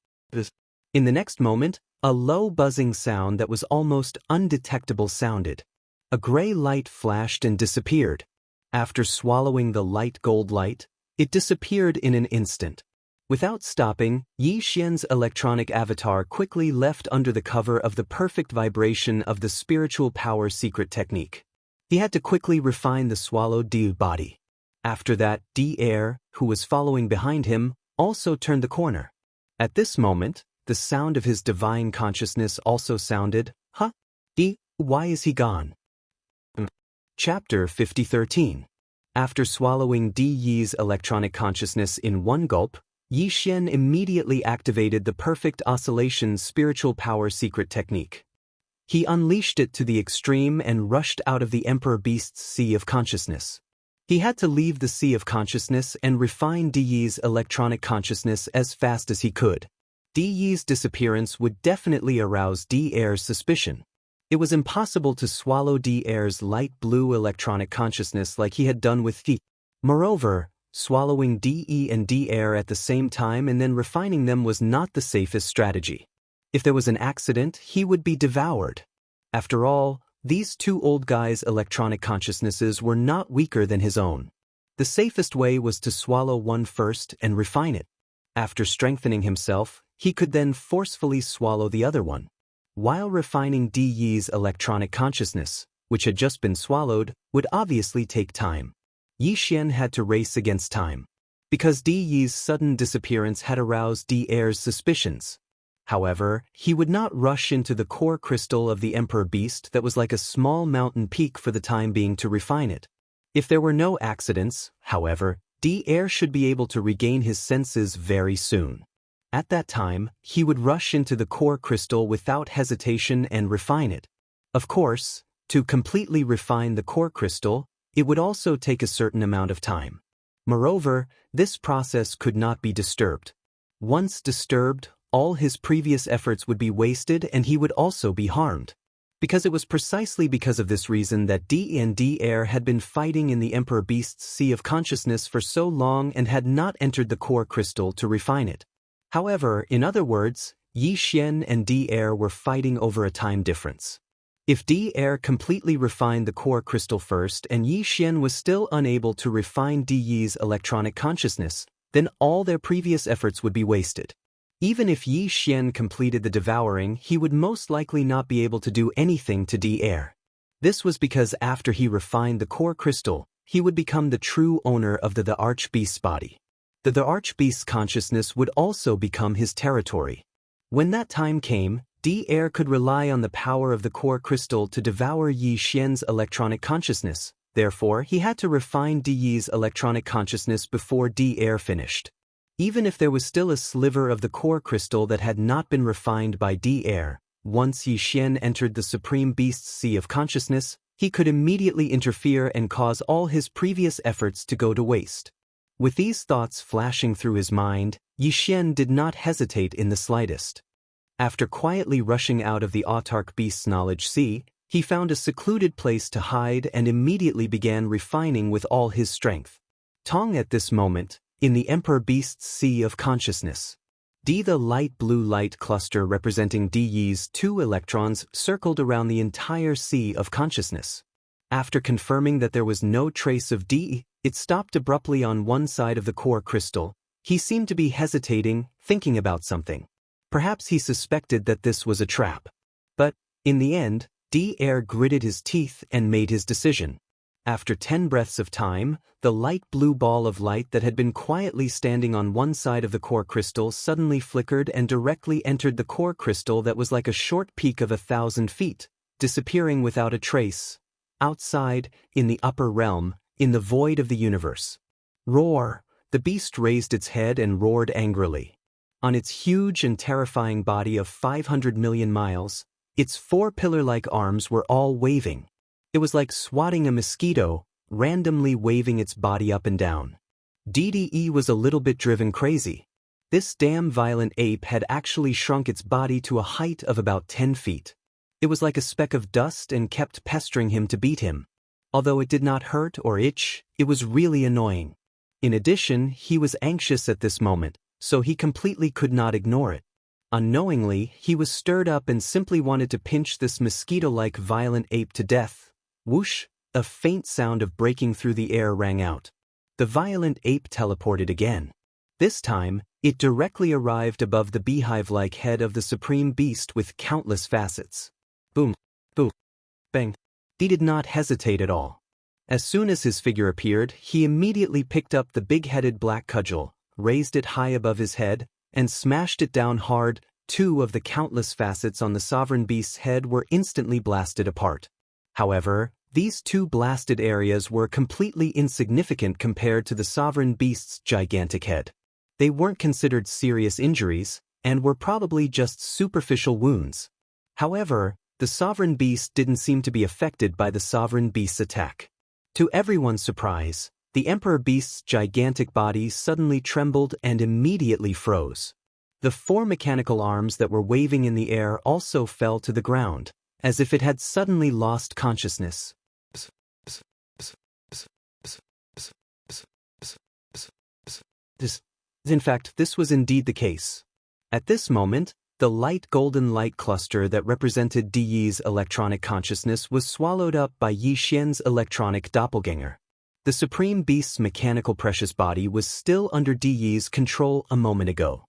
In the next moment, a low buzzing sound that was almost undetectable sounded. A gray light flashed and disappeared. After swallowing the light gold light, it disappeared in an instant. Without stopping, Yi Xian's electronic avatar quickly left under the cover of the perfect vibration of the spiritual power secret technique. He had to quickly refine the swallowed D body. After that, D-Air, who was following behind him, also turned the corner. At this moment, the sound of his divine consciousness also sounded, "Huh? D, why is he gone?" Chapter 5013. After swallowing Di Yi's electronic consciousness in one gulp, Yi Xian immediately activated the perfect oscillation spiritual power secret technique. He unleashed it to the extreme and rushed out of the Emperor Beast's sea of consciousness. He had to leave the sea of consciousness and refine Di Yi's electronic consciousness as fast as he could. Di Yi's disappearance would definitely arouse D-Air's suspicion. It was impossible to swallow D-Air's light blue electronic consciousness like he had done with D. Moreover, swallowing D-E and D-Air at the same time and then refining them was not the safest strategy. If there was an accident, he would be devoured. After all, these 2 old guys' electronic consciousnesses were not weaker than his own. The safest way was to swallow one first and refine it. After strengthening himself, he could then forcefully swallow the other one. While refining Di Yi's electronic consciousness, which had just been swallowed, would obviously take time. Yi Xian had to race against time. Because Di Yi's sudden disappearance had aroused D-Air's suspicions. However, he would not rush into the core crystal of the Emperor Beast that was like a small mountain peak for the time being to refine it. If there were no accidents, however, D-Air should be able to regain his senses very soon. At that time, he would rush into the core crystal without hesitation and refine it. Of course, to completely refine the core crystal, it would also take a certain amount of time. Moreover, this process could not be disturbed. Once disturbed, all his previous efforts would be wasted and he would also be harmed. Because it was precisely because of this reason that Di and Di had been fighting in the Emperor Beast's sea of consciousness for so long and had not entered the core crystal to refine it. However, in other words, Yi Xian and Di were fighting over a time difference. If Di completely refined the core crystal first and Yi Xian was still unable to refine Di's electronic consciousness, then all their previous efforts would be wasted. Even if Yi Xian completed the devouring, he would most likely not be able to do anything to Di. This was because after he refined the core crystal, he would become the true owner of the Archbeast's body. The Archbeast's consciousness would also become his territory. When that time came, Di could rely on the power of the core crystal to devour Yi Xian's electronic consciousness. Therefore, he had to refine Di's electronic consciousness before Di finished. Even if there was still a sliver of the core crystal that had not been refined by Di, once Yi Xian entered the Supreme Beast's sea of consciousness, he could immediately interfere and cause all his previous efforts to go to waste. With these thoughts flashing through his mind, Yi Xian did not hesitate in the slightest. After quietly rushing out of the autarch beast's knowledge sea, he found a secluded place to hide and immediately began refining with all his strength. Tong at this moment, in the Emperor Beast's sea of consciousness. Di, the light blue light cluster representing Di's 2 electrons, circled around the entire sea of consciousness. After confirming that there was no trace of Di, it stopped abruptly on one side of the core crystal. He seemed to be hesitating, thinking about something. Perhaps he suspected that this was a trap. But, in the end, Di gritted his teeth and made his decision. After 10 breaths of time, the light blue ball of light that had been quietly standing on one side of the core crystal suddenly flickered and directly entered the core crystal that was like a short peak of 1,000 feet, disappearing without a trace. Outside, in the upper realm, in the void of the universe. Roar! The beast raised its head and roared angrily. On its huge and terrifying body of 500 million miles, its 4 pillar-like arms were all waving. It was like swatting a mosquito, randomly waving its body up and down. DDE was a little bit driven crazy. This damn violent ape had actually shrunk its body to a height of about 10 feet. It was like a speck of dust and kept pestering him to beat him. Although it did not hurt or itch, it was really annoying. In addition, he was anxious at this moment, so he completely could not ignore it. Unknowingly, he was stirred up and simply wanted to pinch this mosquito-like violent ape to death. Whoosh! A faint sound of breaking through the air rang out. The violent ape teleported again. This time, it directly arrived above the beehive-like head of the Supreme Beast with countless facets. Boom! Boom! Bang! He did not hesitate at all. As soon as his figure appeared, he immediately picked up the big-headed black cudgel, raised it high above his head, and smashed it down hard. 2 of the countless facets on the Sovereign Beast's head were instantly blasted apart. However, these 2 blasted areas were completely insignificant compared to the Sovereign Beast's gigantic head. They weren't considered serious injuries, and were probably just superficial wounds. However, the Sovereign Beast didn't seem to be affected by the Sovereign Beast's attack. To everyone's surprise, the Emperor Beast's gigantic body suddenly trembled and immediately froze. The 4 mechanical arms that were waving in the air also fell to the ground, as if it had suddenly lost consciousness. In fact, this was indeed the case. At this moment, the light golden light cluster that represented Di's electronic consciousness was swallowed up by Yi Xian's electronic doppelganger. The Supreme Beast's mechanical precious body was still under Di's control a moment ago.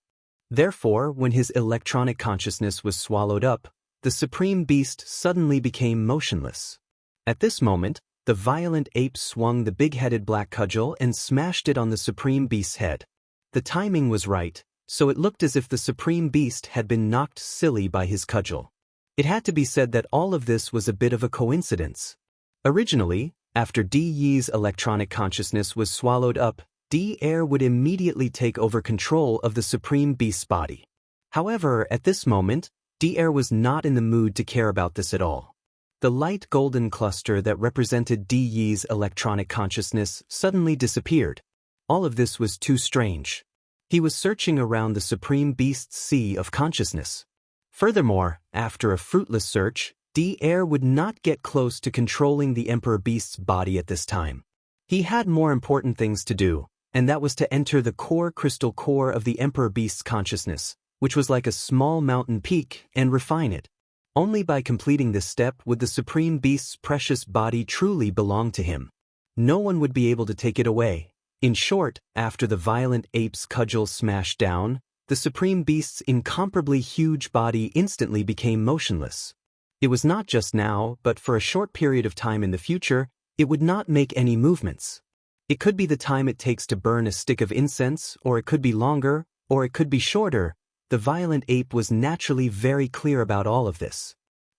Therefore, when his electronic consciousness was swallowed up, the Supreme Beast suddenly became motionless. At this moment, the violent ape swung the big-headed black cudgel and smashed it on the Supreme Beast's head. The timing was right, so it looked as if the Supreme Beast had been knocked silly by his cudgel. It had to be said that all of this was a bit of a coincidence. Originally, after Di's electronic consciousness was swallowed up, Di would immediately take over control of the Supreme Beast's body. However, at this moment, Di was not in the mood to care about this at all. The light golden cluster that represented Di's electronic consciousness suddenly disappeared. All of this was too strange. He was searching around the Supreme Beast's sea of consciousness. Furthermore, after a fruitless search, Daoist would not get close to controlling the Emperor Beast's body at this time. He had more important things to do, and that was to enter the core crystal core of the Emperor Beast's consciousness, which was like a small mountain peak, and refine it. Only by completing this step would the Supreme Beast's precious body truly belong to him. No one would be able to take it away. In short, after the violent ape's cudgel smashed down, the Supreme Beast's incomparably huge body instantly became motionless. It was not just now, but for a short period of time in the future, it would not make any movements. It could be the time it takes to burn a stick of incense, or it could be longer, or it could be shorter. The violent ape was naturally very clear about all of this.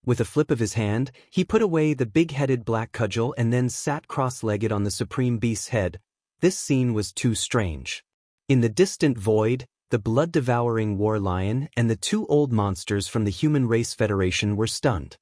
With a flip of his hand, he put away the big-headed black cudgel and then sat cross-legged on the Supreme Beast's head. This scene was too strange. In the distant void, the blood-devouring war lion and the two old monsters from the Human Race Federation were stunned.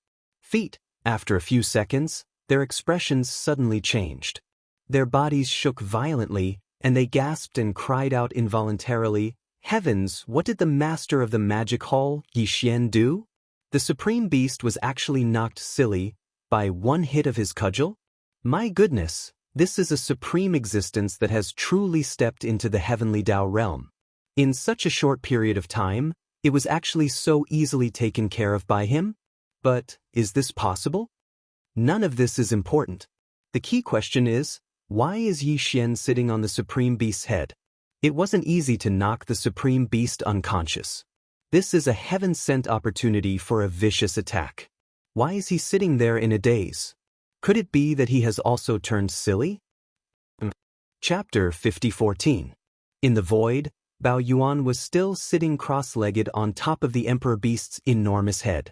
After a few seconds, their expressions suddenly changed. Their bodies shook violently, and they gasped and cried out involuntarily, "Heavens, what did the master of the magic hall, Yixian, do?" The Supreme Beast was actually knocked silly by one hit of his cudgel? My goodness, this is a supreme existence that has truly stepped into the heavenly Dao realm. In such a short period of time, it was actually so easily taken care of by him? But, is this possible? None of this is important. The key question is, why is Yixian sitting on the Supreme Beast's head? It wasn't easy to knock the Supreme Beast unconscious. This is a heaven-sent opportunity for a vicious attack. Why is he sitting there in a daze? Could it be that he has also turned silly? Chapter 50:14. In the void, Bao Yuan was still sitting cross-legged on top of the Emperor Beast's enormous head.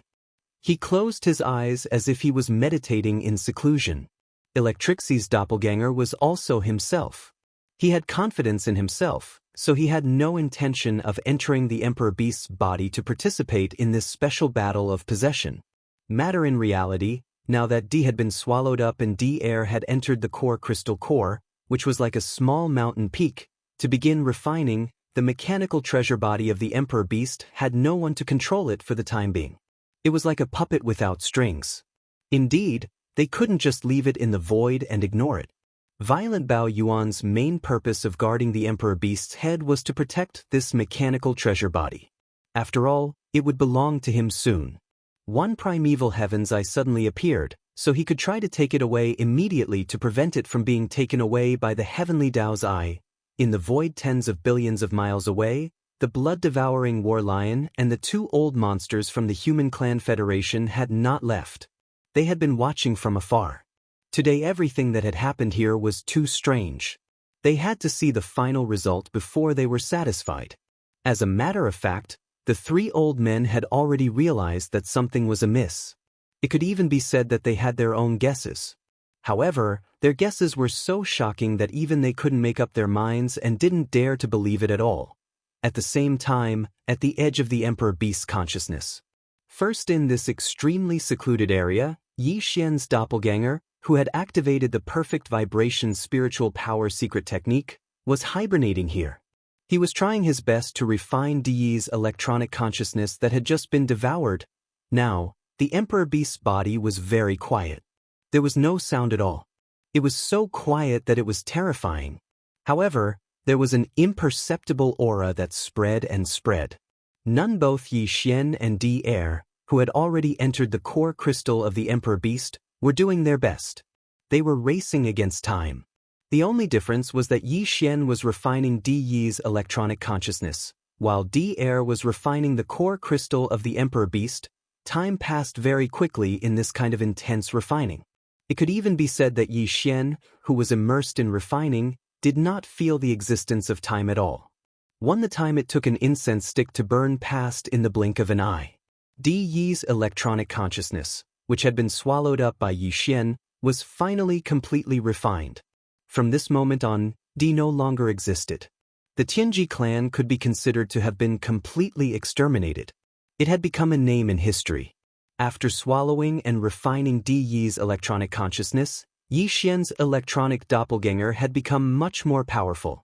He closed his eyes as if he was meditating in seclusion. Electrixi's doppelganger was also himself. He had confidence in himself, so he had no intention of entering the Emperor Beast's body to participate in this special battle of possession. Matter in reality, now that D had been swallowed up and Daoist had entered the core crystal core, which was like a small mountain peak, to begin refining, the mechanical treasure body of the Emperor Beast had no one to control it for the time being. It was like a puppet without strings. Indeed, they couldn't just leave it in the void and ignore it. Violent Bao Yuan's main purpose of guarding the Emperor Beast's head was to protect this mechanical treasure body. After all, it would belong to him soon. One primeval heaven's eye suddenly appeared, so he could try to take it away immediately to prevent it from being taken away by the heavenly Dao's eye. In the void tens of billions of miles away, the blood-devouring war lion and the two old monsters from the Human Clan Federation had not left. They had been watching from afar. Today everything that had happened here was too strange. They had to see the final result before they were satisfied. As a matter of fact, the three old men had already realized that something was amiss. It could even be said that they had their own guesses. However, their guesses were so shocking that even they couldn't make up their minds and didn't dare to believe it at all. At the same time, at the edge of the Emperor Beast's consciousness. First in this extremely secluded area, Yixian's doppelganger, who had activated the perfect vibration spiritual power secret technique, was hibernating here. He was trying his best to refine Di's electronic consciousness that had just been devoured. Now, the Emperor Beast's body was very quiet. There was no sound at all. It was so quiet that it was terrifying. However, there was an imperceptible aura that spread and spread. None both Yixian and Daoist, who had already entered the core crystal of the Emperor Beast, were doing their best. They were racing against time. The only difference was that Yixian was refining Di's electronic consciousness, while Daoist was refining the core crystal of the Emperor Beast. Time passed very quickly in this kind of intense refining. It could even be said that Yixian, who was immersed in refining, did not feel the existence of time at all. The time it took an incense stick to burn passed in the blink of an eye. Di's electronic consciousness, which had been swallowed up by Yixian, was finally completely refined. From this moment on, Di no longer existed. The Tianji clan could be considered to have been completely exterminated. It had become a name in history. After swallowing and refining Di's electronic consciousness, Yixian's electronic doppelganger had become much more powerful.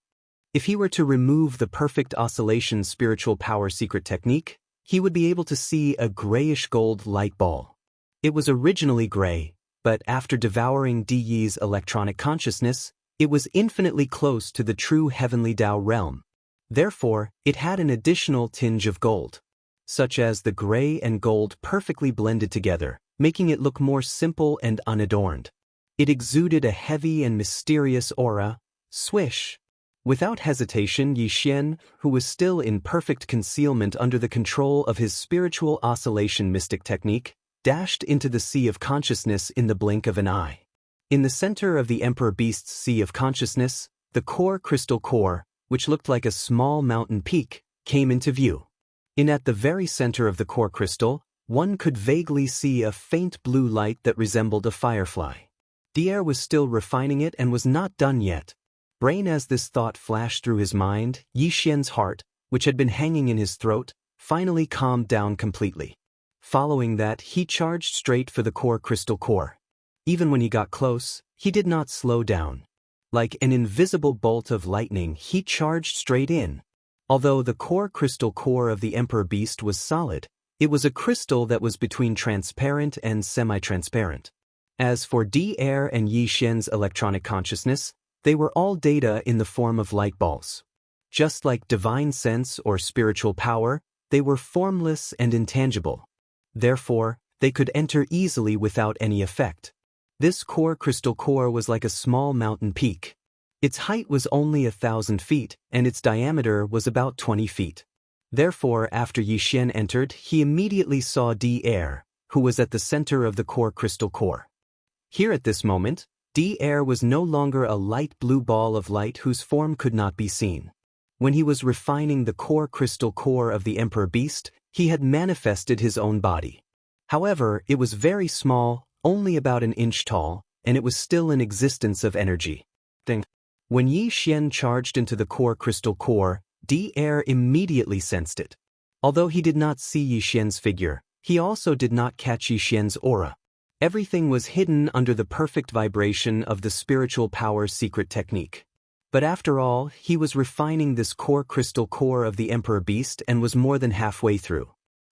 If he were to remove the perfect oscillation spiritual power secret technique, he would be able to see a grayish gold light ball. It was originally gray, but after devouring Di Yi's electronic consciousness, it was infinitely close to the true heavenly Dao realm. Therefore, it had an additional tinge of gold, such as the gray and gold perfectly blended together, making it look more simple and unadorned. It exuded a heavy and mysterious aura. Swish! Without hesitation, Yi Xian, who was still in perfect concealment under the control of his spiritual oscillation mystic technique, dashed into the sea of consciousness in the blink of an eye. In the center of the Emperor Beast's sea of consciousness, the core crystal core, which looked like a small mountain peak, came into view. At the very center of the core crystal, one could vaguely see a faint blue light that resembled a firefly. Dier was still refining it and was not done yet. Brain as this thought flashed through his mind, Yi Xian's heart, which had been hanging in his throat, finally calmed down completely. Following that, he charged straight for the core crystal core. Even when he got close, he did not slow down. Like an invisible bolt of lightning, he charged straight in. Although the core crystal core of the Emperor Beast was solid, it was a crystal that was between transparent and semi-transparent. As for Dier and Yi Xian's electronic consciousness, they were all data in the form of light balls. Just like divine sense or spiritual power, they were formless and intangible. Therefore, they could enter easily without any effect. This core crystal core was like a small mountain peak. Its height was only 1,000 feet, and its diameter was about 20 feet. Therefore, after Yi Xian entered, he immediately saw Dier, who was at the center of the core crystal core. Here at this moment, Dier was no longer a light blue ball of light whose form could not be seen. When he was refining the core crystal core of the Emperor Beast, he had manifested his own body. However, it was very small, only about an inch tall, and it was still an existence of energy. When Yi Xian charged into the core crystal core, Dier immediately sensed it. Although he did not see Yi Xian's figure, he also did not catch Yi Xian's aura. Everything was hidden under the perfect vibration of the spiritual power secret technique. But after all, he was refining this core crystal core of the Emperor Beast and was more than halfway through.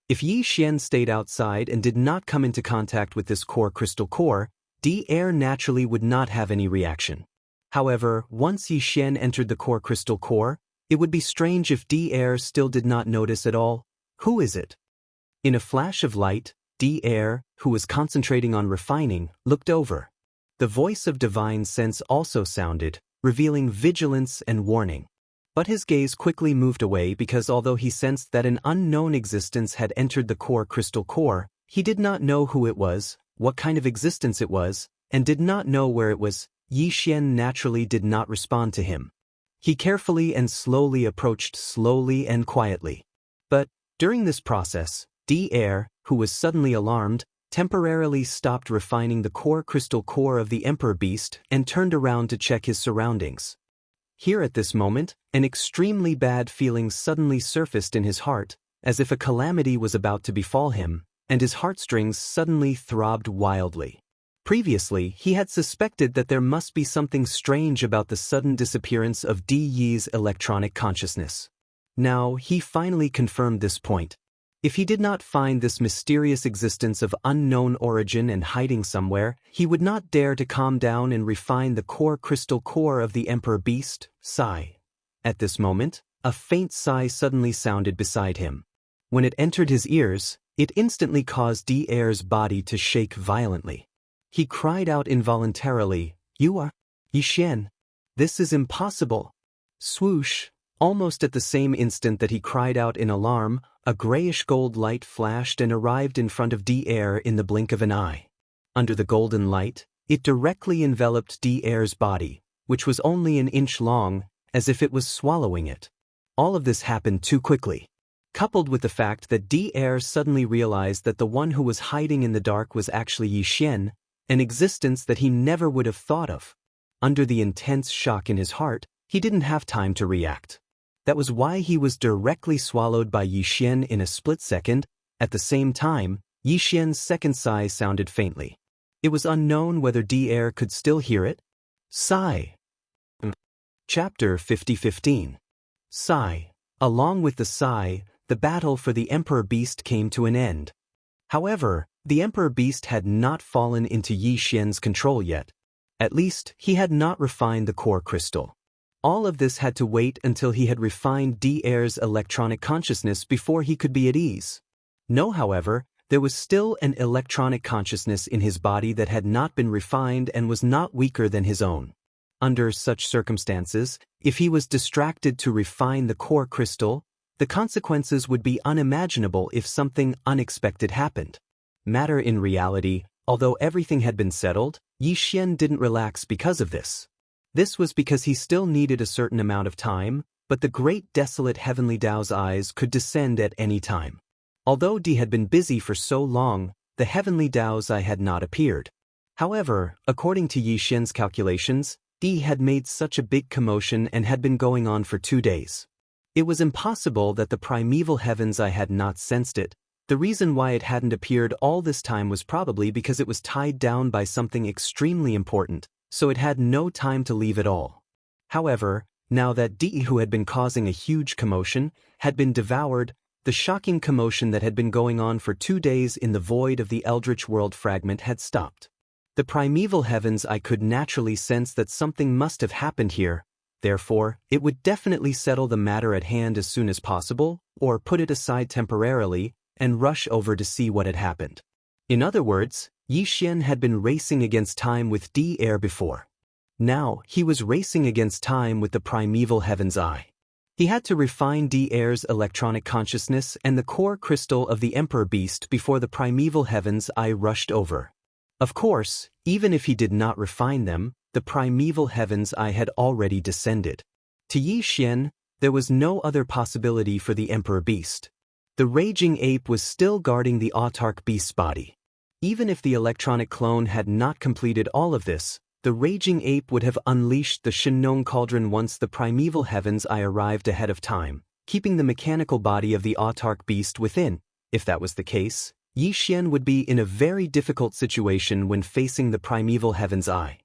If Yi Xian stayed outside and did not come into contact with this core crystal core, Dier naturally would not have any reaction. However, once Yi Xian entered the core crystal core, it would be strange if Dier still did not notice at all. Who is it? In a flash of light, Dier, who was concentrating on refining, looked over. The voice of divine sense also sounded, revealing vigilance and warning. But his gaze quickly moved away because although he sensed that an unknown existence had entered the core crystal core, he did not know who it was, what kind of existence it was, and did not know where it was. Yi Xian naturally did not respond to him. He carefully and slowly approached slowly and quietly. But, during this process, Dier, who was suddenly alarmed, temporarily stopped refining the core crystal core of the Emperor Beast and turned around to check his surroundings. Here at this moment, an extremely bad feeling suddenly surfaced in his heart, as if a calamity was about to befall him, and his heartstrings suddenly throbbed wildly. Previously, he had suspected that there must be something strange about the sudden disappearance of Di Yi's electronic consciousness. Now, he finally confirmed this point. If he did not find this mysterious existence of unknown origin and hiding somewhere, he would not dare to calm down and refine the core crystal core of the Emperor Beast. Sigh. At this moment, a faint sigh suddenly sounded beside him. When it entered his ears, it instantly caused Dier's body to shake violently. He cried out involuntarily, "You are Yi Xian. This is impossible." Swoosh! Almost at the same instant that he cried out in alarm, a grayish-gold light flashed and arrived in front of Dier in the blink of an eye. Under the golden light, it directly enveloped Dier's body, which was only an inch long, as if it was swallowing it. All of this happened too quickly. Coupled with the fact that Dier suddenly realized that the one who was hiding in the dark was actually Yi Xian, an existence that he never would have thought of. Under the intense shock in his heart, he didn't have time to react. That was why he was directly swallowed by Yi Xian in a split second. At the same time, Yi Xian's second sigh sounded faintly. It was unknown whether Dier could still hear it. Sigh. Chapter 50:15. Sigh. Along with the sigh, the battle for the Emperor Beast came to an end. However, the Emperor Beast had not fallen into Yi Xian's control yet. At least, he had not refined the core crystal. All of this had to wait until he had refined Daoist's electronic consciousness before he could be at ease. No, however, there was still an electronic consciousness in his body that had not been refined and was not weaker than his own. Under such circumstances, if he was distracted to refine the core crystal, the consequences would be unimaginable if something unexpected happened. Matter in reality, although everything had been settled, Yi Xian didn't relax because of this. This was because he still needed a certain amount of time, but the great desolate heavenly Dao's eyes could descend at any time. Although Di had been busy for so long, the heavenly Dao's eye had not appeared. However, according to Yi Xian's calculations, Di had made such a big commotion and had been going on for 2 days. It was impossible that the primeval heaven's eye had not sensed it. The reason why it hadn't appeared all this time was probably because it was tied down by something extremely important, so it had no time to leave at all. However, now that Di, who had been causing a huge commotion, had been devoured, the shocking commotion that had been going on for 2 days in the void of the Eldritch World fragment had stopped. The primeval heavens I could naturally sense that something must have happened here, therefore, it would definitely settle the matter at hand as soon as possible, or put it aside temporarily, and rush over to see what had happened. In other words, Yi Xian had been racing against time with Daoist before. Now, he was racing against time with the primeval heaven's eye. He had to refine Daoist's electronic consciousness and the core crystal of the Emperor Beast before the primeval heaven's eye rushed over. Of course, even if he did not refine them, the primeval heaven's eye had already descended. To Yi Xian, there was no other possibility for the Emperor Beast. The raging ape was still guarding the autarch beast's body. Even if the electronic clone had not completed all of this, the raging ape would have unleashed the Shenong cauldron once the primeval heaven's eye arrived ahead of time, keeping the mechanical body of the autarch beast within. If that was the case, Yi Xian would be in a very difficult situation when facing the primeval heaven's eye.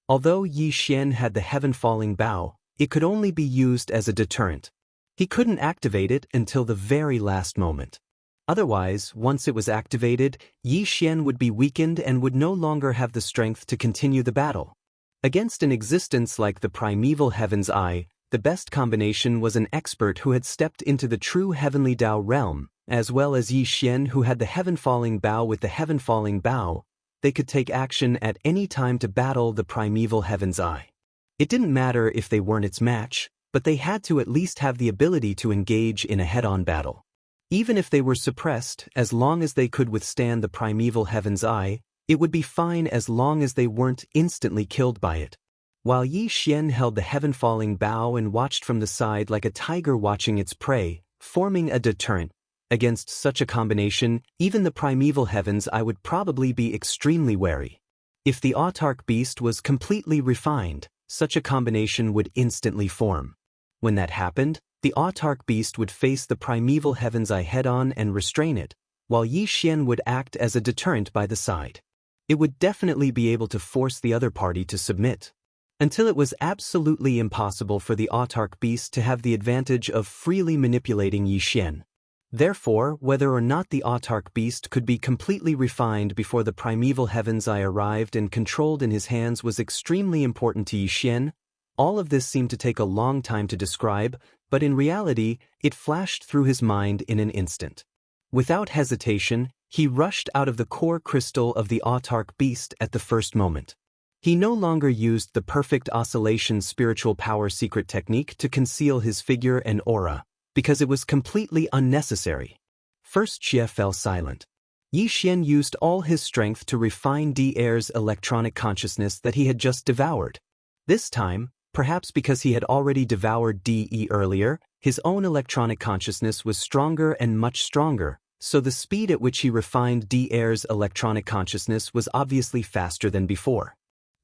Although Yi Xian had the heaven-falling bow, it could only be used as a deterrent. He couldn't activate it until the very last moment. Otherwise, once it was activated, Yi Xian would be weakened and would no longer have the strength to continue the battle. Against an existence like the primeval heaven's eye, the best combination was an expert who had stepped into the true heavenly Dao realm, as well as Yi Xian who had the heaven-falling bow with the heaven-falling bow. They could take action at any time to battle the primeval heaven's eye. It didn't matter if they weren't its match, but they had to at least have the ability to engage in a head-on battle. Even if they were suppressed, as long as they could withstand the primeval heaven's eye, it would be fine as long as they weren't instantly killed by it. While Yi Xian held the heaven-falling bow and watched from the side like a tiger watching its prey, forming a deterrent, against such a combination, even the primeval heaven's eye would probably be extremely wary. If the autarch beast was completely refined, such a combination would instantly form. When that happened, the autarch beast would face the primeval heaven's eye head-on and restrain it, while Yi Xian would act as a deterrent by the side. It would definitely be able to force the other party to submit. Until it was absolutely impossible for the autarch beast to have the advantage of freely manipulating Yi Xian. Therefore, whether or not the autarch beast could be completely refined before the primeval heaven's eye arrived and controlled in his hands was extremely important to Yi Xian. All of this seemed to take a long time to describe, but in reality, it flashed through his mind in an instant. Without hesitation, he rushed out of the core crystal of the autarch beast at the first moment. He no longer used the perfect oscillation spiritual power secret technique to conceal his figure and aura, because it was completely unnecessary. First Xie fell silent. Yi Xian used all his strength to refine Daoist's electronic consciousness that he had just devoured. This time, perhaps because he had already devoured De earlier, his own electronic consciousness was stronger and much stronger, so the speed at which he refined Daoist's electronic consciousness was obviously faster than before.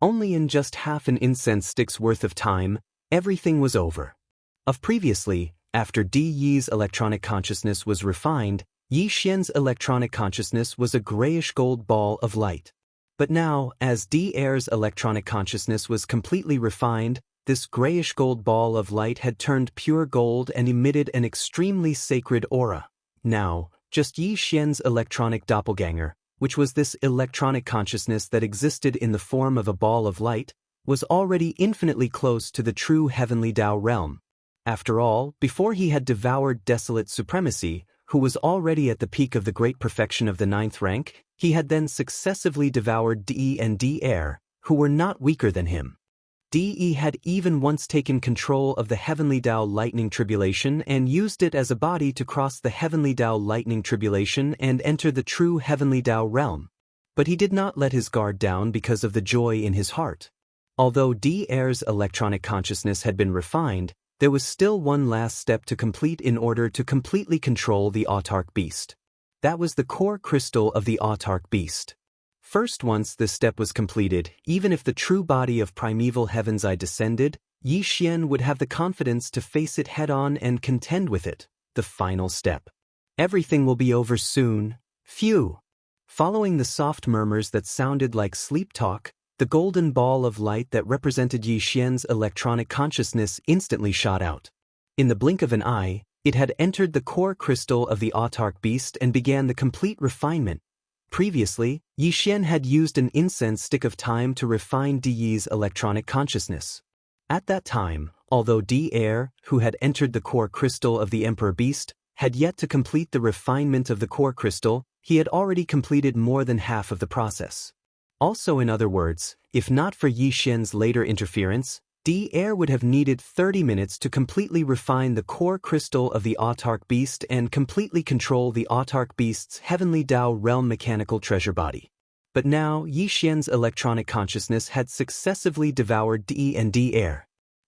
Only in just half an incense stick's worth of time, everything was over. Of previously, after Di Yi's electronic consciousness was refined, Yi Xian's electronic consciousness was a grayish-gold ball of light. But now, as Daoist's electronic consciousness was completely refined, this grayish-gold ball of light had turned pure gold and emitted an extremely sacred aura. Now, just Yi Xian's electronic doppelganger, which was this electronic consciousness that existed in the form of a ball of light, was already infinitely close to the true heavenly Tao realm. After all, before he had devoured desolate supremacy, who was already at the peak of the great perfection of the 9th rank, he had then successively devoured De and De, who were not weaker than him. De had even once taken control of the heavenly Tao lightning tribulation and used it as a body to cross the heavenly Tao lightning tribulation and enter the true heavenly Tao realm. But he did not let his guard down because of the joy in his heart. Although De's electronic consciousness had been refined, there was still one last step to complete in order to completely control the autark beast. That was the core crystal of the autark beast. First, once this step was completed, even if the true body of primeval heaven's eye descended, Yi Xian would have the confidence to face it head-on and contend with it, the final step. Everything will be over soon. Phew! Following the soft murmurs that sounded like sleep talk, the golden ball of light that represented Yi Xian's electronic consciousness instantly shot out. In the blink of an eye, it had entered the core crystal of the autark beast and began the complete refinement. Previously, Yi Xian had used an incense stick of time to refine De's electronic consciousness. At that time, although De, who had entered the core crystal of the Emperor Beast, had yet to complete the refinement of the core crystal, he had already completed more than half of the process. Also, in other words, if not for Yi Xian's later interference, De would have needed 30 minutes to completely refine the core crystal of the autark beast and completely control the autark beast's heavenly Tao realm mechanical treasure body. But now, Yi Xian's electronic consciousness had successively devoured De and De.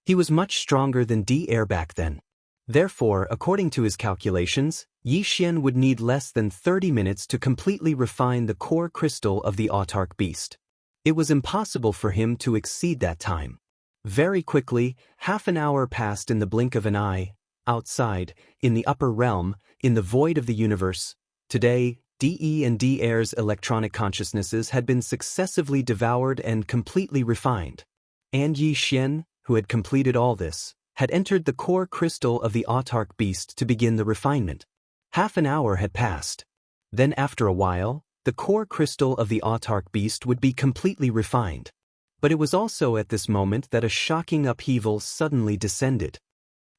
He was much stronger than De back then. Therefore, according to his calculations, Yi Xian would need less than 30 minutes to completely refine the core crystal of the autark beast. It was impossible for him to exceed that time. Very quickly, half an hour passed in the blink of an eye. Outside, in the upper realm, in the void of the universe, today, De and De's electronic consciousnesses had been successively devoured and completely refined. And Yi Xian, who had completed all this, had entered the core crystal of the autark beast to begin the refinement. Half an hour had passed. Then after a while, the core crystal of the autark beast would be completely refined. But it was also at this moment that a shocking upheaval suddenly descended.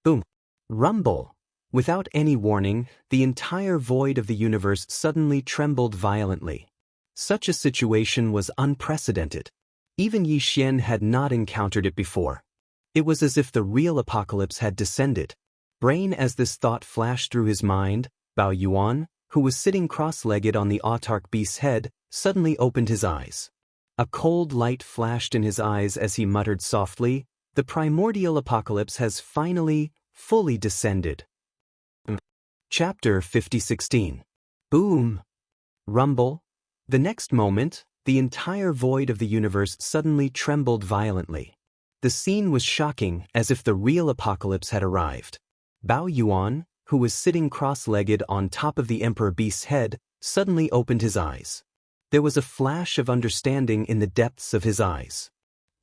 Boom! Rumble! Without any warning, the entire void of the universe suddenly trembled violently. Such a situation was unprecedented. Even Yi Xian had not encountered it before. It was as if the real apocalypse had descended. Brain, as this thought flashed through his mind, Bao Yuan, who was sitting cross-legged on the autark beast's head, suddenly opened his eyes. A cold light flashed in his eyes as he muttered softly, "The primordial apocalypse has finally, fully descended." Chapter 50:16. Boom! Rumble. The next moment, the entire void of the universe suddenly trembled violently. The scene was shocking, as if the real apocalypse had arrived. Bao Yuan, who was sitting cross-legged on top of the Emperor Beast's head, suddenly opened his eyes. There was a flash of understanding in the depths of his eyes.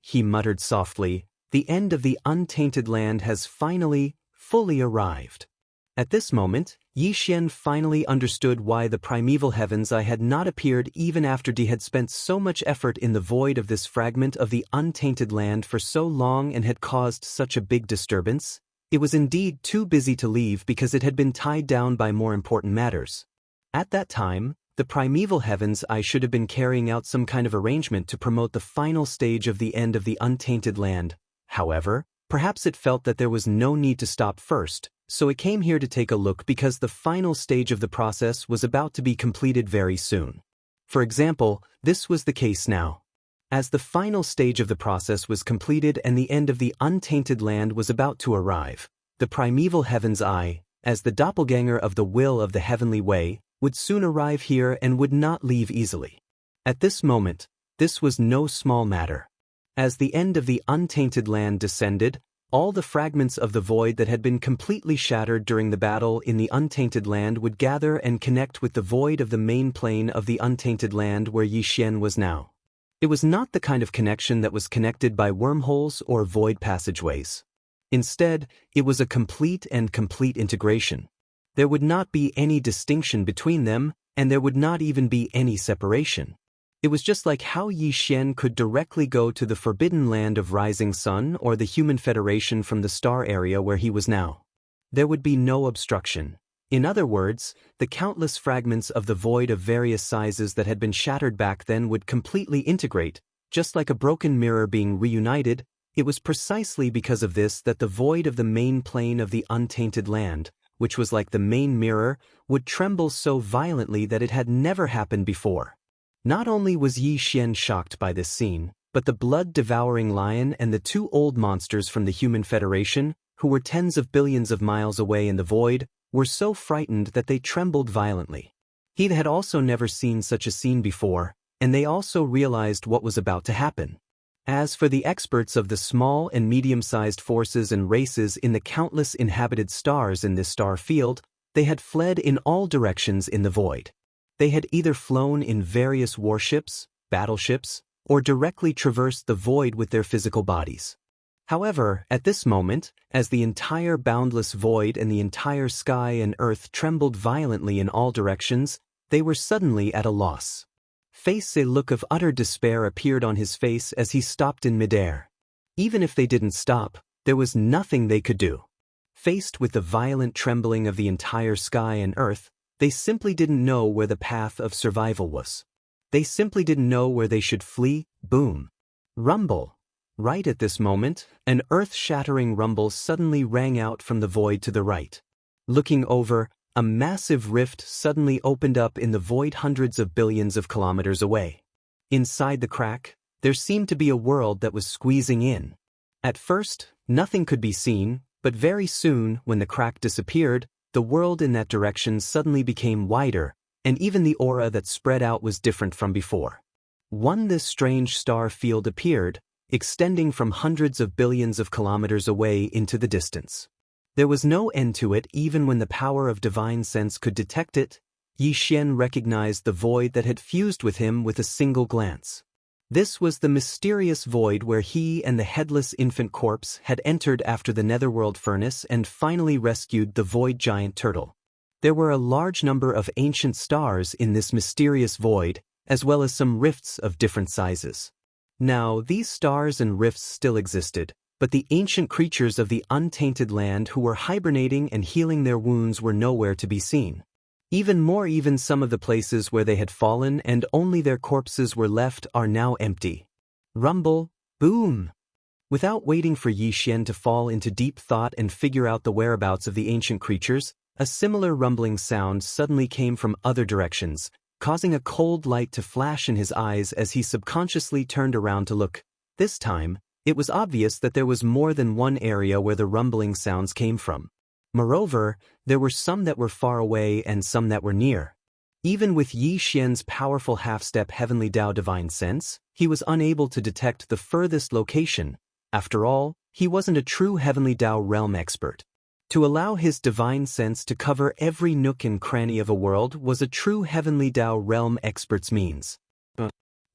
He muttered softly, "The end of the untainted land has finally, fully arrived." At this moment, Yi Xian finally understood why the primeval heaven's eye had not appeared even after De had spent so much effort in the void of this fragment of the untainted land for so long and had caused such a big disturbance. It was indeed too busy to leave because it had been tied down by more important matters. At that time, the primeval heaven's eye should have been carrying out some kind of arrangement to promote the final stage of the end of the untainted land. However, perhaps it felt that there was no need to stop first, so it came here to take a look because the final stage of the process was about to be completed very soon. For example, this was the case now. As the final stage of the process was completed and the end of the untainted land was about to arrive, the primeval heaven's eye, as the doppelganger of the will of the heavenly way, would soon arrive here and would not leave easily. At this moment, this was no small matter. As the end of the untainted land descended, all the fragments of the void that had been completely shattered during the battle in the untainted land would gather and connect with the void of the main plane of the untainted land where Yi Xian was now. It was not the kind of connection that was connected by wormholes or void passageways. Instead, it was a complete integration. There would not be any distinction between them, and there would not even be any separation. It was just like how Yi Xian could directly go to the forbidden land of Rising Sun or the Human Federation from the star area where he was now. There would be no obstruction. In other words, the countless fragments of the void of various sizes that had been shattered back then would completely integrate, just like a broken mirror being reunited. It was precisely because of this that the void of the main plane of the untainted land, which was like the main mirror, would tremble so violently that it had never happened before. Not only was Yi Xian shocked by this scene, but the blood-devouring lion and the two old monsters from the Human Federation, who were tens of billions of miles away in the void, were so frightened that they trembled violently. He had also never seen such a scene before, and they also realized what was about to happen. As for the experts of the small and medium-sized forces and races in the countless inhabited stars in this star field, they had fled in all directions in the void. They had either flown in various warships, battleships, or directly traversed the void with their physical bodies. However, at this moment, as the entire boundless void and the entire sky and earth trembled violently in all directions, they were suddenly at a loss. A look of utter despair appeared on his face as he stopped in midair. Even if they didn't stop, there was nothing they could do. Faced with the violent trembling of the entire sky and earth, they simply didn't know where the path of survival was. They simply didn't know where they should flee. Boom. Rumble. Right at this moment, an earth-shattering rumble suddenly rang out from the void to the right. Looking over, a massive rift suddenly opened up in the void hundreds of billions of kilometers away. Inside the crack, there seemed to be a world that was squeezing in. At first, nothing could be seen, but very soon, when the crack disappeared, the world in that direction suddenly became wider, and even the aura that spread out was different from before. This strange star field appeared, extending from hundreds of billions of kilometers away into the distance. There was no end to it even when the power of divine sense could detect it. Yi Xian recognized the void that had fused with him with a single glance. This was the mysterious void where he and the headless infant corpse had entered after the netherworld furnace and finally rescued the void giant turtle. There were a large number of ancient stars in this mysterious void, as well as some rifts of different sizes. Now, these stars and rifts still existed, but the ancient creatures of the untainted land who were hibernating and healing their wounds were nowhere to be seen. Even some of the places where they had fallen and only their corpses were left are now empty. Rumble, boom. Without waiting for Yi Xian to fall into deep thought and figure out the whereabouts of the ancient creatures, a similar rumbling sound suddenly came from other directions, causing a cold light to flash in his eyes as he subconsciously turned around to look. This time, it was obvious that there was more than one area where the rumbling sounds came from. Moreover, there were some that were far away and some that were near. Even with Yi Xian's powerful half-step Heavenly Dao divine sense, he was unable to detect the furthest location. After all, he wasn't a true Heavenly Dao realm expert. To allow his divine sense to cover every nook and cranny of a world was a true Heavenly Dao realm expert's means.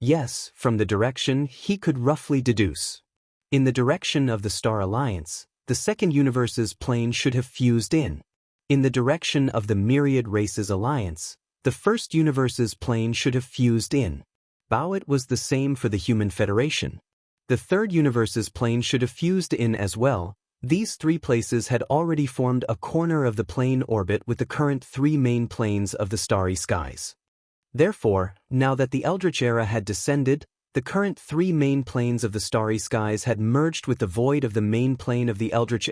Yes, from the direction he could roughly deduce. In the direction of the Star Alliance, the second universe's plane should have fused in. In the direction of the Myriad Races Alliance, the first universe's plane should have fused in. It was the same for the Human Federation. The third universe's plane should have fused in as well. These three places had already formed a corner of the plane orbit with the current three main planes of the starry skies. Therefore, now that the Eldritch Era had descended, the current three main planes of the starry skies had merged with the void of the main plane of the Eldritch